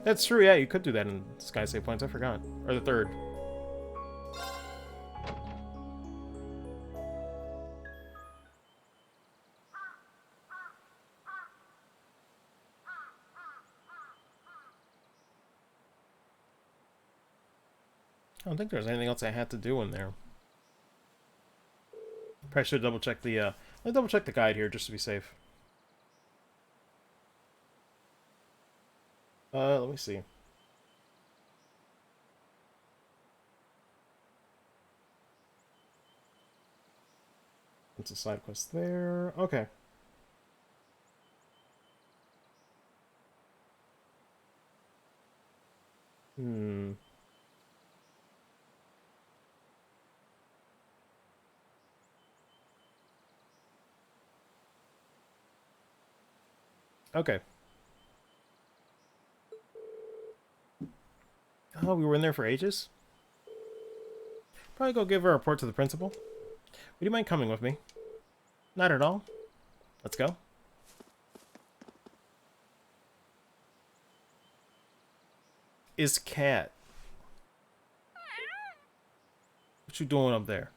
S1: That's true, yeah, you could do that in Sky save points, I forgot. Or the third. I don't think there's anything else I had to do in there. Probably should double check the, let me double check the guide here just to be safe. Let me see. It's a side quest there. Okay. Okay. Oh, we were in there for ages? Probably go give a report to the principal. Would you mind coming with me? Not at all. Let's go. Is Cat. What you doing up there?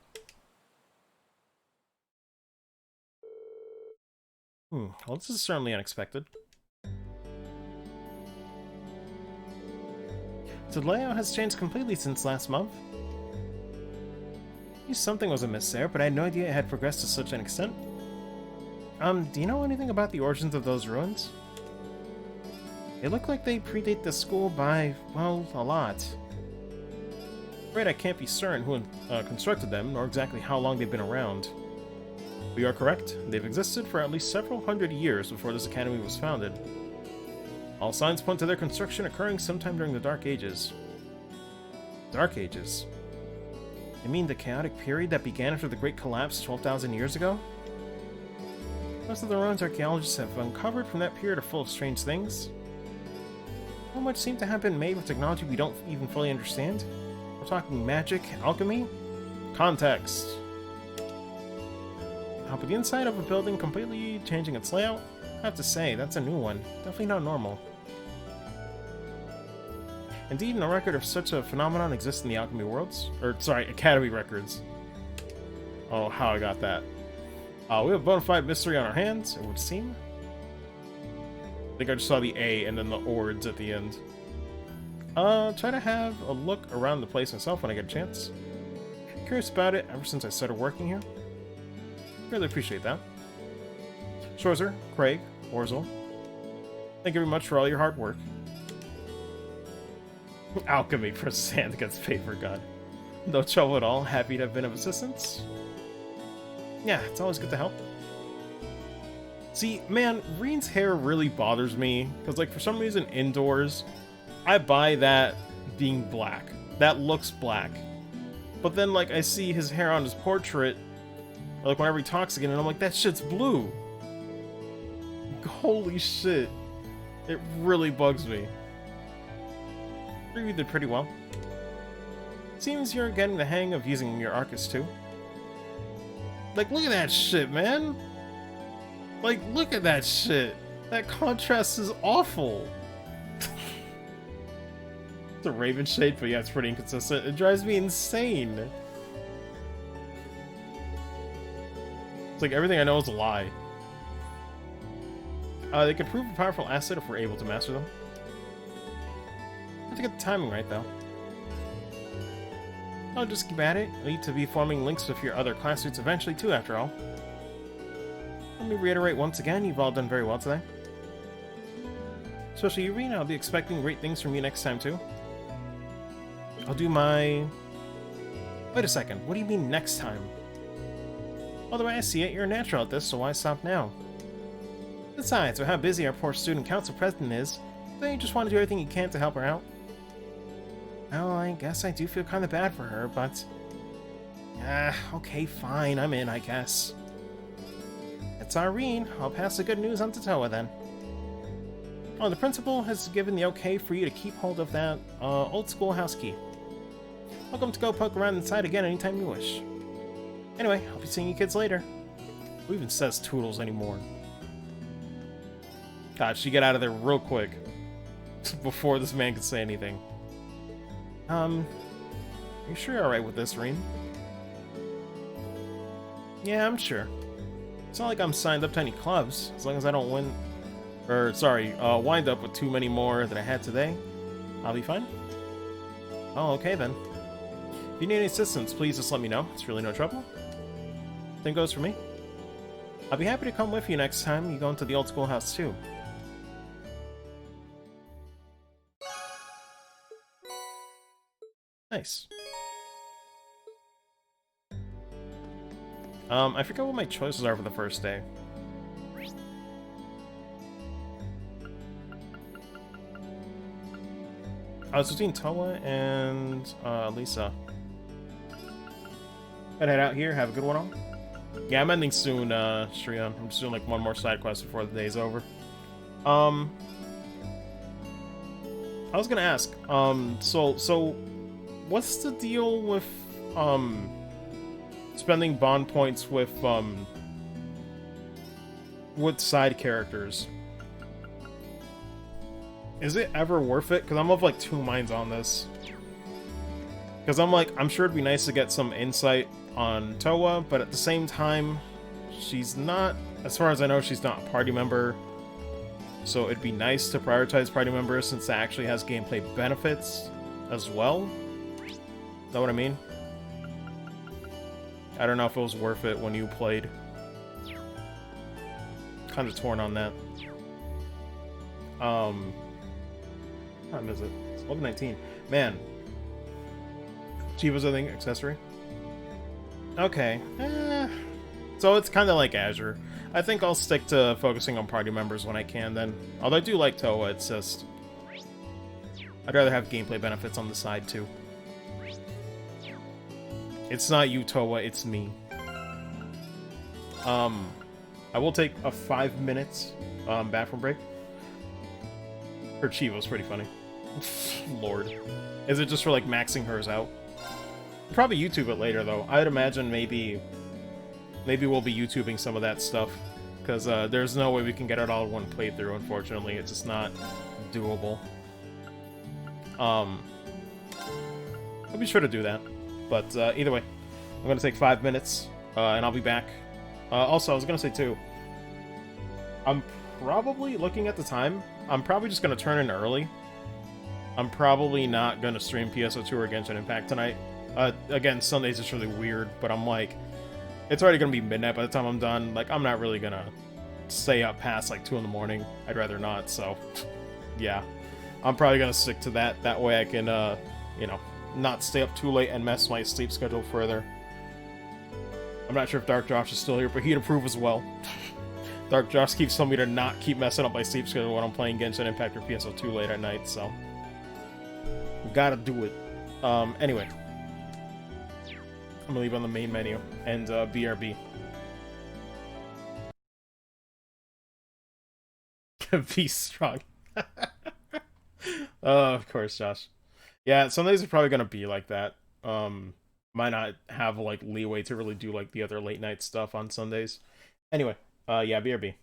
S1: Well, this is certainly unexpected. The layout has changed completely since last month. I knew something was amiss there, but I had no idea it had progressed to such an extent. Do you know anything about the origins of those ruins? They look like they predate the school by, well, a lot. Afraid I can't be certain who constructed them, nor exactly how long they've been around. But you are correct. They've existed for at least several hundred years before this academy was founded. All signs point to their construction occurring sometime during the Dark Ages. Dark Ages? You mean the chaotic period that began after the Great Collapse 12,000 years ago? Most of the ruins archaeologists have uncovered from that period are full of strange things. So much seems to have been made with technology we don't even fully understand. We're talking magic, alchemy, context. But the inside of a building completely changing its layout? I have to say, that's a new one. Definitely not normal. Indeed, no record of such a phenomenon exists in the alchemy worlds. Or, sorry, academy records. Oh, how I got that. We have a bona fide mystery on our hands, it would seem. I think I just saw the A and then the ORDs at the end. Try to have a look around the place myself when I get a chance. Curious about it ever since I started working here. Really appreciate that. Schwarzer, Craig, Orzel, thank you very much for all your hard work. Alchemy for sand against paper god. No trouble at all. Happy to have been of assistance. Yeah, it's always good to help. See, man, Reen's hair really bothers me, because, like, for some reason, indoors, I buy that being black. That looks black. But then, like, I see his hair on his portrait, like, whenever he talks again, and I'm like, that shit's blue! Holy shit. It really bugs me. You did pretty well. Seems you're getting the hang of using your Arcus, too. Like, look at that shit, man! Like, look at that shit! That contrast is awful! It's a Raven shade, but yeah, it's pretty inconsistent. It drives me insane! It's like everything I know is a lie. They can prove a powerful asset if we're able to master them. Have to get the timing right, though. I'll just keep at it. You'll need to be forming links with your other class suits eventually, too, after all. Let me reiterate once again, you've all done very well today. Especially you, Reen, I'll be expecting great things from you next time, too. I'll do my... Wait a second, what do you mean next time? Well, the way I see it, you're a natural at this, so why stop now? Besides, with how busy our poor student council president is, don't you just want to do everything you can to help her out? Well, I guess I do feel kind of bad for her, but... okay, fine, I'm in, I guess. It's Irene. I'll pass the good news on to Toa, then. Oh, the principal has given the okay for you to keep hold of that, old schoolhouse key. Welcome to go poke around inside again anytime you wish. Anyway, I'll be seeing you kids later. Who even says Toodles anymore? God, she get out of there real quick. Before this man could say anything. Are you sure you're alright with this, Reen? Yeah, I'm sure. It's not like I'm signed up to any clubs. As long as I don't wind up with too many more than I had today, I'll be fine. Oh, okay then. If you need any assistance, please just let me know. It's really no trouble. Same goes for me. I'll be happy to come with you next time you go into the old schoolhouse too. Nice. I forget what my choices are for the first day. I was between Toa and Lisa. Gotta head out here, have a good one all. Yeah, I'm ending soon, Shriyan. I'm just doing like one more side quest before the day's over. I was gonna ask, so what's the deal with spending bond points with side characters? Is it ever worth it? Because I'm of like two minds on this. Because I'm sure it'd be nice to get some insight on Toa, but at the same time, she's not, as far as I know, she's not a party member. So it'd be nice to prioritize party members since that actually has gameplay benefits as well. Is that what I mean? I don't know if it was worth it when you played. Kind of torn on that. What time is it? It's 11:19. Man. Chiva's, I think, accessory. Okay. So it's kind of like Azure. I think I'll stick to focusing on party members when I can then. Although I do like Toa, it's just... I'd rather have gameplay benefits on the side too. It's not you, Toa, it's me. I will take a 5 minutes bathroom break. Her Chiva's pretty funny. Lord. Is it just for like maxing hers out? Probably YouTube it later though. I'd imagine maybe we'll be YouTubing some of that stuff. Because there's no way we can get it all in one playthrough, unfortunately. It's just not doable. I'll be sure to do that. But either way, I'm going to take 5 minutes, and I'll be back. Also, I was going to say, too, I'm probably, looking at the time, I'm probably just going to turn in early. I'm probably not going to stream PSO2 or Genshin Impact tonight. Again, Sundays is really weird, but I'm like, it's already going to be midnight by the time I'm done. Like, I'm not really going to stay up past, like, 2 in the morning. I'd rather not, so, yeah. I'm probably going to stick to that. That way I can, you know, not stay up too late and mess my sleep schedule further. I'm not sure if Dark Josh is still here, but he'd approve as well. Dark Josh keeps telling me to not keep messing up my sleep schedule when I'm playing Genshin Impact or PSO2 late at night, so... Gotta do it. Anyway. I'm gonna leave on the main menu, and, BRB. Be strong. Of course, Josh. Yeah, some days are probably gonna be like that. Might not have, like, leeway to really do, like, the other late night stuff on Sundays. Anyway, yeah, BRB.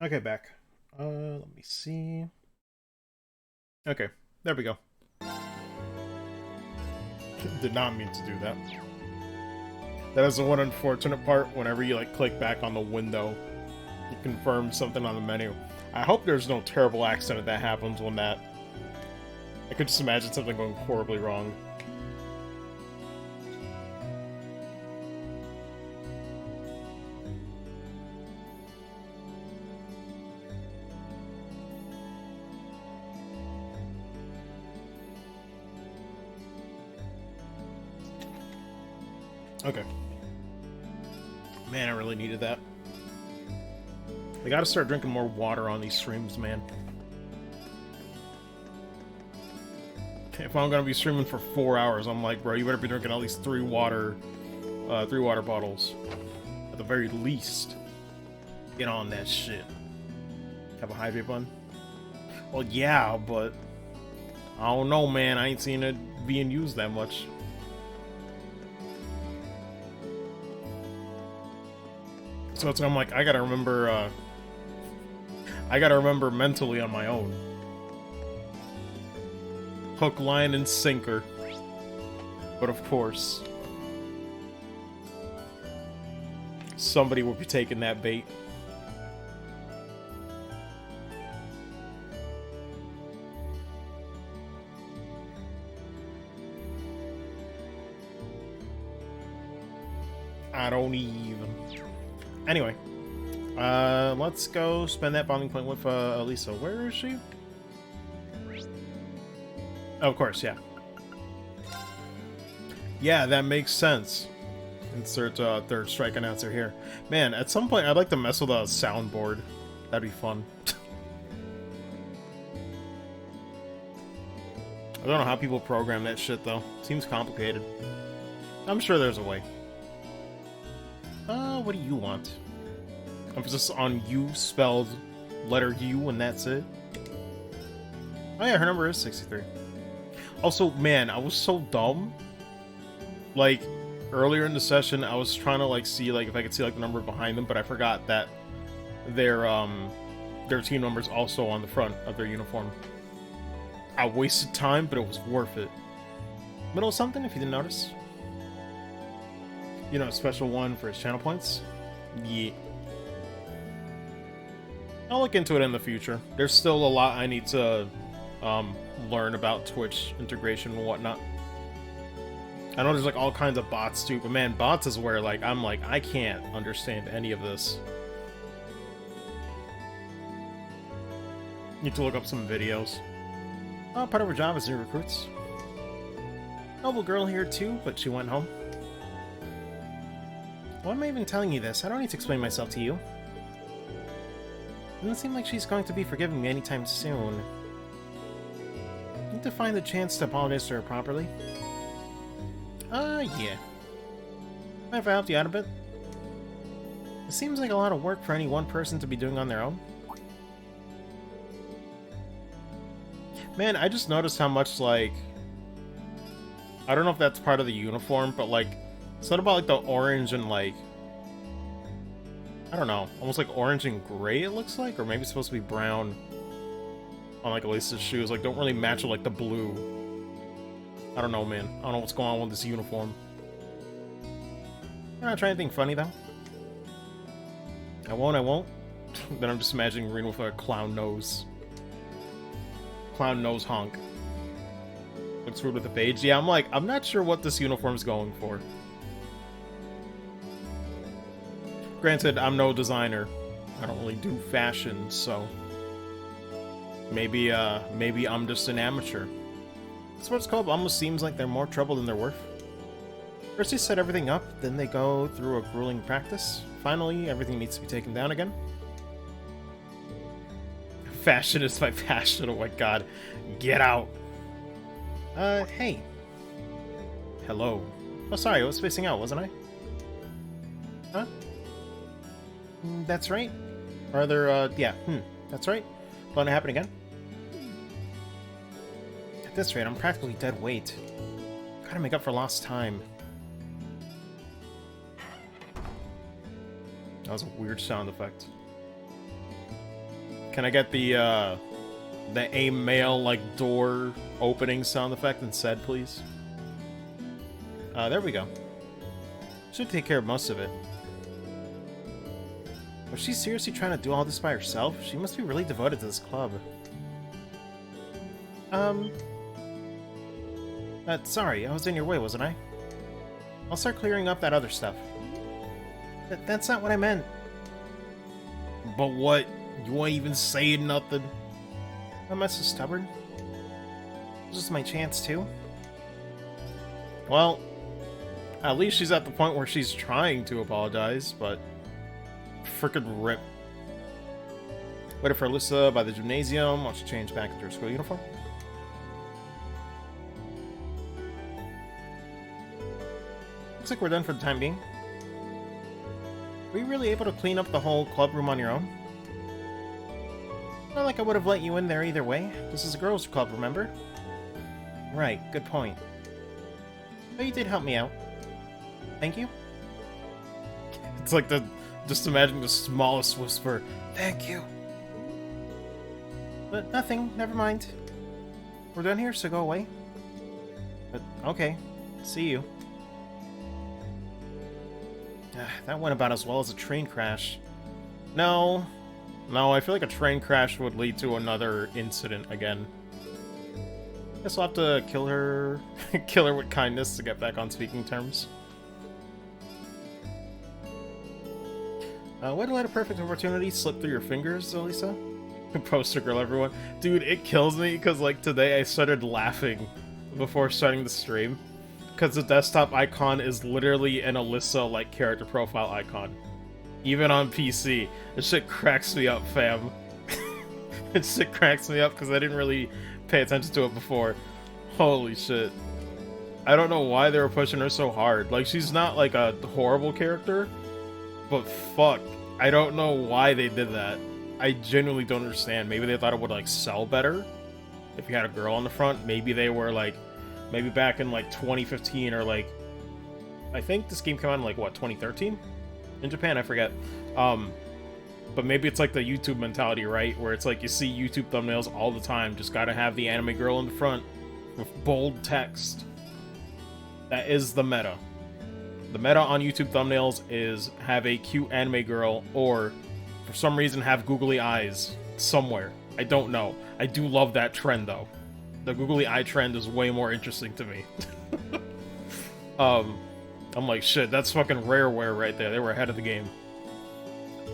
S1: Okay, back. Let me see. Okay, there we go. Did not mean to do that. That is the one unfortunate part. Whenever you like click back on the window, you confirm something on the menu. I hope there's no terrible accident that happens when that. I could just imagine something going horribly wrong. Okay. Man, I really needed that. I gotta start drinking more water on these streams, man. If I'm gonna be streaming for 4 hours, I'm like, bro, you better be drinking at least 3 water bottles. At the very least. Get on that shit. Have a hydrate bun? Well, yeah, but I don't know, man. I ain't seen it being used that much. So it's, I'm like, I gotta remember mentally on my own. Hook, line, and sinker. But of course, somebody will be taking that bait. I don't even. Anyway, let's go spend that bonding point with Elisa. Where is she? Oh, of course, yeah. Yeah, that makes sense. Insert third strike announcer here. Man, at some point I'd like to mess with a soundboard. That'd be fun. I don't know how people program that shit though. Seems complicated. I'm sure there's a way. What do you want? Emphasis on U spelled letter U and that's it. Oh yeah, her number is 63. Also, man, I was so dumb. Like, earlier in the session, I was trying to, like, see, like, if I could see, like, the number behind them, but I forgot that their team number's also on the front of their uniform. I wasted time, but it was worth it. Middle of something, if you didn't notice. You know, a special one for his channel points? Yeah. I'll look into it in the future. There's still a lot I need to learn about Twitch integration and whatnot. I know there's like all kinds of bots too, but man, bots is where like I'm like, I can't understand any of this. Need to look up some videos. Oh, part of her job is new recruits. Noble girl here too, but she went home. Why am I even telling you this? I don't need to explain myself to you. Doesn't seem like she's going to be forgiving me anytime soon. Need to find the chance to apologize to her properly. Yeah. Mind if I helped you out a bit? It seems like a lot of work for any one person to be doing on their own. Man, I just noticed how much, like... I don't know if that's part of the uniform, but, like... It's not about, like, the orange and, like... I don't know. Almost like orange and gray, it looks like? Or maybe it's supposed to be brown on, like, Elisa's shoes. Like, don't really match with, like, the blue. I don't know, man. I don't know what's going on with this uniform. I'm not trying anything funny, though. I won't. Then I'm just imagining Reno with a clown nose. Clown nose honk. Looks rude with the page. Yeah, I'm like, I'm not sure what this uniform's going for. Granted, I'm no designer. I don't really do fashion, so... Maybe I'm just an amateur. Sports Club almost seems like they're more trouble than they're worth. First they set everything up, then they go through a grueling practice. Finally, everything needs to be taken down again. Fashion is my passion, oh my god. Get out! Hey. Hello. Oh, sorry, I was spacing out, wasn't I? Huh? That's right. Are there, yeah, that's right. Going to happen again? At this rate, I'm practically dead weight. Gotta make up for lost time. That was a weird sound effect. Can I get the AIM mail, like, door opening sound effect instead, please? There we go. Should take care of most of it. Was she seriously trying to do all this by herself? She must be really devoted to this club. Sorry, I was in your way, wasn't I? I'll start clearing up that other stuff. That's not what I meant. But what? You ain't even saying nothing? Am I so stubborn? This is my chance, too. Well, at least she's at the point where she's trying to apologize, but... Frickin' rip. Waited for Alyssa by the gymnasium while she changed back into her school uniform. Looks like we're done for the time being. Were you really able to clean up the whole club room on your own? Not like I would have let you in there either way. This is a girls' club, remember? Right, good point. But you did help me out. Thank you. It's like the... Just imagine the smallest whisper. Thank you. But nothing, never mind. We're done here, so go away. But, okay. See you. That went about as well as a train crash. No, I feel like a train crash would lead to another incident again. Guess we'll have to kill her with kindness to get back on speaking terms. Way to let a perfect opportunity slip through your fingers, Elisa. Poster girl, everyone. Dude, it kills me because, like, today I started laughing before starting the stream. Because the desktop icon is literally an Alyssa, like, character profile icon. Even on PC. This shit cracks me up, fam. This shit cracks me up because I didn't really pay attention to it before. Holy shit. I don't know why they were pushing her so hard. Like, she's not, like, a horrible character. But fuck. I don't know why they did that. I genuinely don't understand. Maybe they thought it would, like, sell better if you had a girl on the front. Maybe they were, like... Maybe back in, like, 2015 or, like... I think this game came out in, like, what, 2013? In Japan, I forget. But maybe it's, like, the YouTube mentality, right? Where it's, like, you see YouTube thumbnails all the time. Just gotta have the anime girl in the front with bold text. That is the meta. The meta on YouTube thumbnails is have a cute anime girl or, for some reason, have googly eyes somewhere. I don't know. I do love that trend, though. The googly eye trend is way more interesting to me. I'm like, shit, that's fucking rareware right there. They were ahead of the game.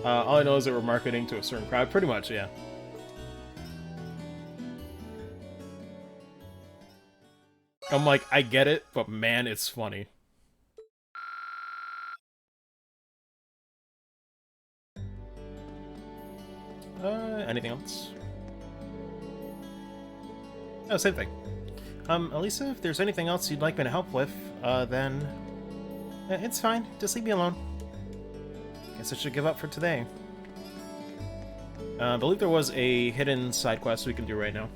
S1: All I know is they were marketing to a certain crowd. Pretty much, yeah. I'm like, I get it, but man, it's funny. Anything else? Oh, same thing. Elisa, if there's anything else you'd like me to help with, then... it's fine. Just leave me alone. Guess I should give up for today. I believe there was a hidden side quest we can do right now.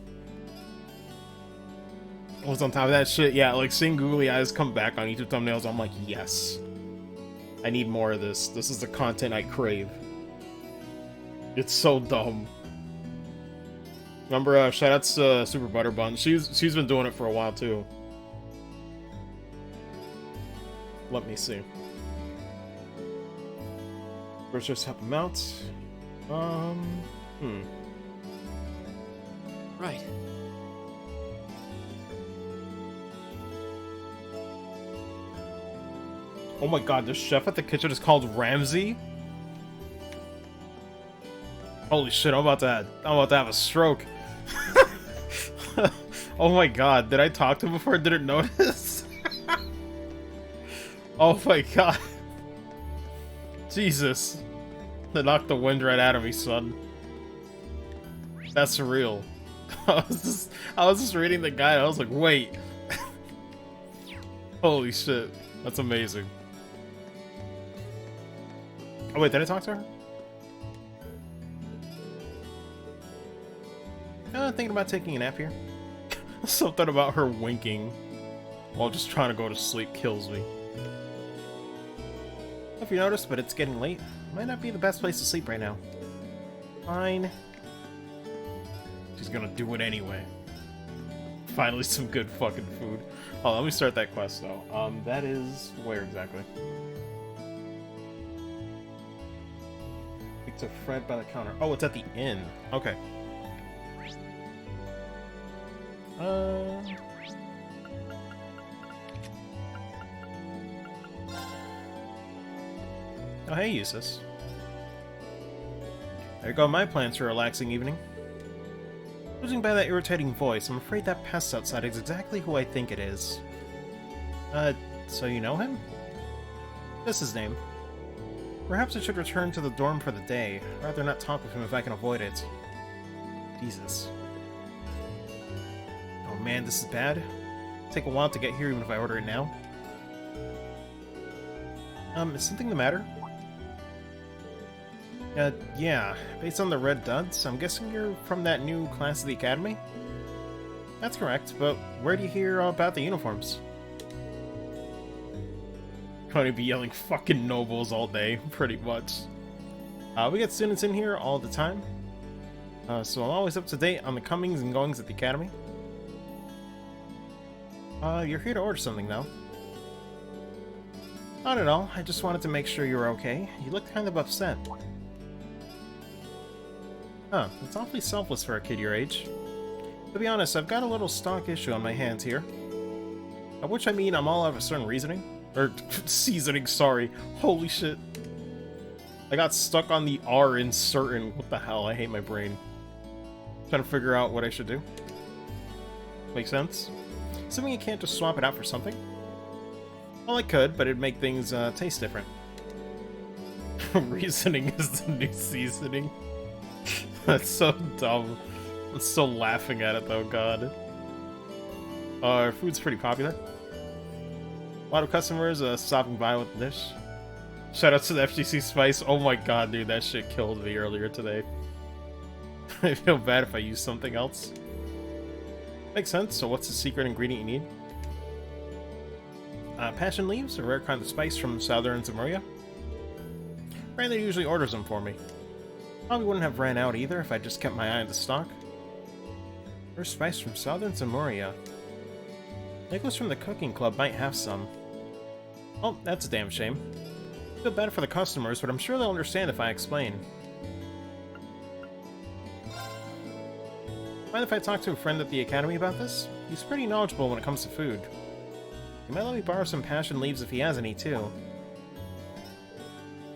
S1: What's on top of that shit? Yeah, like, seeing googly eyes come back on YouTube thumbnails, I'm like, yes. I need more of this. This is the content I crave. It's so dumb. Remember, shoutouts to Super Butterbun. She's been doing it for a while, too. Let me see. First, just help him out.
S2: Right.
S1: Oh my god, the chef at the kitchen is called Ramsay? Holy shit, I'm about to have a stroke. Oh my god, did I talk to him before I didn't notice? Oh my god. Jesus. They knocked the wind right out of me, son. That's real. I was just reading the guide, I was like, wait. Holy shit. That's amazing. Oh wait, did I talk to her? Thinking about taking a nap here. Something about her winking while just trying to go to sleep kills me. If you noticed, but it's getting late. Might not be the best place to sleep right now. Fine. She's gonna do it anyway. Finally, some good fucking food. Oh, let me start that quest though. That is where exactly? Speak to Fred by the counter. Oh, it's at the inn. Okay. Oh, hey, Eustace. There go my plans for a relaxing evening. Judging by that irritating voice, I'm afraid that pest outside is exactly who I think it is. So you know him? That's his name. Perhaps I should return to the dorm for the day. I'd rather not talk with him if I can avoid it. Jesus. Oh man, this is bad. It'll take a while to get here even if I order it now. Is something the matter? Yeah. Based on the red duds, I'm guessing you're from that new class of the academy? That's correct, but where do you hear about the uniforms? Gonna be yelling fucking nobles all day, pretty much. We get students in here all the time. So I'm always up to date on the comings and goings at the academy. You're here to order something, though. Not at all. I just wanted to make sure you were okay. You looked kind of upset. Huh, it's awfully selfless for a kid your age. To be honest, I've got a little stock issue on my hands here. By which I mean I'm all out of a certain reasoning. Or, seasoning, sorry. Holy shit. I got stuck on the R in certain. What the hell, I hate my brain. Trying to figure out what I should do. Makes sense? Assuming you can't just swap it out for something? Well, I could, but it'd make things taste different. Reasoning is the new seasoning. That's so dumb. I'm still laughing at it though, god. Our food's pretty popular. A lot of customers stopping by with the dish. Shout out to the FGC Spice. Oh my god, dude, that shit killed me earlier today. I feel bad if I use something else. Makes sense, so what's the secret ingredient you need? Passion leaves, a rare kind of spice from southern Zamuria. Brandon usually orders them for me. Probably wouldn't have ran out either if I just kept my eye on the stock. Rare spice from southern Zamuria. Nicholas from the cooking club might have some. Oh, that's a damn shame. I feel bad for the customers, but I'm sure they'll understand if I explain. Mind if I talk to a friend at the academy about this? He's pretty knowledgeable when it comes to food. He might let me borrow some passion leaves if he has any, too.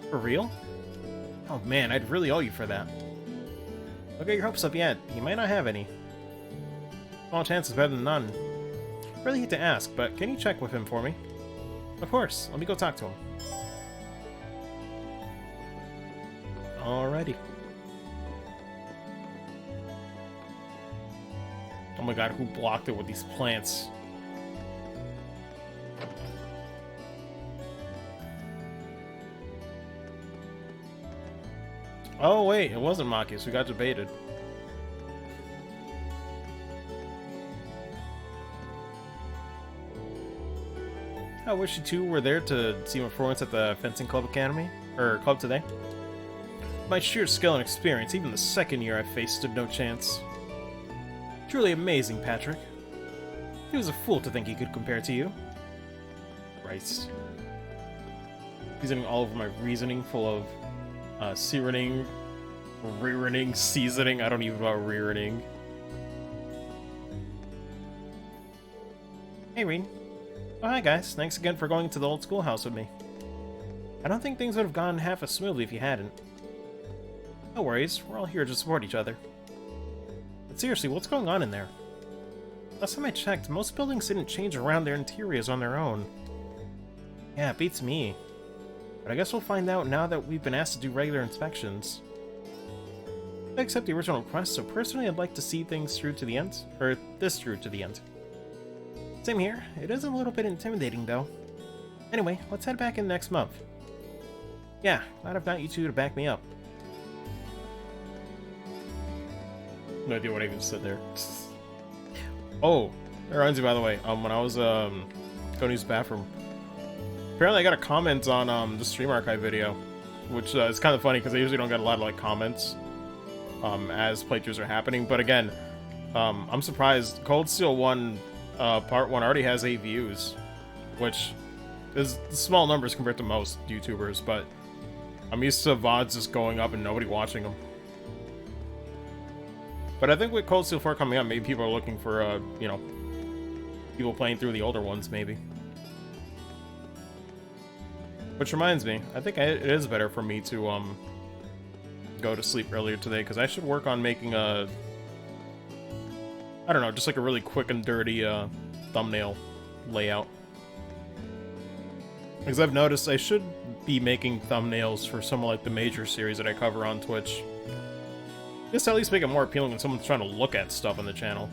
S1: For real? Oh man, I'd really owe you for that. Don't get your hopes up yet. He might not have any. Small chance is better than none. Really hate to ask, but can you check with him for me? Of course. Let me go talk to him. Alrighty. Oh my god, who blocked it with these plants? Oh wait, it wasn't Machias, we got debated. I wish you two were there to see my performance at the Fencing Club Academy, or club today. My sheer skill and experience, even the second year I faced stood no chance. Truly amazing, Patrick. He was a fool to think he could compare to you. Christ. Seasoning all over my reasoning, full of seasoning, reasoning, seasoning. I don't even know about reasoning. Hey, Reed. Oh, hi, guys. Thanks again for going to the old schoolhouse with me. I don't think things would have gone half as smoothly if you hadn't. No worries. We're all here to support each other. But seriously, what's going on in there? Last time I checked, most buildings didn't change around their interiors on their own. Yeah, it beats me. But I guess we'll find out now that we've been asked to do regular inspections. I accept the original request, so personally I'd like to see things through to the end. Or this through to the end. Same here. It is a little bit intimidating, though. Anyway, let's head back in next month. Yeah, glad I've got you two to back me up. No idea what I even said there. Oh, that reminds me, by the way, when I was going to use the bathroom, apparently I got a comment on the Stream Archive video, which is kind of funny because I usually don't get a lot of like comments as playthroughs are happening. But again, I'm surprised. Cold Steel 1, Part 1 already has 8 views, which is small numbers compared to most YouTubers, but I'm used to VODs just going up and nobody watching them. But I think with Cold Steel 4 coming up, maybe people are looking for, you know, people playing through the older ones, maybe. Which reminds me, I think it is better for me to, go to sleep earlier today, because I should work on making a, I don't know, just like a really quick and dirty, thumbnail layout. Because I've noticed I should be making thumbnails for some of, like, the major series that I cover on Twitch. Just to at least make it more appealing when someone's trying to look at stuff on the channel.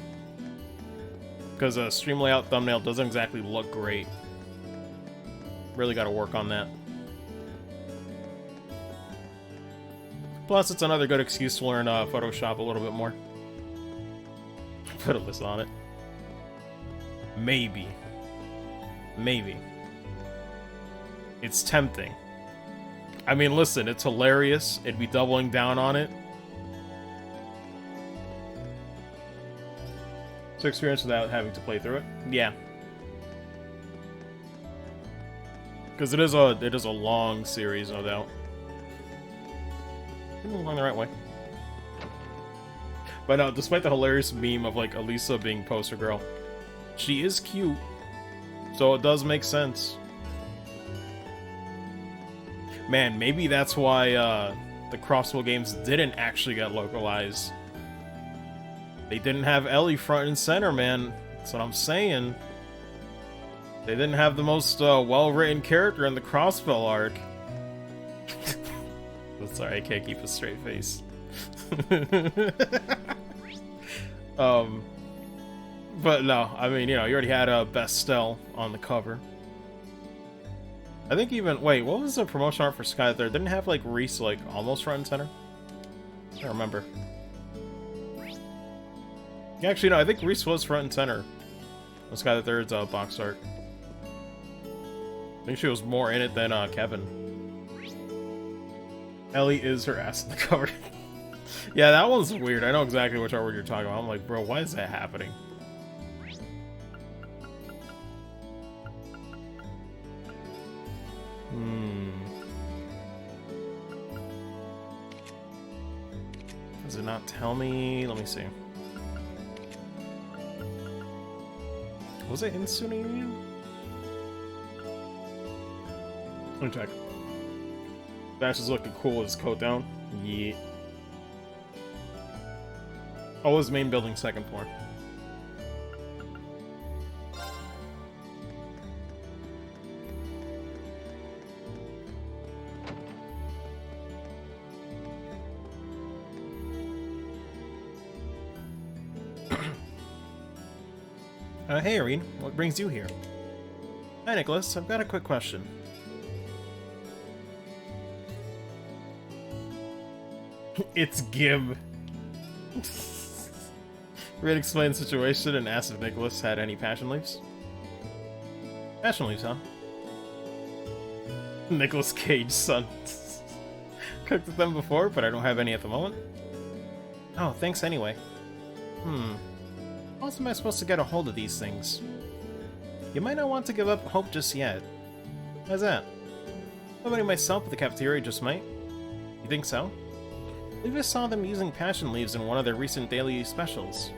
S1: Because a stream layout thumbnail doesn't exactly look great. Really gotta work on that. Plus, it's another good excuse to learn Photoshop a little bit more. Put a list on it. Maybe. Maybe. It's tempting. I mean, listen, it's hilarious. It'd be doubling down on it. To experience without having to play through it? Yeah. Because it is a long series, no doubt. I'm going the right way. But no, despite the hilarious meme of, like, Elisa being poster girl, she is cute. So it does make sense. Man, maybe that's why the Crossbow games didn't actually get localized. They didn't have Ellie front and center, man. That's what I'm saying. They didn't have the most well-written character in the Crossbow arc. Sorry, I can't keep a straight face. But no, I mean, you know, you already had Bestel on the cover. I think even... Wait, what was the promotion art for Sky there? Didn't it have, like, Reese, like, almost front and center? I can't remember. Actually, no, I think Reese was front and center on Sky the Third's box art. I think she was more in it than Kevin. Ellie is her ass in the cover. Yeah, that one's weird. I know exactly which artwork you're talking about. I'm like, bro, why is that happening? Does it not tell me? Let me see. Was it in Student Union? Let me check. Dash is looking cool with his coat down. Yeah. Oh, his main building, second floor. Hey, Irene. What brings you here? Hi, Nicholas. I've got a quick question. It's Gib. Red explained the situation and asked if Nicholas had any passion leaves. Passion leaves, huh? Nicholas Cage's son. Cooked with them before, but I don't have any at the moment. Oh, thanks anyway. How else am I supposed to get a hold of these things? You might not want to give up hope just yet. How's that? Nobody myself at the cafeteria just might. You think so? I believe I saw them using passion leaves in one of their recent daily specials.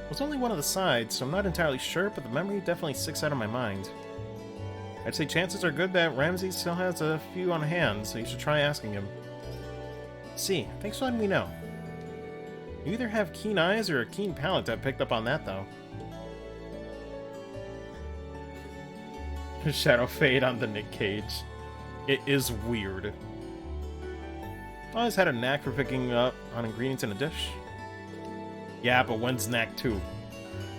S1: It was only one of the sides, so I'm not entirely sure, but the memory definitely sticks out of my mind. I'd say chances are good that Ramsey still has a few on hand, so you should try asking him. See, thanks for letting me know. You either have keen eyes or a keen palate that picked up on that, though. Shadow fade on the Nick Cage. It is weird. I always had a knack for picking up on ingredients in a dish. Yeah, but when's knack 2?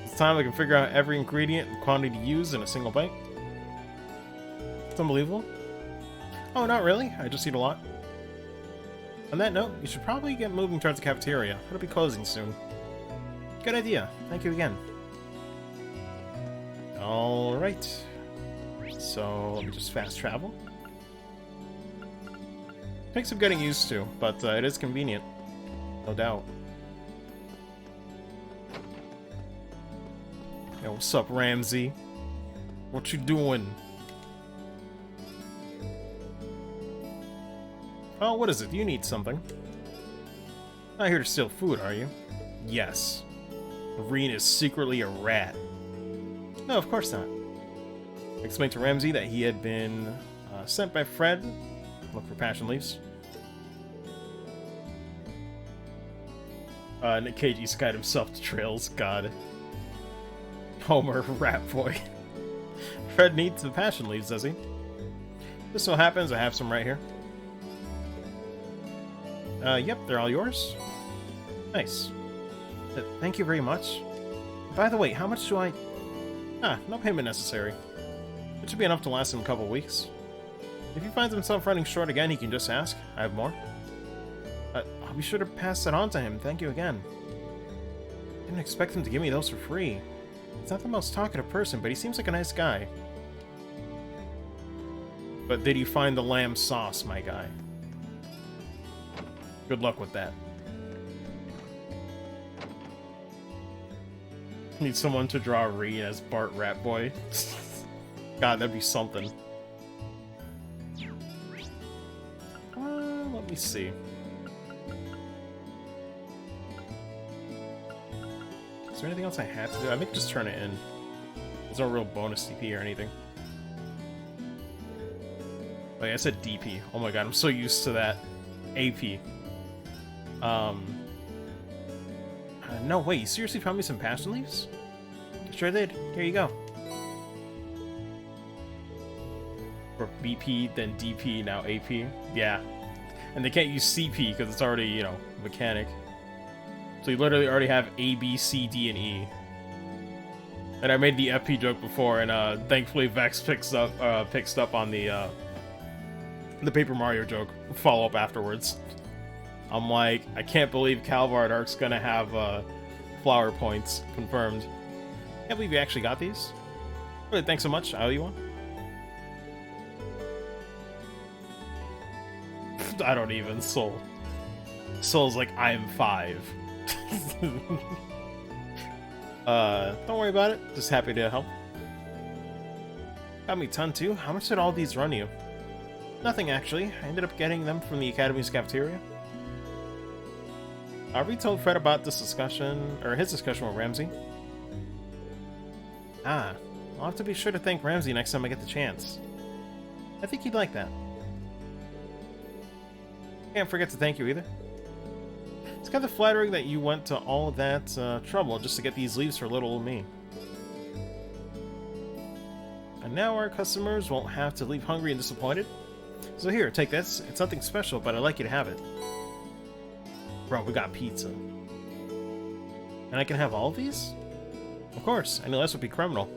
S1: It's time I can figure out every ingredient and quantity used in a single bite. It's unbelievable. Oh, not really. I just eat a lot. On that note, you should probably get moving towards the cafeteria. It'll be closing soon. Good idea. Thank you again. Alright. So, let me just fast travel. Takes some getting used to, but it is convenient. No doubt. Yo, what's up, Ramsey? What you doing? Oh, what is it? You need something. Not here to steal food, are you? Yes. Marine is secretly a rat. No, of course not. Explained to Ramsey that he had been sent by Fred. Look for passion leaves. Nick Cage isekai'd himself to trails. God. Homer, rat boy. Fred needs the passion leaves, does he? Just so happens I have some right here. Yep, they're all yours. Nice. Thank you very much. By the way, how much do I... Ah, no payment necessary. It should be enough to last him a couple weeks. If he finds himself running short again, he can just ask. I have more. I'll be sure to pass that on to him. Thank you again. Didn't expect him to give me those for free. He's not the most talkative person, but he seems like a nice guy. But did you find the lamb sauce, my guy? Good luck with that. Need someone to draw Reed as Bart Ratboy. God, that'd be something. Let me see. Is there anything else I had to do? I think just turn it in. There's no real bonus DP or anything. Wait, I said DP. Oh my god, I'm so used to that. AP. No, wait, you seriously found me some passion leaves? Sure did. Here you go. For BP, then DP, now AP. Yeah. And they can't use CP because it's already, you know, mechanic. So you literally already have A, B, C, D, and E. And I made the FP joke before, and thankfully Vex picks up on the Paper Mario joke follow-up afterwards. I'm like, I can't believe Calvard Arc's gonna have flower points confirmed. Can't believe you actually got these. Really, thanks so much. I owe you one. I don't even. Soul. Soul's like, I'm 5. Don't worry about it. Just happy to help. Got me a ton too. How much did all these run you? Nothing actually. I ended up getting them from the Academy's cafeteria. Have we told Fred about this discussion, or his discussion with Ramsey? Ah, I'll have to be sure to thank Ramsey next time I get the chance. I think he'd like that. Can't forget to thank you either. It's kind of flattering that you went to all of that trouble just to get these leaves for little old me. And now our customers won't have to leave hungry and disappointed. So here, take this. It's something special, but I'd like you to have it. Bro, we got pizza. And I can have all of these? Of course, any less would be criminal.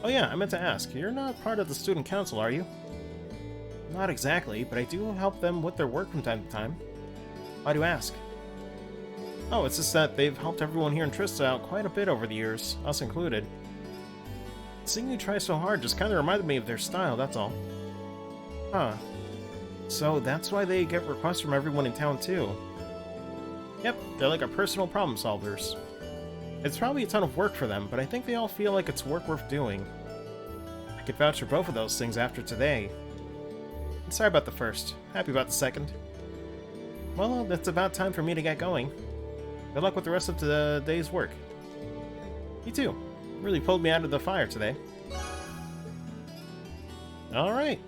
S1: Oh yeah, I meant to ask, you're not part of the student council, are you? Not exactly, but I do help them with their work from time to time. Why do you ask? Oh, it's just that they've helped everyone here in Trista out quite a bit over the years, us included. Seeing you try so hard just kind of reminded me of their style, that's all. Huh. So that's why they get requests from everyone in town too. Yep, they're like our personal problem solvers. It's probably a ton of work for them, but I think they all feel like it's work worth doing. I could vouch for both of those things after today. Sorry about the first. Happy about the second. Well, it's about time for me to get going. Good luck with the rest of the day's work. You too. Really pulled me out of the fire today. Alright.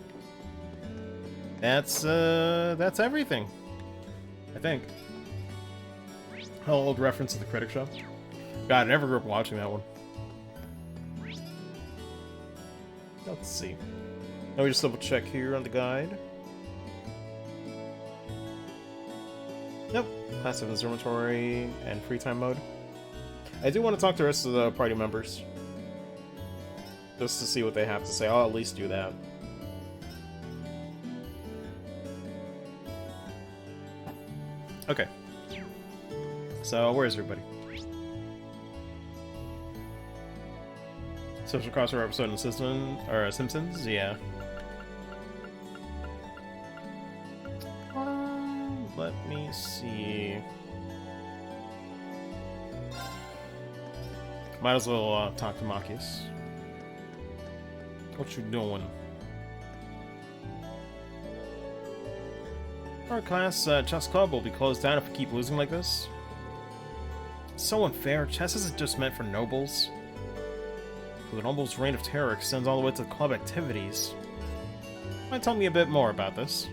S1: That's everything. I think. An old reference to the Critic Show. God, I never grew up watching that one. Let's see. Let me just double check here on the guide. Nope. Passive observatory and free time mode. I do want to talk to the rest of the party members. Just to see what they have to say. I'll at least do that. Okay. So, where is everybody? Social crossover episode in Simpsons? Yeah. Let me see. might as well talk to Machias. What you doing? Our class chess club will be closed down if we keep losing like this. It's so unfair. Chess isn't just meant for nobles. The nobles' reign of terror extends all the way to club activities. Might tell me a bit more about this.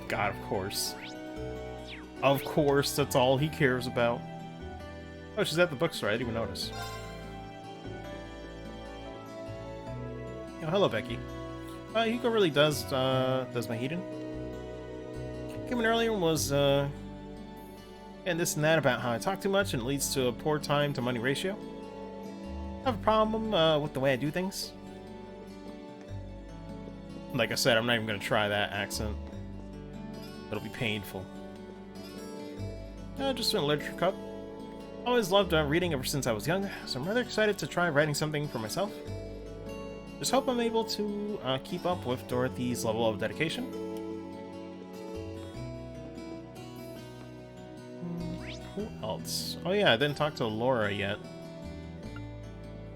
S1: God, of course. Of course, that's all he cares about. Oh, she's at the bookstore. I didn't even notice. Oh, hello, Becky. Hugo really does my heating. Came in earlier and was, and this and that about how I talk too much and it leads to a poor time to money ratio. I have a problem, with the way I do things. Like I said, I'm not even gonna try that accent. It'll be painful. Just in a literature cup. Always loved reading ever since I was young, so I'm rather excited to try writing something for myself. Just hope I'm able to keep up with Dorothy's level of dedication. Who else? Oh yeah, I didn't talk to Laura yet.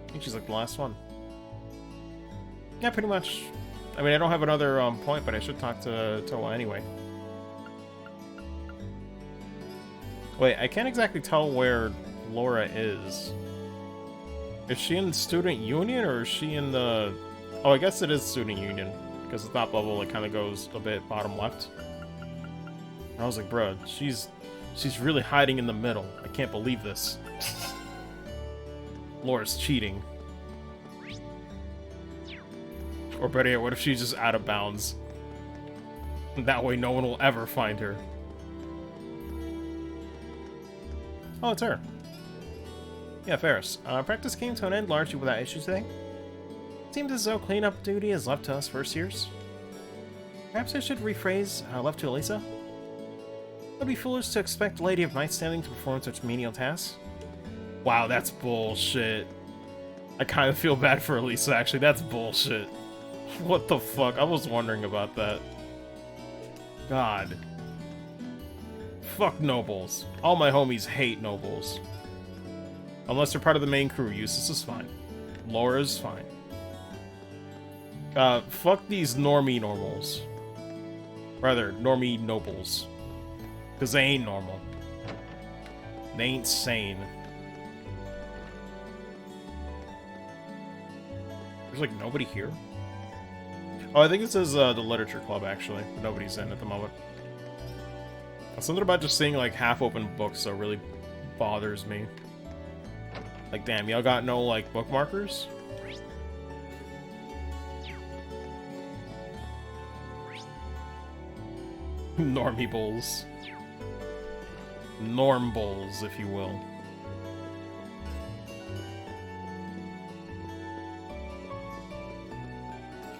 S1: I think she's like the last one. Yeah, pretty much. I mean, I don't have another point, but I should talk to Toa anyway. Wait, I can't exactly tell where Laura is. Is she in the Student Union, or is she in the... Oh, I guess it is Student Union, because the top level, it kind of goes a bit bottom left. And I was like, bro, she's really hiding in the middle. I can't believe this. Laura's cheating. Or better yet, what if she's just out of bounds? That way no one will ever find her. Oh, it's her. Yeah, Ferris. Practice came to an end largely without issues today. Seems as though cleanup duty is left to us first years. Perhaps I should rephrase left to Elisa? It would be foolish to expect a Lady of Night Standing to perform such menial tasks. Wow, that's bullshit. I kind of feel bad for Elisa, actually. That's bullshit. What the fuck? I was wondering about that. God. Fuck nobles. All my homies hate nobles. Unless they're part of the main crew. Eustace is fine. Laura's fine. Fuck these normie normals. Rather, normie nobles. Because they ain't normal. They ain't sane. There's like nobody here. Oh, I think this is the literature club actually. But nobody's in at the moment. Something about just seeing like half-open books that really bothers me. Like, damn, y'all got no like bookmarkers? Normie bulls. Norm bulls, if you will.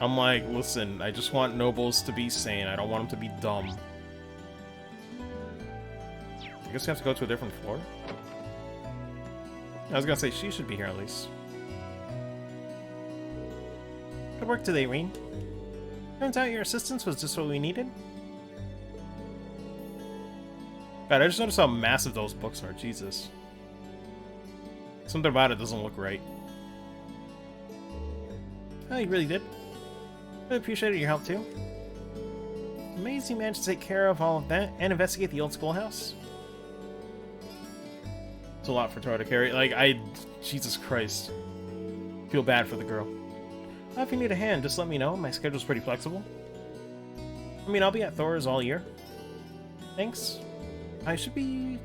S1: I'm like, listen, I just want nobles to be sane. I don't want them to be dumb. I guess we have to go to a different floor. I was gonna say, she should be here at least. Good work today, Reen. Turns out your assistance was just what we needed. God, I just noticed how massive those books are. Jesus. Something about it doesn't look right. Oh, you really did. Really appreciated your help, too. Amazing you managed to take care of all of that and investigate the old schoolhouse. It's a lot for Toa to carry. Like, Jesus Christ. Feel bad for the girl. Well, if you need a hand, just let me know. My schedule's pretty flexible. I mean, I'll be at Thor's all year. Thanks. We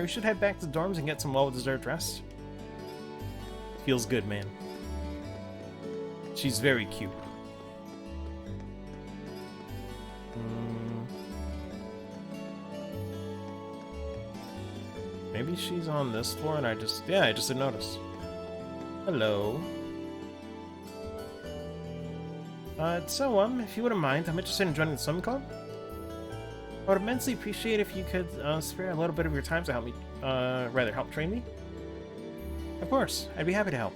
S1: should head back to the dorms and get some well-deserved rest. Feels good, man. She's very cute. Maybe she's on this floor and I just didn't notice. Hello. So, if you wouldn't mind, I'm interested in joining the swimming club. I would immensely appreciate if you could spare a little bit of your time to help me, help train me. Of course, I'd be happy to help.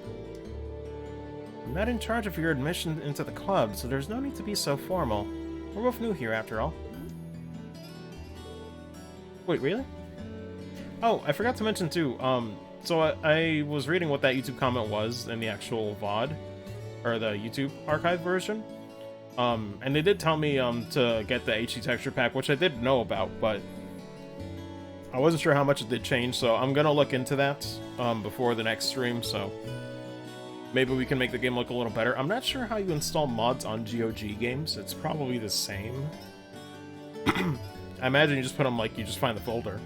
S1: I'm not in charge of your admission into the club, so there's no need to be so formal. We're both new here, after all. Wait, really? Oh, I forgot to mention too, So I was reading what that YouTube comment was in the actual VOD, or the YouTube archive version. And they did tell me to get the HD texture pack, which I did know about, but I wasn't sure how much it did change, so I'm gonna look into that before the next stream, so maybe we can make the game look a little better. I'm not sure how you install mods on GOG games. It's probably the same. I imagine you just put them, like, you just find the folder.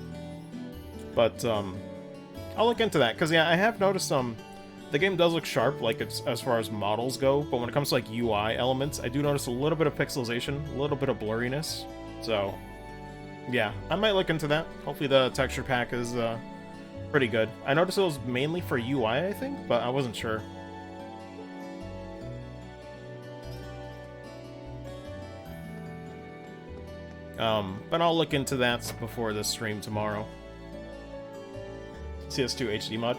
S1: But, I'll look into that, because, yeah, I have noticed, the game does look sharp, like, it's, as far as models go, but when it comes to, like, UI elements, I do notice a little bit of pixelization, a little bit of blurriness, so, yeah, I might look into that. Hopefully the texture pack is, pretty good. I noticed it was mainly for UI, I think, but I wasn't sure. But I'll look into that before the stream tomorrow. CS2 HD mod?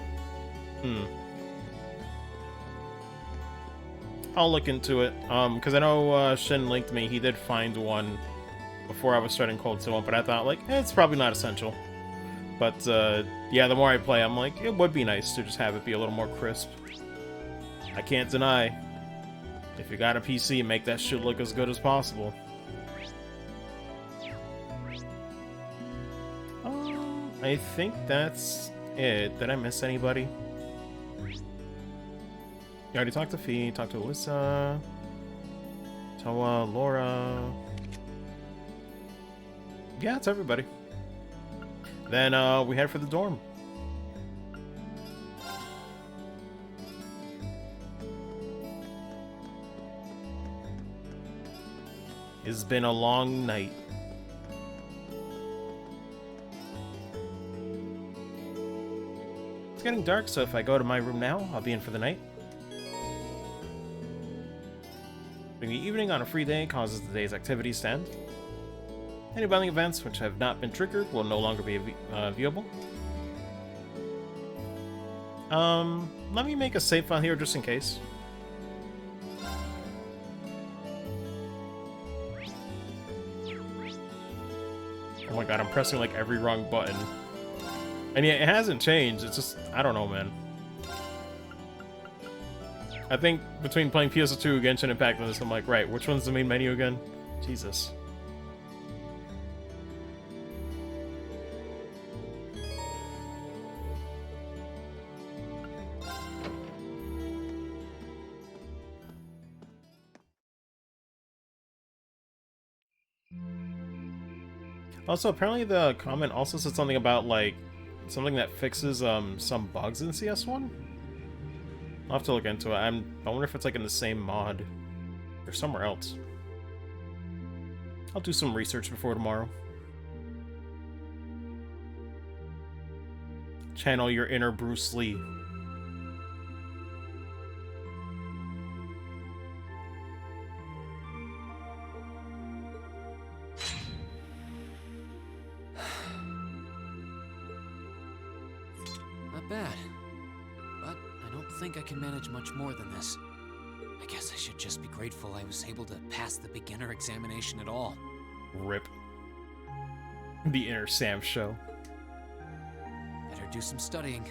S1: I'll look into it, because I know Shin linked me, he did find one before I was starting Cold Steel 1, but I thought, like, it's probably not essential. But, yeah, the more I play, I'm like, it would be nice to just have it be a little more crisp. I can't deny, if you got a PC, make that shit look as good as possible. I think that's it. Did I miss anybody? You already talked to Fee, talked to Alyssa, Toa, Laura. Yeah, it's everybody. Then we head for the dorm. It's been a long night. It's getting dark, so if I go to my room now, I'll be in for the night. During the evening on a free day causes the day's activities to end. Any bonding events which have not been triggered will no longer be viewable. Let me make a save file here just in case. Oh my god, I'm pressing like every wrong button. And yeah, it hasn't changed, it's just, I don't know, man. I think between playing PS2, Genshin Impact, and this, I'm like, right, which one's the main menu again? Jesus. Also, apparently the comment also said something about, like, something that fixes some bugs in CS1? I'll have to look into it. I wonder if it's like in the same mod or somewhere else. I'll do some research before tomorrow. Channel your inner Bruce Lee.
S2: Bad, but I don't think I can manage much more than this. I guess I should just be grateful I was able to pass the beginner examination at all.
S1: RIP. The inner Sam show.
S2: Better do some studying.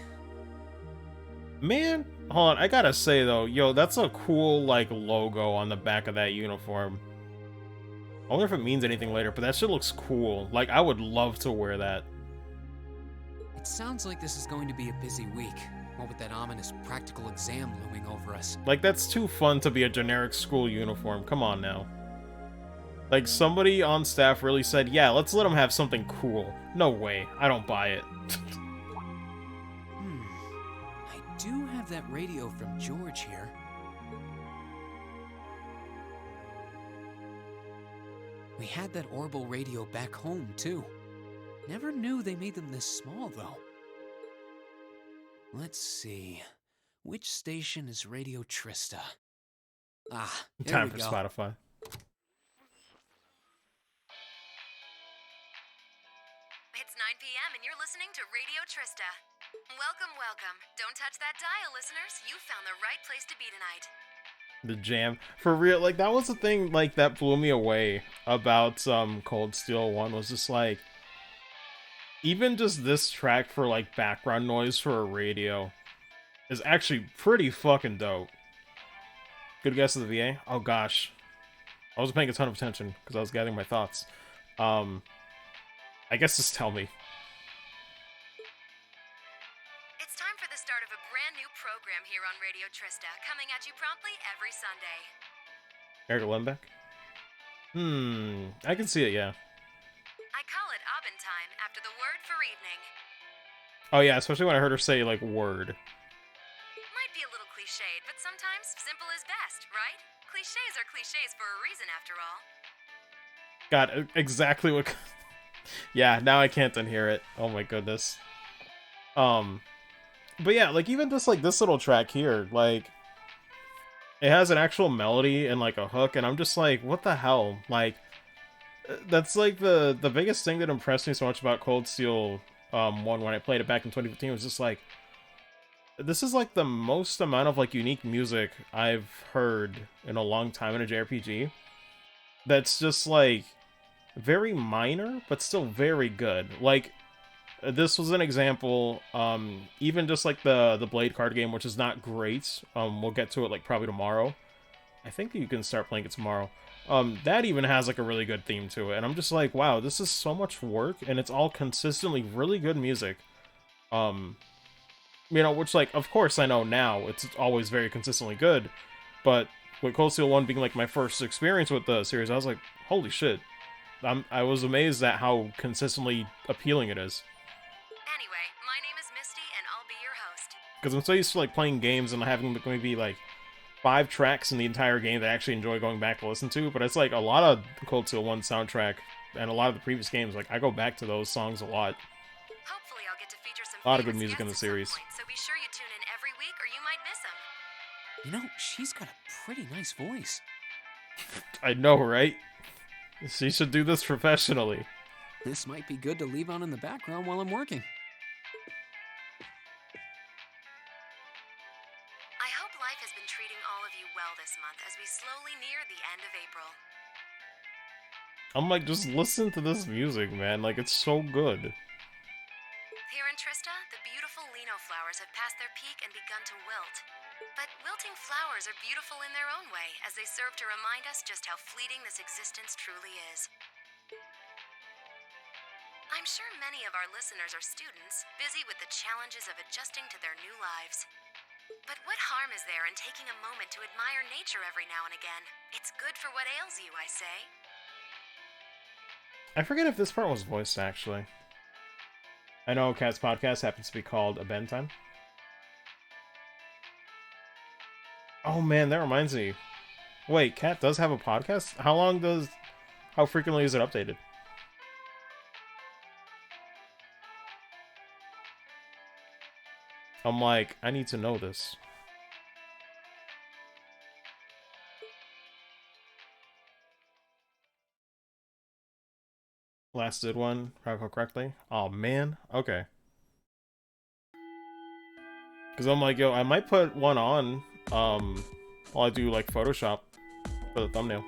S1: Man, hold on, I gotta say though, yo, that's a cool, like, logo on the back of that uniform. I wonder if it means anything later, but that shit looks cool. Like, I would love to wear that.
S2: It sounds like this is going to be a busy week, what with that ominous practical exam looming over us.
S1: Like, that's too fun to be a generic school uniform. Come on now. Like, somebody on staff really said, yeah, let's let them have something cool. No way. I don't buy it.
S2: I do have that radio from George here. We had that Orbital radio back home, too. Never knew they made them this small, though. Let's see. Which station is Radio Trista? Ah, there
S1: Time
S2: we
S1: for
S2: go.
S1: Spotify.
S12: It's 9 p.m. and you're listening to Radio Trista. Welcome, welcome. Don't touch that dial, listeners. You found the right place to be tonight.
S1: The jam. For real, like, that was the thing, like, that blew me away about Cold Steel 1, was just like, even just this track for like background noise for a radio is actually pretty fucking dope. Good guess of the VA? Oh gosh. I wasn't paying a ton of attention because I was gathering my thoughts. I guess just tell me.
S12: It's time for the start of a brand new program here on Radio Trista, coming at you promptly every Sunday.
S1: Eric Lembeck? I can see it, yeah.
S12: I call it Abend time after the word for evening.
S1: Oh yeah, especially when I heard her say, like, word.
S12: Might be a little cliched, but sometimes simple is best, right? Cliches are cliches for a reason, after all.
S1: God, exactly what... Yeah, now I can't unhear it. Oh my goodness. But yeah, like, even just, like, this little track here, like... It has an actual melody and, like, a hook, and I'm just like, what the hell? Like, that's, like, the biggest thing that impressed me so much about Cold Steel 1 when I played it back in 2015 was just, like... This is, like, the most amount of, like, unique music I've heard in a long time in a JRPG. That's just, like, very minor, but still very good. Like, this was an example, even just, like, the Blade card game, which is not great. We'll get to it, like, probably tomorrow. I think you can start playing it tomorrow. That even has, like, a really good theme to it. And I'm just like, wow, this is so much work, and it's all consistently really good music. You know, which, like, of course I know now it's always very consistently good, but with Cold Steel 1 being, like, my first experience with the series, I was like, holy shit. I was amazed at how consistently appealing it is.
S12: Anyway, my name is Misty, and I'll be your host.
S1: Because I'm so used to, like, playing games and having maybe, like, 5 tracks in the entire game that I actually enjoy going back to listen to, but it's, like, a lot of Cold Steel 1 soundtrack, and a lot of the previous games, like, I go back to those songs a lot.
S12: Hopefully I'll get to feature some
S1: A lot of good
S12: famous
S1: music in the
S12: guests at some
S1: series.
S12: point, so be sure you tune in every week or you might miss them.
S2: You know, she's got a pretty nice voice.
S1: I know, right? She should do this professionally.
S2: This might be good to leave on in the background while I'm working.
S12: I hope life has been treating all of you well this month as we slowly near the end of April.
S1: I'm like, just listen to this music, man. Like, it's so good.
S12: Here in Trista, the beautiful Lino flowers have passed their peak and begun to wilt. But wilting flowers are beautiful in their own way, as they serve to remind us just how fleeting this existence truly is. I'm sure many of our listeners are students, busy with the challenges of adjusting to their new lives. But what harm is there in taking a moment to admire nature every now and again? It's good for what ails you, I say.
S1: I forget if this part was voiced, actually. I know Cat's podcast happens to be called A Ben Time. Oh man, that reminds me. Wait, Cat does have a podcast? How frequently is it updated? I'm like, I need to know this. Last did one, if I recall correctly. Oh man, okay. Because I'm like, yo, I might put one on, while I do, like, Photoshop for the thumbnail.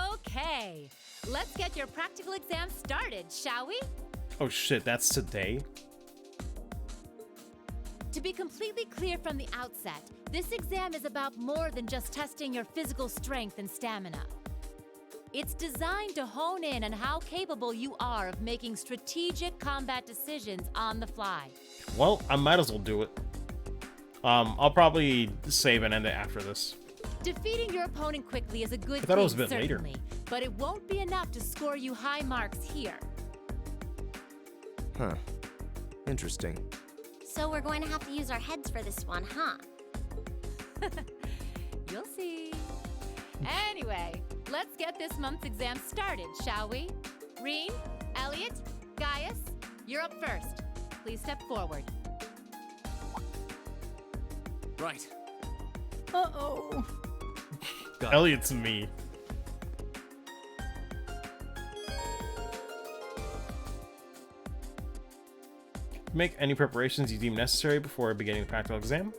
S8: Okay, let's get your practical exam started, shall we?
S1: Oh shit, that's today?
S8: To be completely clear from the outset, this exam is about more than just testing your physical strength and stamina. It's designed to hone in on how capable you are of making strategic combat decisions on the fly.
S1: Well, I might as well do it. I'll probably save and end it after this.
S8: Defeating your opponent quickly is a good
S1: I thought
S8: thing,
S1: it was a bit
S8: certainly,
S1: later.
S8: but it won't be enough to score you high marks here.
S13: Huh. Interesting.
S4: So we're going to have to use our heads for this one, huh?
S8: You'll see. Anyway, let's get this month's exam started, shall we? Reen, Elliot, Gaius, you're up first. Please step forward.
S2: Right.
S3: Uh-oh.
S1: Elliot's me. Make any preparations you deem necessary before beginning the practical exam.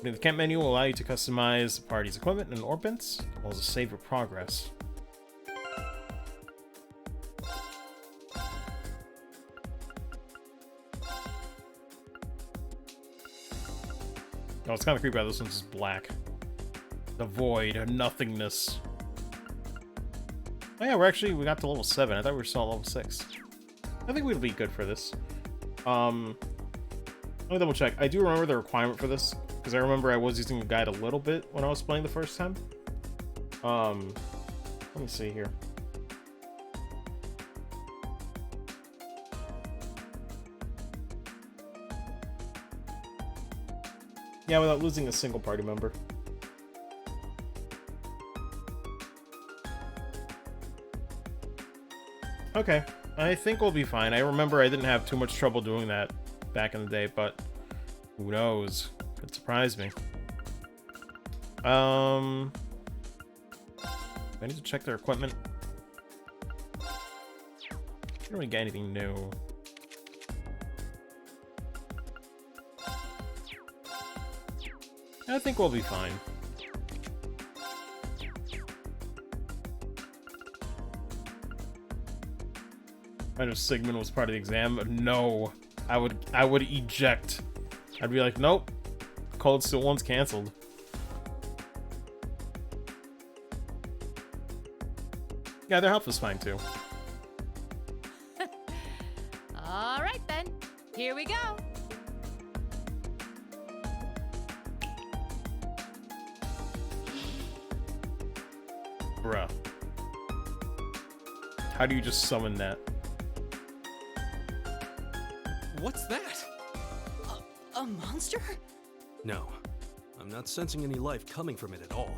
S1: The camp menu will allow you to customize the party's equipment and orbits, as well as save your progress. Oh, it's kind of creepy how this one's just black. The void, nothingness. Oh yeah, we got to level 7. I thought we were still at level 6. I think we'd be good for this. Let me double check. I do remember the requirement for this, because I remember I was using the guide a little bit when I was playing the first time. Let me see here. Yeah, without losing a single party member. Okay, I think we'll be fine. I remember I didn't have too much trouble doing that back in the day, but who knows? Could surprise me. I need to check their equipment. Didn't really get anything new. I think we'll be fine. I know Sigmund was part of the exam. No, I would eject. I'd be like, nope, Cold Steel 1's canceled. Yeah, their health was fine too.
S8: All right then, here we go.
S1: Bruh. How do you just summon that?
S10: What's that?
S3: A monster?
S10: No, I'm not sensing any life coming from it at all.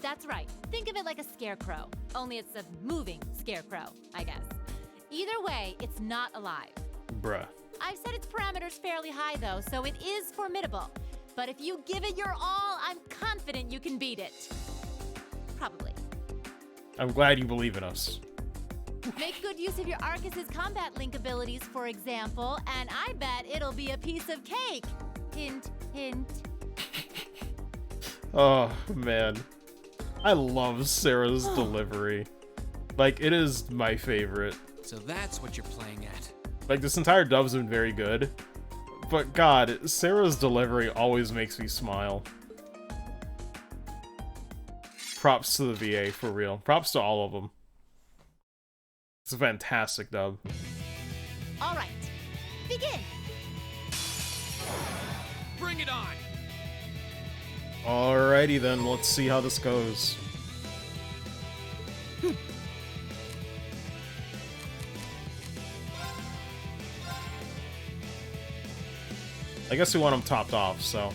S8: That's right. Think of it like a scarecrow. Only it's a moving scarecrow, I guess. Either way, it's not alive.
S1: Bruh.
S8: I've set its parameters fairly high though, so it is formidable. But if you give it your all, I'm confident you can beat it. Probably.
S1: I'm glad you believe in us.
S8: Make good use of your Arcus's combat link abilities, for example, and I bet it'll be a piece of cake. Hint, hint.
S1: Oh, man. I love Sarah's delivery. Like, it is my favorite.
S2: So that's what you're playing at.
S1: Like, this entire dub's been very good. But God, Sarah's delivery always makes me smile. Props to the VA, for real. Props to all of them. It's a fantastic dub.
S8: All right, begin.
S6: Bring it on.
S1: Alrighty then, let's see how this goes. I guess we want them topped off, so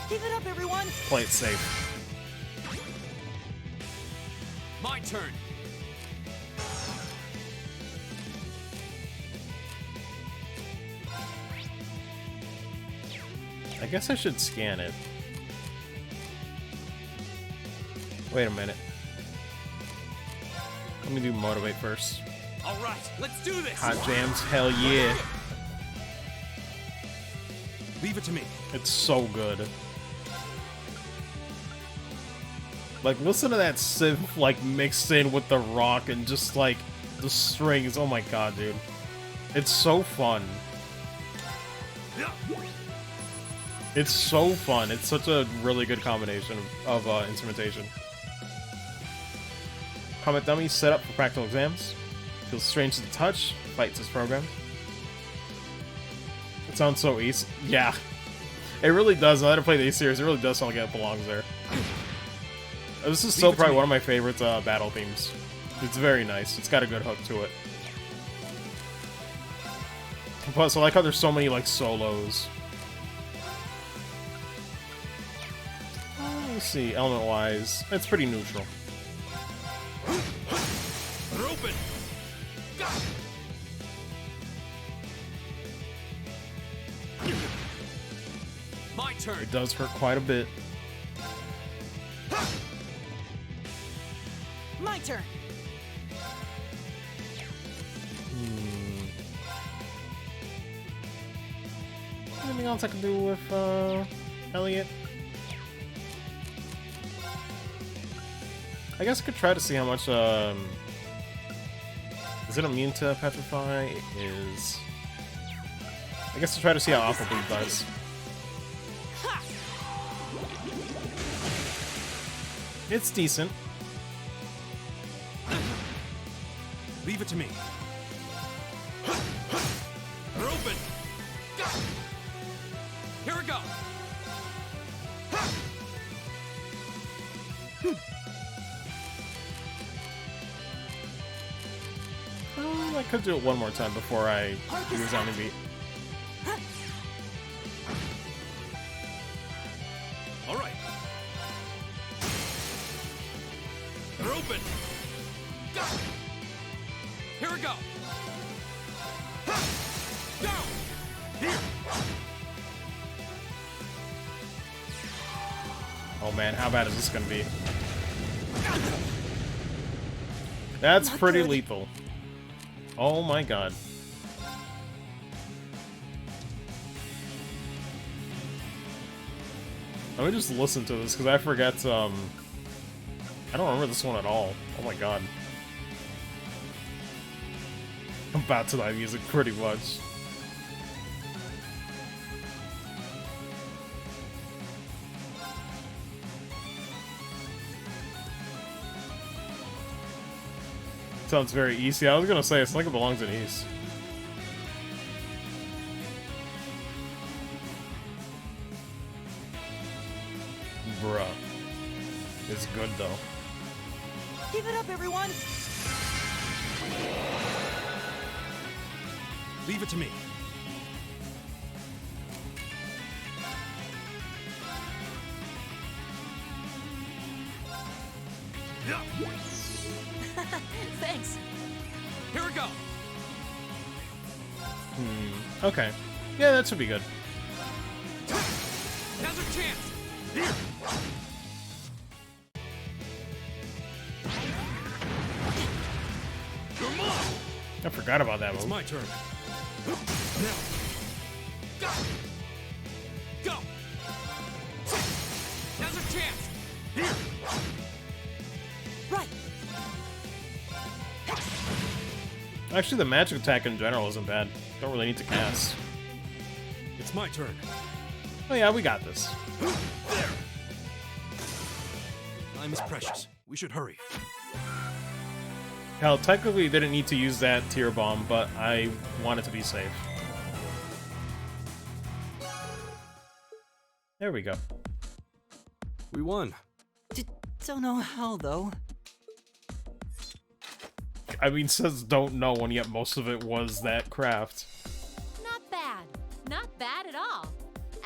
S3: Keep it up, everyone!
S1: play it safe.
S6: My turn.
S1: I guess I should scan it. Wait a minute. Let me do motivate first.
S6: All right, let's do this.
S1: Hot jams, hell yeah.
S10: Leave it to me.
S1: It's so good. Like, listen to that synth, like, mixed in with the rock and just, like, the strings. Oh my god, dude. It's so fun. It's so fun. It's such a really good combination of instrumentation. Combat dummy set up for practical exams. Feels strange to the touch. Fights is programmed. It sounds so easy. Yeah. It really does. Now that I play the A-series, it really does sound like it belongs there. This is still probably one of my favorite battle themes. It's very nice. It's got a good hook to it. Plus, I like how there's so many, like, solos. Let me see, element-wise, it's pretty neutral.
S6: They're open. My turn.
S1: It does hurt quite a bit.
S3: My turn!
S1: Anything else I can do with, Elliot? I guess I could try to see how much, is it immune to Petrify? It is. I guess to try to see how Aqua Bleed does. It's decent.
S10: Leave it to me. We're open.
S6: Here we go.
S1: Oh, I could do it one more time before I do the zombie beat.
S10: All right. We're open.
S6: Here we go.
S10: Down. Here.
S1: Oh man, how bad is this gonna be? That's pretty lethal. Oh my god. Let me just listen to this, because I forget, I don't remember this one at all. Oh my god. I'm about to die music pretty much. Sounds very easy. I was gonna say, it's like it belongs in East. Bruh. It's good though.
S3: Give it up, everyone!
S10: Leave it to me.
S9: Thanks.
S6: Here we go.
S1: Okay. Yeah, that should be good.
S6: Now's our chance.
S10: Here. Come on.
S1: I forgot about that
S10: It's
S1: move.
S10: my turn. Now.
S6: Go. Go. Now's our chance.
S10: Here.
S3: Right!
S1: Actually, the magic attack in general isn't bad. Don't really need to cast.
S10: It's my turn.
S1: Oh yeah, we got this.
S10: There. Time is precious. We should hurry.
S1: Hell, technically didn't need to use that tier bomb, but I wanted to be safe. There we go.
S10: We won.
S3: Don't know how, though.
S1: I mean, says don't know, and yet most of it was that craft.
S8: Not bad. Not bad at all.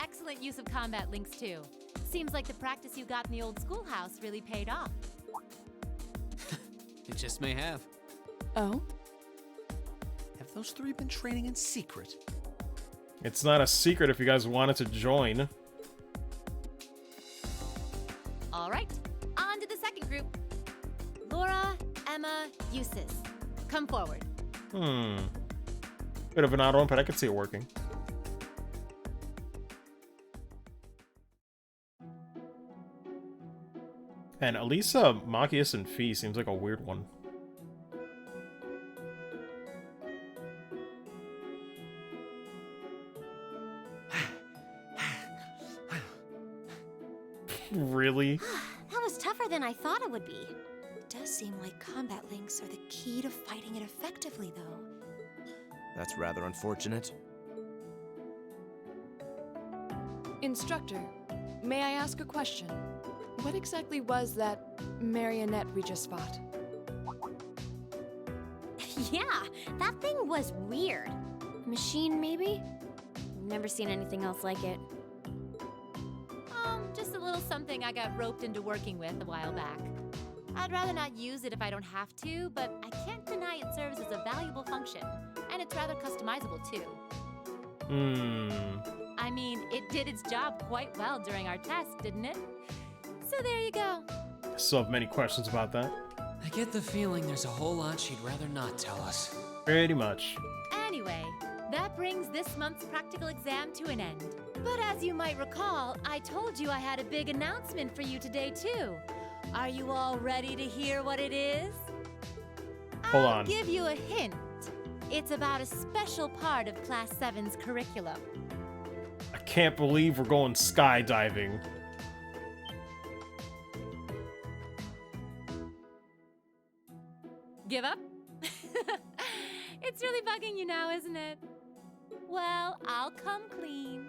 S8: Excellent use of combat links, too. Seems like the practice you got in the old schoolhouse really paid off.
S2: It just may have.
S9: Oh?
S10: Have those three been training in secret?
S1: It's not a secret if you guys wanted to join.
S8: All right, on to the second group. Laura, Emma, Eustace. Come forward.
S1: Bit of an odd one, but I could see it working. And Elisa, Machias, and Fee seems like a weird one. Really?
S4: That was tougher than I thought it would be. It does seem like combat links are the key to fighting it effectively, though.
S13: That's rather unfortunate.
S9: Instructor, may I ask a question? What exactly was that marionette we just fought?
S4: Yeah, that thing was weird. Machine, maybe? Never seen anything else like it.
S8: Just a little something I got roped into working with a while back. I'd rather not use it if I don't have to, but I can't deny it serves as a valuable function, and it's rather customizable too. I mean, it did its job quite well during our test, didn't it? So there you go.
S1: I still have many questions about that.
S2: I get the feeling there's a whole lot she'd rather not tell us.
S1: Pretty much.
S8: Anyway, that brings this month's practical exam to an end. But as you might recall, I told you I had a big announcement for you today too. Are you all ready to hear what it is?
S1: Hold
S8: I'll
S1: on.
S8: give you a hint. It's about a special part of Class 7's curriculum.
S1: I can't believe we're going skydiving.
S8: well, I'll come clean.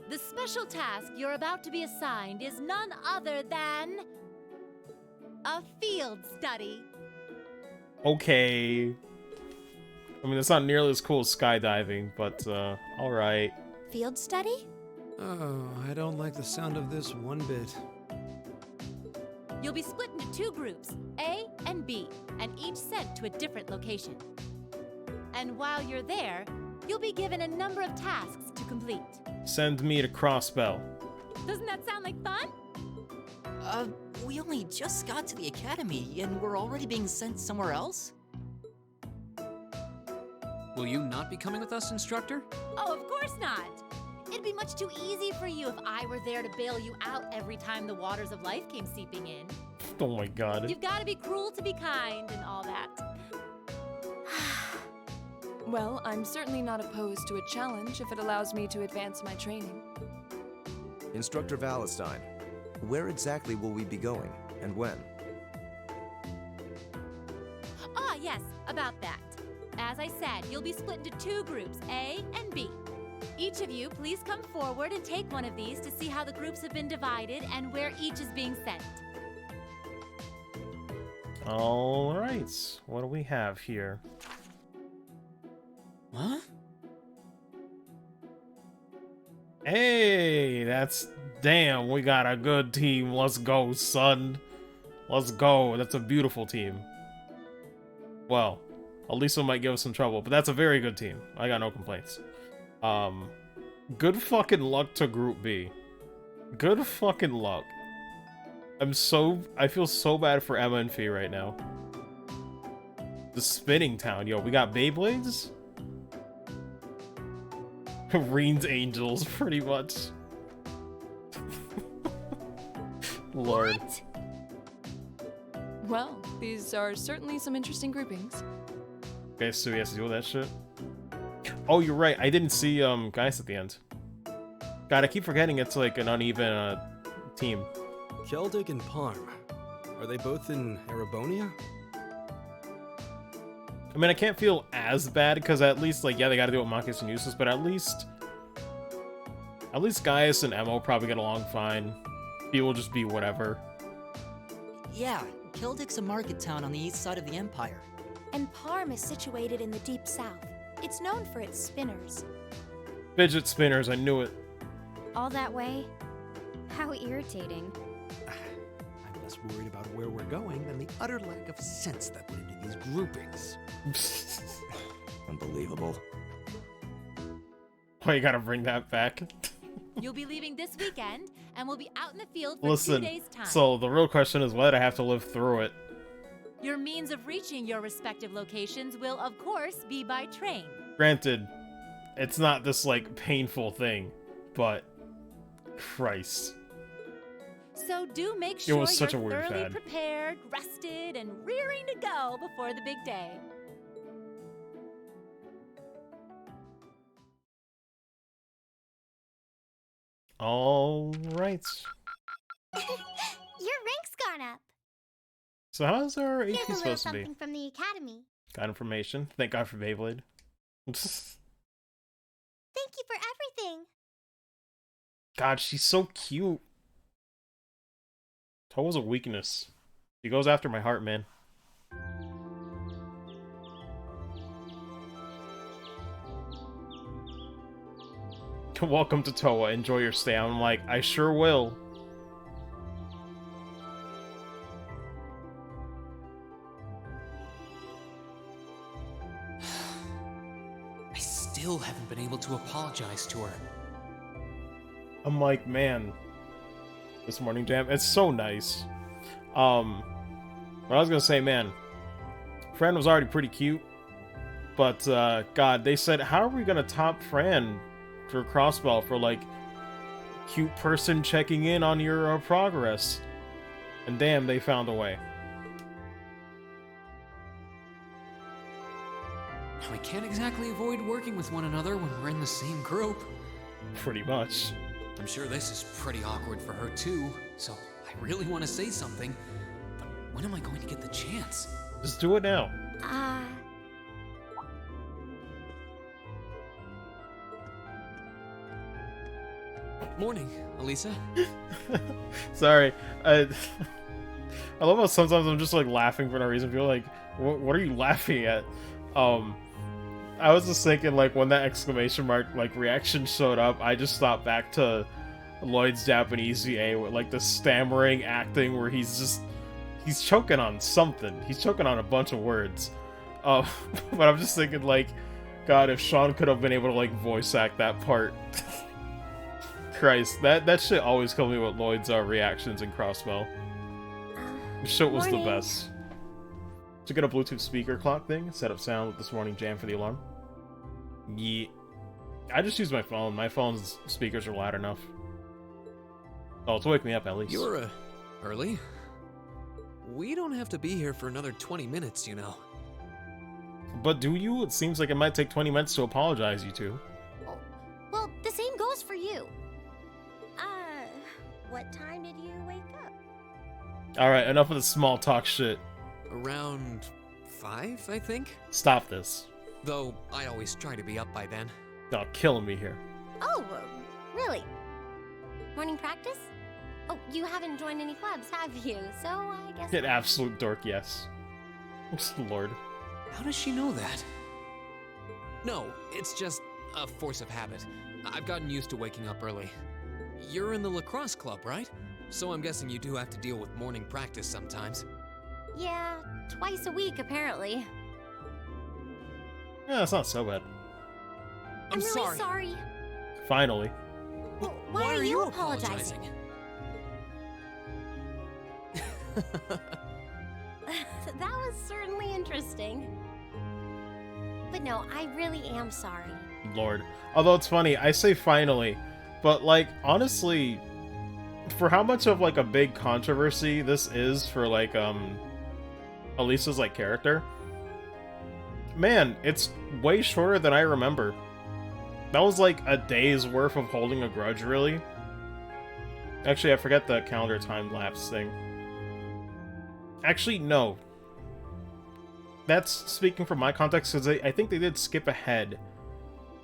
S8: The special task you're about to be assigned is none other than a field study.
S1: Okay. I mean, it's not nearly as cool as skydiving, but, alright.
S4: Field study?
S10: Oh, I don't like the sound of this one bit.
S8: You'll be split into 2 groups, A and B, and each sent to a different location. And while you're there, you'll be given a number of tasks to complete.
S1: Send me to Crossbell.
S8: Doesn't that sound like fun?
S3: We only just got to the academy, and we're already being sent somewhere else?
S2: Will you not be coming with us, instructor?
S8: Oh, of course not. It'd be much too easy for you if I were there to bail you out every time the waters of life came seeping in.
S1: Oh my god.
S8: You've got to be cruel to be kind and all that.
S9: Well, I'm certainly not opposed to a challenge if it allows me to advance my training.
S13: Instructor Valentine, where exactly will we be going, and when?
S8: Ah, yes, about that. As I said, you'll be split into 2 groups, A and B. Each of you, please come forward and take one of these to see how the groups have been divided and where each is being sent.
S1: Alright, what do we have here?
S2: What?
S1: Hey, that's... Damn, we got a good team. Let's go, son. Let's go. That's a beautiful team. Well, Elisa might give us some trouble, but that's a very good team. I got no complaints. Good fucking luck to Group B. Good fucking luck. I feel so bad for Emma and Fee right now. The Spinning Town. Yo, we got Beyblades? Reen's Angels, pretty much. Lord.
S4: What?
S9: Well, these are certainly some interesting groupings.
S1: Okay, so he has to deal with that shit. Oh, you're right. I didn't see Geist at the end. God, I keep forgetting it's like an uneven team.
S10: Keldic and Parm. Are they both in Erebonia?
S1: I mean, I can't feel as bad because at least, like, yeah, they got to deal with Marcus and Eustace, but at least Gaius and Emma will probably get along fine. He will just be whatever.
S3: Yeah, Kildic's a market town on the east side of the Empire.
S4: And Parm is situated in the deep south. It's known for its spinners.
S1: Fidget spinners, I knew it.
S4: All that way? How irritating.
S10: I'm less worried about where we're going than the utter lack of sense that went into these groupings.
S13: Unbelievable.
S1: Why you gotta bring that back?
S8: You'll be leaving this weekend, and we'll be out in the field for 2
S1: Listen,
S8: days' time.
S1: so the real question is why did I have to live through it?
S8: Your means of reaching your respective locations will, of course, be by train.
S1: Granted, it's not this, like, painful thing, but... Christ.
S8: So do make sure
S1: was such
S8: you're
S1: a weird
S8: thoroughly
S1: fad.
S8: prepared, rested, and rearing to go before the big day.
S1: All right.
S4: Your rank's gone up.
S1: So how's our AP
S4: Here's a little
S1: supposed to be?
S4: something from the academy.
S1: Got information. Thank God for Beyblade.
S4: Thank you for everything.
S1: God, she's so cute. Toa's a weakness. She goes after my heart, man. Welcome to Toa. Enjoy your stay. I'm like, I sure will.
S2: I still haven't been able to apologize to her.
S1: I'm like, man, this morning jam, it's so nice. But I was gonna say, man, Fran was already pretty cute, but God, they said, how are we gonna top Fran for Crossbell for like cute person checking in on your progress? And damn, they found a way.
S2: We can't exactly avoid working with one another when we're in the same group.
S1: Pretty much.
S2: I'm sure this is pretty awkward for her too, so I really want to say something, but when am I going to get the chance?
S1: Just do it now.
S2: Morning, Elisa.
S1: Sorry. I love how sometimes I'm just like laughing for no reason. People are like, what are you laughing at? I was just thinking, like, when that exclamation mark like reaction showed up, I just thought back to Lloyd's Japanese VA with like the stammering acting where he's choking on something. He's choking on a bunch of words. But I'm just thinking, like, God, if Sean could have been able to like voice act that part. Christ, that shit always killed me with Lloyd's reactions in Crossbell. Shit was the best. To get a Bluetooth speaker clock thing, set up sound with this morning jam for the alarm. Yeah. I just use my phone. My phone's speakers are loud enough. Oh, to wake me up at least.
S2: You're early. We don't have to be here for another 20 minutes, you know.
S1: But do you? It seems like it might take 20 minutes to apologize, you two.
S4: Well, the same goes for you. What time did you wake up?
S1: Alright, enough of the small talk shit.
S2: Around 5, I think?
S1: Stop this.
S2: Though, I always try to be up by then.
S1: Y'all killing me here.
S4: Oh, really? Morning practice? Oh, you haven't joined any clubs, have you? So I guess...
S1: Get absolute dork, yes. Lord.
S2: How does she know that? No, it's just a force of habit. I've gotten used to waking up early. You're in the lacrosse club, right? So I'm guessing you do have to deal with morning practice sometimes.
S4: Yeah, twice a week, apparently.
S1: Yeah, that's not so bad.
S4: I'm really sorry.
S1: Finally.
S4: Well, why are you apologizing? That was certainly interesting. But no, I really am sorry.
S1: Lord. Although it's funny, I say finally, but like, honestly, for how much of like a big controversy this is for like, Elisa's like character, man, it's way shorter than I remember. That was like a day's worth of holding a grudge, really. Actually, I forget the calendar time lapse thing. Actually, no. That's speaking from my context, because I think they did skip ahead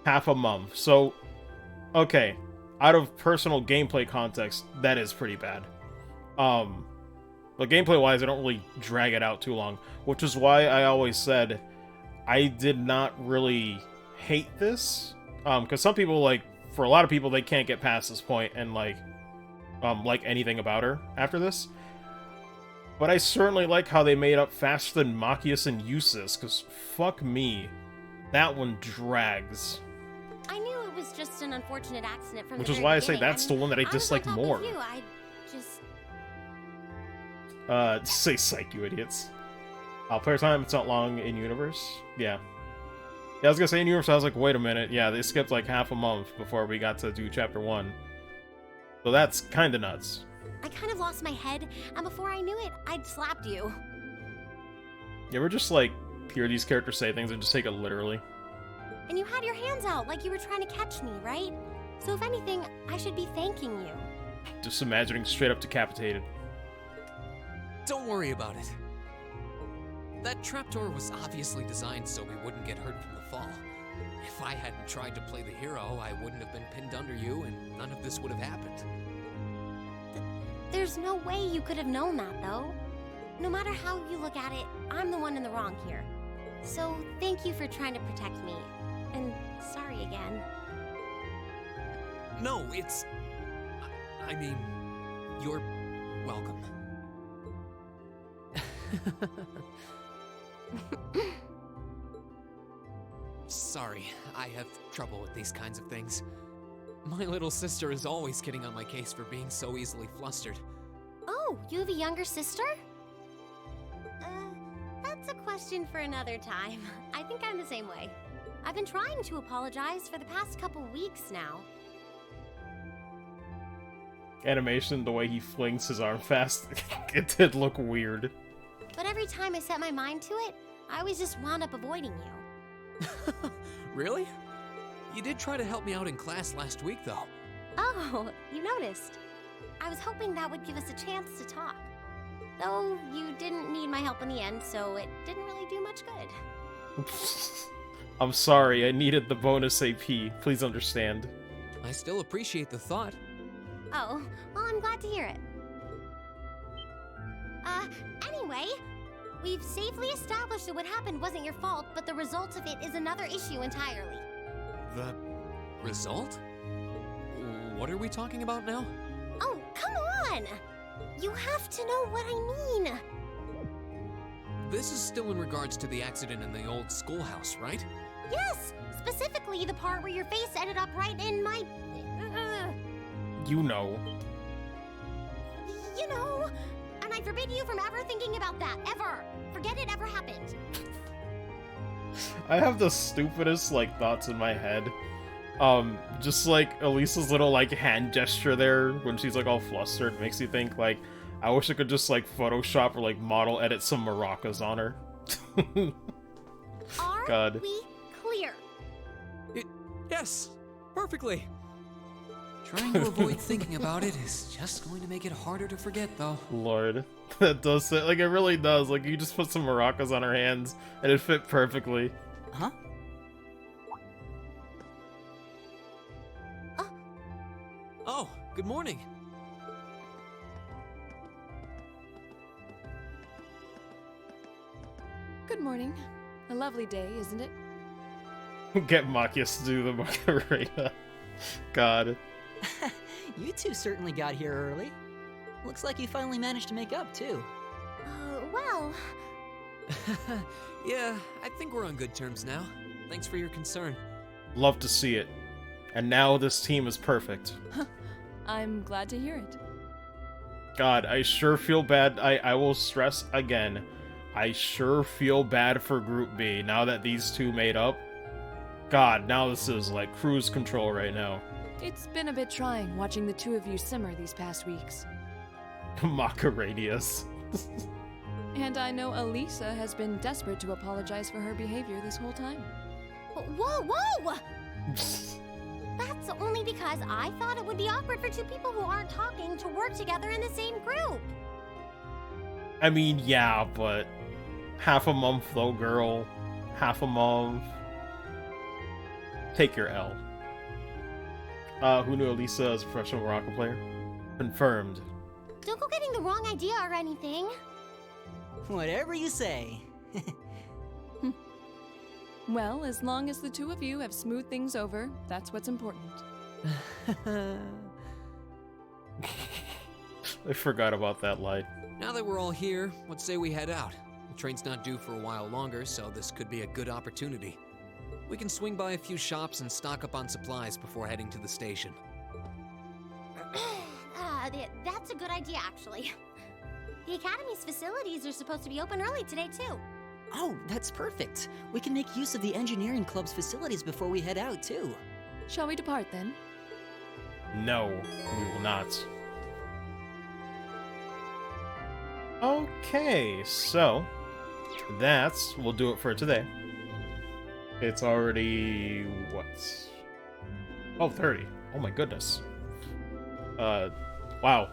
S1: half a month. So, okay, out of personal gameplay context, that is pretty bad. But gameplay-wise, I don't really drag it out too long, which is why I always said I did not really hate this. Because some people, like, for a lot of people, they can't get past this point and, like anything about her after this. But I certainly like how they made up faster than Machias and Eustace, because fuck me, that one drags.
S4: I knew it was just an unfortunate accident from
S1: Which
S4: the
S1: is
S4: very
S1: why I say
S4: beginning.
S1: that's the one that I dislike more.
S4: I just...
S1: Say psych, you idiots. Player time, it's not long in universe. Yeah. Yeah, I was gonna say in universe, I was like, wait a minute. Yeah, they skipped like half a month before we got to do chapter 1. So that's kinda nuts.
S4: I kind of lost my head, and before I knew it, I'd slapped you.
S1: You ever just like hear these characters say things and just take it literally?
S4: And you had your hands out like you were trying to catch me, right? So if anything, I should be thanking you.
S1: Just imagining straight up decapitated.
S2: Don't worry about it. That trapdoor was obviously designed so we wouldn't get hurt from the fall. If I hadn't tried to play the hero, I wouldn't have been pinned under you, and none of this would have happened.
S4: There's no way you could have known that, though. No matter how you look at it, I'm the one in the wrong here. So thank you for trying to protect me. And sorry again.
S2: No, it's... I mean, you're welcome. Sorry, I have trouble with these kinds of things. My little sister is always getting on my case for being so easily flustered.
S4: Oh, you have a younger sister? That's a question for another time. I think I'm the same way. I've been trying to apologize for the past couple weeks now.
S1: Animation, the way he flings his arm fast, it did look weird.
S4: But every time I set my mind to it, I always just wound up avoiding you.
S2: Really? You did try to help me out in class last week, though.
S4: Oh, you noticed. I was hoping that would give us a chance to talk. Though you didn't need my help in the end, so it didn't really do much good.
S1: I'm sorry, I needed the bonus AP. Please understand.
S2: I still appreciate the thought.
S4: Oh, well, I'm glad to hear it. Anyway, we've safely established that what happened wasn't your fault, but the result of it is another issue entirely.
S2: The result? What are we talking about now?
S4: Oh, come on! You have to know what I mean.
S2: This is still in regards to the accident in the old schoolhouse, right?
S4: Yes, specifically the part where your face ended up right in my...
S1: You know.
S4: You know, and I forbid you from ever thinking about that, ever. Forget it ever happened.
S1: I have the stupidest, like, thoughts in my head. Just like Elisa's little, like, hand gesture there when she's, like, all flustered makes you think, like, I wish I could just, like, Photoshop or, like, model edit some maracas on her.
S4: Are
S1: God.
S4: we clear?
S2: Yes, perfectly. Trying to avoid thinking about it is just going to make it harder to forget, though.
S1: Lord. That does it. Like, it really does. Like, you just put some maracas on her hands, and it fit perfectly.
S3: Huh?
S2: Oh, good morning.
S9: Good morning. A lovely day, isn't it?
S1: Get Machias to do the Macarena. God.
S3: You two certainly got here early. Looks like you finally managed to make up, too.
S4: Well...
S2: Yeah, I think we're on good terms now. Thanks for your concern.
S1: Love to see it. And now this team is perfect.
S9: I'm glad to hear it.
S1: God, I sure feel bad. I will stress again. I sure feel bad for Group B now that these two made up. God, now this is like cruise control right now.
S9: It's been a bit trying watching the two of you simmer these past weeks.
S1: Macarenias.
S9: And I know Elisa has been desperate to apologize for her behavior this whole time.
S4: Whoa, whoa! That's only because I thought it would be awkward for two people who aren't talking to work together in the same group.
S1: I mean, yeah, but half a month though, girl. Half a month. Take your L. Who knew Elisa as a professional Morocco player? Confirmed.
S4: Don't go getting the wrong idea or anything.
S3: Whatever you say.
S9: Well, as long as the two of you have smoothed things over, that's what's important.
S1: I forgot about that line.
S2: Now that we're all here, let's say we head out. The train's not due for a while longer, so this could be a good opportunity. We can swing by a few shops and stock up on supplies before heading to the station.
S4: That's a good idea, actually. The Academy's facilities are supposed to be open early today, too.
S3: Oh, that's perfect. We can make use of the engineering club's facilities before we head out, too.
S9: Shall we depart, then?
S1: No, we will not. Okay, so we'll do it for today. It's already, what? Oh, 30. Oh my goodness. Wow.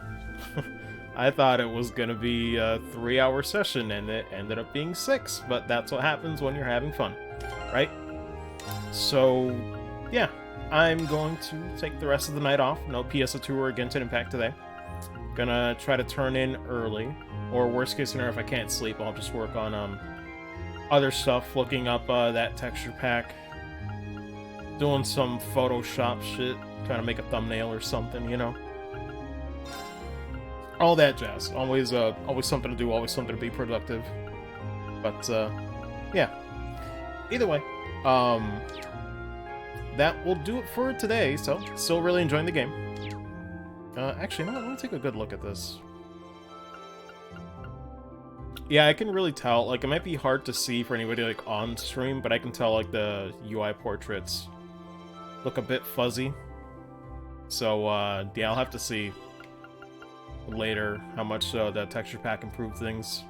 S1: I thought it was gonna be a 3-hour session and it ended up being 6, but that's what happens when you're having fun, right? So, yeah, I'm going to take the rest of the night off. No PS2 or Genshin Impact today. Gonna try to turn in early, or worst case scenario, if I can't sleep, I'll just work on other stuff, looking up that texture pack, doing some Photoshop shit, trying to make a thumbnail or something, you know? All that jazz. Always something to do, always something to be productive. But, yeah. Either way, that will do it for today, so still really enjoying the game. Actually, let me take a good look at this. Yeah, I can really tell, like, it might be hard to see for anybody, like, on stream, but I can tell, like, the UI portraits look a bit fuzzy. So, yeah, I'll have to see later how much that texture pack improved things.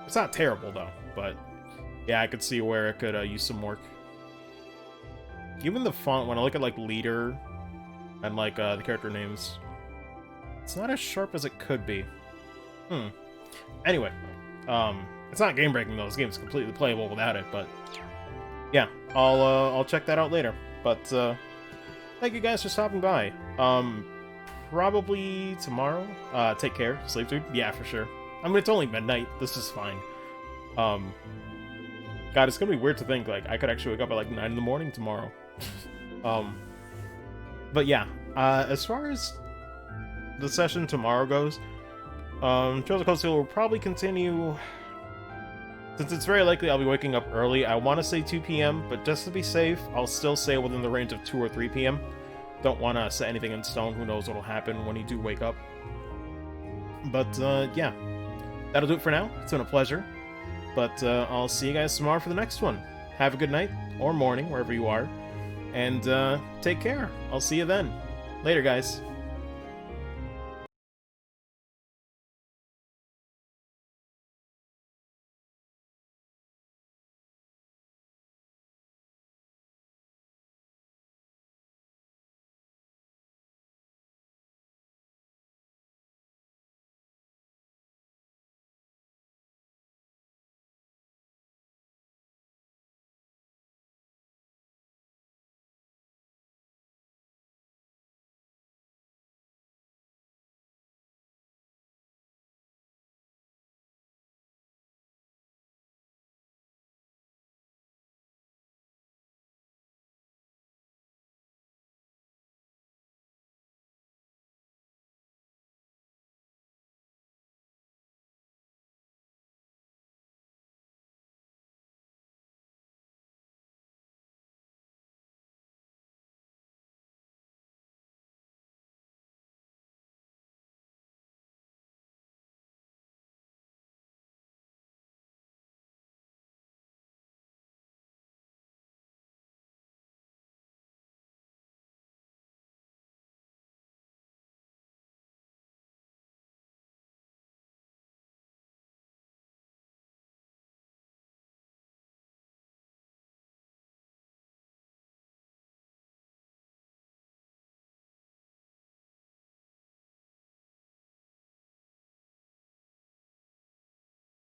S1: It's not terrible, though, but yeah, I could see where it could use some work. Even the font, when I look at, like, leader and, like, the character names, it's not as sharp as it could be. Anyway, it's not game-breaking, though. This game is completely playable without it, but yeah, I'll check that out later. But thank you guys for stopping by. Probably tomorrow. Take care. Sleep, dude. Yeah, for sure. I mean, it's only midnight. This is fine. God, it's gonna be weird to think, like, I could actually wake up at, like, 9 in the morning tomorrow. But yeah, as far as the session tomorrow goes, Trails of Cold Steel will probably continue. Since it's very likely I'll be waking up early, I want to say 2 p.m., but just to be safe, I'll still say within the range of 2 or 3 p.m. Don't want to set anything in stone. Who knows what'll happen when you do wake up. But, yeah. That'll do it for now. It's been a pleasure. But I'll see you guys tomorrow for the next one. Have a good night, or morning, wherever you are. And take care. I'll see you then. Later, guys.